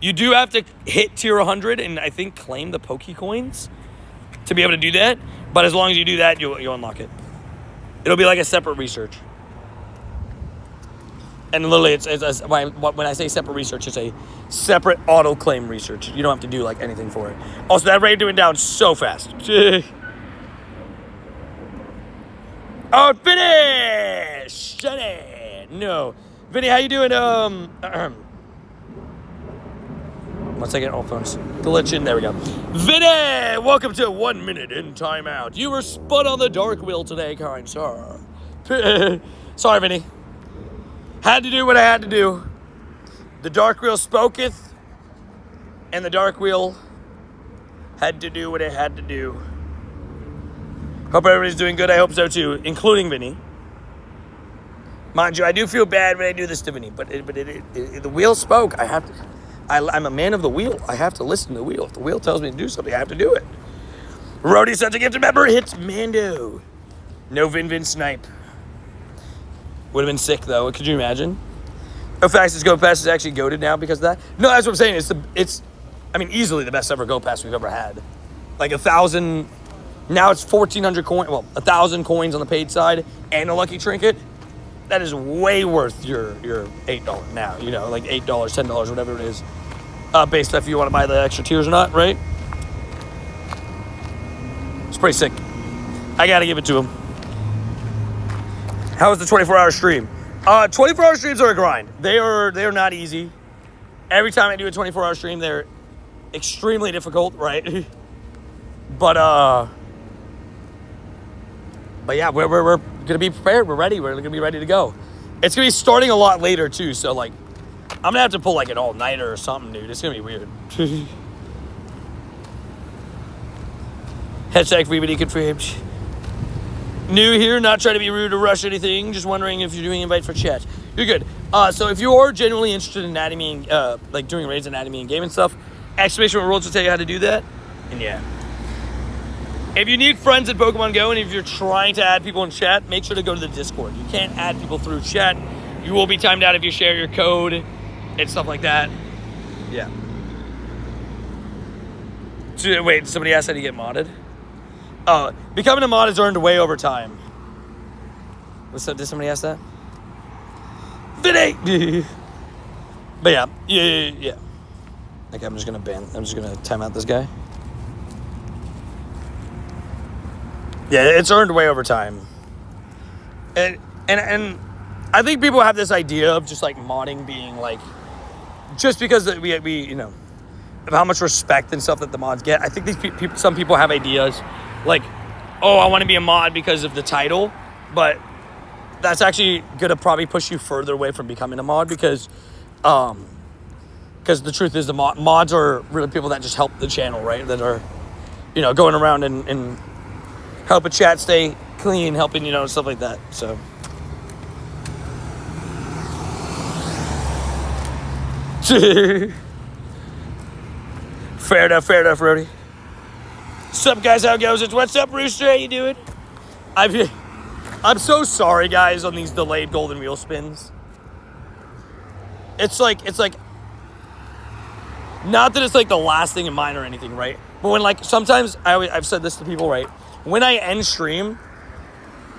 You do have to hit tier 100 and I think claim the Pokecoins to be able to do that. But as long as you do that, you'll unlock it. It'll be like a separate research. And literally, it's when I say separate research, it's a separate auto-claim research. You don't have to do, like, anything for it. Also, that raid went down so fast. Oh, finish! Shut No. Vinny, how you doing? 1 second, all phones glitching. There we go. Vinny, welcome to 1 minute in timeout. You were spun on the dark wheel today, kind sir. Sorry, Vinny. Had to do what I had to do. The dark wheel spoketh, and the dark wheel had to do what it had to do. Hope everybody's doing good. I hope so too, including Vinny. Mind you, I do feel bad when I do this to Vinny, but the wheel spoke. I'm a man of the wheel. I have to listen to the wheel. If the wheel tells me to do something, I have to do it. Rody sent a gift. Remember, hits Mando. No Vin snipe. Would have been sick though. Could you imagine? How fast this Go Pass is actually goated now because of that? No, that's what I'm saying. It's easily the best ever Go Pass we've ever had. Like 1,000. Now it's 1,400 coins. Well, 1,000 coins on the paid side and a lucky trinket. That is way worth your $8 now. Like $8, $10, whatever it is. Based on if you want to buy the extra tiers or not, right? It's pretty sick. I gotta give it to him. How was the 24-hour stream? 24-hour streams are a grind. They are not easy. Every time I do a 24-hour stream, they're extremely difficult, right? But yeah, we're gonna be prepared. We're ready. We're gonna be ready to go. It's gonna be starting a lot later too. So like, I'm gonna have to pull like an all-nighter or something, dude. It's gonna be weird. Hashtag FreeBD confirmed. New here, not trying to be rude or rush anything. Just wondering if you're doing invite for chat. You're good. So if you are genuinely interested in anatomy and like doing raids anatomy and game and stuff, exclamation worlds will tell you how to do that. And yeah. If you need friends at Pokemon Go and if you're trying to add people in chat, make sure to go to the Discord. You can't add people through chat. You will be timed out if you share your code and stuff like that. Yeah. So, wait, somebody asked how to get modded? Becoming a mod is earned way over time. What's up? Did somebody ask that? Vinny! But yeah. Okay, I'm just gonna time out this guy. Yeah, it's earned way over time. And I think people have this idea of just like modding being like, just because we you know, of how much respect and stuff that the mods get. I think some people have ideas like, oh, I want to be a mod because of the title, but that's actually gonna probably push you further away from becoming a mod because the truth is the mods are really people that just help the channel, right? That are, you know, going around and helping chat stay clean, helping, you know, stuff like that. So. Fair enough, Rody. What's up, guys? How it goes? It's What's Up, Rooster? How you doing? I'm so sorry, guys, on these delayed golden wheel spins. It's like, not that it's like the last thing in mind or anything, right? But when like, sometimes, I've said this to people, right? When I end stream,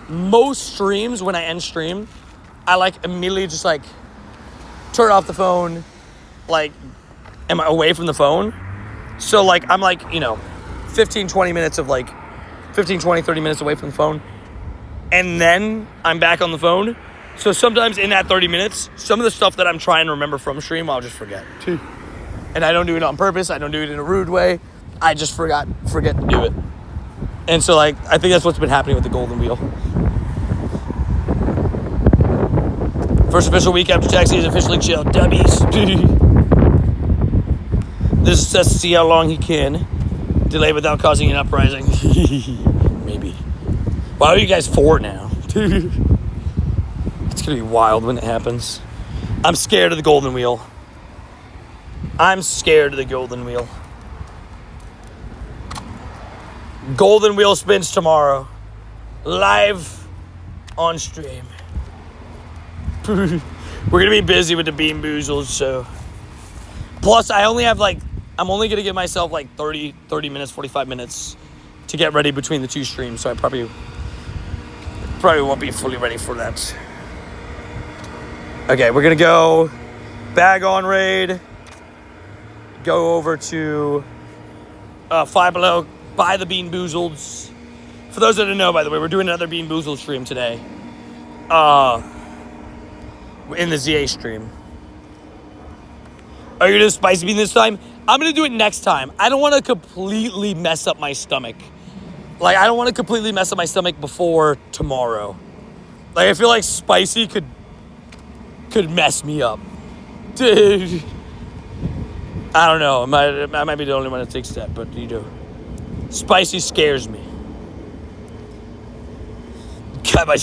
most streams, when I end stream, I like immediately just like turn off the phone, like, am I away from the phone? So like, I'm like, you know, 15, 20 minutes of like, 15, 20, 30 minutes away from the phone. And then I'm back on the phone. So sometimes in that 30 minutes, some of the stuff that I'm trying to remember from stream, I'll just forget. And I don't do it on purpose. I don't do it in a rude way. I just forget to do it. And so like, I think that's what's been happening with the golden wheel. First official week after taxi is officially chill. W's. This is just to see how long he can delay without causing an uprising. Maybe. Why are you guys 4 now? It's gonna be wild when it happens. I'm scared of the golden wheel. Golden wheel spins tomorrow. Live on stream. We're gonna be busy with the bean boozles, so. Plus, I'm only gonna give myself like 30 minutes, 45 minutes to get ready between the 2 streams, so I probably won't be fully ready for that. Okay, we're gonna go bag on raid, go over to Five Below, buy the bean boozles. For those that don't know, by the way, we're doing another bean boozle stream today. In the ZA stream. Are you gonna spicy bean this time? I'm gonna do it next time. I don't want to completely mess up my stomach. Like, I don't want to completely mess up my stomach before tomorrow. Like, I feel like spicy could mess me up. Dude. I don't know. I might be the only one that thinks that, but you do. Spicy scares me. God, my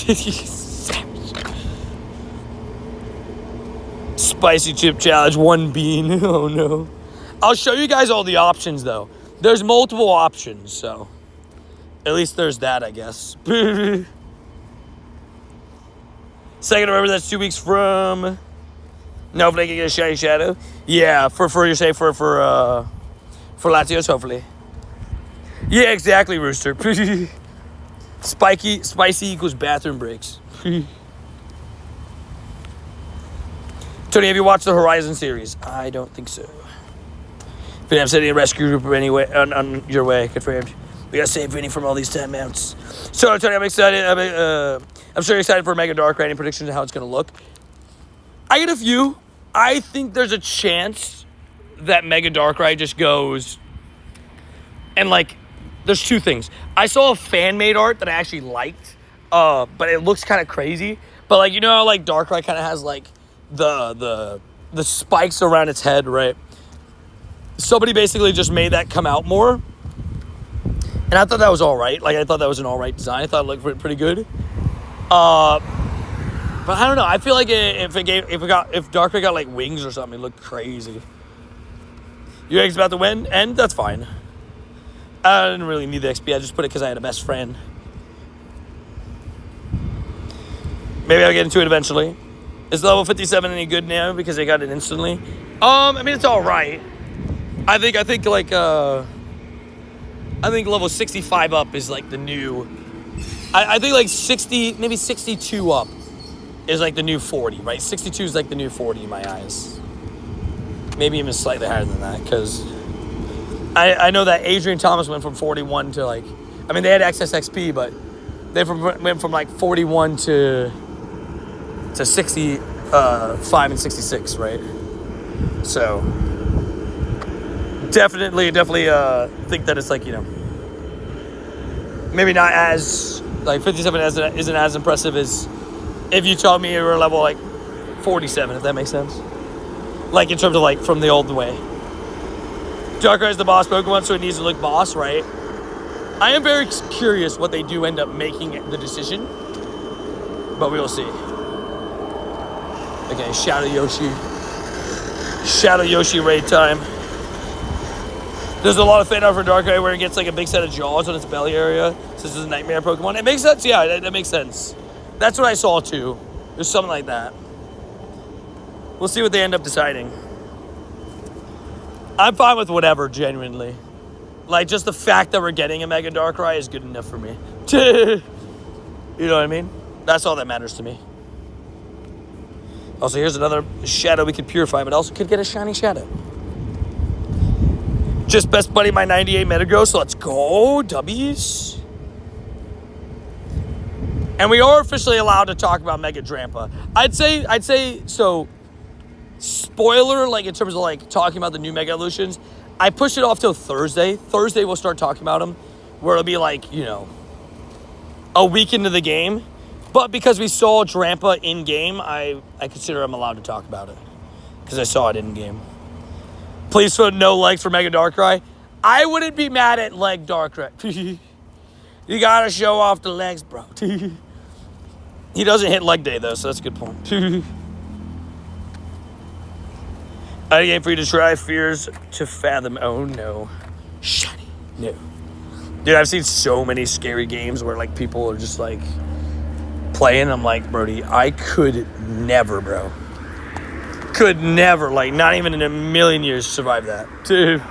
spicy chip challenge, 1 bean. Oh no. I'll show you guys all the options though. There's multiple options, so at least there's that, I guess. Second November, that's 2 weeks from. No, if they can get a shiny shadow. Yeah, for your say for Latias, hopefully. Yeah, exactly, Rooster. Spicy equals bathroom breaks. Tony, have you watched the Horizon series? I don't think so. But I'm sending a rescue group anyway on your way. Confirmed. We gotta save Vinny from all these timeouts. So, Tony, I'm excited. I'm sure you're excited for Mega Dark. Any predictions of how it's gonna look? I get a few. I think there's a chance that Mega Darkrai just goes and like, there's 2 things. I saw a fan-made art that I actually liked, but it looks kind of crazy. But like, you know how like Darkrai kind of has like the spikes around its head, right? Somebody basically just made that come out more, and I thought that was all right. Like, I thought that was an all right design. I thought it looked pretty good. But I don't know. I feel like if Darkrai got like wings or something, it looked crazy. You guys about to win, and that's fine. I didn't really need the XP. I just put it because I had a best friend. Maybe I'll get into it eventually. Is level 57 any good now because I got it instantly? I mean, it's all right. I think level 65 up is like the new. I think like 60, maybe 62 up is like the new 40, right? 62 is like the new 40 in my eyes. Maybe even slightly higher than that, because I know that Adrian Thomas went from 41 to like, I mean, they had excess XP, but they went from like 41 to to 65 and 66, right? So definitely think that it's like, maybe not as, like 57 isn't as impressive as if you told me you were level like 47, if that makes sense. Like in terms of like from the old way. Darkrai is the boss Pokemon, so it needs to look boss, right? I am very curious what they do end up making the decision, but we will see. Okay, Shadow Yoshi raid time. There's a lot of fan art for Darkrai where it gets like a big set of jaws on its belly area. So this is a nightmare Pokemon. It makes sense, yeah, that makes sense. That's what I saw too. There's something like that. We'll see what they end up deciding. I'm fine with whatever, genuinely. Like, just the fact that we're getting a Mega Darkrai is good enough for me. You know what I mean? That's all that matters to me. Also, here's another Shadow we could purify, but also could get a shiny Shadow. Just best buddy my 98 Metagross, so let's go, W's. And we are officially allowed to talk about Mega Drampa. I'd say, so, spoiler, like, in terms of, like, talking about the new Mega Evolutions, I pushed it off till Thursday. Thursday we'll start talking about them, where it'll be, like, a week into the game. But because we saw Drampa in-game, I consider I'm allowed to talk about it. Because I saw it in-game. Please put no legs for Mega Darkrai. I wouldn't be mad at leg Darkrai. You gotta show off the legs, bro. He doesn't hit leg day, though, so that's a good point. I game for you to try, fears to fathom. Oh, no. Shiny. No. Dude, I've seen so many scary games where, like, people are just, like, playing. I'm like, Brody, I could never, bro. Could never, like, not even in a million years survive that. Dude.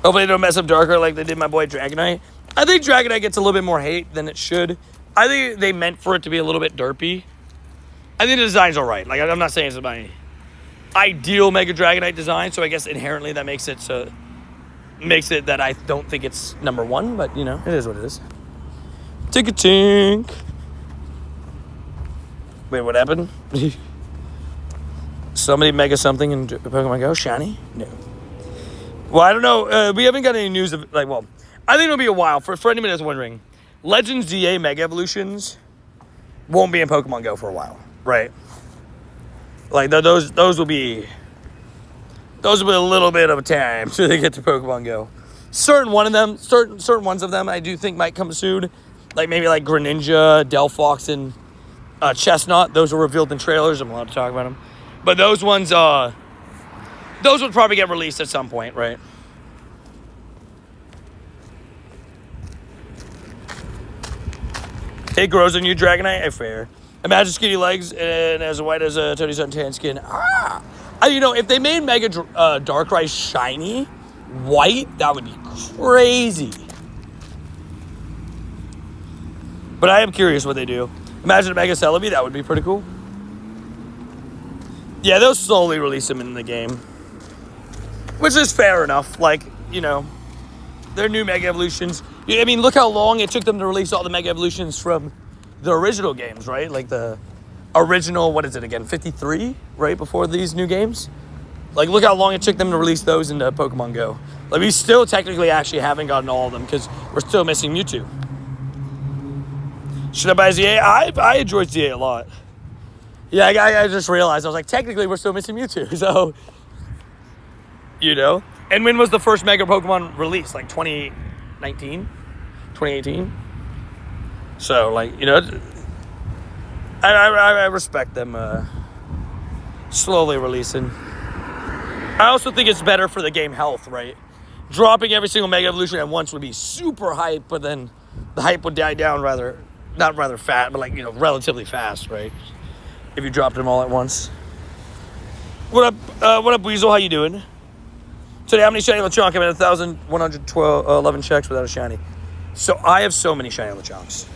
Hopefully they don't mess up Darkrai like they did my boy Dragonite. I think Dragonite gets a little bit more hate than it should. I think they meant for it to be a little bit derpy. I think the design's all right. Like, I'm not saying it's my ideal Mega Dragonite design, so I guess inherently that makes it that I don't think it's number one, but, it is what it is. Tick-a-tink. Wait, what happened? Somebody Mega something in Pokemon Go? Shiny? No. Well, I don't know. We haven't got any news of, I think it'll be a while. For anybody that's wondering, Legends DA Mega Evolutions won't be in Pokemon Go for a while, right? Like, those will be a little bit of a time till they get to Pokemon Go. Certain ones of them I do think might come soon. Like, maybe like Greninja, Delphox, and Chestnut. Those were revealed in trailers. I'm allowed to talk about them. But those ones, those would probably get released at some point, right? It grows a new Dragonite, fair. Imagine skinny legs and as white as a Tony Suntan skin. If they made Mega Darkrai shiny, white, that would be crazy. But I am curious what they do. Imagine a Mega Celebi, that would be pretty cool. Yeah, they'll slowly release them in the game. Which is fair enough. Like, they're new Mega Evolutions. I mean, look how long it took them to release all the Mega Evolutions from the original games, right? Like the original, what is it again, 53, right, before these new games? Like, look how long it took them to release those into Pokemon Go. Like, we still technically actually haven't gotten all of them because we're still missing Mewtwo. Should I buy ZA? I enjoyed ZA a lot. Yeah, I just realized, I was like, technically we're still missing Mewtwo, so, And when was the first Mega Pokemon released? Like 2019? 2018? So, like, I respect them slowly releasing. I also think it's better for the game health, right? Dropping every single Mega Evolution at once would be super hype, but then the hype would die down not rather fast, but like, relatively fast, right? If you dropped them all at once. What up, Weasel? How you doing? Today, how many shiny Lechonk? I'm at 1,111 checks without a shiny. So I have so many shiny Lechonks.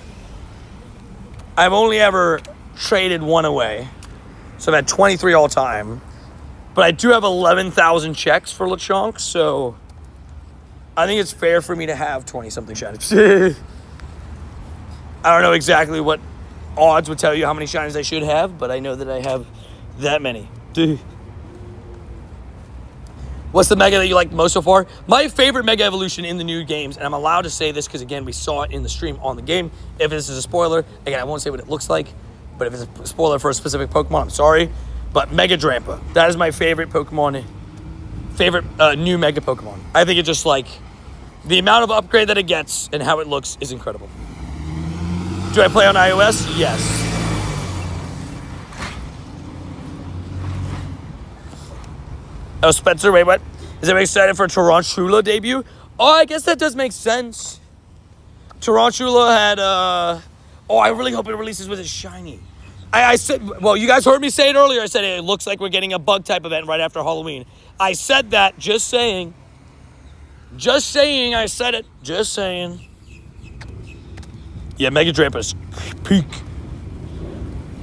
I've only ever traded one away. So I've had 23 all time. But I do have 11,000 checks for Lechonk, so I think it's fair for me to have 20-something shinies. I don't know exactly what odds would tell you how many shinies I should have, but I know that I have that many. Dude. What's the mega that you like most so far? My favorite mega evolution in the new games, and I'm allowed to say this because, again, we saw it in the stream on the game. If this is a spoiler, again, I won't say what it looks like, but if it's a spoiler for a specific Pokemon, I'm sorry. But Mega Drampa, that is my favorite Pokemon, new Mega Pokemon. I think it's just like, the amount of upgrade that it gets and how it looks is incredible. Do I play on iOS? Yes. Oh, Spencer, wait, what? Is everybody excited for Tarantula debut? Oh, I guess that does make sense. Tarantula had, oh, I really hope it releases with a shiny. I said, well, you guys heard me say it earlier. I said it looks like we're getting a bug type event right after Halloween. I said that, just saying. Just saying, I said it. Just saying. Yeah, Mega Drampa's peak.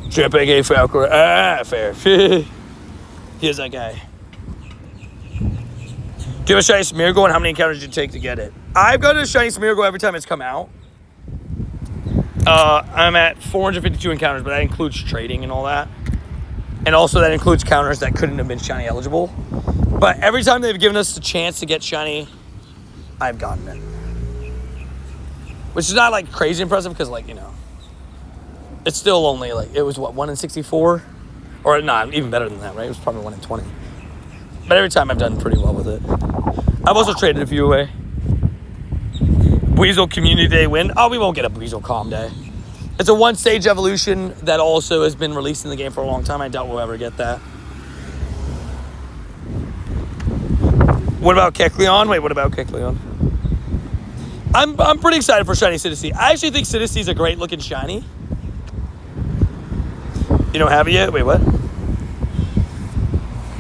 Drampa, aka Falcor. Fair. Here's that guy. Do you have a shiny Smeargle, and how many encounters did you take to get it? I've got a shiny Smeargle every time it's come out. I'm at 452 encounters, but that includes trading and all that. And also that includes counters that couldn't have been shiny eligible. But every time they've given us the chance to get shiny, I've gotten it. Which is not like crazy impressive because, like, you know, it's still only like, it was what, 1 in 64? Or not, even better than that, right? It was probably 1 in 20. But every time I've done pretty well with it. I've also traded a few away. Weasel Community Day win. Oh, we won't get a Weasel Calm Day. It's a one-stage evolution that also has been released in the game for a long time. I doubt we'll ever get that. What about Kecleon? Wait, what about Kecleon? I'm pretty excited for shiny Sidesty. I actually think Sidisty's a great looking shiny. You don't have it yet? Wait, what?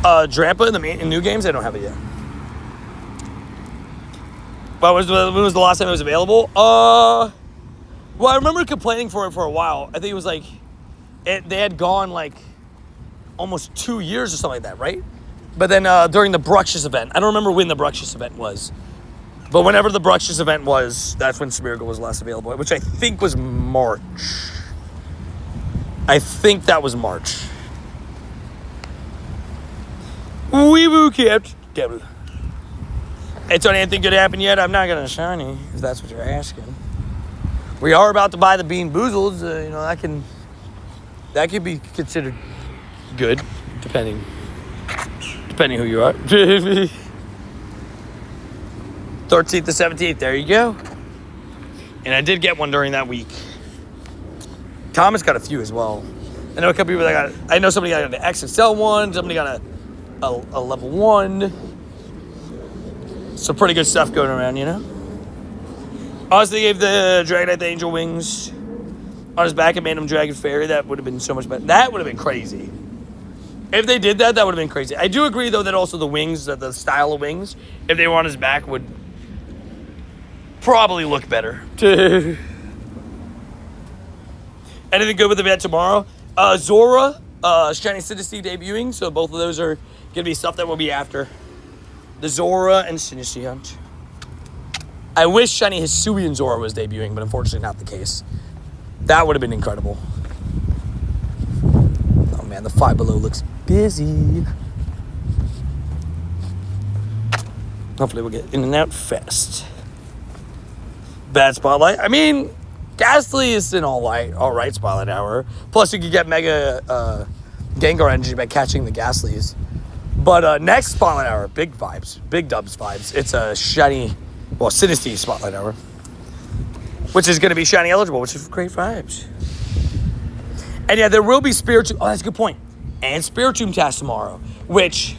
Drampa in new games? I don't have it yet. When was the last time it was available? Well, I remember complaining for it for a while. I think it was like, they had gone like almost 2 years or something like that, right? But then during the Bruxious event, I don't remember when the Bruxious event was, but whenever the Bruxious event was, that's when Smeargle was last available, which I think was March. I think that was March. Wee woo kept. Hey, Tony, anything good happen yet? I'm not gonna shiny, if that's what you're asking. We are about to buy the Bean Boozles. You know, that could be considered good, depending who you are. 13th to 17th, there you go. And I did get one during that week. Thomas got a few as well. I know a couple people that got, I know somebody got an XXL one, somebody got a level 1. Some pretty good stuff going around, you know? Honestly, they gave the Dragonite the Angel Wings on his back and made him Dragon Fairy. That would have been so much better. That would have been crazy. If they did that, that would have been crazy. I do agree, though, that also the wings, the style of wings, if they were on his back, would probably look better. Anything good with the event tomorrow? Zora, Shiny Sidesty debuting, so both of those are going to be stuff that will be after. The Zora and Sidesty Hunt. I wish Shiny Hisuian Zora was debuting, but unfortunately not the case. That would have been incredible. Oh man, the Five Below looks busy. Hopefully we'll get in and out fast. Bad Spotlight. I mean, Ghastly is an all right Spotlight Hour. Plus you could get Mega Gengar energy by catching the Ghastlies. But next Spotlight Hour, big vibes. Big dubs vibes. It's a shiny, well, Sidesty Spotlight Hour. Which is going to be shiny eligible, which is great vibes. And yeah, there will be Spiritomb. Oh, that's a good point. And Spiritomb tasks tomorrow. Which,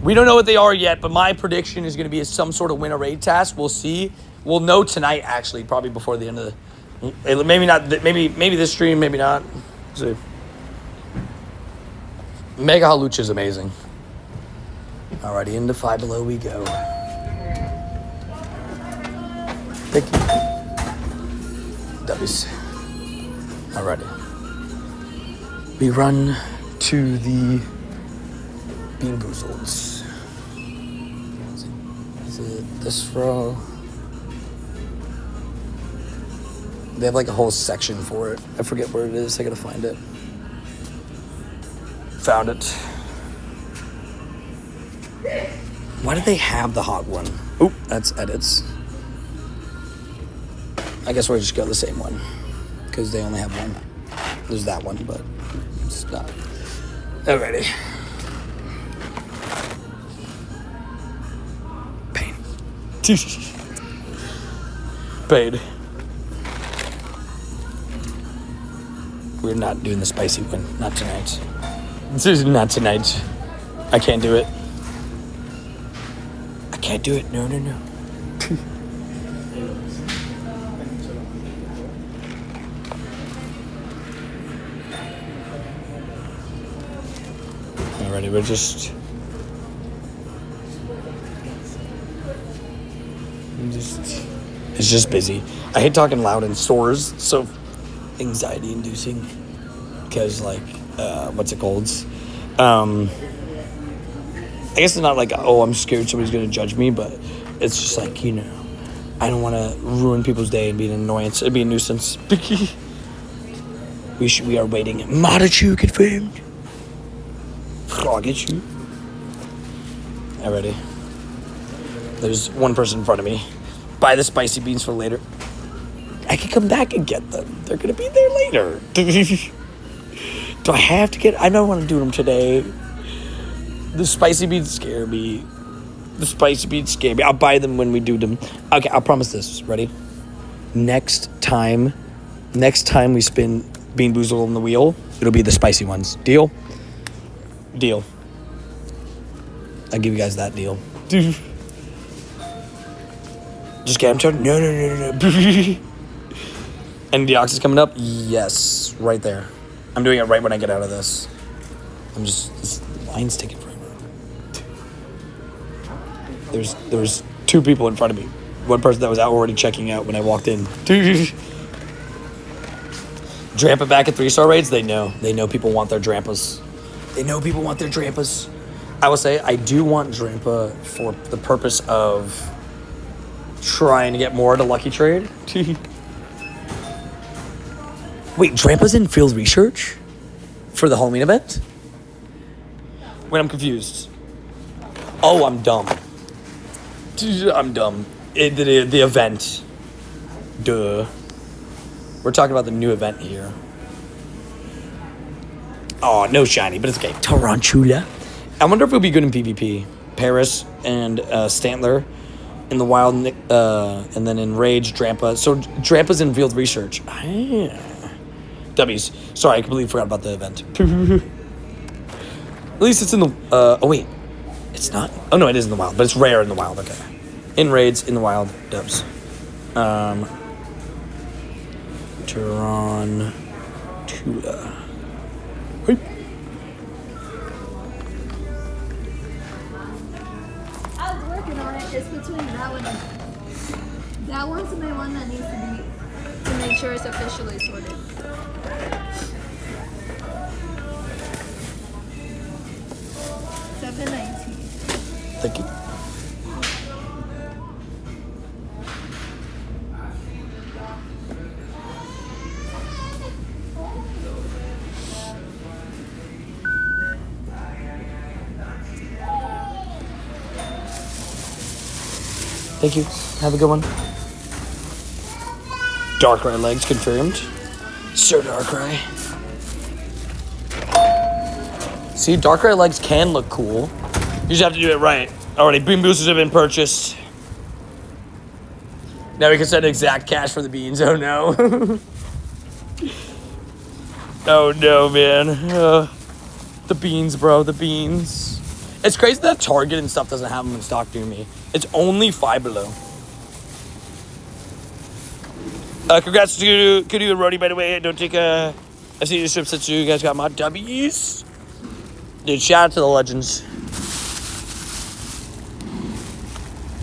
we don't know what they are yet, but my prediction is going to be some sort of win a raid task. We'll see. We'll know tonight, actually, probably before the end of the... Maybe not. Maybe this stream, maybe not. Let's see. Mega Halucha is amazing. Alrighty, into Five Below we go. Thank you. W's. Alrighty. We run to the Bean Boozles. Is it this row? They have like a whole section for it. I forget where it is. I gotta find it. Found it. Why do they have the hot one? Oop, that's edits. I guess we'll just go the same one. Because they only have one. There's that one, but it's not. Alrighty. Pain. Paid. We're not doing the spicy one. Not tonight. This is not tonight. I can't do it. I can't do it. No. Alrighty, we're just... It's just busy. I hate talking loud in stores. So anxiety inducing. Because like, what's it called? I guess it's not like, oh, I'm scared somebody's going to judge me, but it's just like, you know, I don't want to ruin people's day and be an annoyance. It'd be a nuisance. We are waiting. Matachu confirmed. Frogget you. Alrighty. There's one person in front of me. Buy the spicy beans for later. I can come back and get them. They're going to be there later. Do I have to get... I don't want to do them today. The spicy beans scare me. I'll buy them when we do them. Okay, I'll promise this. Ready? Next time we spin Bean Boozled on the wheel, it'll be the spicy ones. Deal? Deal. I'll give you guys that deal. Just get him to... No. And Deoxys coming up? Yes. Right there. I'm doing it right when I get out of this. This line's taking forever. There's two people in front of me. One person that was already checking out when I walked in. Drampa back at 3-star rates? They know. They know people want their Drampas. I will say, I do want Drampa for the purpose of trying to get more to Lucky Trade. Wait, Drampa's in field research? For the Halloween event? Wait, I'm confused. Oh, I'm dumb. The event. Duh. We're talking about the new event here. Oh, no shiny, but it's okay. Tarantula. I wonder if it'll be good in PvP. Paris and Stantler in the wild, and then in Rage, Drampa. So Drampa's in field research. W's. Sorry, I completely forgot about the event. At least it's in the... oh, wait. It's not? Oh, no, it is in the wild, but it's rare in the wild. Okay. In raids, in the wild, dubs. Tarantula. Hey. I was working on it. It's between that one and that one's the main one that needs to make sure it's officially sorted. Thank you. Thank you. Have a good one. Darkrai legs confirmed. Sir Darkrai. See, Darkrai legs can look cool. You just have to do it right. Alrighty, bean boosters have been purchased. Now we can send exact cash for the beans. Oh no. Oh no, man. The beans, bro. The beans. It's crazy that Target and stuff doesn't have them in stock near me. It's only Five Below. Congrats to Kudu and Rody, by the way. Don't take a... I see your strips that you guys got my W's. Dude, shout out to the legends.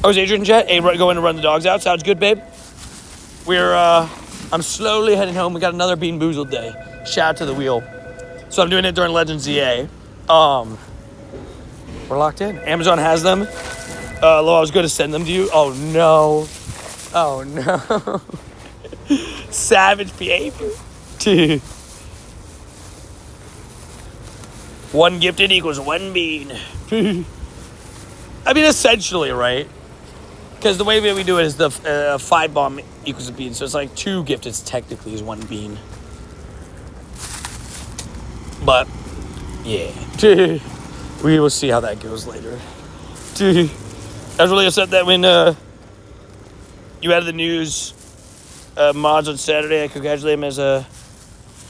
Oh, is Adrian Jet? Hey, going to run the dogs out. Sounds good, babe. I'm slowly heading home. We got another Bean Boozled day. Shout out to the wheel. So I'm doing it during Legends EA. We're locked in. Amazon has them. Lo, I was going to send them to you. Oh, no. Oh, no. Savage behavior. One gifted equals one bean. I mean, essentially, right? Because the way that we do it is the 5 bomb equals a bean. So it's like 2 gifted technically is 1 bean. But, yeah. We will see how that goes later. I was really upset that when you added the news mods on Saturday, I congratulate him as a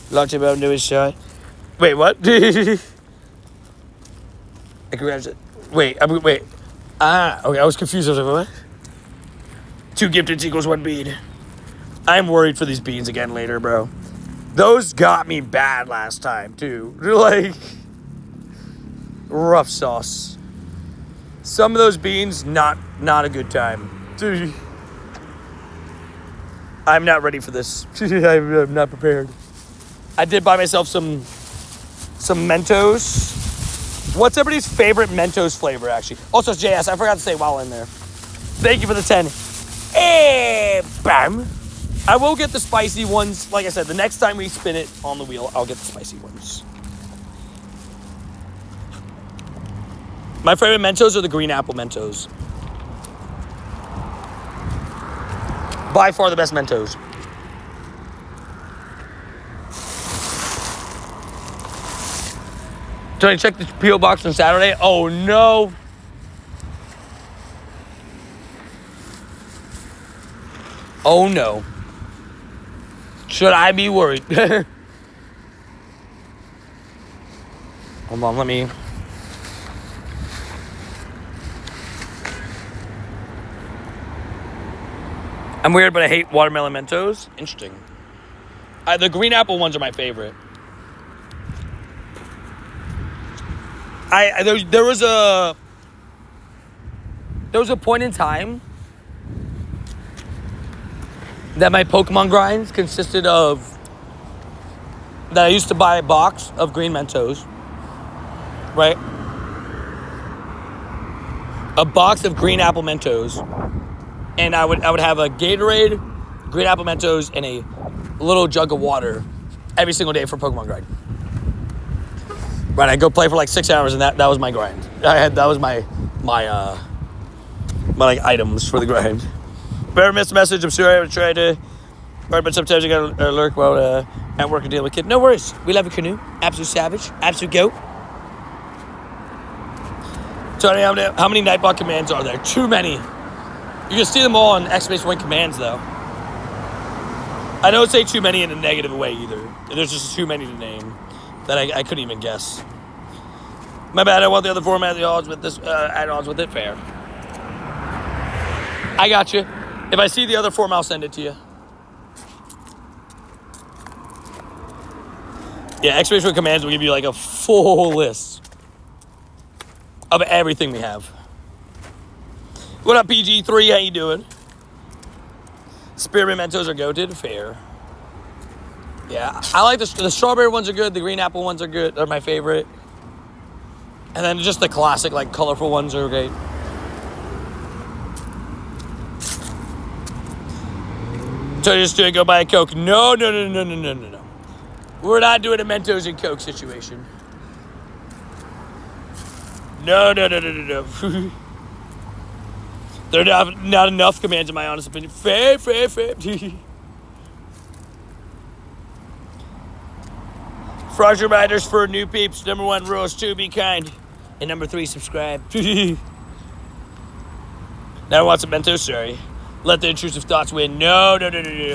Latias about doing his shot. Wait, what? I congratulate. Wait. Okay, I was confused. I was like, what? 2 gifted equals 1 bean. I'm worried for these beans again later, bro. Those got me bad last time, too. Like, rough sauce. Some of those beans, not a good time. Dude. I'm not ready for this. I'm not prepared. I did buy myself some Mentos. What's everybody's favorite Mentos flavor, actually? Also, JS, I forgot to say while in there. Thank you for the 10. Hey, bam. I will get the spicy ones. Like I said, the next time we spin it on the wheel, I'll get the spicy ones. My favorite Mentos are the green apple Mentos. By far the best Mentos. Did I check the P.O. box on Saturday? Oh, no. Oh, no. Should I be worried? Hold on, let me... I'm weird, but I hate watermelon Mentos. Interesting. The green apple ones are my favorite. There was a point in time that my Pokemon grinds consisted of that I used to buy a box of green Mentos, right? A box of green apple Mentos, and I would have a Gatorade, green apple Mentos, and a little jug of water every single day for Pokemon grind. Right, I'd go play for like 6 hours, and that was my grind. That was my like items for the grind. Better miss a message. I'm sorry. I would try to, but sometimes you gotta lurk while at work and deal with kid. No worries. We love a canoe. Absolute savage. Absolute goat. Tony, how many Nightbot commands are there? Too many. You can see them all on !1 commands, though. I don't say too many in a negative way either. There's just too many to name that I couldn't even guess. My bad. I want the other format at odds with this. At odds with it. Fair. I got you. If I see the other form, I'll send it to you. Yeah, !1 commands will give you like a full list of everything we have. What up, PG3? How you doing? Spearmint Mentos are goated. Fair. Yeah, I like the strawberry ones are good. The green apple ones are good. They're my favorite. And then just the classic, like, colorful ones are great. So just do it, go buy a Coke. No. We're not doing a Mentos and Coke situation. No. There are not enough commands, in my honest opinion. Fair. Fraud reminders for new peeps. Number 1 rule is to be kind. And number 3, subscribe. Now I want some Mentos, sorry. Let the intrusive thoughts win. No.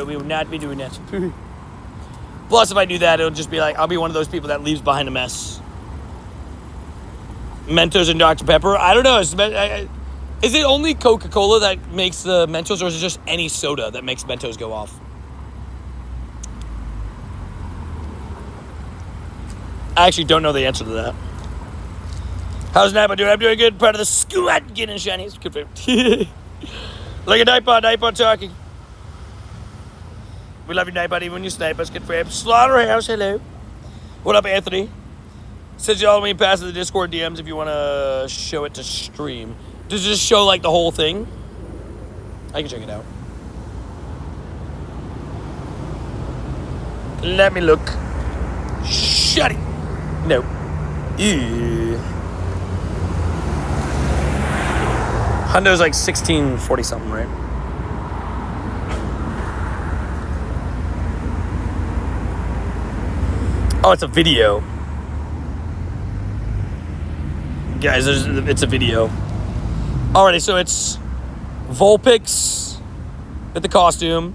We will not be doing that. Plus, if I do that, it'll just be like, I'll be one of those people that leaves behind a mess. Mentos and Dr. Pepper? I don't know. Is it only Coca-Cola that makes the Mentos, or is it just any soda that makes Mentos go off? I actually don't know the answer to that. How's Nightbot doing? I'm doing good. Part of the squad getting shiny. It's good for him. Look at Nightbot talking. We love you, Nightbot, even when you snipe us. Good for him. Slaughterhouse, hello. What up, Anthony? Says you all when you pass the Discord DMs if you want to show it to stream. Does it just show like the whole thing? I can check it out. Let me look. Shut it. No. Ew. Honda's like 1640 something, right? Oh, it's a video. Guys, it's a video. Alrighty, so it's Volpix with the costume.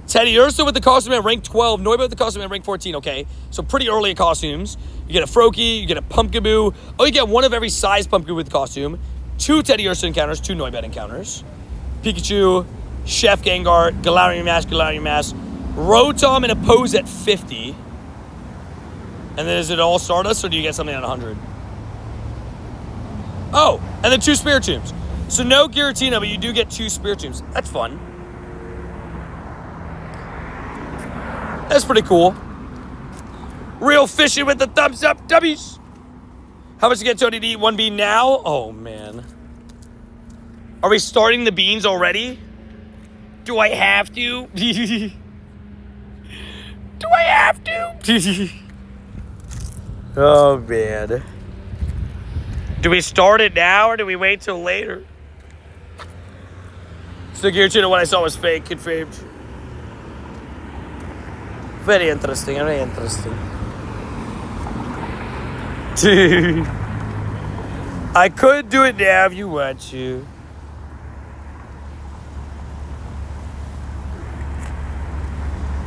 Teddy Ursa with the costume at rank 12. Noiba with the costume at rank 14. Okay, so pretty early costumes. You get a Froakie, you get a Pumpkaboo. Oh, you get one of every size Pumpkaboo with the costume. 2 Teddy Ursa encounters, 2 Noibat encounters. Pikachu, Chef Gengar, Galarian Mask, Rotom in a pose at 50. And then is it all Stardust, or do you get something at 100? Oh, and then 2 Spiritombs. So no Giratina, but you do get 2 Spiritombs. That's fun. That's pretty cool. Real fishy with the thumbs up, W's. How much to get Tony to eat 1 bean now? Oh, man. Are we starting the beans already? Do I have to? Do I have to? Oh, man. Do we start it now, or do we wait till later? So Giratina, what I saw was fake, confirmed. Very interesting, very interesting. I could do it now if you want to.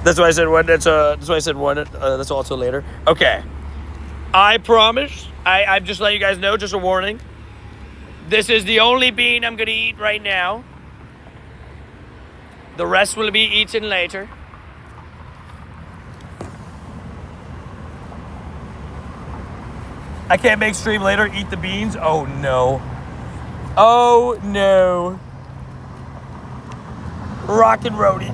That's why I said one. That's why I said one. That's all till later. Okay. I promise. I'm just letting you guys know. Just a warning. This is the only bean I'm gonna eat right now. The rest will be eaten later. I can't make stream later. Eat the beans. Oh no. Oh no. Rockin' roadie.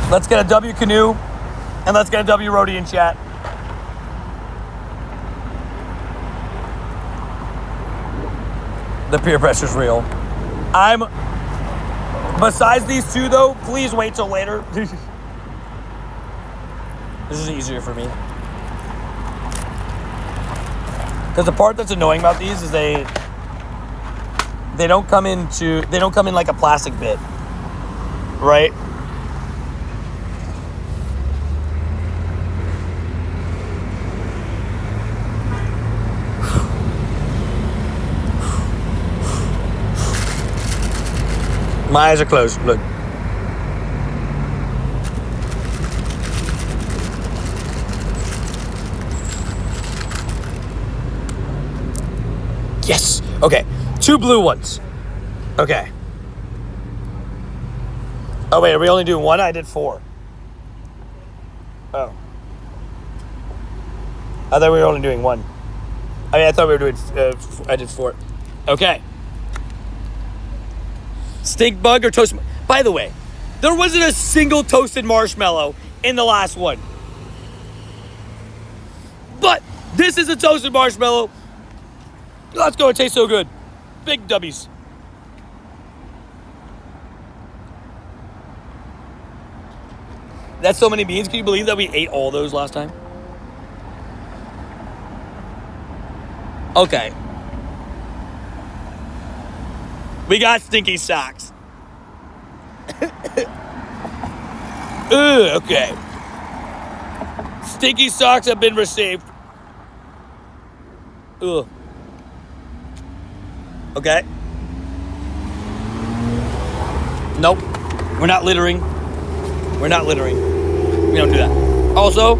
Let's get a W canoe, and let's get a W roadie in chat. The peer pressure's real. Besides these 2 though, please wait till later. This is easier for me. Because the part that's annoying about these is they don't come in like a plastic bit, right? My eyes are closed. Look. Yes. Okay. 2 blue ones. Okay. Oh, wait. Are we only doing 1? I did 4. Oh. I thought we were only doing 1. I mean, I thought we were doing... I did 4. Okay. Stink bug or toast... By the way, there wasn't a single toasted marshmallow in the last one. But this is a toasted marshmallow. Let's go. It tastes so good. Big W's. That's so many beans. Can you believe that we ate all those last time? Okay. We got stinky socks. Okay. Stinky socks have been received. Ugh. Okay. Nope. We're not littering. We're not littering. We don't do that. Also,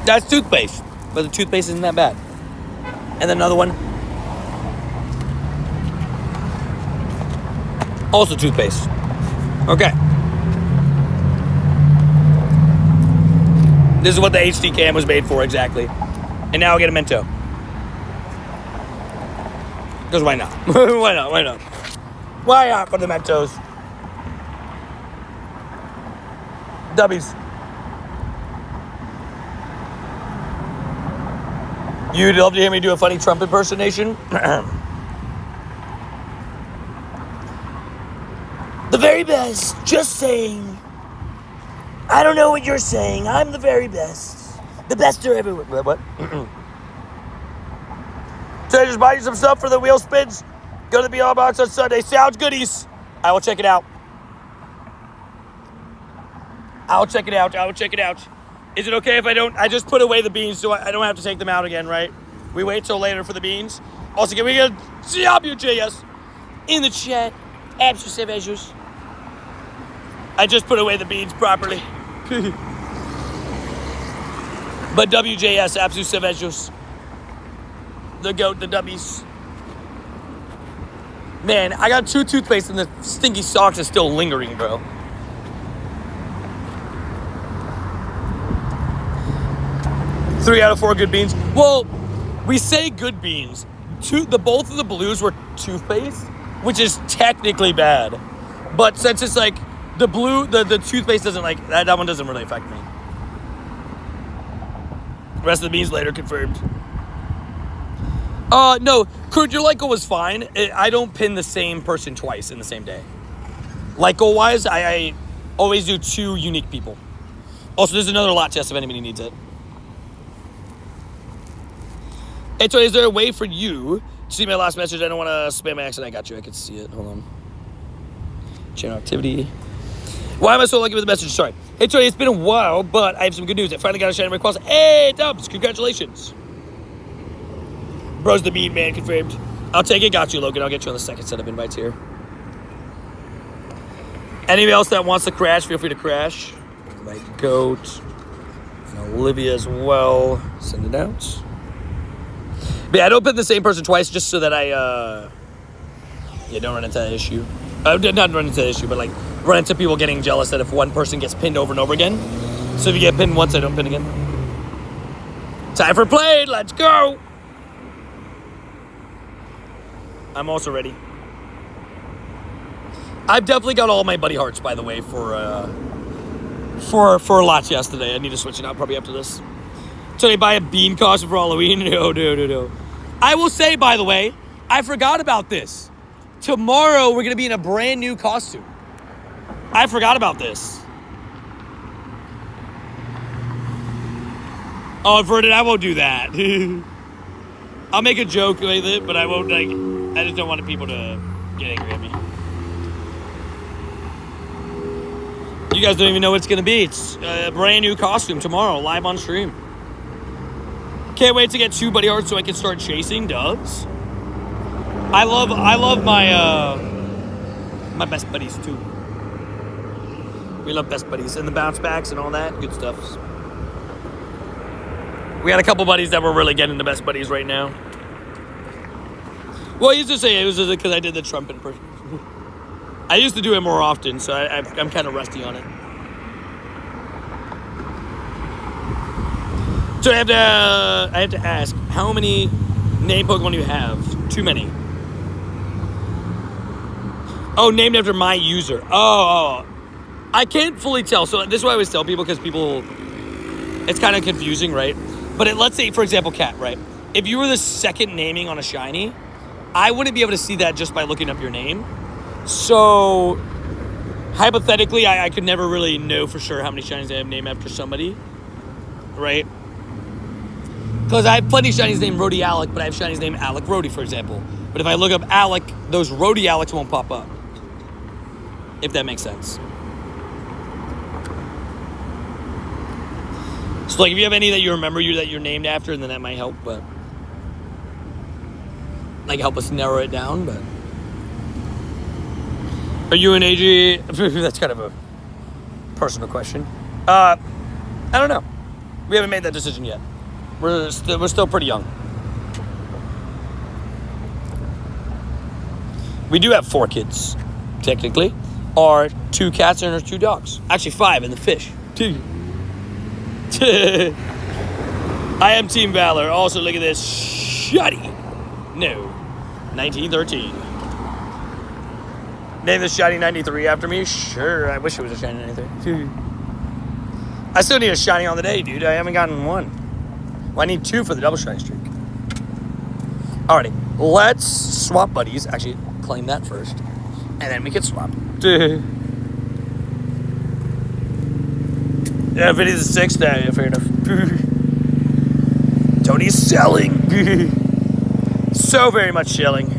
that's toothpaste. But the toothpaste isn't that bad. And then another one. Also toothpaste. Okay. This is what the HD cam was made for exactly. And now I'll get a Mento. Because why not? Why not? Why not? Why not for the Mentos? W's. You'd love to hear me do a funny Trump impersonation? The very best. Just saying. I don't know what you're saying. I'm the very best. The best there ever. What? So just buy you some stuff for the wheel spins. Go to the BR box on Sunday. Sounds goodies. I will check it out. I'll check it out. Is it okay if I don't? I just put away the beans so I don't have to take them out again, right? We wait till later for the beans. Also, can we get WJS in the chat? Absolutely. I just put away the beans properly. But WJS, absolutely. The goat, the W's. Man, I got 2 toothpaste and the stinky socks is still lingering, bro. Three out of 4 good beans. Well, we say good beans. Both of the blues were toothpaste, which is technically bad. But since it's like the blue, the toothpaste doesn't like that one doesn't really affect me. Rest of the beans later confirmed. No, Kurt, your Lyco was fine. I don't pin the same person twice in the same day. Lyco-wise, I always do 2 unique people. Also, there's another Latias if anybody needs it. Hey, so is there a way for you to see my last message? I don't want to spam my accent. I got you. I can see it. Hold on. Channel activity. Why am I so lucky with the message? Sorry. Hey, Tony, it's been a while, but I have some good news. I finally got a shiny request. Hey, Dubs, congratulations. Bro's the bean man, confirmed. I'll take it. Got you, Logan. I'll get you on the second set of invites here. Anybody else that wants to crash, feel free to crash. My goat. And Olivia as well. Send it out. But yeah, I don't pin the same person twice just so that I don't run into that issue. Not run into that issue, but like run into people getting jealous that if one person gets pinned over and over again. So if you get pinned once, I don't pin again. Time for play. Let's go. I'm also ready. I've definitely got all my buddy hearts, by the way, for Latias today. I need to switch it out probably after this. So they buy a bean costume for Halloween? No. I will say, by the way, I forgot about this. Tomorrow, we're going to be in a brand new costume. I forgot about this. Oh, Vernon, I won't do that. I'll make a joke with it, but I won't, I just don't want people to get angry at me. You guys don't even know what it's going to be. It's a brand new costume tomorrow, live on stream. Can't wait to get 2 buddy hearts so I can start chasing Dubs. I love my my best buddies too. We love best buddies and the bounce backs and all that good stuff. We had a couple buddies that were really getting the best buddies right now. Well, I used to say it was just because I did the Trump impression. I used to do it more often, so I'm kind of rusty on it. So I have to ask, how many name Pokemon do you have? Too many. Oh, named after my user. Oh. I can't fully tell. So this is what I always tell people, because it's kind of confusing, right? But let's say, for example, Cat, right? If you were the second naming on a shiny, I wouldn't be able to see that just by looking up your name. So hypothetically, I could never really know for sure how many shinies I have named after somebody, right? Because I have plenty of shinies named Rhodey Alec, but I have shinies named Alec Rhodey, for example. But if I look up Alec, those Rhodey Alecs won't pop up. If that makes sense. So, like, if you have any that you remember that you're named after, then that might help, but... like, help us narrow it down, but... Are you an AG? That's kind of a personal question. I don't know. We haven't made that decision yet. We're still pretty young. We do have 4 kids, technically. Or 2 cats and 2 dogs. Actually 5 in the fish. 2. I am Team Valor. Also, look at this. Shuddy. No. 1913. Name the Shiny 93 after me? Sure. I wish it was a Shiny 93. I still need a Shiny on the day, dude. I haven't gotten one. Well, I need 2 for the double Shiny streak. Alrighty, let's swap buddies. Actually, claim that first, and then we can swap. Yeah, if it is a 6, yeah, fair enough. Tony's selling. So very much selling.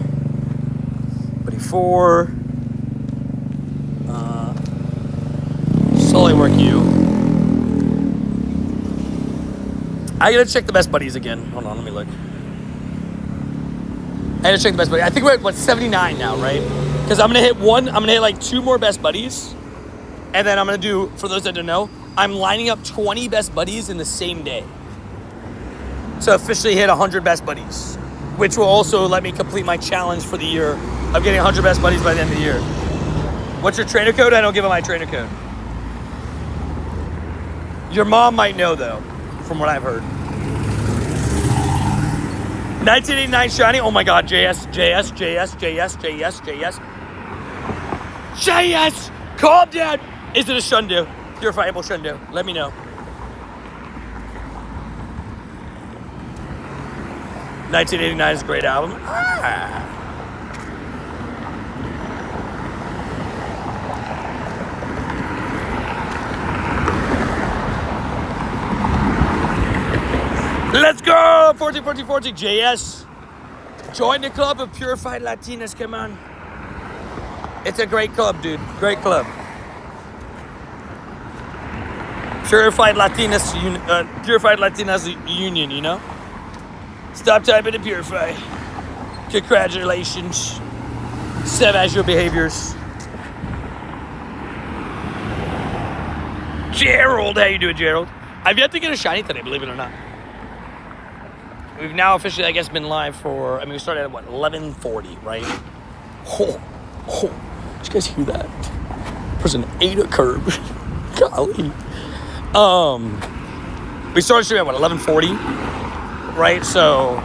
Buddy 4. Slowly work you. I gotta check the best buddies again. Hold on, let me look. I gotta check the best buddies. I think we're at, 79 now, right? Because I'm gonna hit like 2 more best buddies. And then I'm gonna do, for those that don't know, I'm lining up 20 best buddies in the same day. So officially hit 100 best buddies, which will also let me complete my challenge for the year of getting 100 best buddies by the end of the year. What's your trainer code? I don't give them my trainer code. Your mom might know, though, from what I've heard. 1989 shiny. Oh my God, JS. Calm down. Is it a Shundo? Purifiable Shundo. Let me know. 1989 is a great album. Let's go! 14, JS. Join the club of Purified Latinas. Come on. It's a great club, dude. Great club. Purified Latinas Union, you know? Stop typing to Purify. Congratulations. Savage your behaviors. Gerald, how you doing, Gerald? I've yet to get a shiny today, believe it or not. We've now officially, I guess, been live for, we started at, 11:40, right? Did you guys hear that? Person ate a curb. Golly. We started streaming at, 11:40, right? So,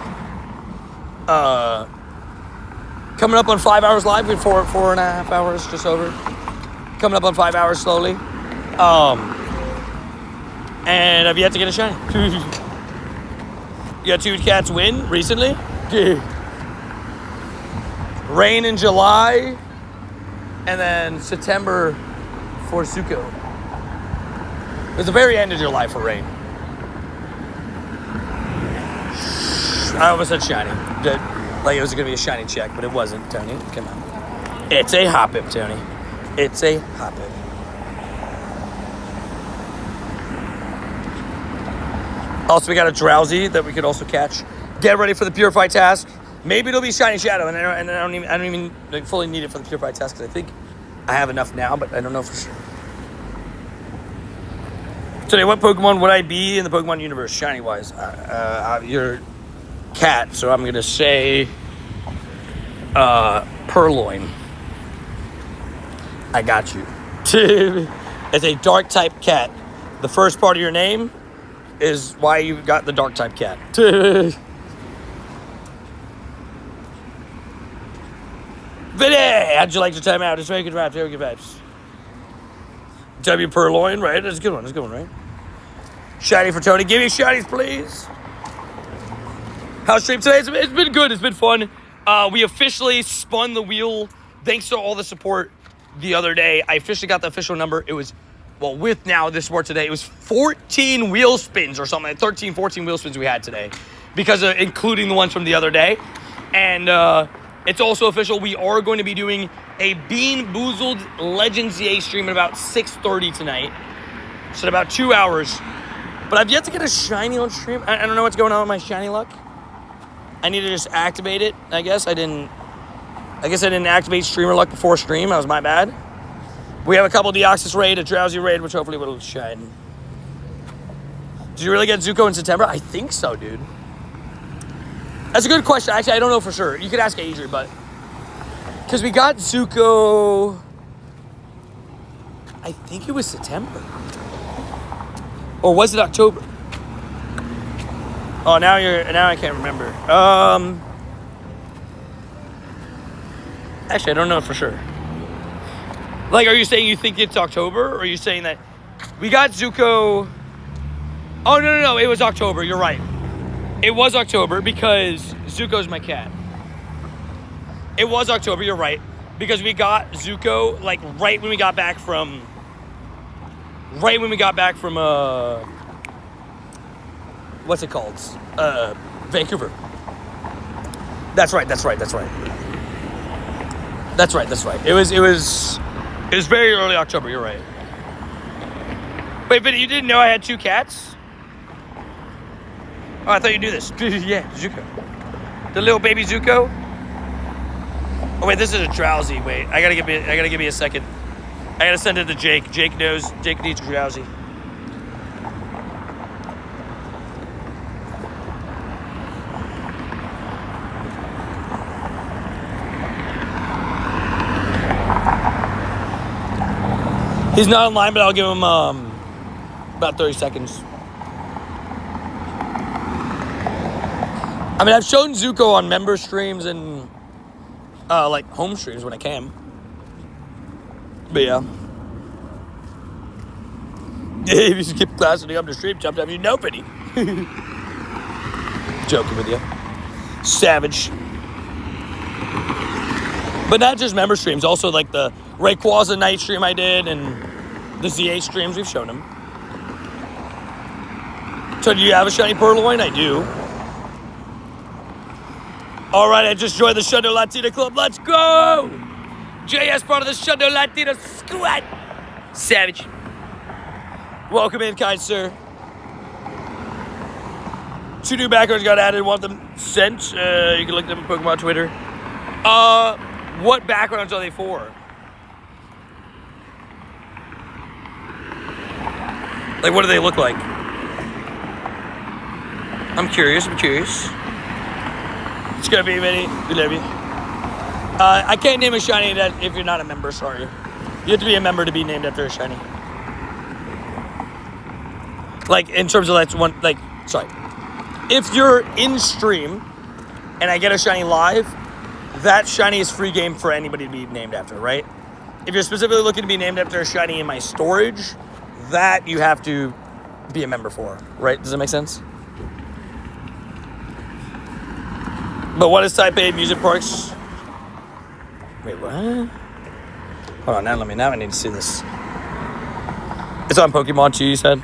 coming up on 5 hours live. We have 4.5 hours, just over. Coming up on 5 hours slowly. And I've yet to get a shiny. You got 2 cats win recently? Rain in July, and then September for Zuko. It was the very end of July for Rain. I almost said shiny. Like it was going to be a shiny check, but it wasn't, Tony. Come on. It's a hop-up, Tony. It's a hop-up. Also, we got a Drowsy that we could also catch. Get ready for the Purify task. Maybe it'll be Shiny Shadow, and I don't even like, fully need it for the Purify task because I think I have enough now, but I don't know for sure. Today, what Pokemon would I be in the Pokemon universe, shiny-wise? You're cat, so I'm going to say Purloin. I got you. It's a dark-type cat. The first part of your name is why you got the dark-type cat. Vinny, how'd you like your time out? It's very good vibes, very good vibes. W Purloin, right? That's a good one, right? Shiny for Tony. Give me shinies, please. How's stream today? It's been good. It's been fun. We officially spun the wheel. Thanks to all the support the other day. I officially got the official number. It was, with now this sport today, it was 14 wheel spins or something. 13, 14 wheel spins we had today. Because of including the ones from the other day. And it's also official. We are going to be doing a Bean Boozled Legends EA stream at about 6:30 tonight. So in about 2 hours. But I've yet to get a shiny on stream. I don't know what's going on with my shiny luck. I need to just activate it, I guess. I didn't activate streamer luck before stream. That was my bad. We have a couple Deoxys raid, a Drowsy raid, which hopefully will shine. Did you really get Zuko in September? I think so, dude. That's a good question. Actually, I don't know for sure. You could ask Adrian, but... Because we got Zuko... I think it was September. Or was it October? Oh, now I can't remember. Actually, I don't know for sure. Like, are you saying you think it's October? Or are you saying that we got Zuko... Oh, no. It was October. You're right. It was October because Zuko's my cat. It was October, you're right. Because we got Zuko, like, right when we got back from... what's it called? Vancouver. That's right. It was very early October, you're right. Wait, Vinny, you didn't know I had 2 cats? Oh, I thought you knew this. Yeah, Zuko. The little baby Zuko. Oh wait, this is a drowsy. Wait, I gotta give me a second. I gotta send it to Jake. Jake knows. Jake needs drowsy. He's not online, but I'll give him about 30 seconds. I mean, I've shown Zuko on member streams and like home streams when I can. But yeah. If you skip class and you come to stream, sometimes you know Penny. Joking with you. Savage. But not just member streams, also like the Rayquaza night stream I did and the ZA streams we've shown him. So do you have a shiny Purloin? I do. All right, I just joined the Shadow Latina Club. Let's go! JS part of the Shadow Latina squad. Savage. Welcome in, kind sir. 2 new backgrounds got added. Want them sent? You can look them up on Pokemon Twitter. What backgrounds are they for? Like, what do they look like? I'm curious. It's gonna be many. We love you. I can't name a shiny that if you're not a member, sorry. You have to be a member to be named after a shiny. Like, in terms of that's one, like, sorry. If you're in stream and I get a shiny live, that shiny is free game for anybody to be named after, right? If you're specifically looking to be named after a shiny in my storage, that you have to be a member for, right? Does that make sense? But what is Type A music parks? Wait, what? Hold on, now I need to see this. It's on Pokemon too, you said?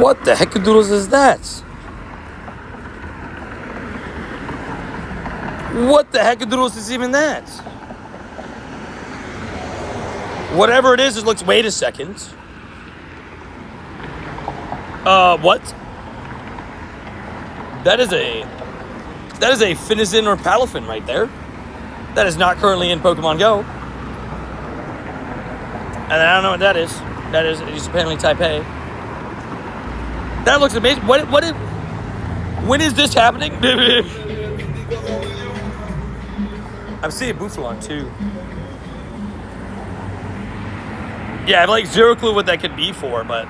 What the heckadoodles is that? What the heckadoodles is even that? Whatever it is, it looks... Wait a second. What? That is a Finizen or Palafin right there. That is not currently in Pokemon Go. And I don't know what that is. That is, it's apparently Type A. That looks amazing. When is this happening? I'm seeing Buffalon too. Yeah, I have like zero clue what that could be for, but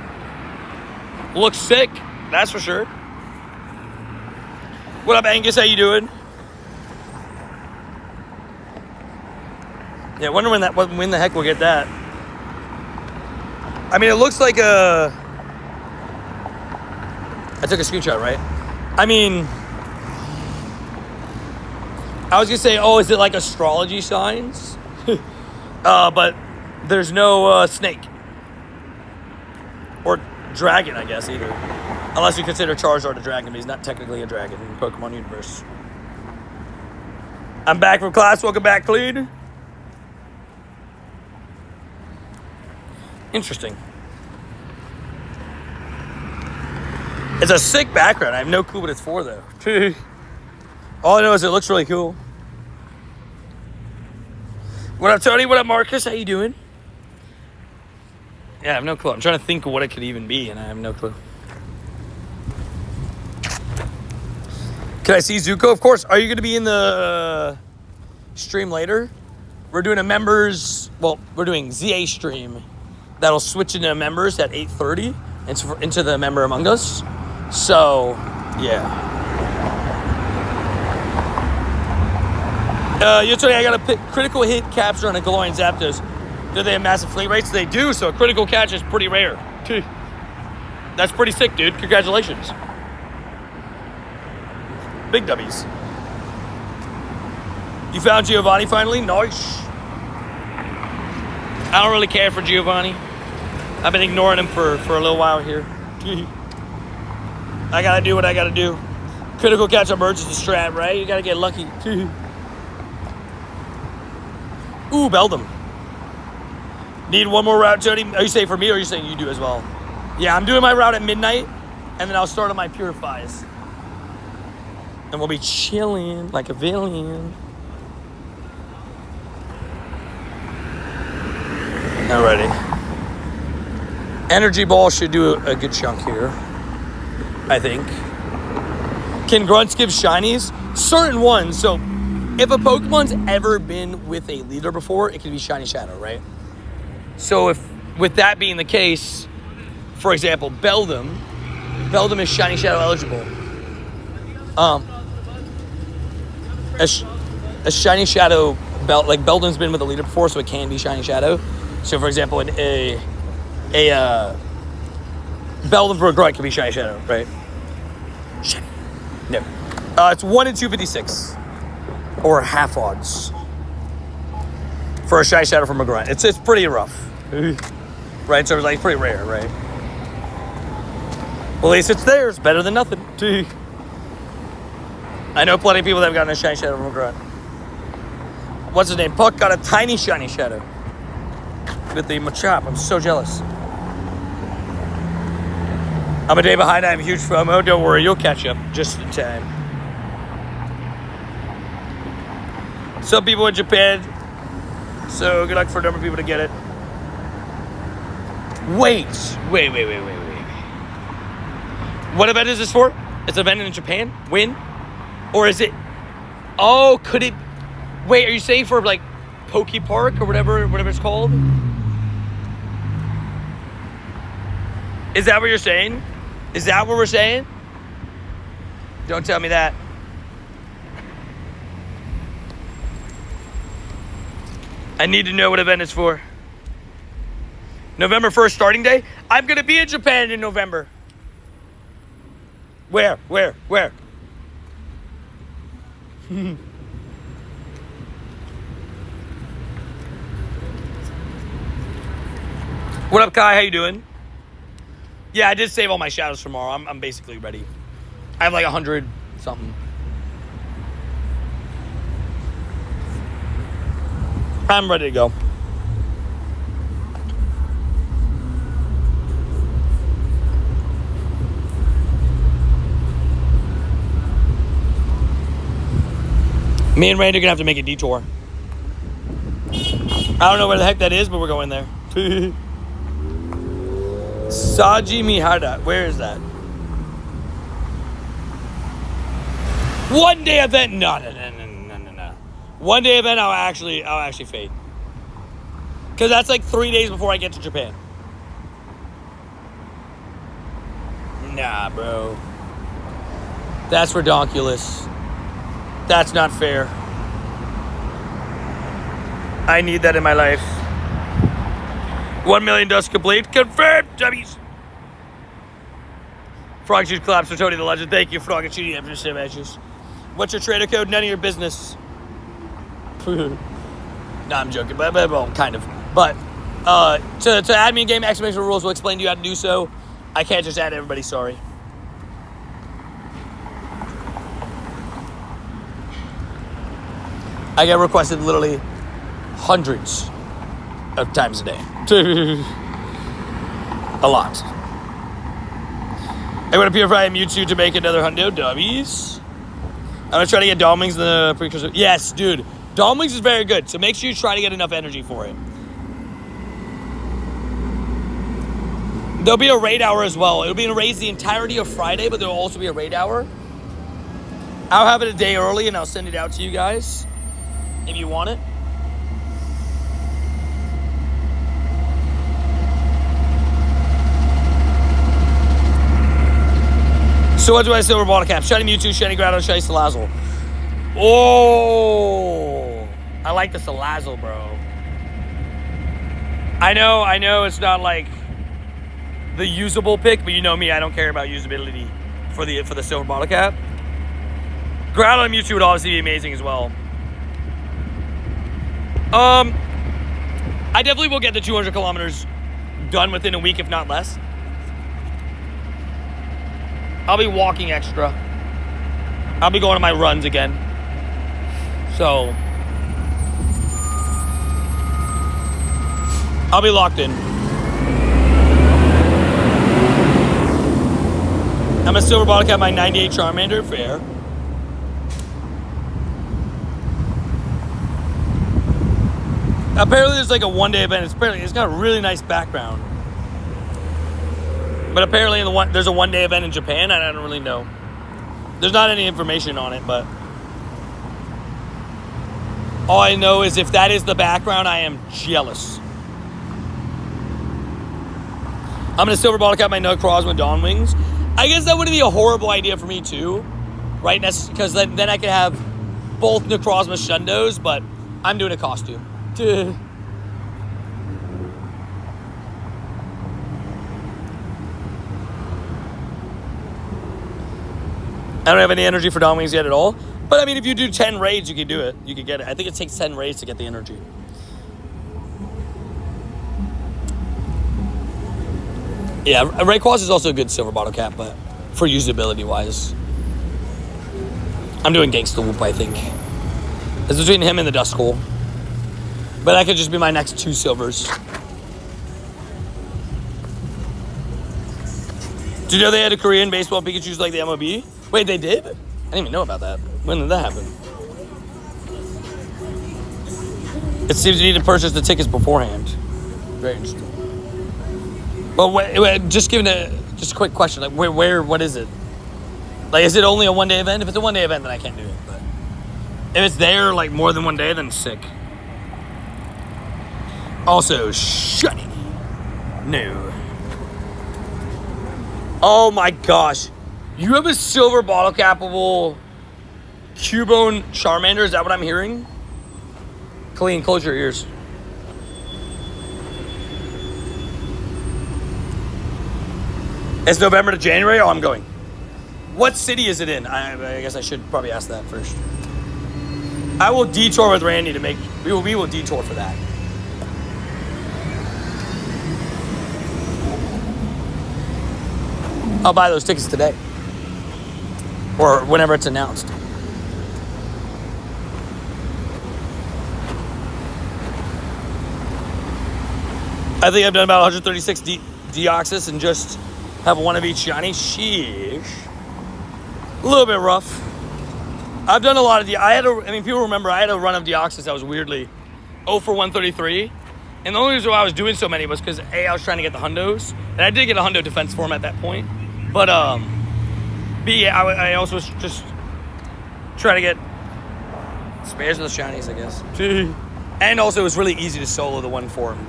looks sick, that's for sure. What up, Angus? How you doing? Yeah, I wonder when the heck we'll get that. I mean, it looks like a... I took a screenshot, right? I mean, I was gonna say, oh, is it like astrology signs? But there's no snake. Or dragon, I guess, either. Unless you consider Charizard a dragon, but he's not technically a dragon in the Pokemon universe. I'm back from class. Welcome back, Clean. Interesting. It's a sick background. I have no clue what it's for, though. All I know is it looks really cool. What up, Tony? What up, Marcus? How you doing? Yeah, I have no clue. I'm trying to think of what it could even be, and I have no clue. Can I see Zuko? Of course. Are you going to be in the stream later? We're doing a members... Well, we're doing ZA stream. That'll switch into members at 8:30 into the member Among Us. So, yeah. Yesterday I got a critical hit capture on a Galarian Zapdos. Do they have massive fleet rates? They do, so a critical catch is pretty rare. That's pretty sick, dude. Congratulations. Big W's. You found Giovanni finally? Nice. I don't really care for Giovanni. I've been ignoring him for a little while here. I gotta do what I gotta do. Critical catch-up merge is the strat, right? You gotta get lucky. Ooh, Beldam. Need one more route, Jody? Are you saying for me or are you saying you do as well? Yeah, I'm doing my route at midnight, and then I'll start on my purifies. And we'll be chilling like a villain. Alrighty. Energy Ball should do a good chunk here, I think. Can grunts give shinies? Certain ones. So if a Pokemon's ever been with a leader before, it can be Shiny Shadow, right? So if with that being the case, for example, Beldam is Shiny Shadow eligible. A Shiny Shadow like Beldam's been with a leader before, so it can be Shiny Shadow. So for example, a Beldam for a grunt can be Shiny Shadow, right? Shiny. No. It's 1 in 256. Or half odds. For a Shiny Shadow from a grunt. It's pretty rough. Right? So it's like pretty rare, right? Well, at least it's there. It's better than nothing. I know plenty of people that have gotten a Shiny Shadow from a grunt. What's his name? Puck got a tiny Shiny Shadow. With the Machop. I'm so jealous. I'm a day behind. I have a huge FOMO. Don't worry, you'll catch up just in time. Some people in Japan. So good luck for a number of people to get it. Wait. What event is this for? It's an event in Japan? Win? Or is it... Oh, could it... Wait, are you saying for like Poke Park or whatever it's called? Is that what you're saying? Is that what we're saying? Don't tell me that. I need to know what event it's for. November 1st starting day? I'm going to be in Japan in November. Where? What up, Kai? How you doing? Yeah, I did save all my shadows for tomorrow. I'm basically ready. I have like 100 something. I'm ready to go. Me and Randy are gonna have to make a detour. I don't know where the heck that is, but we're going there. Saji Mihara, where is that? One day event? No. One day event, I'll actually fade. Because that's like 3 days before I get to Japan. Nah, bro. That's redonkulous. That's not fair. I need that in my life. 1 million dust complete. Confirmed, dummies. Frog Shoot claps for Tony the Legend. Thank you, Frog and Shooty, after 7 matches. What's your trader code? None of your business. No, I'm joking, but well, kind of. But to add me in game, exclamation rules will explain to you how to do so. I can't just add everybody, sorry. I get requested literally hundreds of times a day. A lot. I'm going to purify Mewtwo to make another hundo. Dummies. I'm going to try to get Dawn Wings in the precursor. Yes, dude. Dawn Wings is very good, so make sure you try to get enough energy for it. There'll be a raid hour as well. It'll be in raids the entirety of Friday, but there'll also be a raid hour. I'll have it a day early, and I'll send it out to you guys if you want it. So what do I silver bottle cap? Shiny Mewtwo, Shiny Groudon, Shiny Salazzle. Oh, I like the Salazzle, bro. I know it's not like the usable pick, but you know me, I don't care about usability for the silver bottle cap. Ground on Mewtwo would obviously be amazing as well. I definitely will get the 200 kilometers done within a week, if not less. I'll be walking extra. I'll be going on my runs again. So I'll be locked in. I'm a silver bottle cap, my 98 Charmander, fair. Apparently there's like a one-day event. It's got a really nice background. But apparently there's a one-day event in Japan. I don't really know. There's not any information on it, but all I know is if that is the background, I am jealous. I'm gonna silver bottle cap my Necrozma Dawn Wings. I guess that wouldn't be a horrible idea for me too, right? That's because then I could have both Necrozma Shundos, but I'm doing a costume. I don't have any energy for Dawn Wings yet at all. But I mean, if you do 10 raids, you can do it. You can get it. I think it takes 10 raids to get the energy. Yeah, Rayquaza is also a good silver bottle cap, but for usability wise, I'm doing Gangsta Whoop, I think. It's between him and the Duskull. But that could just be my next 2 silvers. Did you know they had a Korean baseball Pikachu's like the MLB? Wait, they did? I didn't even know about that. When did that happen? It seems you need to purchase the tickets beforehand. Very interesting. Well, wait, just a quick question. Like, what is it? Like, is it only a one-day event? If it's a one-day event, then I can't do it. But if it's there, like, more than one day, then sick. Also, shiny. No. Oh my gosh. You have a silver bottle capable Cubone Charmander? Is that what I'm hearing? Colleen, close your ears. It's November to January? Oh, I'm going. What city is it in? I guess I should probably ask that first. I will detour with Randy to make... We will detour for that. I'll buy those tickets today. Or whenever it's announced. I think I've done about 136 Deoxys and just have one of each shiny. Sheesh. A little bit rough. I've done a lot of people remember I had a run of Deoxys that was weirdly 0 for 133. And the only reason why I was doing so many was because I was trying to get the hundos. And I did get a hundo defense for him at that point. But B, yeah, I also was just trying to get spares of the shinies, I guess. And also, it was really easy to solo the one for him.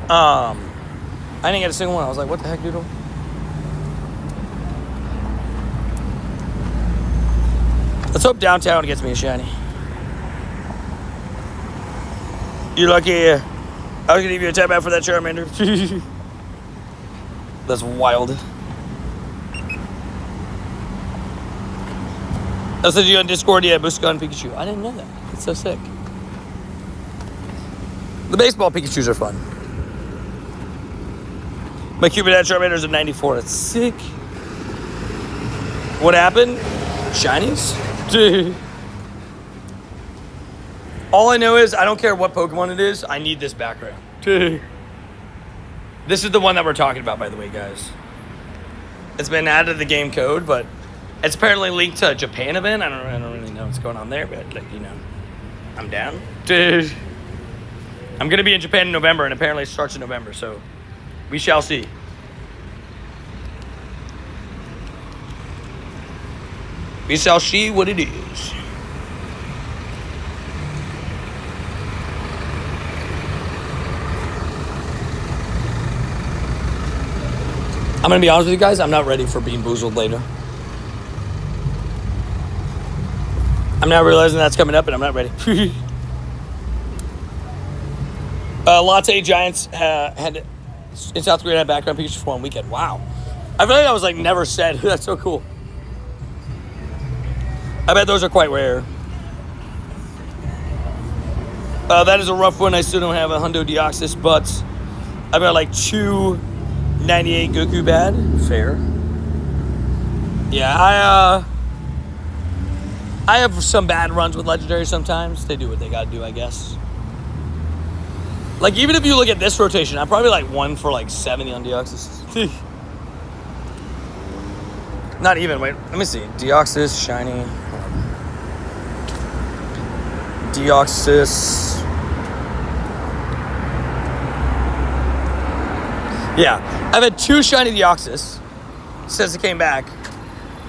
I didn't get a single one. I was like, what the heck, Doodle? Let's hope downtown gets me a shiny. You're lucky. I was going to give you a tap out for that Charmander. That's wild. I said you on Discord, yeah, Buscon Pikachu. I didn't know that. It's so sick. The baseball Pikachus are fun. My Cupidad Charmander is a 94. That's sick. What happened? Shinies? All I know is I don't care what Pokemon it is. I need this background. This is the one that we're talking about, by the way, guys. It's been added to the game code, but it's apparently linked to a Japan event. I don't really know what's going on there, but like, you know, I'm down. I'm gonna be in Japan in November, and apparently it starts in November, so we shall see. We shall see what it is. I'm gonna be honest with you guys, I'm not ready for Bean Boozled later. I'm now realizing that's coming up and I'm not ready. Latte Giants had in South Korea had background pictures for 1 weekend. Wow. I feel like that was like never said. That's so cool. I bet those are quite rare. That is a rough one. I still don't have a hundo Deoxys, but I've got like 298 Goku bad. Fair. Yeah, I have some bad runs with Legendary sometimes. They do what they gotta do, I guess. Like, even if you look at this rotation, I'm probably like 1 for like 70 on Deoxys. Not even, wait, let me see. Deoxys, shiny. Deoxys. Yeah, I've had 2 shiny Deoxys since it came back.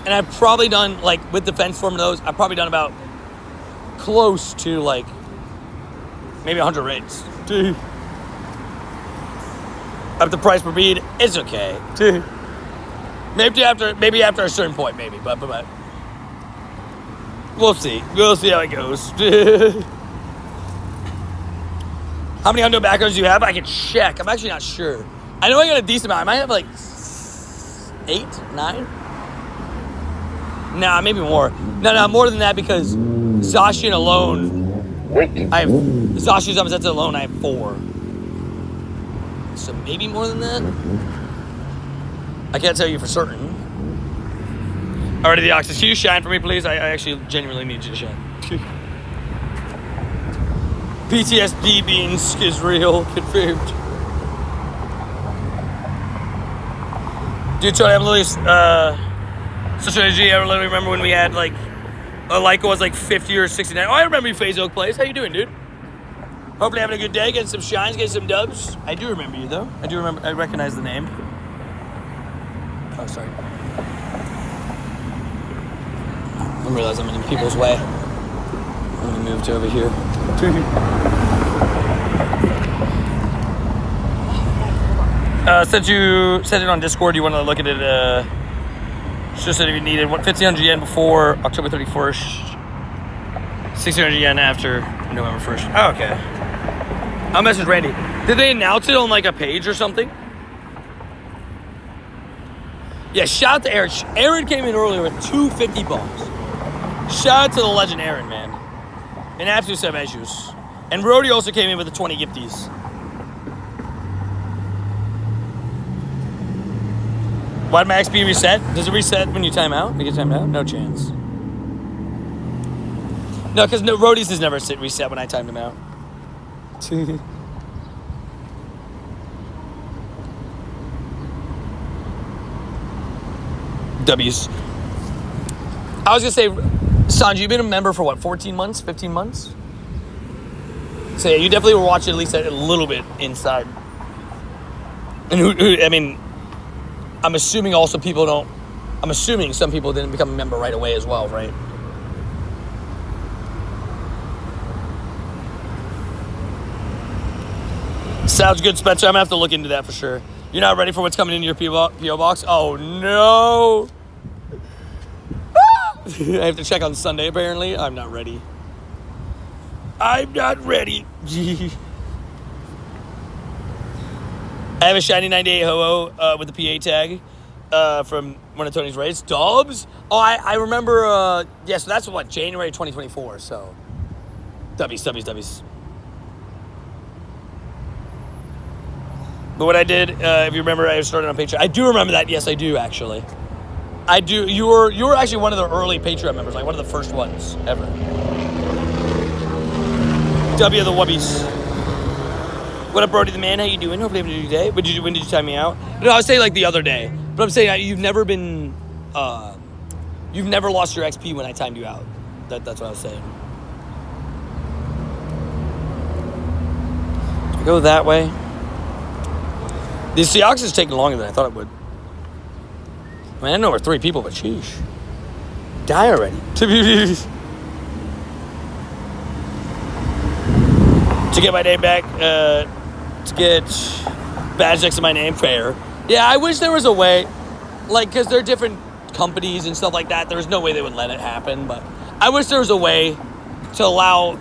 And I've probably done, like, with defense form of those, I've probably done about close to, like, maybe 100 raids. Up the price per bead, it's okay. Maybe after a certain point, maybe, but we'll see. We'll see how it goes. How many hundo backgrounds do you have? I can check. I'm actually not sure. I know I got a decent amount. I might have like 8, 9. Nah, maybe more. No, more than that because Zacian alone, I have Zacian Zamazetsu alone. I have 4. So maybe more than that. I can't tell you for certain. Alrighty, Deoxys, can you shine for me, please? I actually genuinely need you to shine. PTSD beans is real, confirmed. Dude, Tony, I'm literally, such an energy. I literally remember when we had, like, a Leica was, like, 50 or 69. Oh, I remember you, FaZe Oak Plays. How you doing, dude? Hopefully having a good day, getting some shines, getting some dubs. I do remember you, though. I recognize the name. Oh, sorry. I realize I'm in people's way. I'm gonna move to over here. Since you sent it on Discord, you want to look at it, just said if you needed 1,500 yen before October 31st, 1,600 yen after November 1st. Oh, okay. I'll message Randy. Did they announce it on like a page or something? Yeah, shout out to Aaron. Aaron came in earlier with 250 bombs. Shout out to the legend Aaron, man. An absolute set of issues. And Brody also came in with the 20 gifties. Why'd my XP reset? Does it reset when you time out? When you get timed out? No chance. No, because no, Roadies has never reset when I timed him out. W's. I was going to say, Sanji, you've been a member for what, 14 months? 15 months? So yeah, you definitely were watching at least a little bit inside. And I mean, I'm assuming also people don't, I'm assuming some people didn't become a member right away as well, right? Sounds good, Spencer. I'm going to have to look into that for sure. You're not ready for what's coming into your P.O. box? Oh, no. I have to check on Sunday, apparently. I'm not ready. I'm not ready. I have a shiny 98 Ho-Oh with the PA tag from one of Tony's raids. Dubs? Oh, I remember. Yeah, so that's what, January 2024. So, W's. But what I did, if you remember, I started on Patreon. I do remember that. Yes, I do, actually. I do. You were actually one of the early Patreon members, like one of the first ones ever. W the Wubbies. What up, Brody the man? How you doing? Hopefully having a good day. When did you time me out? No, I was saying like the other day. But I'm saying you've never been, you've never lost your XP when I timed you out. That's what I was saying. Do I go that way? The Deoxys is taking longer than I thought it would. I mean, I know we're 3 people, but sheesh. Die already. To get my name back, to get badge next to my name, fair. Yeah, I wish there was a way, like, because they're different companies and stuff like that. There's no way they would let it happen, but I wish there was a way to allow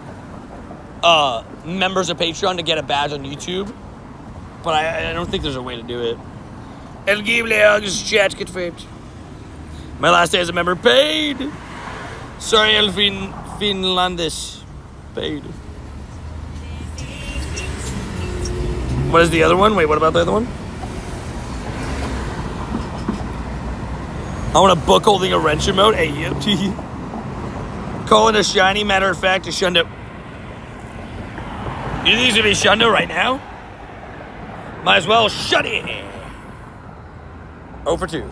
members of Patreon to get a badge on YouTube. But I don't think there's a way to do it. El Gibleog's chat get faped. My last day as a member paid. Sorry, El Finlandis. Paid. What is the other one? Wait, what about the other one? I want a book holding a wrench emote. Hey, you. Calling a shiny, matter of fact, a shundo. You think to be shundo right now? Might as well shut it. 0 for 2.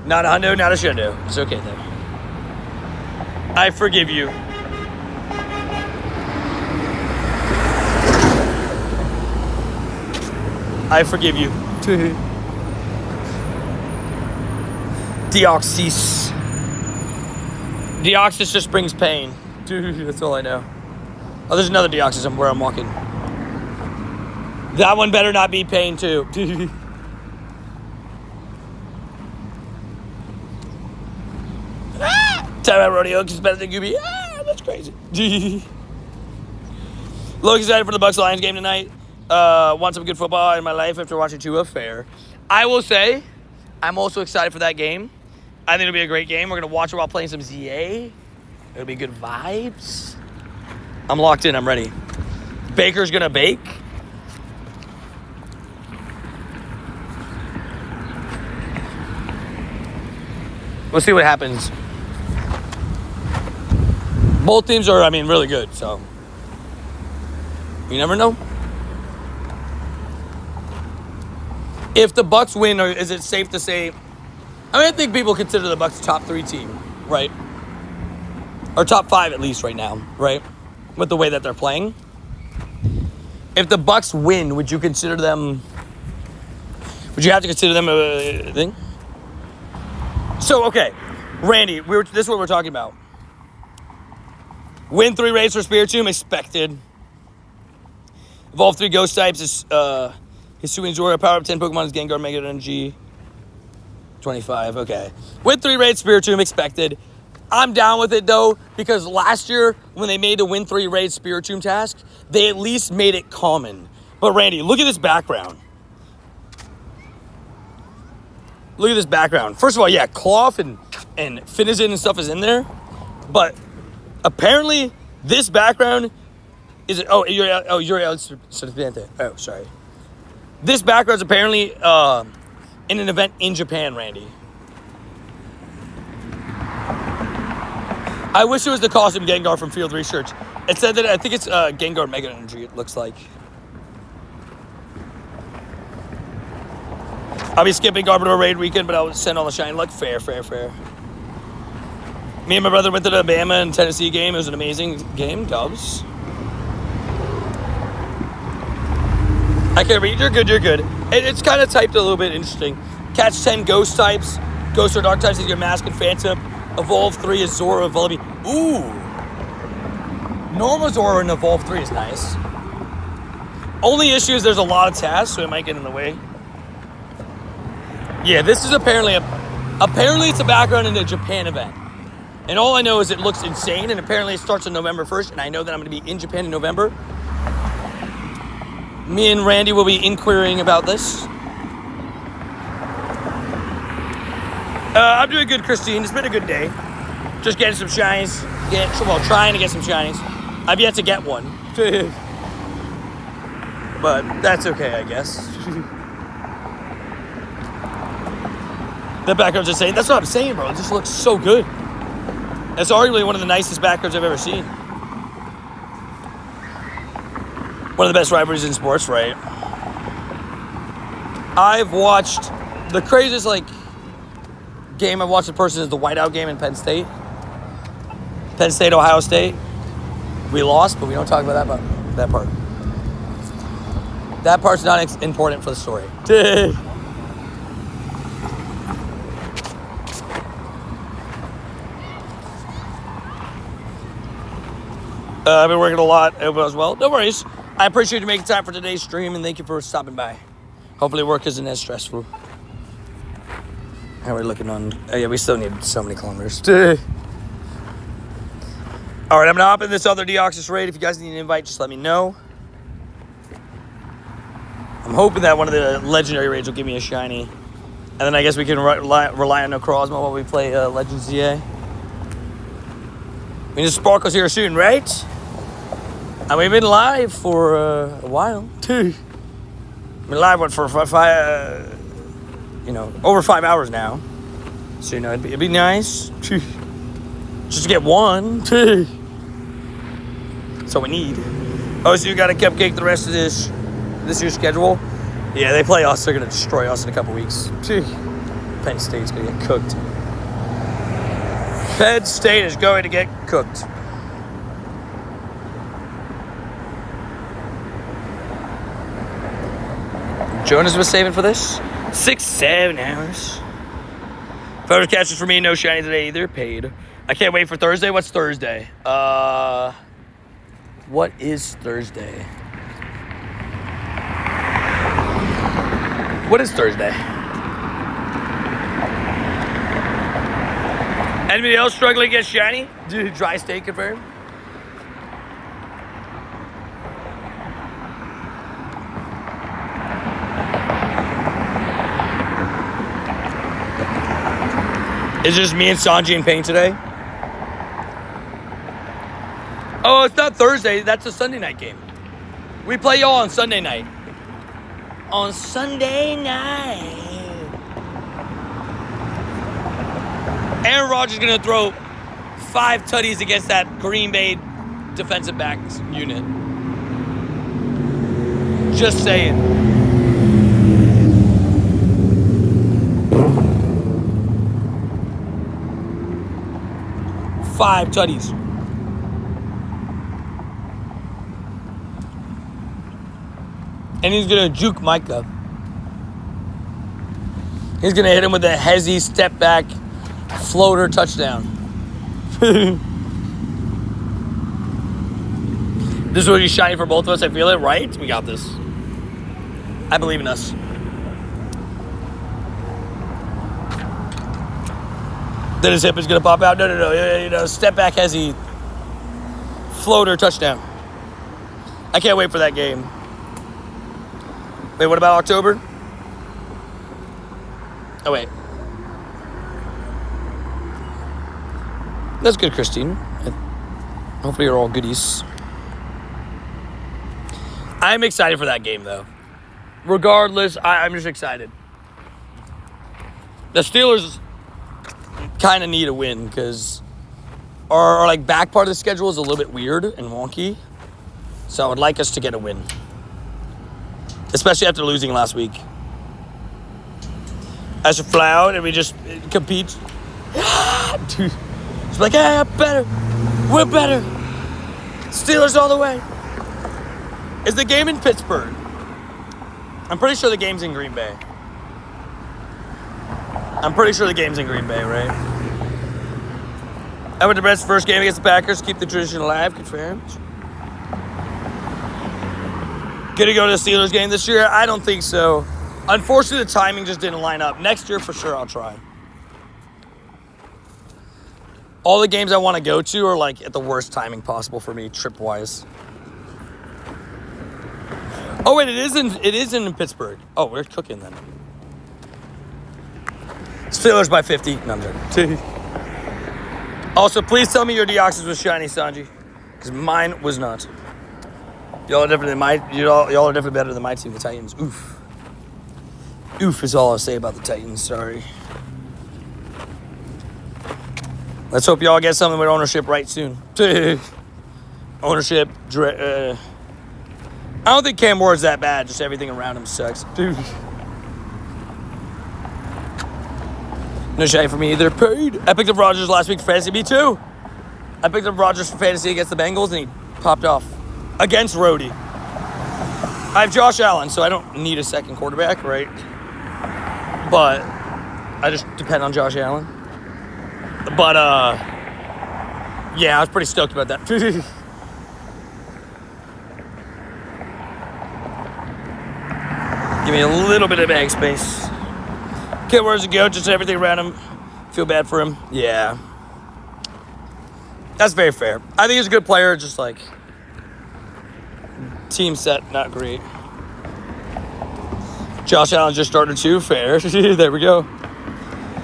Not a hundo, not a shundo. It's okay though. I forgive you. I forgive you. Deoxys. Deoxys just brings pain. That's all I know. Oh, there's another Deoxys where I'm walking. That one better not be pain too. Time out rodeo is better than Gooby. That's crazy. Look excited for the Bucks Lions game tonight. Want some good football in my life after watching Tua. Fair. I will say, I'm also excited for that game. I think it'll be a great game. We're gonna watch it while playing some ZA. It'll be good vibes. I'm locked in. I'm ready. Baker's gonna bake. We'll see what happens. Both teams are, really good, so you never know. If the Bucks win, or is it safe to say? I think people consider the Bucks a top 3 team, right? Or top 5 at least right now, right? With the way that they're playing. If the Bucks win, would you consider them? Would you have to consider them a thing? So okay, Randy, this is what we're talking about. Win 3 raids for Spiritomb, expected. Evolve 3 ghost types. Hisuian Zora, power up 10 Pokemon is Gengar, Mega Energy. 25, okay. Win 3 raids, Spiritomb, expected. I'm down with it though, because last year when they made the win 3 raids Spiritomb task, they at least made it common. But Randy, look at this background. Look at this background. First of all, yeah, Cloth and Finizen and stuff is in there, but apparently this background is you're Serpiente. Oh, sorry. This background is apparently in an event in Japan, Randy. I wish it was the costume Gengar from Field Research. It said that I think it's Gengar Mega Energy, it looks like. I'll be skipping Garbodor raid weekend, but I'll send all the shine luck. Fair. Me and my brother went to the Bama and Tennessee game. It was an amazing game, Dubs. I can't read. You're good. It's kind of typed a little bit interesting. Catch 10 ghost types. Ghost or dark types is your Mask and Phantom. Evolve 3 is Zora and Vullaby. Ooh. Normal Zora and Evolve 3 is nice. Only issue is there's a lot of tasks, so it might get in the way. Yeah, this is apparently it's a background in a Japan event. And all I know is it looks insane, and apparently it starts on November 1st, and I know that I'm going to be in Japan in November. Me and Randy will be inquiring about this. I'm doing good, Christine. It's been a good day. Just getting some shinies. Trying to get some shinies. I've yet to get one. But that's okay, I guess. The background's insane. That's what I'm saying, bro. It just looks so good. It's arguably one of the nicest backgrounds I've ever seen. One of the best rivalries in sports, right? I've watched the craziest, game I've watched in person is the whiteout game in Penn State. Penn State, Ohio State. We lost, but we don't talk about that part. That part's not important for the story. I've been working a lot as well. No worries. I appreciate you making time for today's stream, and thank you for stopping by. Hopefully work isn't as stressful. How are we looking on? Oh, yeah, we still need so many kilometers. All right, I'm going to hop in this other Deoxys raid. If you guys need an invite, just let me know. I'm hoping that one of the legendary raids will give me a shiny. And then I guess we can rely on Necrozma while we play Legends ZA. I mean, the Sparkle's here soon, right? And we've been live for a while. We've been live, for over 5 hours now. So, it'd be nice just to get one. That's all we need. Oh, so you got to cupcake the rest of this year's schedule? Yeah, they play us. They're going to destroy us in a couple weeks. Penn State's going to get cooked. Penn State is going to get cooked. Jonas was saving for this. 6-7 hours. Photo catches for me. No shiny today either. Paid. I can't wait for Thursday. What's Thursday? What is Thursday? What is Thursday? Anybody else struggling to get shiny? Dude, dry state confirmed. Is it just me and Sanji in pain today? Oh, it's not Thursday. That's a Sunday night game. We play y'all on Sunday night. On Sunday night. Aaron Rodgers is going to throw 5 tutties against that Green Bay defensive backs unit. Just saying. Five tutties. And he's going to juke Micah. He's going to hit him with a hezzy step back floater touchdown. This is what he's shining for both of us. I feel it, right? We got this. I believe in us. Then his hip is going to pop out. No. Step back hezzy floater touchdown. I can't wait for that game. Wait, what about October? Oh, wait. That's good, Christine. Hopefully you're all goodies. I'm excited for that game, though. Regardless, I'm just excited. The Steelers kind of need a win because our back part of the schedule is a little bit weird and wonky. So I would like us to get a win. Especially after losing last week. As a fly out and we just compete. Dude, it's like, better. We're better. Steelers all the way. Is the game in Pittsburgh? I'm pretty sure the game's in Green Bay. I'm pretty sure the game's in Green Bay, right? I went to Brett's first game against the Packers. Keep the tradition alive. Confirmed. Gonna go to the Steelers game this year? I don't think so. Unfortunately, the timing just didn't line up. Next year, for sure, I'll try. All the games I want to go to are at the worst timing possible for me, trip-wise. Oh wait, it is in Pittsburgh. Oh, we're cooking then. Steelers by 50. No, I'm joking. Also, please tell me your Deoxys was shiny, Sanji, because mine was not. Y'all are different than y'all are definitely better than my team, the Titans. Oof. Oof is all I'll say about the Titans. Sorry. Let's hope y'all get something with ownership right soon. Ownership. I don't think Cam Ward's that bad. Just everything around him sucks. Dude. No shade for me either. Paid. I picked up Rodgers last week for fantasy. Me too. I picked up Rodgers for fantasy against the Bengals, and he popped off. Against Rhodey. I have Josh Allen, so I don't need a second quarterback, right? But I just depend on Josh Allen. But, yeah, I was pretty stoked about that. Give me a little bit of bag space. Okay, where's it go? Just everything around him. Feel bad for him. Yeah. That's very fair. I think he's a good player, just team set, not great. Josh Allen just started too. Fair. There we go.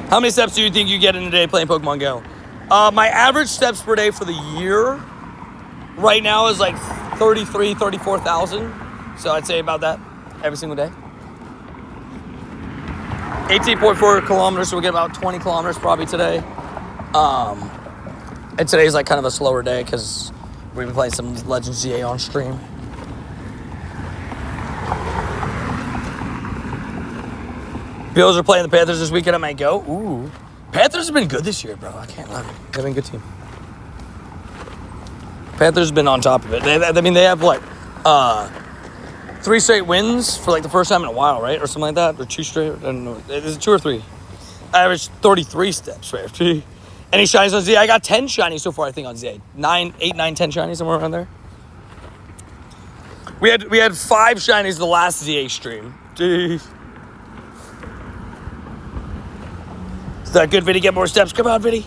How many steps do you think you get in a day playing Pokemon Go? My average steps per day for the year right now is like 33, 34,000. So I'd say about that every single day. 18.4 kilometers, so we get about 20 kilometers probably today. And today's like kind of a slower day because we've been playing some Legends GA on stream. Bills are playing the Panthers this weekend. I might go. Ooh. Panthers have been good this year, bro. I can't lie. They've been a good team. Panthers have been on top of it. They have what? 3 straight wins for like the first time in a while, right? Or something like that. Or 2 straight. I don't know. Is it 2 or 3? I averaged 33 steps, right? Any shinies on ZA? I got 10 shinies so far, I think, on ZA. 8, 9, 10 shinies, somewhere around there. We had 5 shinies the last ZA stream. Jeez. Is that good, Vinny? Get more steps? Come on, Vinny.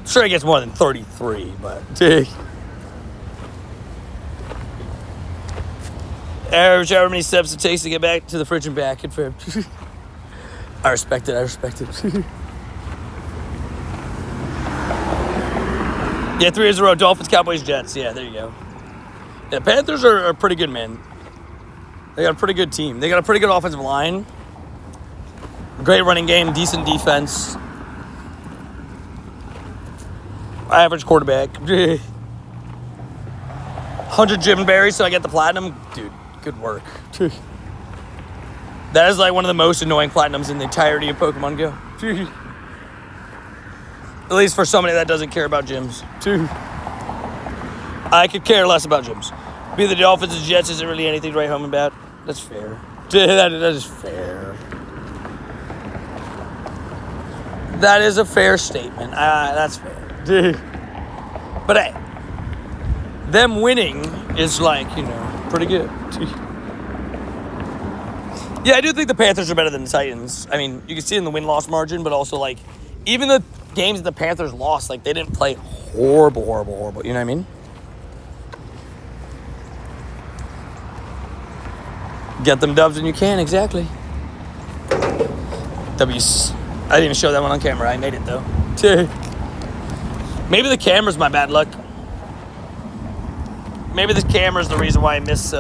I'm sure he gets more than 33, but... Average however many steps it takes to get back to the fridge and back. Confirmed. I respect it. Yeah, 3 years in a row. Dolphins, Cowboys, Jets. Yeah, there you go. Yeah, Panthers are pretty good, man. They got a pretty good team. They got a pretty good offensive line. Great running game, decent defense. Average quarterback. 100 gym berries, so I get the platinum. Dude, good work. That is like one of the most annoying platinums in the entirety of Pokemon Go. At least for somebody that doesn't care about gyms. I could care less about gyms. Be the Dolphins and Jets isn't really anything to write home about. That's fair. That is fair. That is a fair statement. That's fair. But hey, them winning is like, pretty good. Yeah, I do think the Panthers are better than the Titans. I mean, you can see it in the win-loss margin, but also, like, even the games that the Panthers lost, like, they didn't play horrible. You know what I mean? Get them dubs when you can, exactly. W's. I didn't even show that one on camera. I made it, though. Maybe the camera's my bad luck. Maybe this camera's the reason why I miss...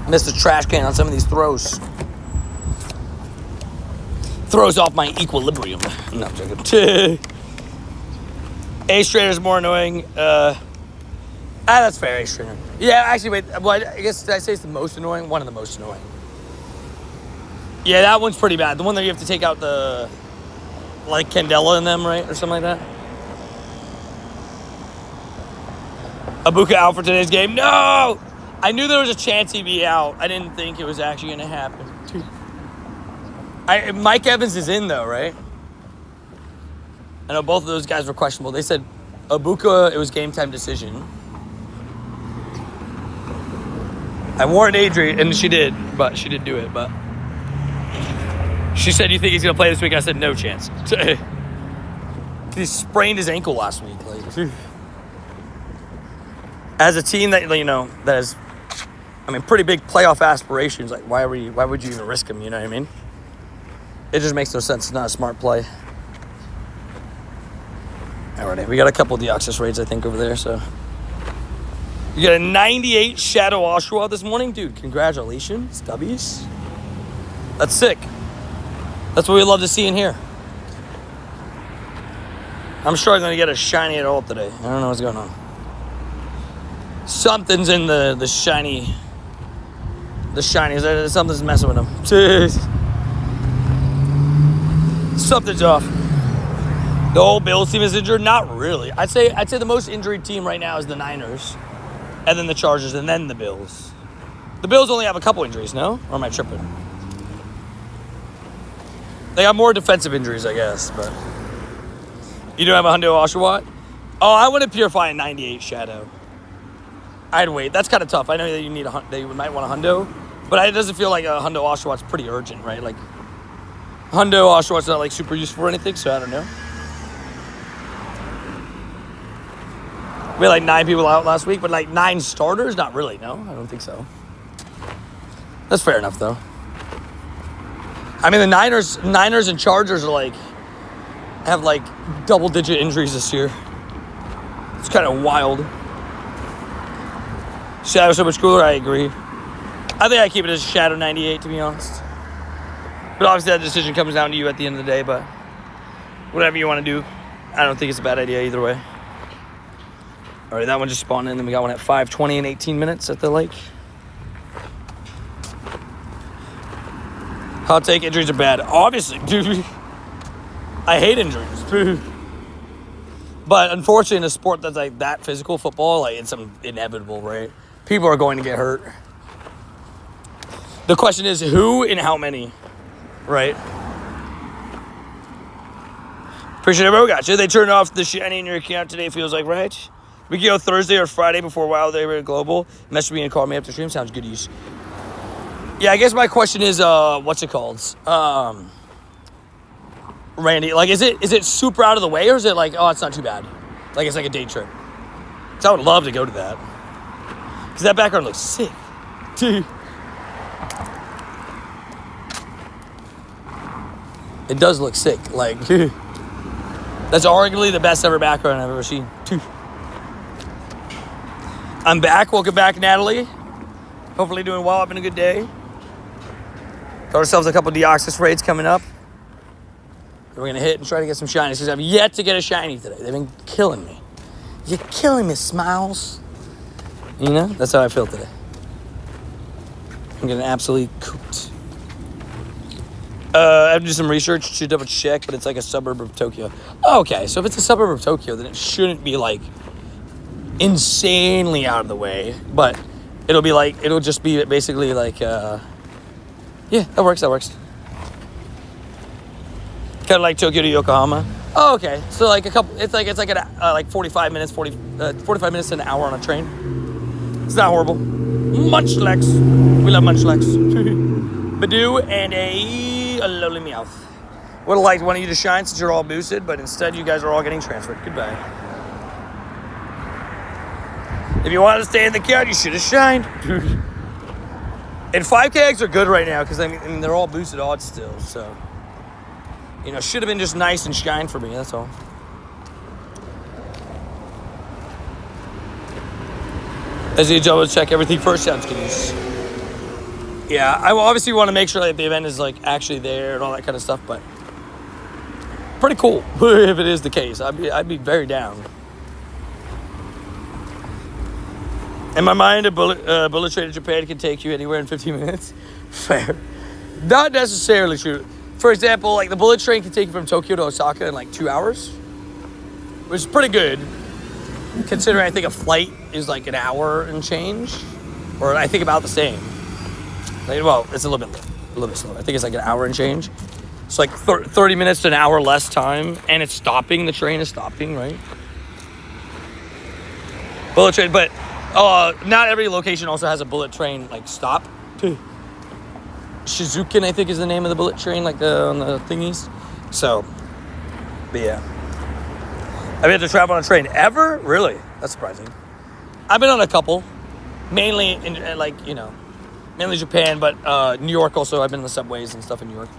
Missed the trash can on some of these throws. Throws off my equilibrium. No, I'm joking. Ace Trainer's more annoying. That's fair, Ace Trainer. Yeah, actually, wait. Well, I guess, did I say it's the most annoying? One of the most annoying. Yeah, that one's pretty bad. The one that you have to take out the... Like, Candela in them, right? Or something like that. Ibuka out for today's game. No! I knew there was a chance he'd be out. I didn't think it was actually going to happen. Mike Evans is in, though, right? I know both of those guys were questionable. They said Ibuka, it was game time decision. I warned Adri, and she did do it, but... She said, you think he's going to play this week? I said, no chance. He sprained his ankle last week. Like, as a team that, that is... pretty big playoff aspirations. Like, why would you even risk him? You know what I mean? It just makes no sense. It's not a smart play. Alrighty, we got a couple of Deoxys raids, I think, over there. So, you got a 98 Shadow Oshawott this morning, dude. Congratulations, W's. That's sick. That's what we love to see in here. I'm struggling to get a shiny at all today. I don't know what's going on. Something's in the shiny. The shinies. Something's messing with them. Something's off. The whole Bills team is injured? Not really. I'd say the most injured team right now is the Niners, and then the Chargers, and then the Bills. The Bills only have a couple injuries, no? Or am I tripping? They got more defensive injuries, I guess, but... You don't have a Hundo Oshawott? Oh, I want to purify a 98 Shadow. I'd wait. That's kind of tough. I know that you might want a Hundo, but it doesn't feel like a Hundo Oshawott's pretty urgent, right? Like, Hundo Oshawott's not, like, super useful or anything, so I don't know. We had like 9 people out last week, but like 9 starters? Not really, no. I don't think so. That's fair enough, though. I mean, the Niners and Chargers are like, have like double-digit injuries this year. It's kind of wild. Shadow so much cooler, I agree. I think I keep it as Shadow 98, to be honest. But obviously that decision comes down to you at the end of the day, but whatever you want to do, I don't think it's a bad idea either way. All right, that one just spawned in, and we got one at 5:20 and 18 minutes at the lake. Hot take, injuries are bad. Obviously, dude. I hate injuries. But unfortunately, in a sport that's like that physical, football, like it's inevitable, right? People are going to get hurt. The question is who and how many, right? Appreciate it, bro. Gotcha. They turned off the shiny in your account today, feels like, right? We can go Thursday or Friday before Wild Day Red Global. Message me and call me up to stream. Sounds good use. Yeah, I guess my question is, what's it called? Randy, like, is it super out of the way, or is it like, oh, it's not too bad? Like, it's like a day trip. Because I would love to go to that. Because that background looks sick. Dude. It does look sick. Like, that's arguably the best ever background I've ever seen. I'm back. Welcome back, Natalie. Hopefully doing well. Having a good day. Got ourselves a couple Deoxys raids coming up. We're going to hit and try to get some shinies because I've yet to get a shiny today. They've been killing me. You're killing me, Smiles. You know? That's how I feel today. I'm getting absolutely cooked. I have to do some research to double check, but it's like a suburb of Tokyo. Oh, okay, so if it's a suburb of Tokyo, then it shouldn't be like insanely out of the way. But it'll just be basically like, yeah, that works. Kind of like Tokyo to Yokohama. Oh, okay. So like it's like 45 minutes to an hour on a train. It's not horrible. Munchlax. We love Munchlax. Badoo and a lowly Meowth. Would have liked one of you to shine since you're all boosted, but instead you guys are all getting transferred. Goodbye. If you wanted to stay in the count, you should have shined. And 5K eggs are good right now because I mean they're all boosted odds still, so. You know, should have been just nice and shine for me, that's all. As you double check everything first, sounds good. Yeah, I obviously want to make sure that the event is like actually there and all that kind of stuff, but pretty cool if it is the case. I'd be very down. In my mind, a bullet train to Japan can take you anywhere in 15 minutes. Fair. Not necessarily true. For example, like the bullet train can take you from Tokyo to Osaka in like 2 hours, which is pretty good, considering I think a flight is like an hour and change, or I think about the same. Like, well, it's a little bit slower. I think it's like an hour and change. It's like 30 minutes to an hour less time, and it's stopping. The train is stopping, right? Bullet train, but not every location also has a bullet train like stop. Shizuken, I think, is the name of the bullet train, like on the thingies. So, but yeah. Have you had to travel on a train ever? Really? That's surprising. I've been on a couple, mainly in like, you know, mainly Japan, but New York also. I've been in the subways and stuff in New York.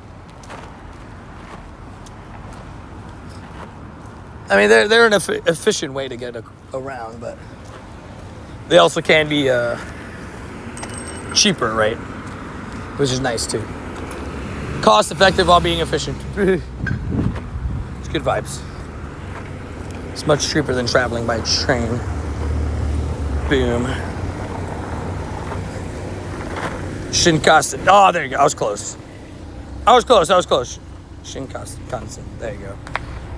I mean, they're an efficient way to get around, but they also can be cheaper, right? Which is nice too. Cost effective while being efficient. It's good vibes. It's much cheaper than traveling by train. Boom. Shinkansen. Oh, there you go. I was close. Shinkansen. There you go.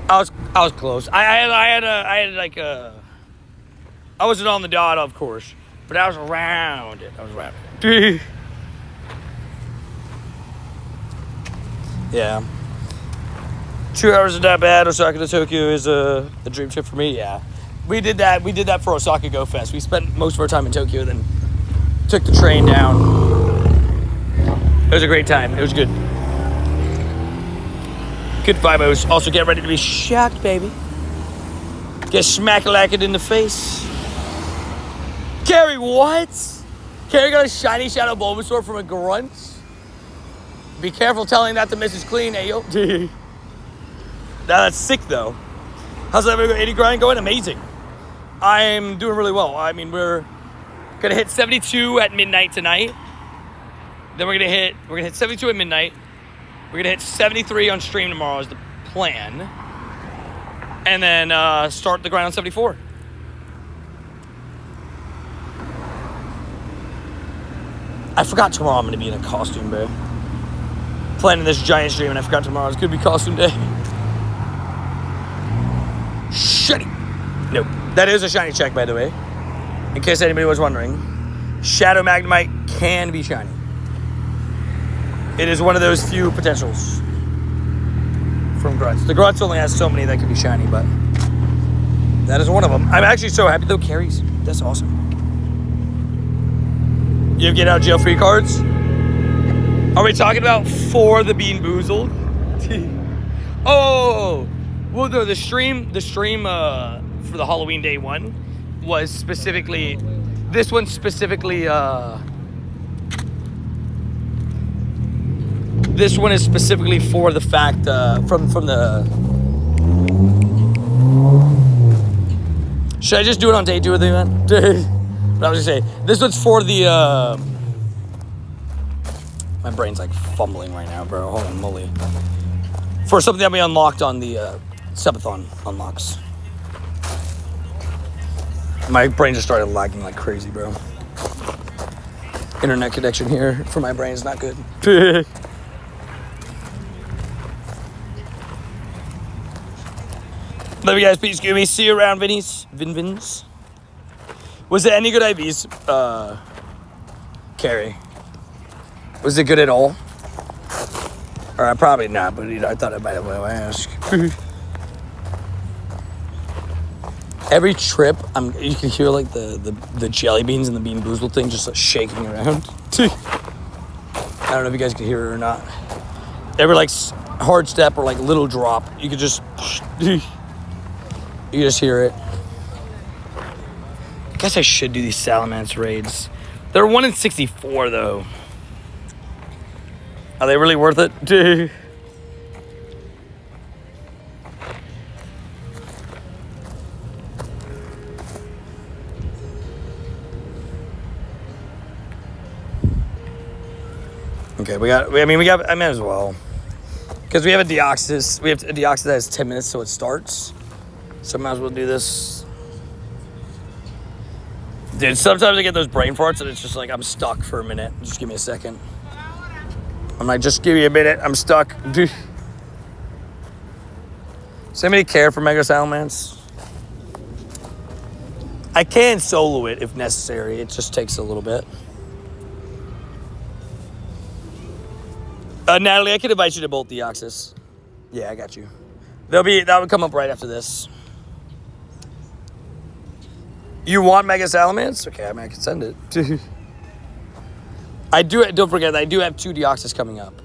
I was close. I had like a. I wasn't on the dot, of course, but I was around it. Yeah. 2 hours is not bad. Osaka to Tokyo is a dream trip for me. Yeah. We did that for Osaka Go Fest. We spent most of our time in Tokyo, then took the train down. It was a great time. It was good. Good vibes. Also, get ready to be shocked, baby. Get smack-lacked in the face. Carrie, what? Carrie got a shiny Shadow Bulbasaur from a grunt? Be careful telling that to Mrs. Clean, ayo. That's sick, though. How's that 80 grind going? Amazing. I'm doing really well. I mean, we're going to hit 72 at midnight tonight. Then we're going to hit 72 at midnight. We're going to hit 73 on stream tomorrow is the plan. And then start the grind on 74. I forgot tomorrow I'm going to be in a costume, bro. Planning this giant stream, and I forgot tomorrow's going to be costume day. Shitty. Nope. That is a shiny check, by the way. In case anybody was wondering. Shadow Magnemite can be shiny. It is one of those few potentials from Grunts. The Grunts only has so many that can be shiny, but that is one of them. I'm actually so happy, though, carries. That's awesome. You have get out of jail free cards? Are we talking about for the Bean Boozled? Oh, well, no, the stream for the Halloween day one was specifically, this one specifically, this one is specifically for the fact, from the, should I just do it on day 2 of the event? But I was gonna say, this one's for the, my brain's like fumbling right now, bro. Holy moly. For something that we unlocked on the Subathon unlocks. My brain just started lagging like crazy, bro. Internet connection here for my brain is not good. Love you guys, peace, Scooby. See you around, Vinnies. Vins. Was there any good IVs, Carrie? Was it good at all? Or probably not, but I thought I might have well ask. Every trip, you can hear like the jelly beans and the Bean Boozled thing just like shaking around. I don't know if you guys can hear it or not. Every like hard step or like little drop, you could just you just hear it. I guess I should do these Salamence raids. They're 1 in 64 though. Are they really worth it? Okay, I might as well. Because we have a Deoxys. We have a Deoxys that has 10 minutes till it starts. So I might as well do this. Dude, sometimes I get those brain farts and it's just like I'm stuck for a minute. Just give me a second. I'm like, just give me a minute. I'm stuck. Dude. Does anybody care for Mega Salamence? I can solo it if necessary. It just takes a little bit. Natalie, I can invite you to both Deoxys. Yeah, I got you. That would come up right after this. You want Mega Salamence? Okay, I mean, I can send it. Don't forget, I do have 2 Deoxys coming up.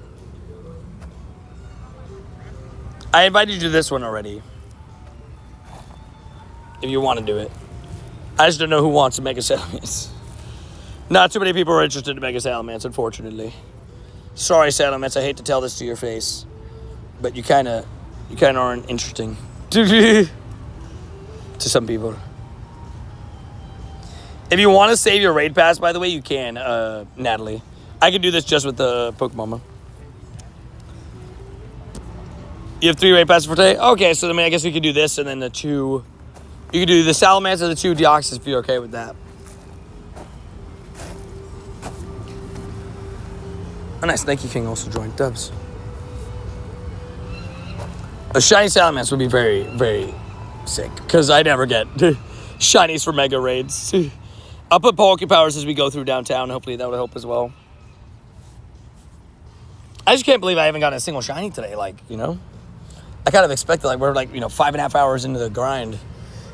I invited you to this one already. If you want to do it. I just don't know who wants a Mega Salamence. Not too many people are interested in Mega Salamence, unfortunately. Sorry, Salamence, I hate to tell this to your face. But you kinda aren't interesting. To some people. If you want to save your raid pass, by the way, you can, Natalie. I can do this just with the Pokemon. You have 3 raid passes for today? Okay, so I guess we could do this and then the 2... You could do the Salamence and the 2 Deoxys if you're okay with that. Oh, nice. Nike King also joined. Dubs. A shiny Salamence would be very, very sick. Because I never get shinies for Mega Raids. I'll put Poke Powers as we go through downtown. Hopefully that would help as well. I just can't believe I haven't gotten a single shiny today. Like, you know? I kind of expected, like, we're, like, 5.5 hours into the grind.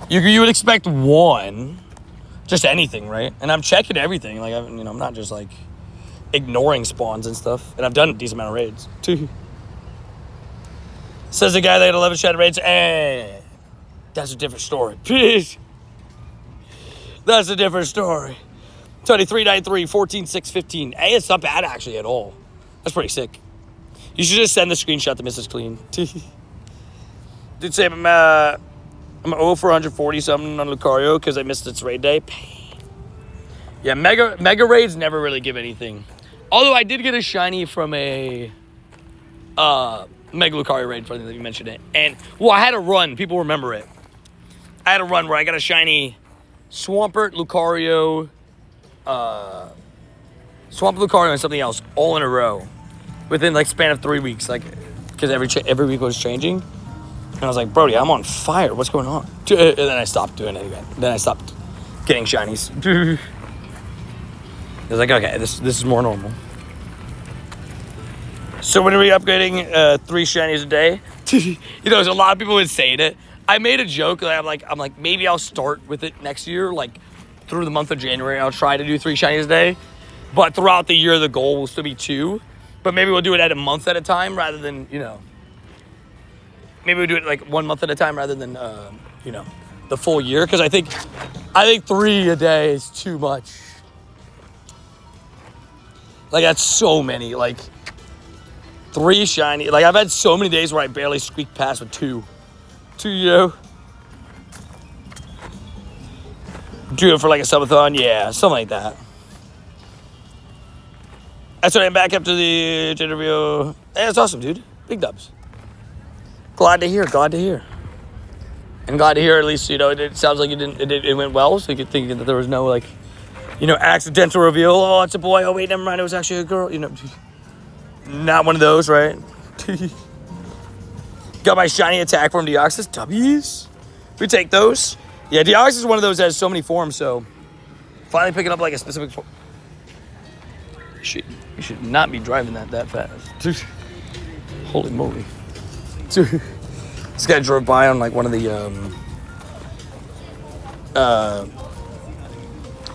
You would expect 1. Just anything, right? And I'm checking everything. Like, I'm not just, like, ignoring spawns and stuff. And I've done a decent amount of raids, too. Says the guy that had 11 shadow raids. That's a different story. That's a different story. 2393, 14, 6, 15. Hey, it's not bad actually at all. That's pretty sick. You should just send the screenshot to Mrs. Clean. Dude, say I'm 0 for 140 something on Lucario because I missed its raid day. Yeah, mega raids never really give anything. Although I did get a shiny from a Mega Lucario raid, funny that you mentioned it. And, well, I had a run. People remember it. I had a run where I got a shiny Swampert, Lucario, and something else all in a row within, like, span of 3 weeks. Like, because every week was changing. And I was like, Brody, I'm on fire. What's going on? And then I stopped doing it again. Then I stopped getting shinies. I was like, okay, this is more normal. So when are we upgrading 3 shinies a day? You know, there's a lot of people would say it. I made a joke. I'm like, maybe I'll start with it next year. Like, through the month of January, I'll try to do 3 shinies a day. But throughout the year, the goal will still be 2. But maybe we'll do it at a month at a time rather than, you know. Maybe we'll do it like 1 month at a time rather than, you know, the full year. Because I think 3 a day is too much. Like, that's so many. Like, 3 shiny. Like, I've had so many days where I barely squeak past with 2. 2, you know? Do it for like a subathon? Yeah, something like that. That's what I'm back up to the interview. Hey, that's awesome, dude. Big dubs. Glad to hear. And glad to hear at least, you know, it sounds like it went well. So you could think that there was no, like, you know, accidental reveal. Oh, it's a boy. Oh, wait, never mind. It was actually a girl. You know, not one of those, right? Got my shiny attack from Deoxys. W's. We take those. Yeah, Deoxys is one of those that has so many forms, so finally picking up like a specific form. You should not be driving that fast. Holy moly. This guy drove by on like one of the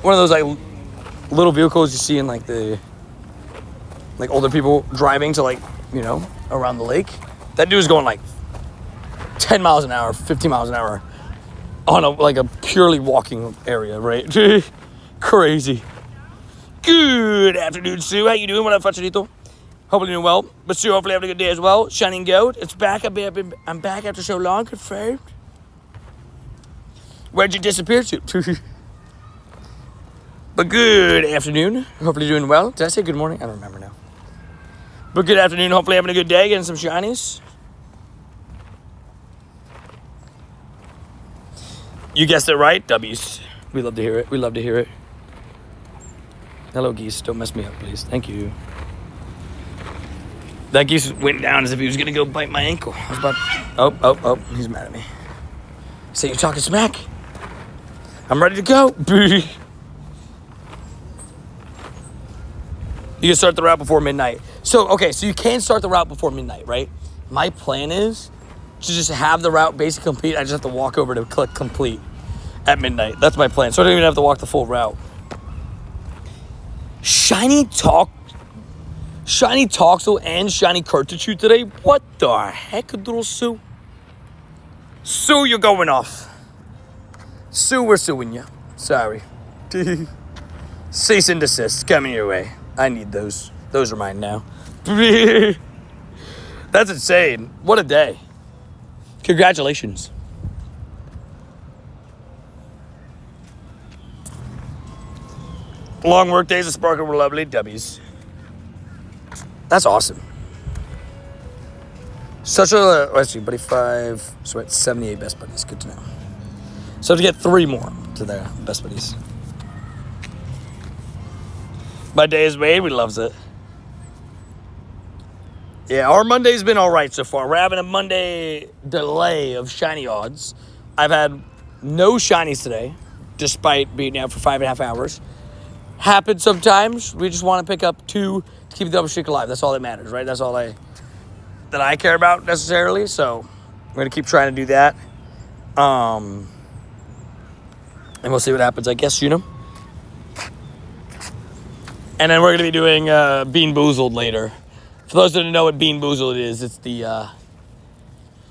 one of those like little vehicles you see in like the like older people driving to like, you know, around the lake. That dude was going like 10 miles an hour, 15 miles an hour on a purely walking area, right? Crazy. Good afternoon, Sue. How you doing? What up, Facharito? Hopefully doing well. But Sue, hopefully having a good day as well. Shining Goat. It's back. I'm back after so long. Confirmed. Where'd you disappear to? But good afternoon. Hopefully doing well. Did I say good morning? I don't remember now. But good afternoon. Hopefully having a good day. Getting some shinies. You guessed it right. W's. We love to hear it. Hello, geese. Don't mess me up, please. Thank you. That geese went down as if he was going to go bite my ankle. I was about... Oh. He's mad at me. Say you're talking smack. I'm ready to go. You can start the route before midnight. So you can start the route before midnight, right? My plan is to just have the route basically complete. I just have to walk over to click complete at midnight. That's my plan. So I don't even have to walk the full route. Shiny Toxel and Shiny Cartuchu today? What the heck, little Sue? Sue, you're going off. Sue, we're suing you. Sorry. Cease and desist coming your way. I need those. Those are mine now. That's insane. What a day. Congratulations. Long work days of Sparkle were lovely. W's. That's awesome. Such a... let's see, buddy 5. So we're at 78 best buddies. Good to know. So to get 3 more to their best buddies. My day is made. We loves it. Yeah, our Monday's been all right so far. We're having a Monday delay of shiny odds. I've had no shinies today, despite being out for 5.5 hours. Happens sometimes. We just want to pick up 2 to keep the double streak alive. That's all that matters, right? That's all that I care about necessarily. So we're gonna keep trying to do that. And we'll see what happens, I guess, you know. And then we're gonna be doing Bean Boozled later. For those that don't know what Bean Boozled is, it's the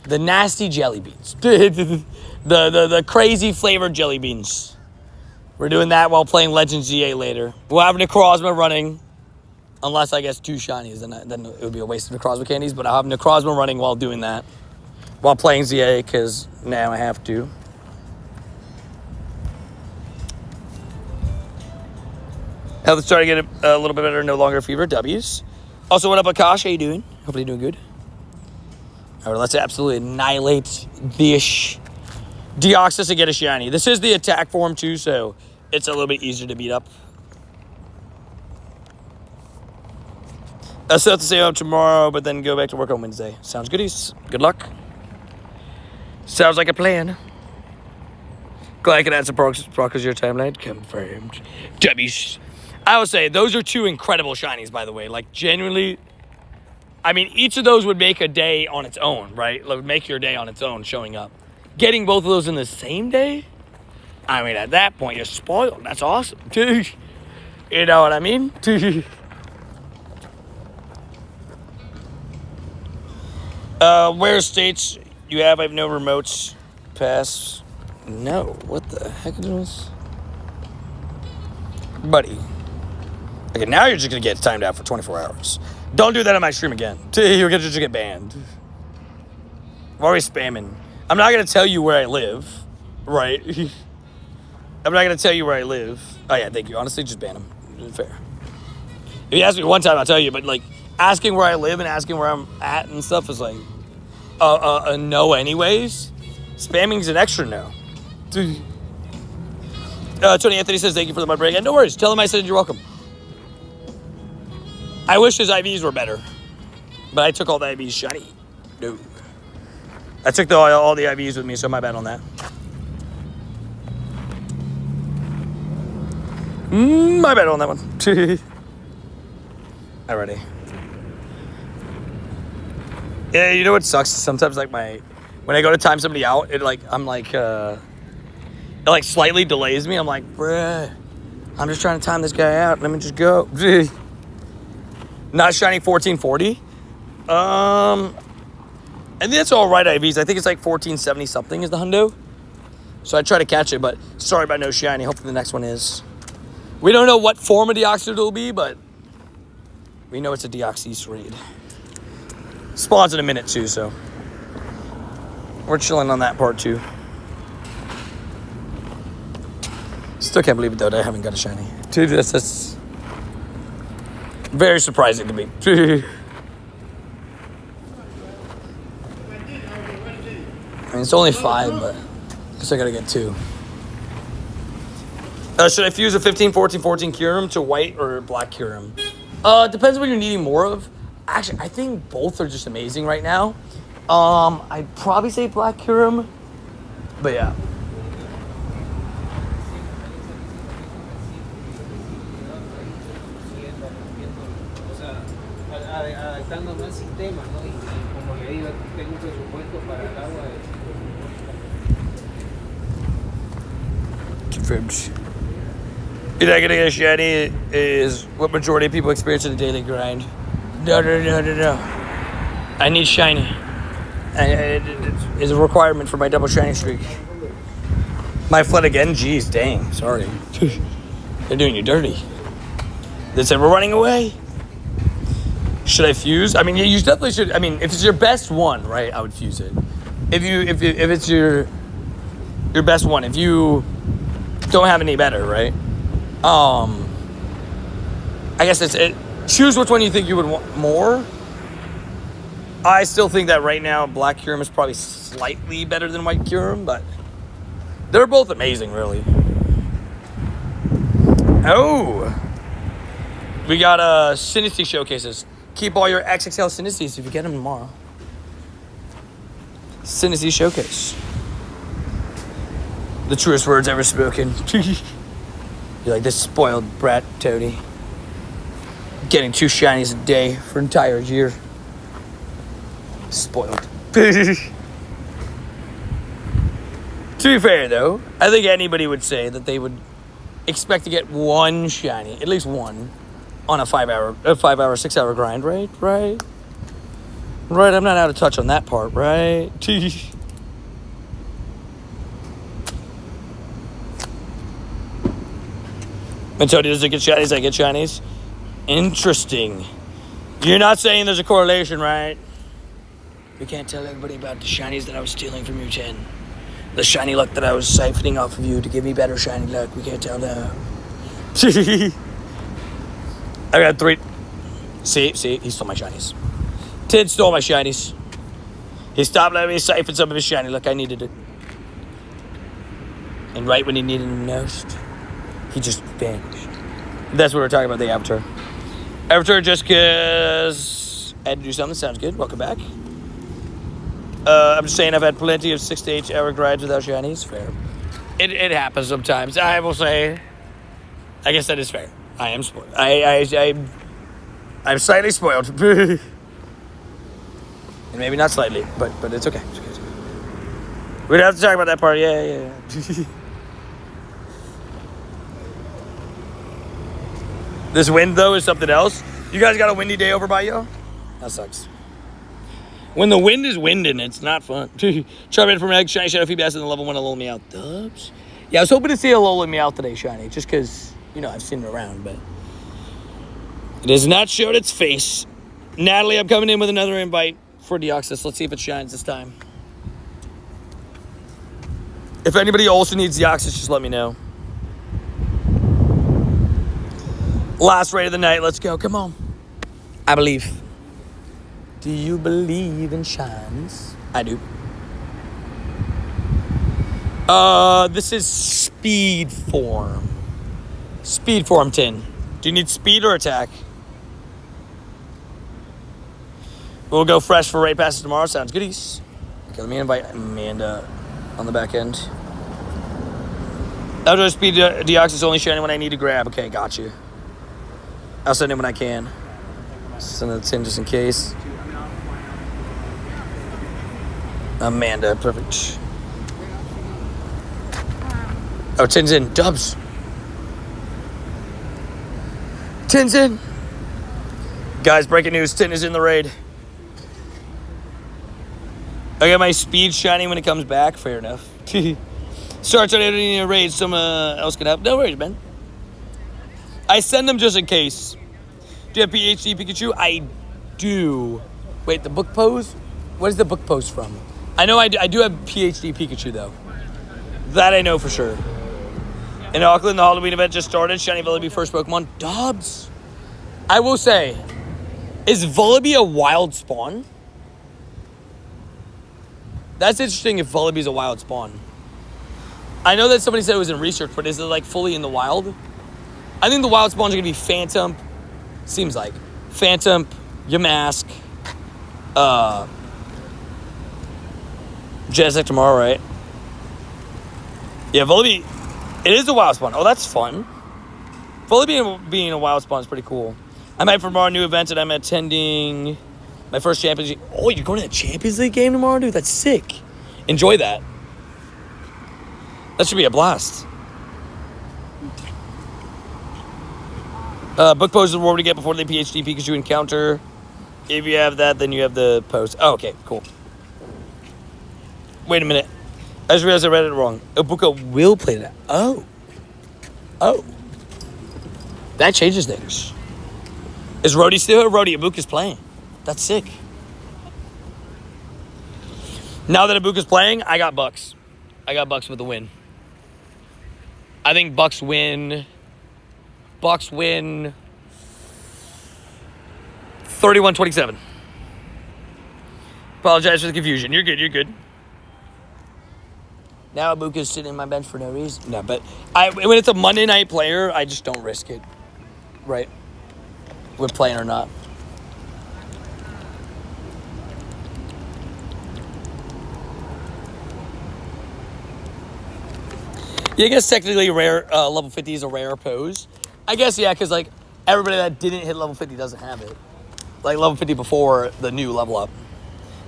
nasty jelly beans. the crazy flavored jelly beans. We're doing that while playing Legends GA later. We'll have Necrozma running. Unless I guess 2 shinies, then it would be a waste of Necrozma candies. But I'll have Necrozma running while doing that. While playing ZA, because now I have to. Health is starting to get a little bit better. No longer fever. W's. Also, what up, Akash? How you doing? Hopefully you're doing good. All right, let's absolutely annihilate this Deoxys and get a shiny. This is the attack form too, so it's a little bit easier to beat up. I still have to stay up tomorrow, but then go back to work on Wednesday. Sounds goodies. Good luck. Sounds like a plan. Glad I can add some progress to your timeline. Confirmed. W's. I would say those are 2 incredible shinies, by the way. Like, genuinely, I mean, each of those would make a day on its own, right? Like, make your day on its own showing up. Getting both of those in the same day? I mean, at that point, you're spoiled. That's awesome. You know what I mean? Where states you have? I have no remotes. Pass. No. What the heck is this? Buddy. Okay, now you're just going to get timed out for 24 hours. Don't do that on my stream again. You're going to just get banned. I'm always spamming. I'm not going to tell you where I live. Right? I'm not going to tell you where I live. Oh, yeah, thank you. Honestly, just ban him. Fair. If you ask me one time, I'll tell you. But, like, asking where I live and asking where I'm at and stuff is, like, a no anyways. Spamming's an extra no. Tony Anthony says, thank you for the mud break. And no worries. Tell him I said you're welcome. I wish his IVs were better. But I took all the IVs shiny. No. I took all the IVs with me, so my bad on that. My bad on that one. Alrighty. Yeah, you know what sucks? Sometimes, like, when I go to time somebody out, it, like, I'm like, it, like, slightly delays me. I'm like, bruh, I'm just trying to time this guy out. Let me just go. Not shiny 1440. I think that's all right IVs. I think it's like 1470 something is the hundo. So I try to catch it, but sorry about no shiny. Hopefully the next one is. We don't know what form of Deoxys it'll be, but we know it's a Deoxys raid. Spawns in a minute too, so we're chilling on that part too. Still can't believe it though that I haven't got a shiny. Dude, that's very surprising to me. I mean, it's only 5, but I guess I gotta get 2. Should I fuse a 15, 14, 14 Kyurem to white or black Kyurem? Depends what you're needing more of. Actually, I think both are just amazing right now. I'd probably say black Kyurem, but yeah. Adaptándome al sistema, ¿no? Y como le digo, tengo un presupuesto para el agua. Confirmed. You're not gonna get a shiny is what majority of people experience in the daily grind. No. I need shiny. It is a requirement for my double shiny streak. My flood again? Jeez, dang. Sorry. They're doing you dirty. They said we're running away. Should I fuse? I mean, yeah, you definitely should. I mean, if it's your best one, right, I would fuse it. If it's your best one, if you don't have any better, right? I guess it's it. Choose which one you think you would want more. I still think that right now black Kyurem is probably slightly better than white Kyurem, but they're both amazing, really. Oh, we got Synesty showcases. Keep all your XXL Synesties if you get them tomorrow. Synesty showcase. The truest words ever spoken. You're like this spoiled brat, Tony. Getting 2 shinies a day for an entire year. Spoiled. To be fair, though, I think anybody would say that they would expect to get 1 shiny, at least 1, on a 5-hour, 6-hour grind, right? Right? I'm not out of touch on that part, right? Antonio doesn't get shinies, I get shinies. Interesting. You're not saying there's a correlation, right? We can't tell everybody about the shinies that I was stealing from you, Chen. The shiny luck that I was siphoning off of you to give me better shiny luck. We can't tell them. I got 3. See, he stole my shinies. Tid stole my shinies. He stopped letting me siphon some of his shiny luck. I needed it. And right when he needed it most, he just vanished. That's what we're talking about, the Avatar. Avatar just because I had to do something. Sounds good. Welcome back. I'm just saying I've had plenty of 6 to 8 hour rides without shinies. Fair. It happens sometimes. I will say, I guess that is fair. I am spoiled. I'm slightly spoiled. And maybe not slightly, but it's okay. It's okay. We don't have to talk about that part. Yeah. This wind, though, is something else. You guys got a windy day over by you? That sucks. When the wind is winding, it's not fun. Try from Egg, Shiny Shadow Phoebe asking the level 1 to lull me out. Dubs? Yeah, I was hoping to see a lulling me out today, Shiny, just because, I've seen it around, but it has not showed its face. Natalie, I'm coming in with another invite for Deoxys. Let's see if it shines this time. If anybody also needs Deoxys, just let me know. Last raid of the night. Let's go. Come on. I believe. Do you believe in shines? I do. This is speed form. Speed form 10. Do you need speed or attack? We'll go fresh for raid passes tomorrow. Sounds goodies. Okay, let me invite Amanda on the back end. Outdoor speed Deoxys only shining when I need to grab. Okay, got you. I'll send it when I can. Send it 10 just in case. Amanda, perfect. Oh, 10's in. Dubs. 10's in. Guys, breaking news. 10 is in the raid. I got my speed shiny when it comes back. Fair enough. Sorry, I don't need a raid. Someone else can help. No worries, man. I send them just in case. Do you have PhD Pikachu? I do. Wait, the book pose? What is the book pose from? I know I do have PhD Pikachu, though. That I know for sure. In Auckland, the Halloween event just started. Shiny Vullaby first Pokemon. Dobbs. I will say, is Vullaby a wild spawn? That's interesting if Vullaby's a wild spawn. I know that somebody said it was in research, but is it like fully in the wild? I think the wild spawns are going to be Phantom. Seems like. Phantom, Yamask, Genesect tomorrow, right? Yeah, Vullaby. It is a wild spawn. Oh, that's fun. Vullaby being a wild spawn is pretty cool. I'm hyped for tomorrow, new event, and I'm attending my first Champions League. Oh, you're going to the Champions League game tomorrow, dude? That's sick. Enjoy that. That should be a blast. Book pose is the reward to get before the PhD Pikachu encounter. If you have that, then you have the post. Oh, okay, cool. Wait a minute. I just realized I read it wrong. Ibuka will play that. Oh. That changes things. Is Rhodey still here? Rhodey, Ibuka's playing. That's sick. Now that Ibuka's playing, I got Bucks. I got Bucks with the win. I think Bucks win 31-27. Apologize for the confusion. You're good. Now Ibuka's sitting in my bench for no reason. No, but when it's a Monday night player, I just don't risk it. Right? We're playing or not. Yeah, I guess technically rare level 50 is a rare pose. I guess, yeah, because like everybody that didn't hit level 50 doesn't have it. Like level 50 before the new level up.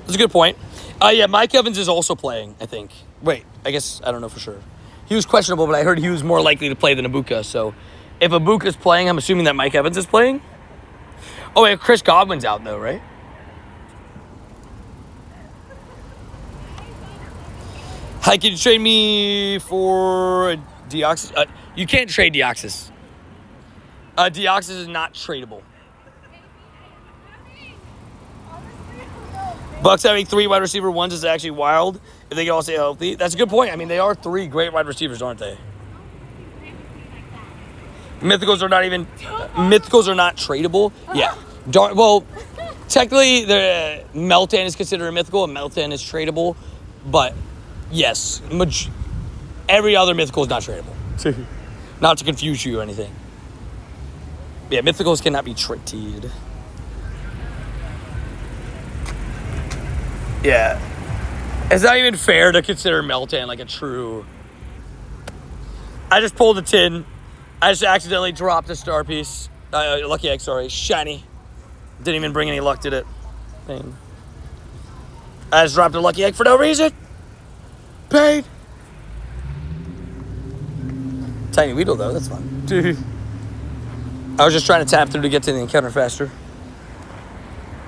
That's a good point. Yeah, Mike Evans is also playing, I think. Wait, I guess, I don't know for sure. He was questionable, but I heard he was more likely to play than Ibuka. So if Ibuka's playing, I'm assuming that Mike Evans is playing. Oh, wait, Chris Godwin's out though, right? Hi, can you trade me for Deoxys? You can't trade Deoxys. Deoxys is not tradable. Bucks having 3 wide receiver ones is actually wild if they can all stay healthy. That's a good point. I mean, they are 3 great wide receivers, aren't they? Mythicals are not tradable. Yeah. Well, technically, the Meltan is considered a mythical, and Meltan is tradable. But, yes, every other mythical is not tradable. Not to confuse you or anything. Yeah, mythicals cannot be traded. Yeah. It's not even fair to consider Meltan like a true... I just pulled a tin. I just accidentally dropped a star piece. Lucky egg, sorry. Shiny. Didn't even bring any luck, did it? Pain. I just dropped a lucky egg for no reason. Pain. Tiny Weedle, though. That's fun. I was just trying to tap through to get to the encounter faster.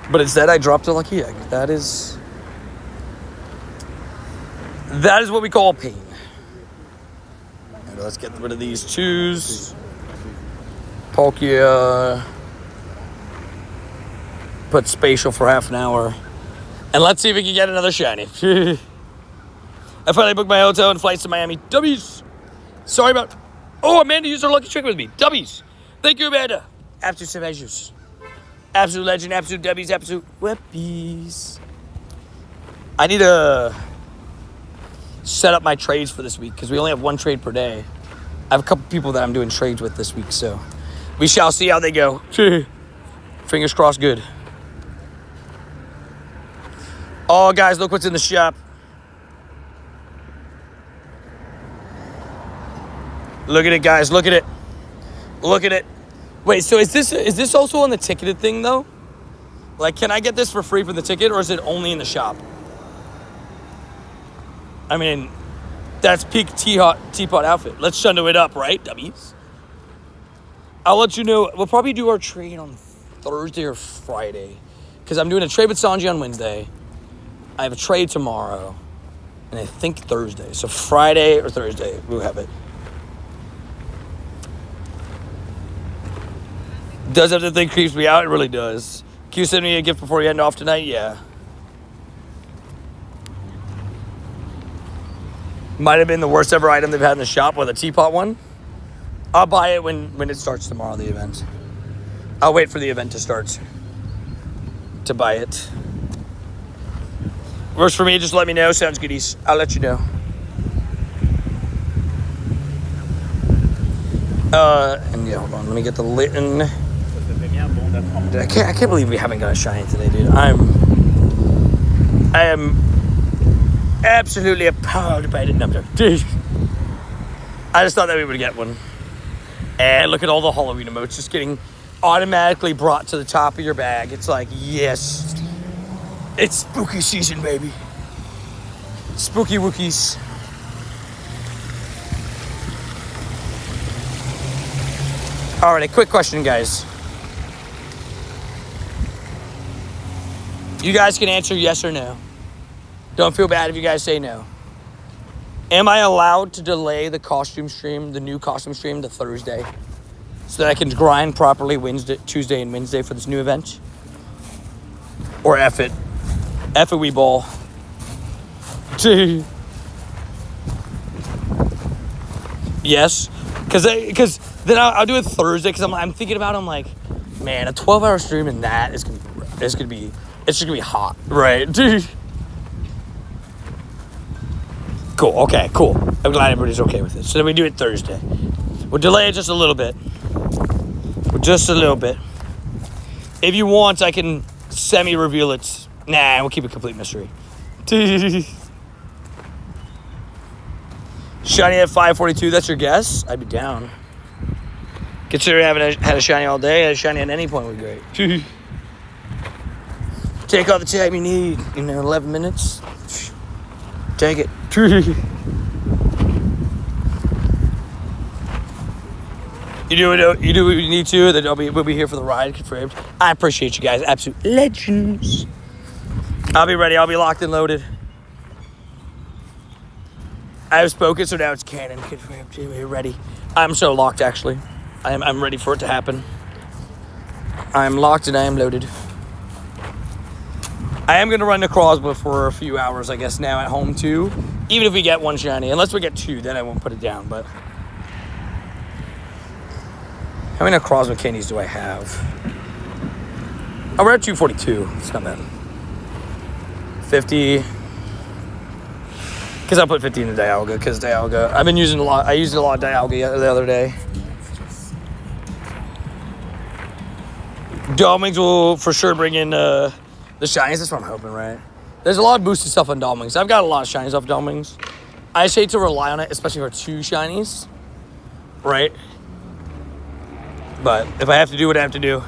But instead, I dropped a lucky egg. That is what we call pain. And let's get rid of these 2s. Palkia. Put Spatial for half an hour. And let's see if we can get another shiny. I finally booked my hotel and flights to Miami. W's. Sorry about... Oh, Amanda used her lucky trick with me. W's. Thank you, Amanda. Absolute savage. Absolute legend. Absolute W's. Absolute webbies. I need to set up my trades for this week because we only have 1 trade per day. I have a couple people that I'm doing trades with this week, so we shall see how they go. Fingers crossed good. Oh, guys, look what's in the shop. Look at it, guys. Look at it. Look at it. Wait, so is this also on the ticketed thing, though? Like, can I get this for free for the ticket, or is it only in the shop? I mean, that's peak teapot outfit. Let's shundo it up, right, dummies? I'll let you know. We'll probably do our trade on Thursday or Friday. Because I'm doing a trade with Sanji on Wednesday. I have a trade tomorrow. And I think Thursday. So Friday or Thursday, we'll have it. Does have the thing creeps me out? It really does. Can you send me a gift before you end off tonight? Yeah. Might have been the worst ever item they've had in the shop with a teapot one. I'll buy it when it starts tomorrow, the event. I'll wait for the event to start to buy it. Works for me, just let me know. Sounds goodies. I'll let you know. And yeah, hold on. Let me get the Litten. I can't believe we haven't got a shiny today, dude. I am absolutely appalled by the number. Dude. I just thought that we would get one. And look at all the Halloween emotes just getting automatically brought to the top of your bag. It's like, yes. It's spooky season, baby. Spooky wookies. Alright, quick question, guys. You guys can answer yes or no. Don't feel bad if you guys say no. Am I allowed to delay the costume stream, the new costume stream, to Thursday? So that I can grind properly Tuesday and Wednesday for this new event? Or F it. F it, we ball. Yes. Because then I'll do it Thursday, because I'm thinking about it, I'm like, man, a 12-hour stream and that is going to be, it's just going to be hot, right? Dude. Cool, okay, cool. I'm glad everybody's okay with it. So then we do it Thursday. We'll delay it just a little bit. Just a little bit. If you want, I can semi-reveal it. Nah, we'll keep it complete mystery. Shiny at 542, that's your guess? I'd be down. Considering I haven't had a shiny all day, a shiny at any point would be great. Take all the time you need, 11 minutes. Take it. You do what you need to, then we'll be here for the ride, confirmed. I appreciate you guys, absolute legends. I'll be ready, I'll be locked and loaded. I have spoken, so now it's canon, confirmed. We're ready. I'm so locked, actually. I'm ready for it to happen. I'm locked and I am loaded. I am going to run the Crosby for a few hours, I guess, now at home, too. Even if we get one shiny. Unless we get two, then I won't put it down, but... How many Crosby candies do I have? Oh, we're at 242. It's not bad. 50. Because I put 50 in the Dialga, because Dialga... I've been using a lot... I used a lot of Dialga the other day. Domings will for sure bring in... the shinies, that's what I'm hoping, right? There's a lot of boosted stuff on Domings. I've got a lot of shinies off Domings. I just hate to rely on it, especially for 2 shinies. Right? But if I have to do what I have to do.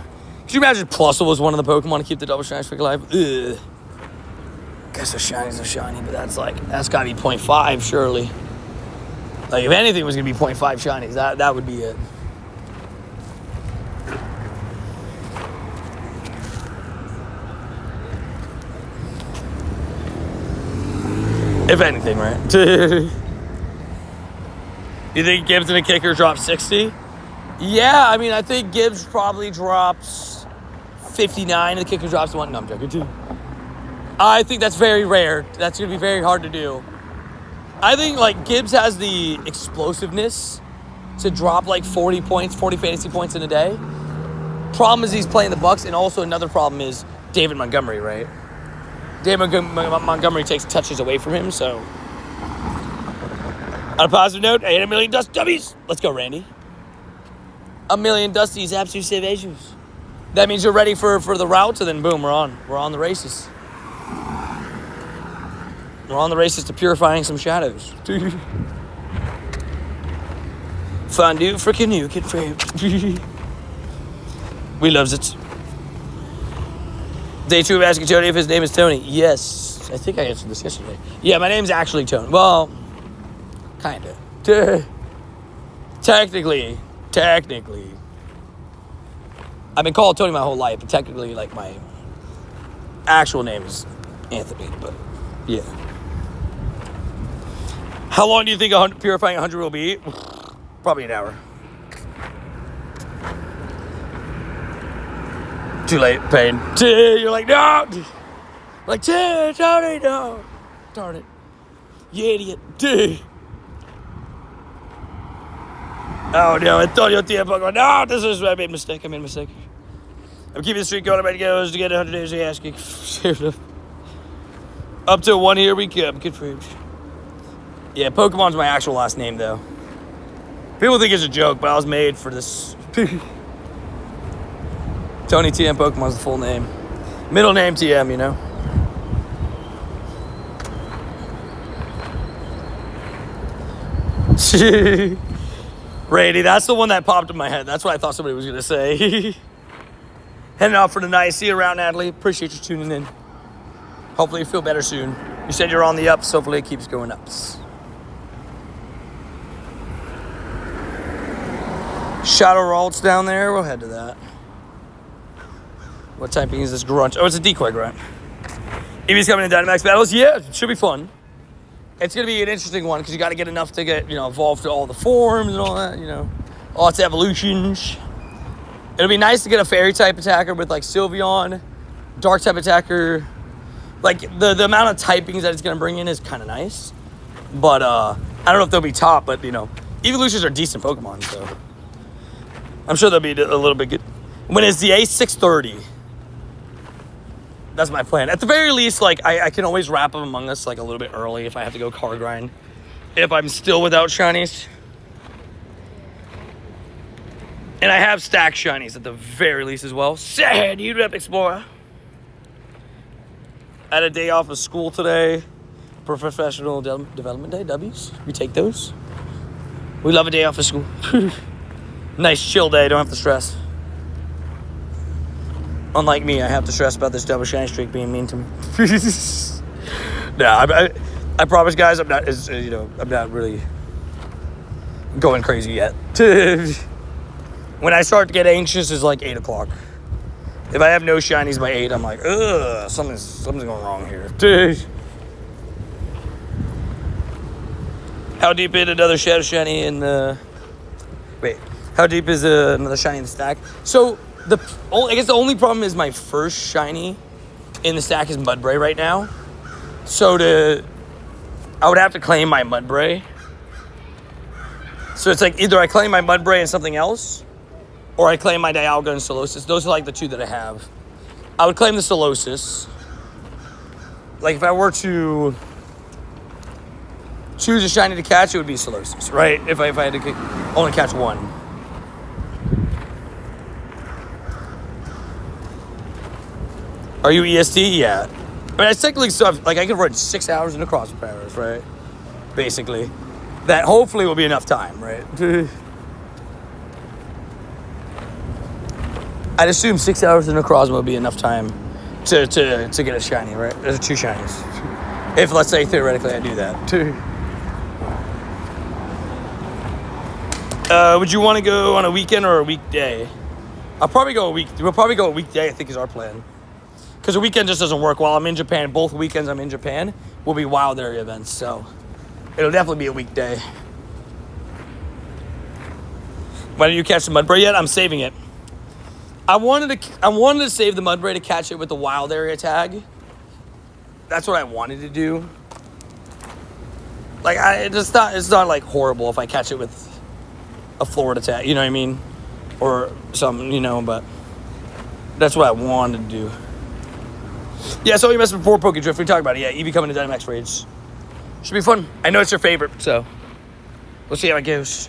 Could you imagine Plusle was one of the Pokemon to keep the double shiny streak alive? Ugh. Guess a shiny's a shiny, but that's gotta be 0.5, surely. Like, if anything was gonna be 0.5 shinies, that would be it. If anything, right? You think Gibbs and the kicker drops 60? Yeah, I mean, I think Gibbs probably drops 59 and the kicker drops 1. No, I'm joking, too. I think that's very rare. That's going to be very hard to do. I think, like, Gibbs has the explosiveness to drop, like, 40 fantasy points in a day. Problem is he's playing the Bucks, and also another problem is David Montgomery, right? David Montgomery takes touches away from him, so... On a positive note, I hit 1 million dust dubbies. Let's go, Randy. 1 million dusties, absolute savations. That means you're ready for the route, and then boom, we're on. We're on the races. We're on the races to purifying some shadows. Fondue for canoe, kid frame. We loves it. Day 2 of asking Tony if his name is Tony. Yes. I think I answered this yesterday. Yeah, my name's actually Tony. Well, kind of. Technically. I've been called Tony my whole life, but technically, like, my actual name is Anthony, but, yeah. How long do you think purifying 100 will be? Probably an hour. Too late, pain. You're like, no! Like, Tony, no! Darn it. You idiot. Oh, no, Antonio Tiapo. No, I made a mistake. I'm keeping the streak going. I'm ready to go to get 100 days of asking. Up to 1 here we come. Good for him. Yeah, Pokemon's my actual last name, though. People think it's a joke, but I was made for this. Tony TM Pokemon's the full name. Middle name TM, you know. Randy, that's the one that popped in my head. That's what I thought somebody was going to say. Heading off for the night. See you around, Natalie. Appreciate you tuning in. Hopefully you feel better soon. You said you're on the ups. Hopefully it keeps going ups. Shadow Ralts down there. We'll head to that. What typing is this grunt? Oh, it's a decoy grunt. Eevee's coming in Dynamax battles. Yeah, it should be fun. It's going to be an interesting one because you got to get enough to get, evolved to all the forms and all that, all its evolutions. It'll be nice to get a fairy type attacker with like Sylveon, dark type attacker. Like the amount of typings that it's going to bring in is kind of nice. But I don't know if they'll be top, but evolutions are decent Pokemon, so I'm sure they'll be a little bit good. When it's the A630, that's my plan. At the very least, like, I can always wrap them Among Us, like, a little bit early if I have to go card grind. If I'm still without shinies. And I have stacked shinies at the very least as well. Sad, you Rep Explorer. I had a day off of school today. Professional Development Day, W's. We take those. We love a day off of school. Nice chill day, don't have to stress. Unlike me, I have to stress about this double shiny streak being mean to me. No, I promise, guys, I'm not I'm not really going crazy yet. When I start to get anxious, it's like 8 o'clock. If I have no shinies by 8, I'm like, ugh, something's going wrong here. How deep in another Shadow Shiny in the... Wait. How deep is another shiny in the stack? So I guess the only problem is my first shiny in the stack is Mudbray right now. So I would have to claim my Mudbray. So it's like either I claim my Mudbray and something else, or I claim my Dialga and Solosis. Those are like the two that I have. I would claim the Solosis. Like if I were to choose a shiny to catch, it would be Solosis, right? If I had to only catch one. Are you EST? Yeah. I mean, I technically stuff like I could run 6 hours into Cross Powers, right? Basically, that hopefully will be enough time, right? I'd assume 6 hours into Cross will be enough time to get a shiny, right? There's 2 shinies. If let's say theoretically I do that. Would you want to go on a weekend or a weekday? I'll probably go a week. We'll probably go a weekday. I think is our plan. Because the weekend just doesn't work while I'm in Japan. Both weekends I'm in Japan will be wild area events, so it'll definitely be a weekday. Why didn't you catch the Mudbray yet? I'm saving it. I wanted to save the Mudbray to catch it with the wild area tag. That's what I wanted to do. Like it's not like horrible if I catch it with a Florida tag, you know what I mean? Or something, you know, but that's what I wanted to do. Yeah, so you messed before Pokedrift. We talked about it. Yeah, Eevee coming to Dynamax Raids. Should be fun. I know it's your favorite, so we'll see how it goes.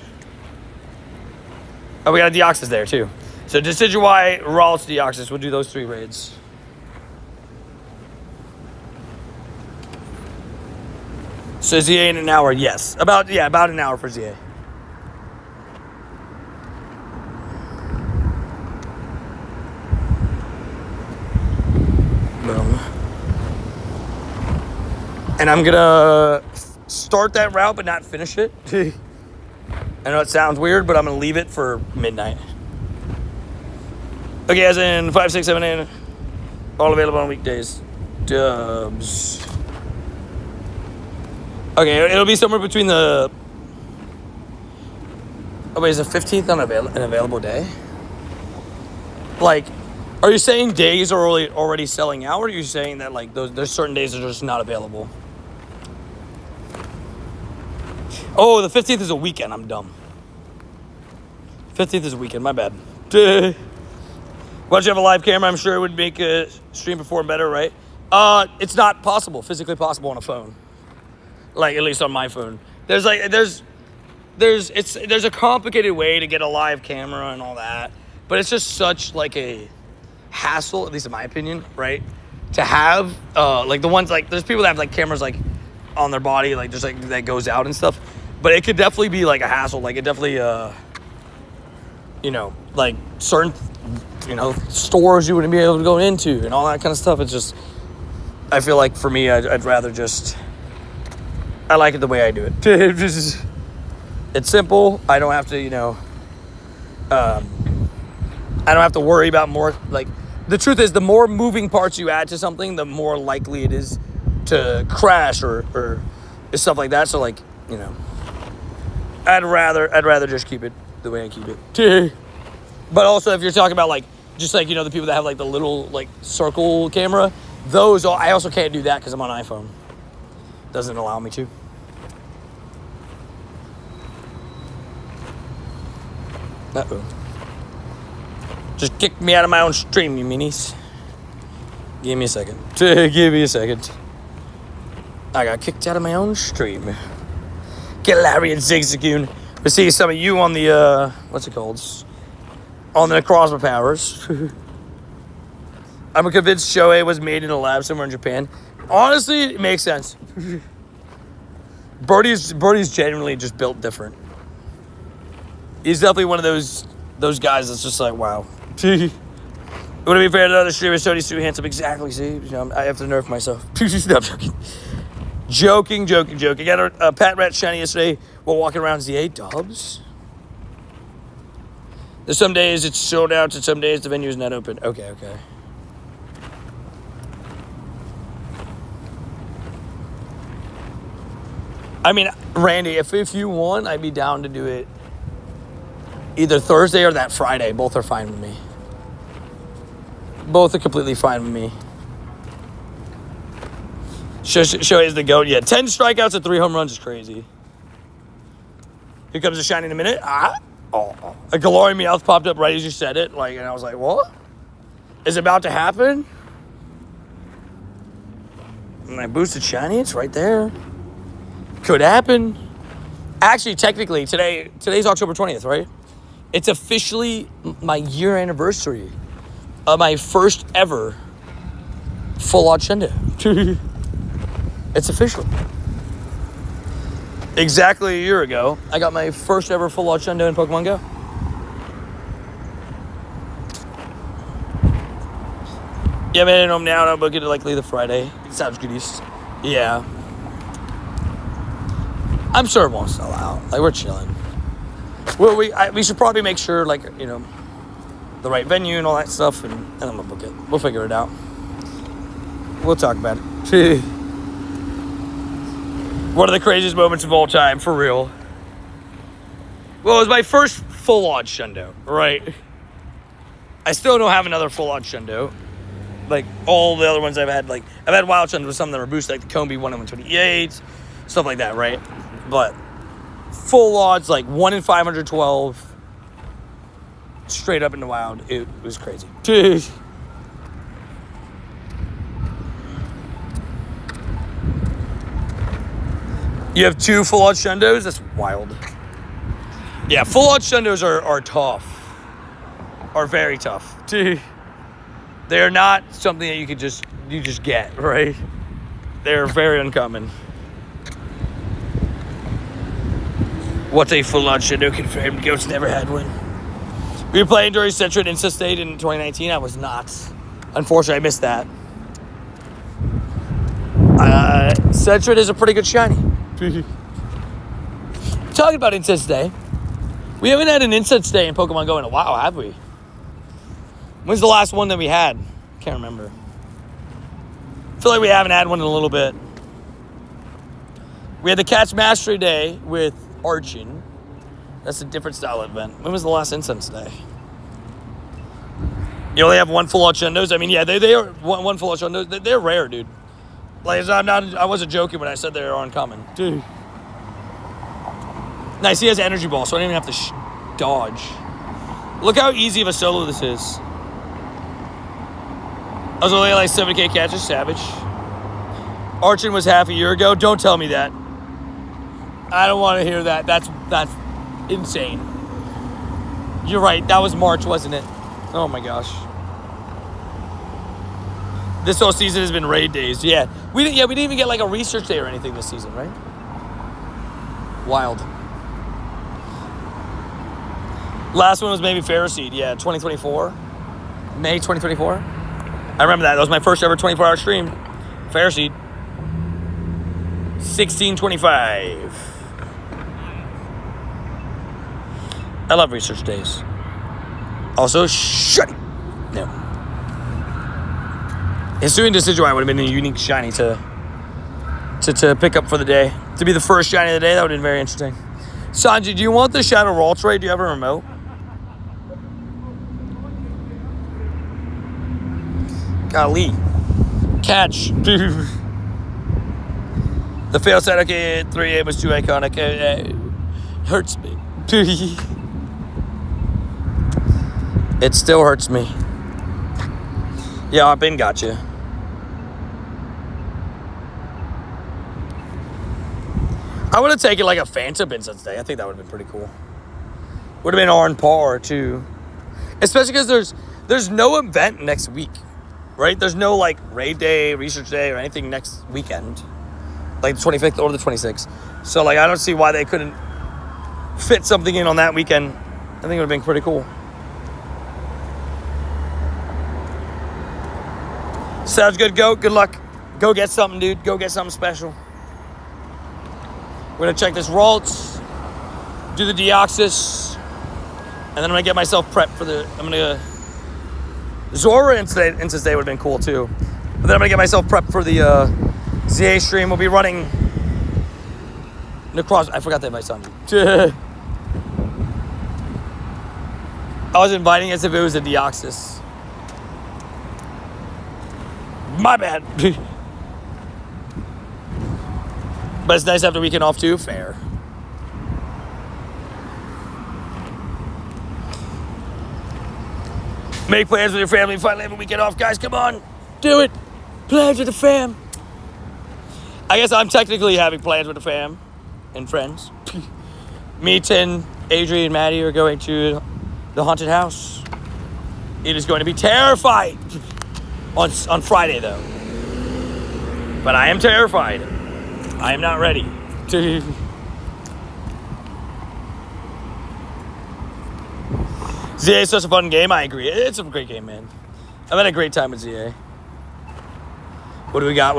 Oh, we got a Deoxys there, too. So Decidueye, Ralts, Deoxys. We'll do those 3 raids. So ZA in an hour, yes. About an hour for ZA. And I'm gonna start that route but not finish it. I know it sounds weird, but I'm gonna leave it for midnight. Okay, as in 5, 6, 7, 8, all available on weekdays. Dubs. Okay, it'll be somewhere between the. Oh wait, is the 15th an available day? Like, are you saying days are already selling out, or are you saying that like there's certain days that are just not available? Oh, the 15th is a weekend. I'm dumb. 15th is a weekend. My bad. Why don't you have a live camera? I'm sure it would make a stream perform better, right? It's not possible, physically possible on a phone. Like, at least on my phone. There's a complicated way to get a live camera and all that. But it's just such like a hassle, at least in my opinion, right? To have, like the ones like, there's people that have like cameras like on their body, like just like that goes out and stuff. But it could definitely be like a hassle. Like it definitely, you know, like certain, you know, stores you wouldn't be able to go into and all that kind of stuff. It's just, I feel like for me, I'd rather just, I like it the way I do it. It's simple. I don't have to, you know, I don't have to worry about more, like, the truth is the more moving parts you add to something, the more likely it is to crash or stuff like that. So like, you know, I'd rather just keep it the way I keep it. But also if you're talking about like, just like, you know, the people that have like the little like circle camera, those, I also can't do that because I'm on iPhone. Doesn't allow me to. Uh-oh. Just kicked me out of my own stream, you meanies. Give me a second. Give me a second. I got kicked out of my own stream. Get Larry and Zigzagoon. We'll see some of you on the, what's it called? On the Crossbow Powers. I'm convinced Shohei was made in a lab somewhere in Japan. Honestly, it makes sense. Birdie's genuinely just built different. He's definitely one of those guys that's just like, wow. Would it be fair to other streamers? Tony's too handsome. Exactly, see? You know, I have to nerf myself. No, I'm joking. Joking. I got a Pat Rat shiny yesterday while walking around ZA. Dubs? There's some days it's sold out, and some days the venue is not open. Okay. I mean, Randy, if you want, I'd be down to do it either Thursday or that Friday. Both are fine with me. Both are completely fine with me. Shohei is the GOAT. Yeah, 10 strikeouts and 3 home runs is crazy. Here comes a shiny in a minute. A glowing Meowth popped up right as you said it. And I was like, what? Is it about to happen? And I boosted shiny. It's right there. Could happen. Actually, technically, today's October 20th, right? It's officially my year anniversary of my first ever full art Shendo. It's official. Exactly a year ago, I got my first ever full art Shendo in Pokemon Go. Yeah, man, I'm home now, and I'll book it likely the Friday. It sounds good. Yeah. I'm sure it won't sell out. We're chilling. Well, we should probably make sure, the right venue and all that stuff, and I'm gonna book it. We'll figure it out. We'll talk about it. One of the craziest moments of all time, for real. Well, it was my first full-on Shendo, right? I still don't have another full-on Shendo. All the other ones I've had, I've had wild Shendos with some that were boosted, the Combi 1 in 128, stuff like that, right? But full odds, 1 in 512, straight up in the wild. It was crazy. You have 2 full odds Shendos? That's wild. Yeah, full odds Shendos are tough. Are very tough. They're not something that you just get, right? They're very uncommon. What's a full-on Shendo confirmed? Goats never had one. We were playing during Central and Insta State in 2019. I was not. Unfortunately, I missed that. Central is a pretty good shiny. Talking about Insta Day, we haven't had an Insta Day in Pokemon Go in a while, have we? When's the last one that we had? Can't remember. I feel like we haven't had one in a little bit. We had the Catch Mastery Day with Archon. That's a different style event. When was the last Incense Day? You only have 1 full-out Shendos? I mean, yeah, they are one full-out Shendos. They're rare, dude. I wasn't joking when I said they are uncommon. Dude. Nice, he has Energy Ball, so I don't even have to dodge. Look how easy of a solo this is. I was only at 7K catches, savage. Archon was half a year ago. Don't tell me that. I don't want to hear that. That's insane. You're right. That was March, wasn't it? Oh my gosh. This whole season has been raid days. Yeah. We didn't even get a research day or anything this season, right? Wild. Last one was maybe Ferroseed. Yeah, 2024. May 2024. I remember that. That was my first ever 24-hour stream. Ferroseed. 1625. I love research days. Also, shut it. No. Ensuing Decidueye would have been a unique shiny to pick up for the day. To be the first shiny of the day, that would have been very interesting. Sanji, do you want the Shadow Roll trade? Do you have a remote? Golly. Catch. The fail set, okay, 3-8 was too iconic. It hurts me. It still hurts me. Yeah, I've been got you. I would have taken a Phantom Incense Day. I think that would have been pretty cool. Would have been on par too. Especially because there's no event next week. Right? There's no raid day, research day, or anything next weekend. The 25th or the 26th. So I don't see why they couldn't fit something in on that weekend. I think it would have been pretty cool. Sounds good, Go. Good luck. Go get something, dude. Go get something special. We're going to check this Ralts, do the Deoxys, and then I'm going to get myself prepped for Zora Instance Day would have been cool, too. But then I'm going to get myself prepped for the ZA stream. We'll be running Necros. I forgot that my son. I was inviting as if it was a Deoxys. My bad. But it's nice after a weekend off too. Fair. Make plans with your family. Finally have a weekend off, guys. Come on, do it. Plans with the fam. I guess I'm technically having plans with the fam and friends. Me, Tin, Adrian, and Maddie are going to the haunted house. It is going to be terrified on Friday, though. But I am terrified. I am not ready. ZA is such a fun game. I agree. It's a great game, man. I've had a great time with ZA. What do we got?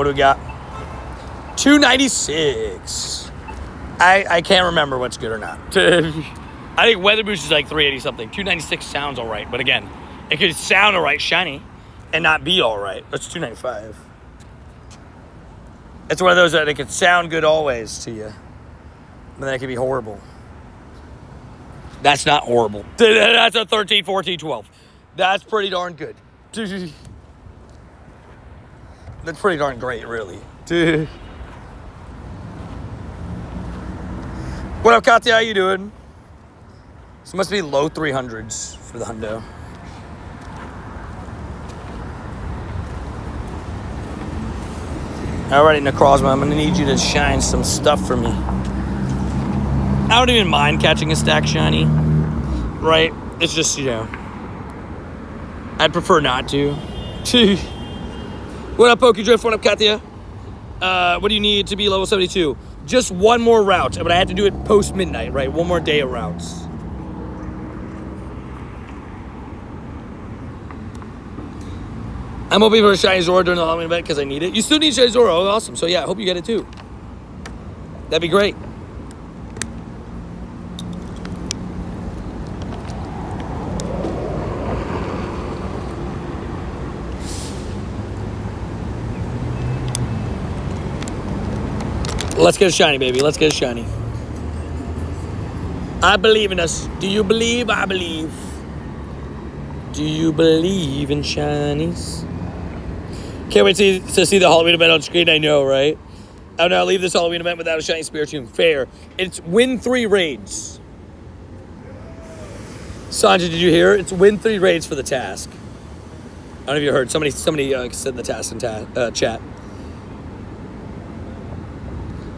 296. I can't remember what's good or not. I think Weather Boost is like 380 something. 296 sounds all right. But again, it could sound all right, shiny, and not be all right. That's 295. It's one of those that it could sound good always to you, but then it could be horrible. That's not horrible. That's a 13, 14, 12. That's pretty darn good. That's pretty darn great, really. What up, Katya? How you doing? This must be low 300s for the hundo. Alrighty, Necrozma, I'm going to need you to shine some stuff for me. I don't even mind catching a stack shiny, right? It's just, you know, I'd prefer not to. What up, Pokedrift? What up, Katya? What do you need to be level 72? Just one more route, but I had to do it post-midnight, right? One more day of routes. I'm hoping for a shiny Zora during the Halloween event because I need it. You still need shiny Zora. Oh, awesome. So, yeah, I hope you get it, too. That'd be great. Let's get a shiny, baby. Let's get a shiny. I believe in us. Do you believe? I believe. Do you believe in shinies? Can't wait to see the Halloween event on screen. I know, right? I don't know. I'll leave this Halloween event without a shiny Spiritomb. Fair. It's win 3 raids. Sanja, did you hear? It's win 3 raids for the task. I don't know if you heard. Somebody said the task in chat.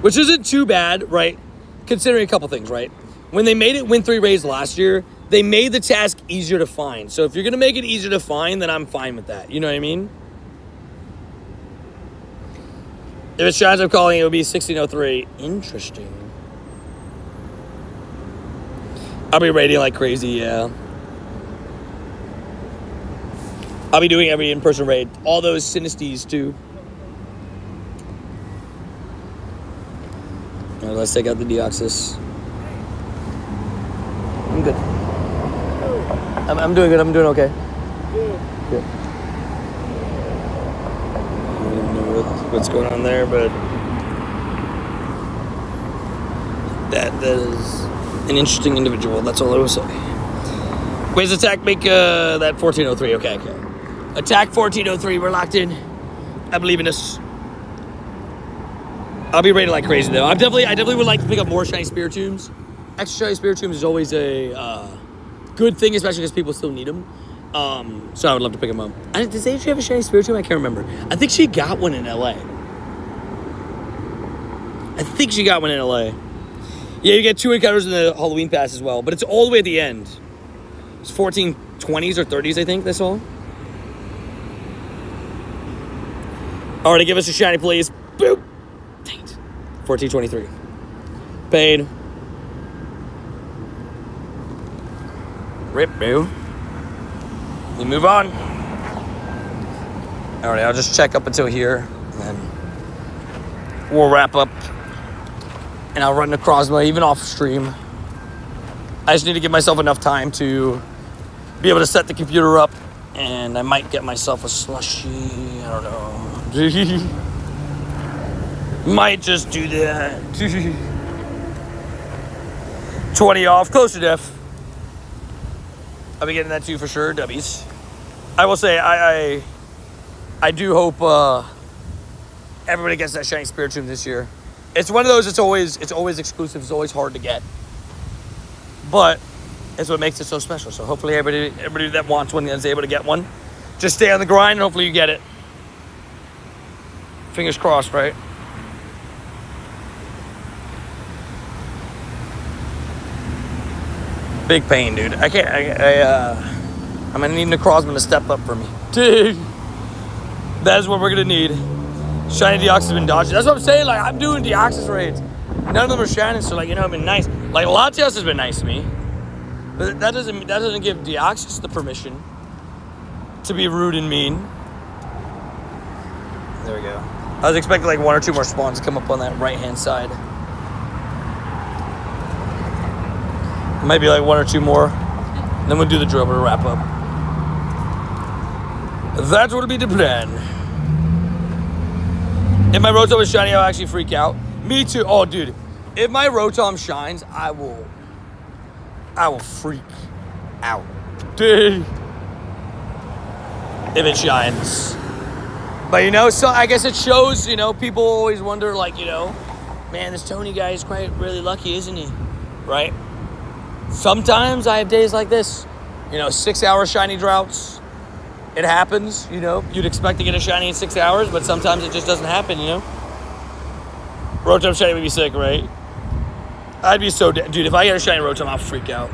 Which isn't too bad, right? Considering a couple things, right? When they made it win 3 raids last year, they made the task easier to find. So if you're going to make it easier to find, then I'm fine with that. You know what I mean? If it shines, I'm calling it would be 1603. Interesting. I'll be raiding like crazy, yeah. I'll be doing every in-person raid. All those Sinisties, too. All right, let's take out the Deoxys. I'm good. I'm doing good. I'm doing okay. Good. I don't even know what's going on there, but that is an interesting individual. That's all I will say. Wait, does attack make that 1403? Okay. Attack 1403. We're locked in. I believe in us. I'll be raiding like crazy though. I definitely would like to pick up more shiny Spiritombs. Extra shiny Spiritombs is always a good thing, especially because people still need them. So I would love to pick them up. Does Adrian have a shiny Spiritomb? I can't remember. I think she got one in LA. Yeah, you get 2 encounters in the Halloween pass as well, but it's all the way at the end. It's 1420s or 30s, I think. That's all. All right, give us a shiny, please. Boop. Dang it. 1423. Paid. Rip, boo. We move on. All right, I'll just check up until here, and then we'll wrap up. And I'll run the Crossbow even off stream. I just need to give myself enough time to be able to set the computer up, and I might get myself a slushie. I don't know. Might just do that. 20 off, close to death. I'll be getting that too for sure. W's. I will say I do hope everybody gets that shiny Spiritomb this year. It's one of those. It's always exclusive. It's always hard to get, but it's what makes it so special. So hopefully everybody that wants one is able to get one. Just stay on the grind and hopefully you get it. Fingers crossed, right? Big pain, dude. I'm gonna need Necrozma to step up for me. Dude, that is what we're gonna need. Shiny Deoxys has been dodging. That's what I'm saying. Like, I'm doing Deoxys raids. None of them are shining, so like, it's been nice. Like, Latias has been nice to me, but that doesn't give Deoxys the permission to be rude and mean. There we go. I was expecting like 1 or 2 more spawns to come up on that right-hand side. Maybe like 1 or 2 more. Then we'll do the drill to wrap up. That would be the plan. If my Rotom is shiny, I'll actually freak out. Me too. Oh, dude. If my Rotom shines, I will freak out. Dude. If it shines. But, so I guess it shows, people always wonder, like, man, this Tony guy is quite really lucky, isn't he? Right? Sometimes I have days like this. 6-hour shiny droughts. It happens, You'd expect to get a shiny in 6 hours, but sometimes it just doesn't happen, Rotom shiny would be sick, right? I'd be so... Dude, if I get a shiny Rotom, I'll freak out.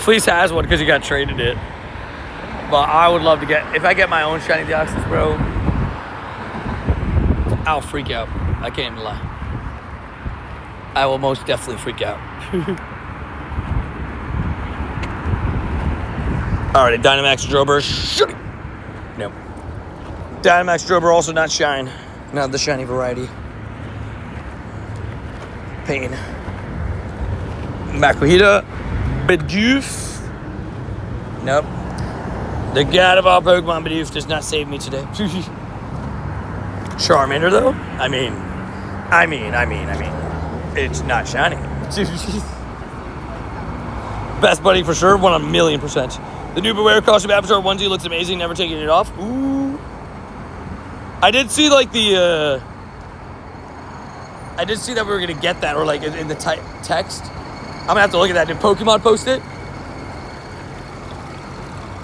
Fleece has one because he got traded it. But I would love to get... If I get my own shiny Deoxys, bro, I'll freak out. I can't even lie. I will most definitely freak out. Alright, Dynamax Drober. Shoot it! Nope. Dynamax Drober also not shine. Not the shiny variety. Pain. Makuhita. Bidoof. Nope. The god of all Pokemon, Bidoof, does not save me today. Charmander, though? I mean. It's not shiny. Best buddy for sure, 1,000,000%. The new Beware costume Avatar onesie looks amazing, never taking it off. Ooh. I did see like I did see that we were gonna get that, or like in the text. I'm gonna have to look at that. Did Pokemon post it?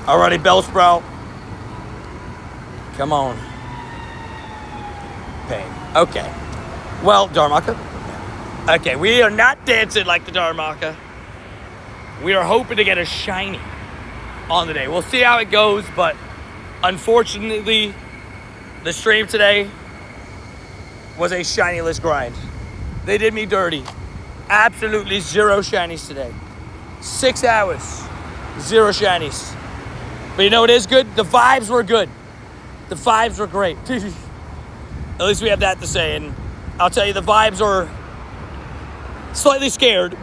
Alrighty, Bellsprout. Come on. Pain. Okay. Well, Darmaka. Okay, we are not dancing like the Darmaka. We are hoping to get a shiny on the day. We'll see how it goes, but unfortunately, the stream today was a shiny-less grind. They did me dirty. Absolutely 0 shinies today. 6 hours, 0 shinies. But you know what is good? The vibes were good. The vibes were great. At least we have that to say. And I'll tell you, the vibes are slightly scared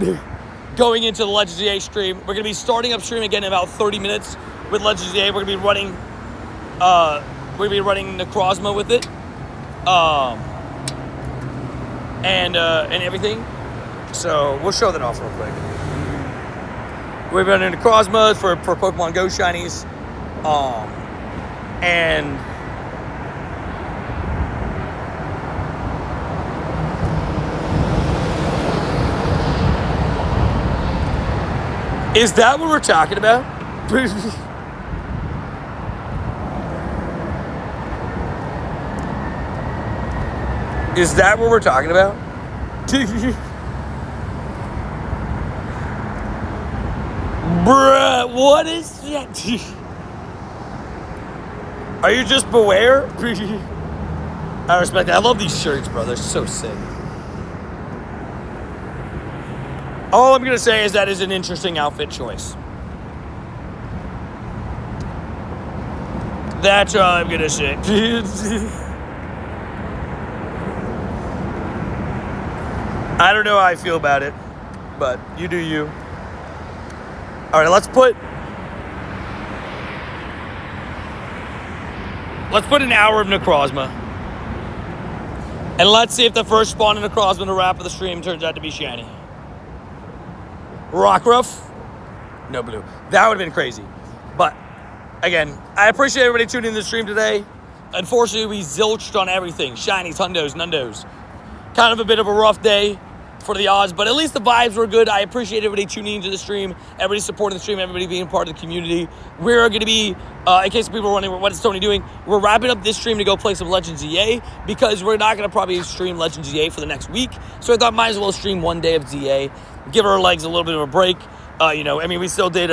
going into the Legends EA stream. We're going to be starting up stream again in about 30 minutes with Legends EA. We're going to be running Necrozma with it. And everything. So we'll show that off real quick. We're running Necrozma for Pokemon Go shinies. And is that what we're talking about? Is that what we're talking about? Bruh, what is that? Are you just Beware? I respect that. I love these shirts, bro. They're so sick. All I'm going to say is that is an interesting outfit choice. That's all I'm going to say. I don't know how I feel about it, but you do you. All right, let's put an hour of Necrozma. And let's see if the first spawn in Necrozma to wrap of the stream turns out to be shiny. Rockruff, No blue. That would have been crazy. But, again, I appreciate everybody tuning in to the stream today. Unfortunately, we zilched on everything. Shinies, hundos, nundos. Kind of a bit of a rough day for the odds, but at least the vibes were good. I appreciate everybody tuning into the stream, everybody supporting the stream, everybody being part of the community. We're going to be, in case people are wondering, what is Tony doing? We're wrapping up this stream to go play some Legends EA because we're not going to probably stream Legends EA for the next week. So I thought might as well stream one day of ZA, give our legs a little bit of a break. We still did,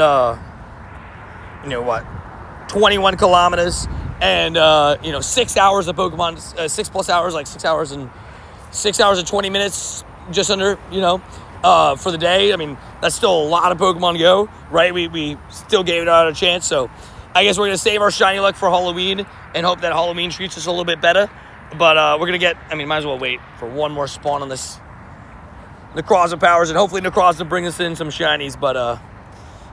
21 kilometers and, 6 hours of Pokemon, 6+ hours, like 6 hours and 20 minutes, just under, for the day. I mean, that's still a lot of Pokemon to go, right? We still gave it out a chance. So I guess we're going to save our shiny luck for Halloween and hope that Halloween treats us a little bit better. But we're going to might as well wait for one more spawn on this Necrozma powers, and hopefully Necrozma bring us in some shinies. But, a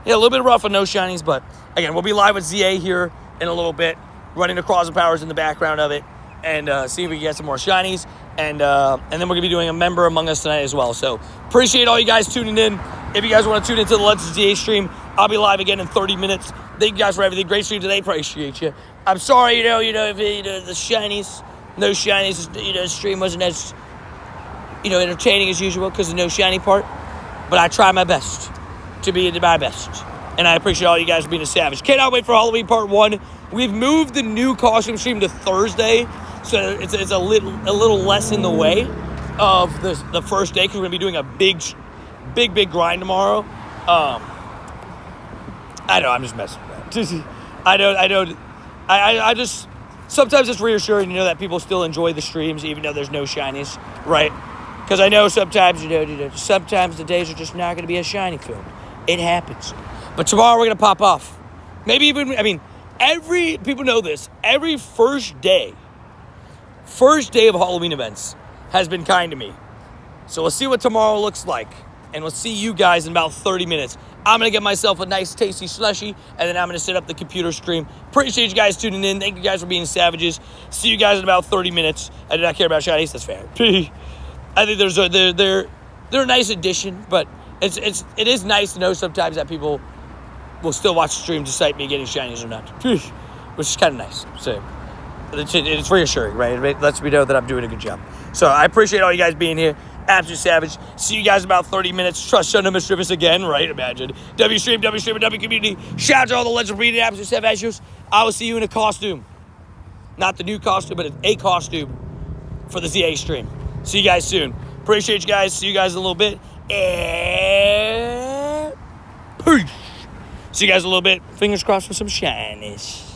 little bit rough with no shinies. But, again, we'll be live with ZA here in a little bit, running Necrozma powers in the background of it, and see if we can get some more shinies. And then we're going to be doing a member Among Us tonight as well. So, appreciate all you guys tuning in. If you guys want to tune into the Legends ZA stream, I'll be live again in 30 minutes. Thank you guys for everything. Great stream today. Appreciate you. I'm sorry, if the shinies, no shinies, the stream wasn't as, entertaining as usual because of the no shiny part. But I try my best to be my best. And I appreciate all you guys for being a savage. Cannot wait for Halloween Part 1. We've moved the new costume stream to Thursday, so it's a little less in the way of the first day because we're going to be doing a big grind tomorrow. I know, I'm just messing with that. I just, sometimes it's reassuring to know that people still enjoy the streams even though there's no shinies, right? Because I know sometimes, sometimes the days are just not going to be as shiny filled. It happens. But tomorrow we're going to pop off. Maybe even, people know this, every first day of Halloween events has been kind to me. So we'll see what tomorrow looks like. And we'll see you guys in about 30 minutes. I'm going to get myself a nice tasty slushie, and then I'm going to set up the computer stream. Appreciate you guys tuning in. Thank you guys for being savages. See you guys in about 30 minutes. I do not care about shinies. That's fair. I think they're a nice addition, but it is nice to know sometimes that people will still watch the stream despite me getting shinies or not, which is kind of nice. So it's reassuring, right? It lets me know that I'm doing a good job. So I appreciate all you guys being here. Absolute savage. See you guys in about 30 minutes. Trust Shun Mischievous again, right? Imagine. W stream, and W community. Shout out to all the Legend Breeding Absolute Savages. I will see you in a costume. Not the new costume, but a costume for the ZA stream. See you guys soon. Appreciate you guys. See you guys in a little bit. And peace. See you guys in a little bit. Fingers crossed for some shinies.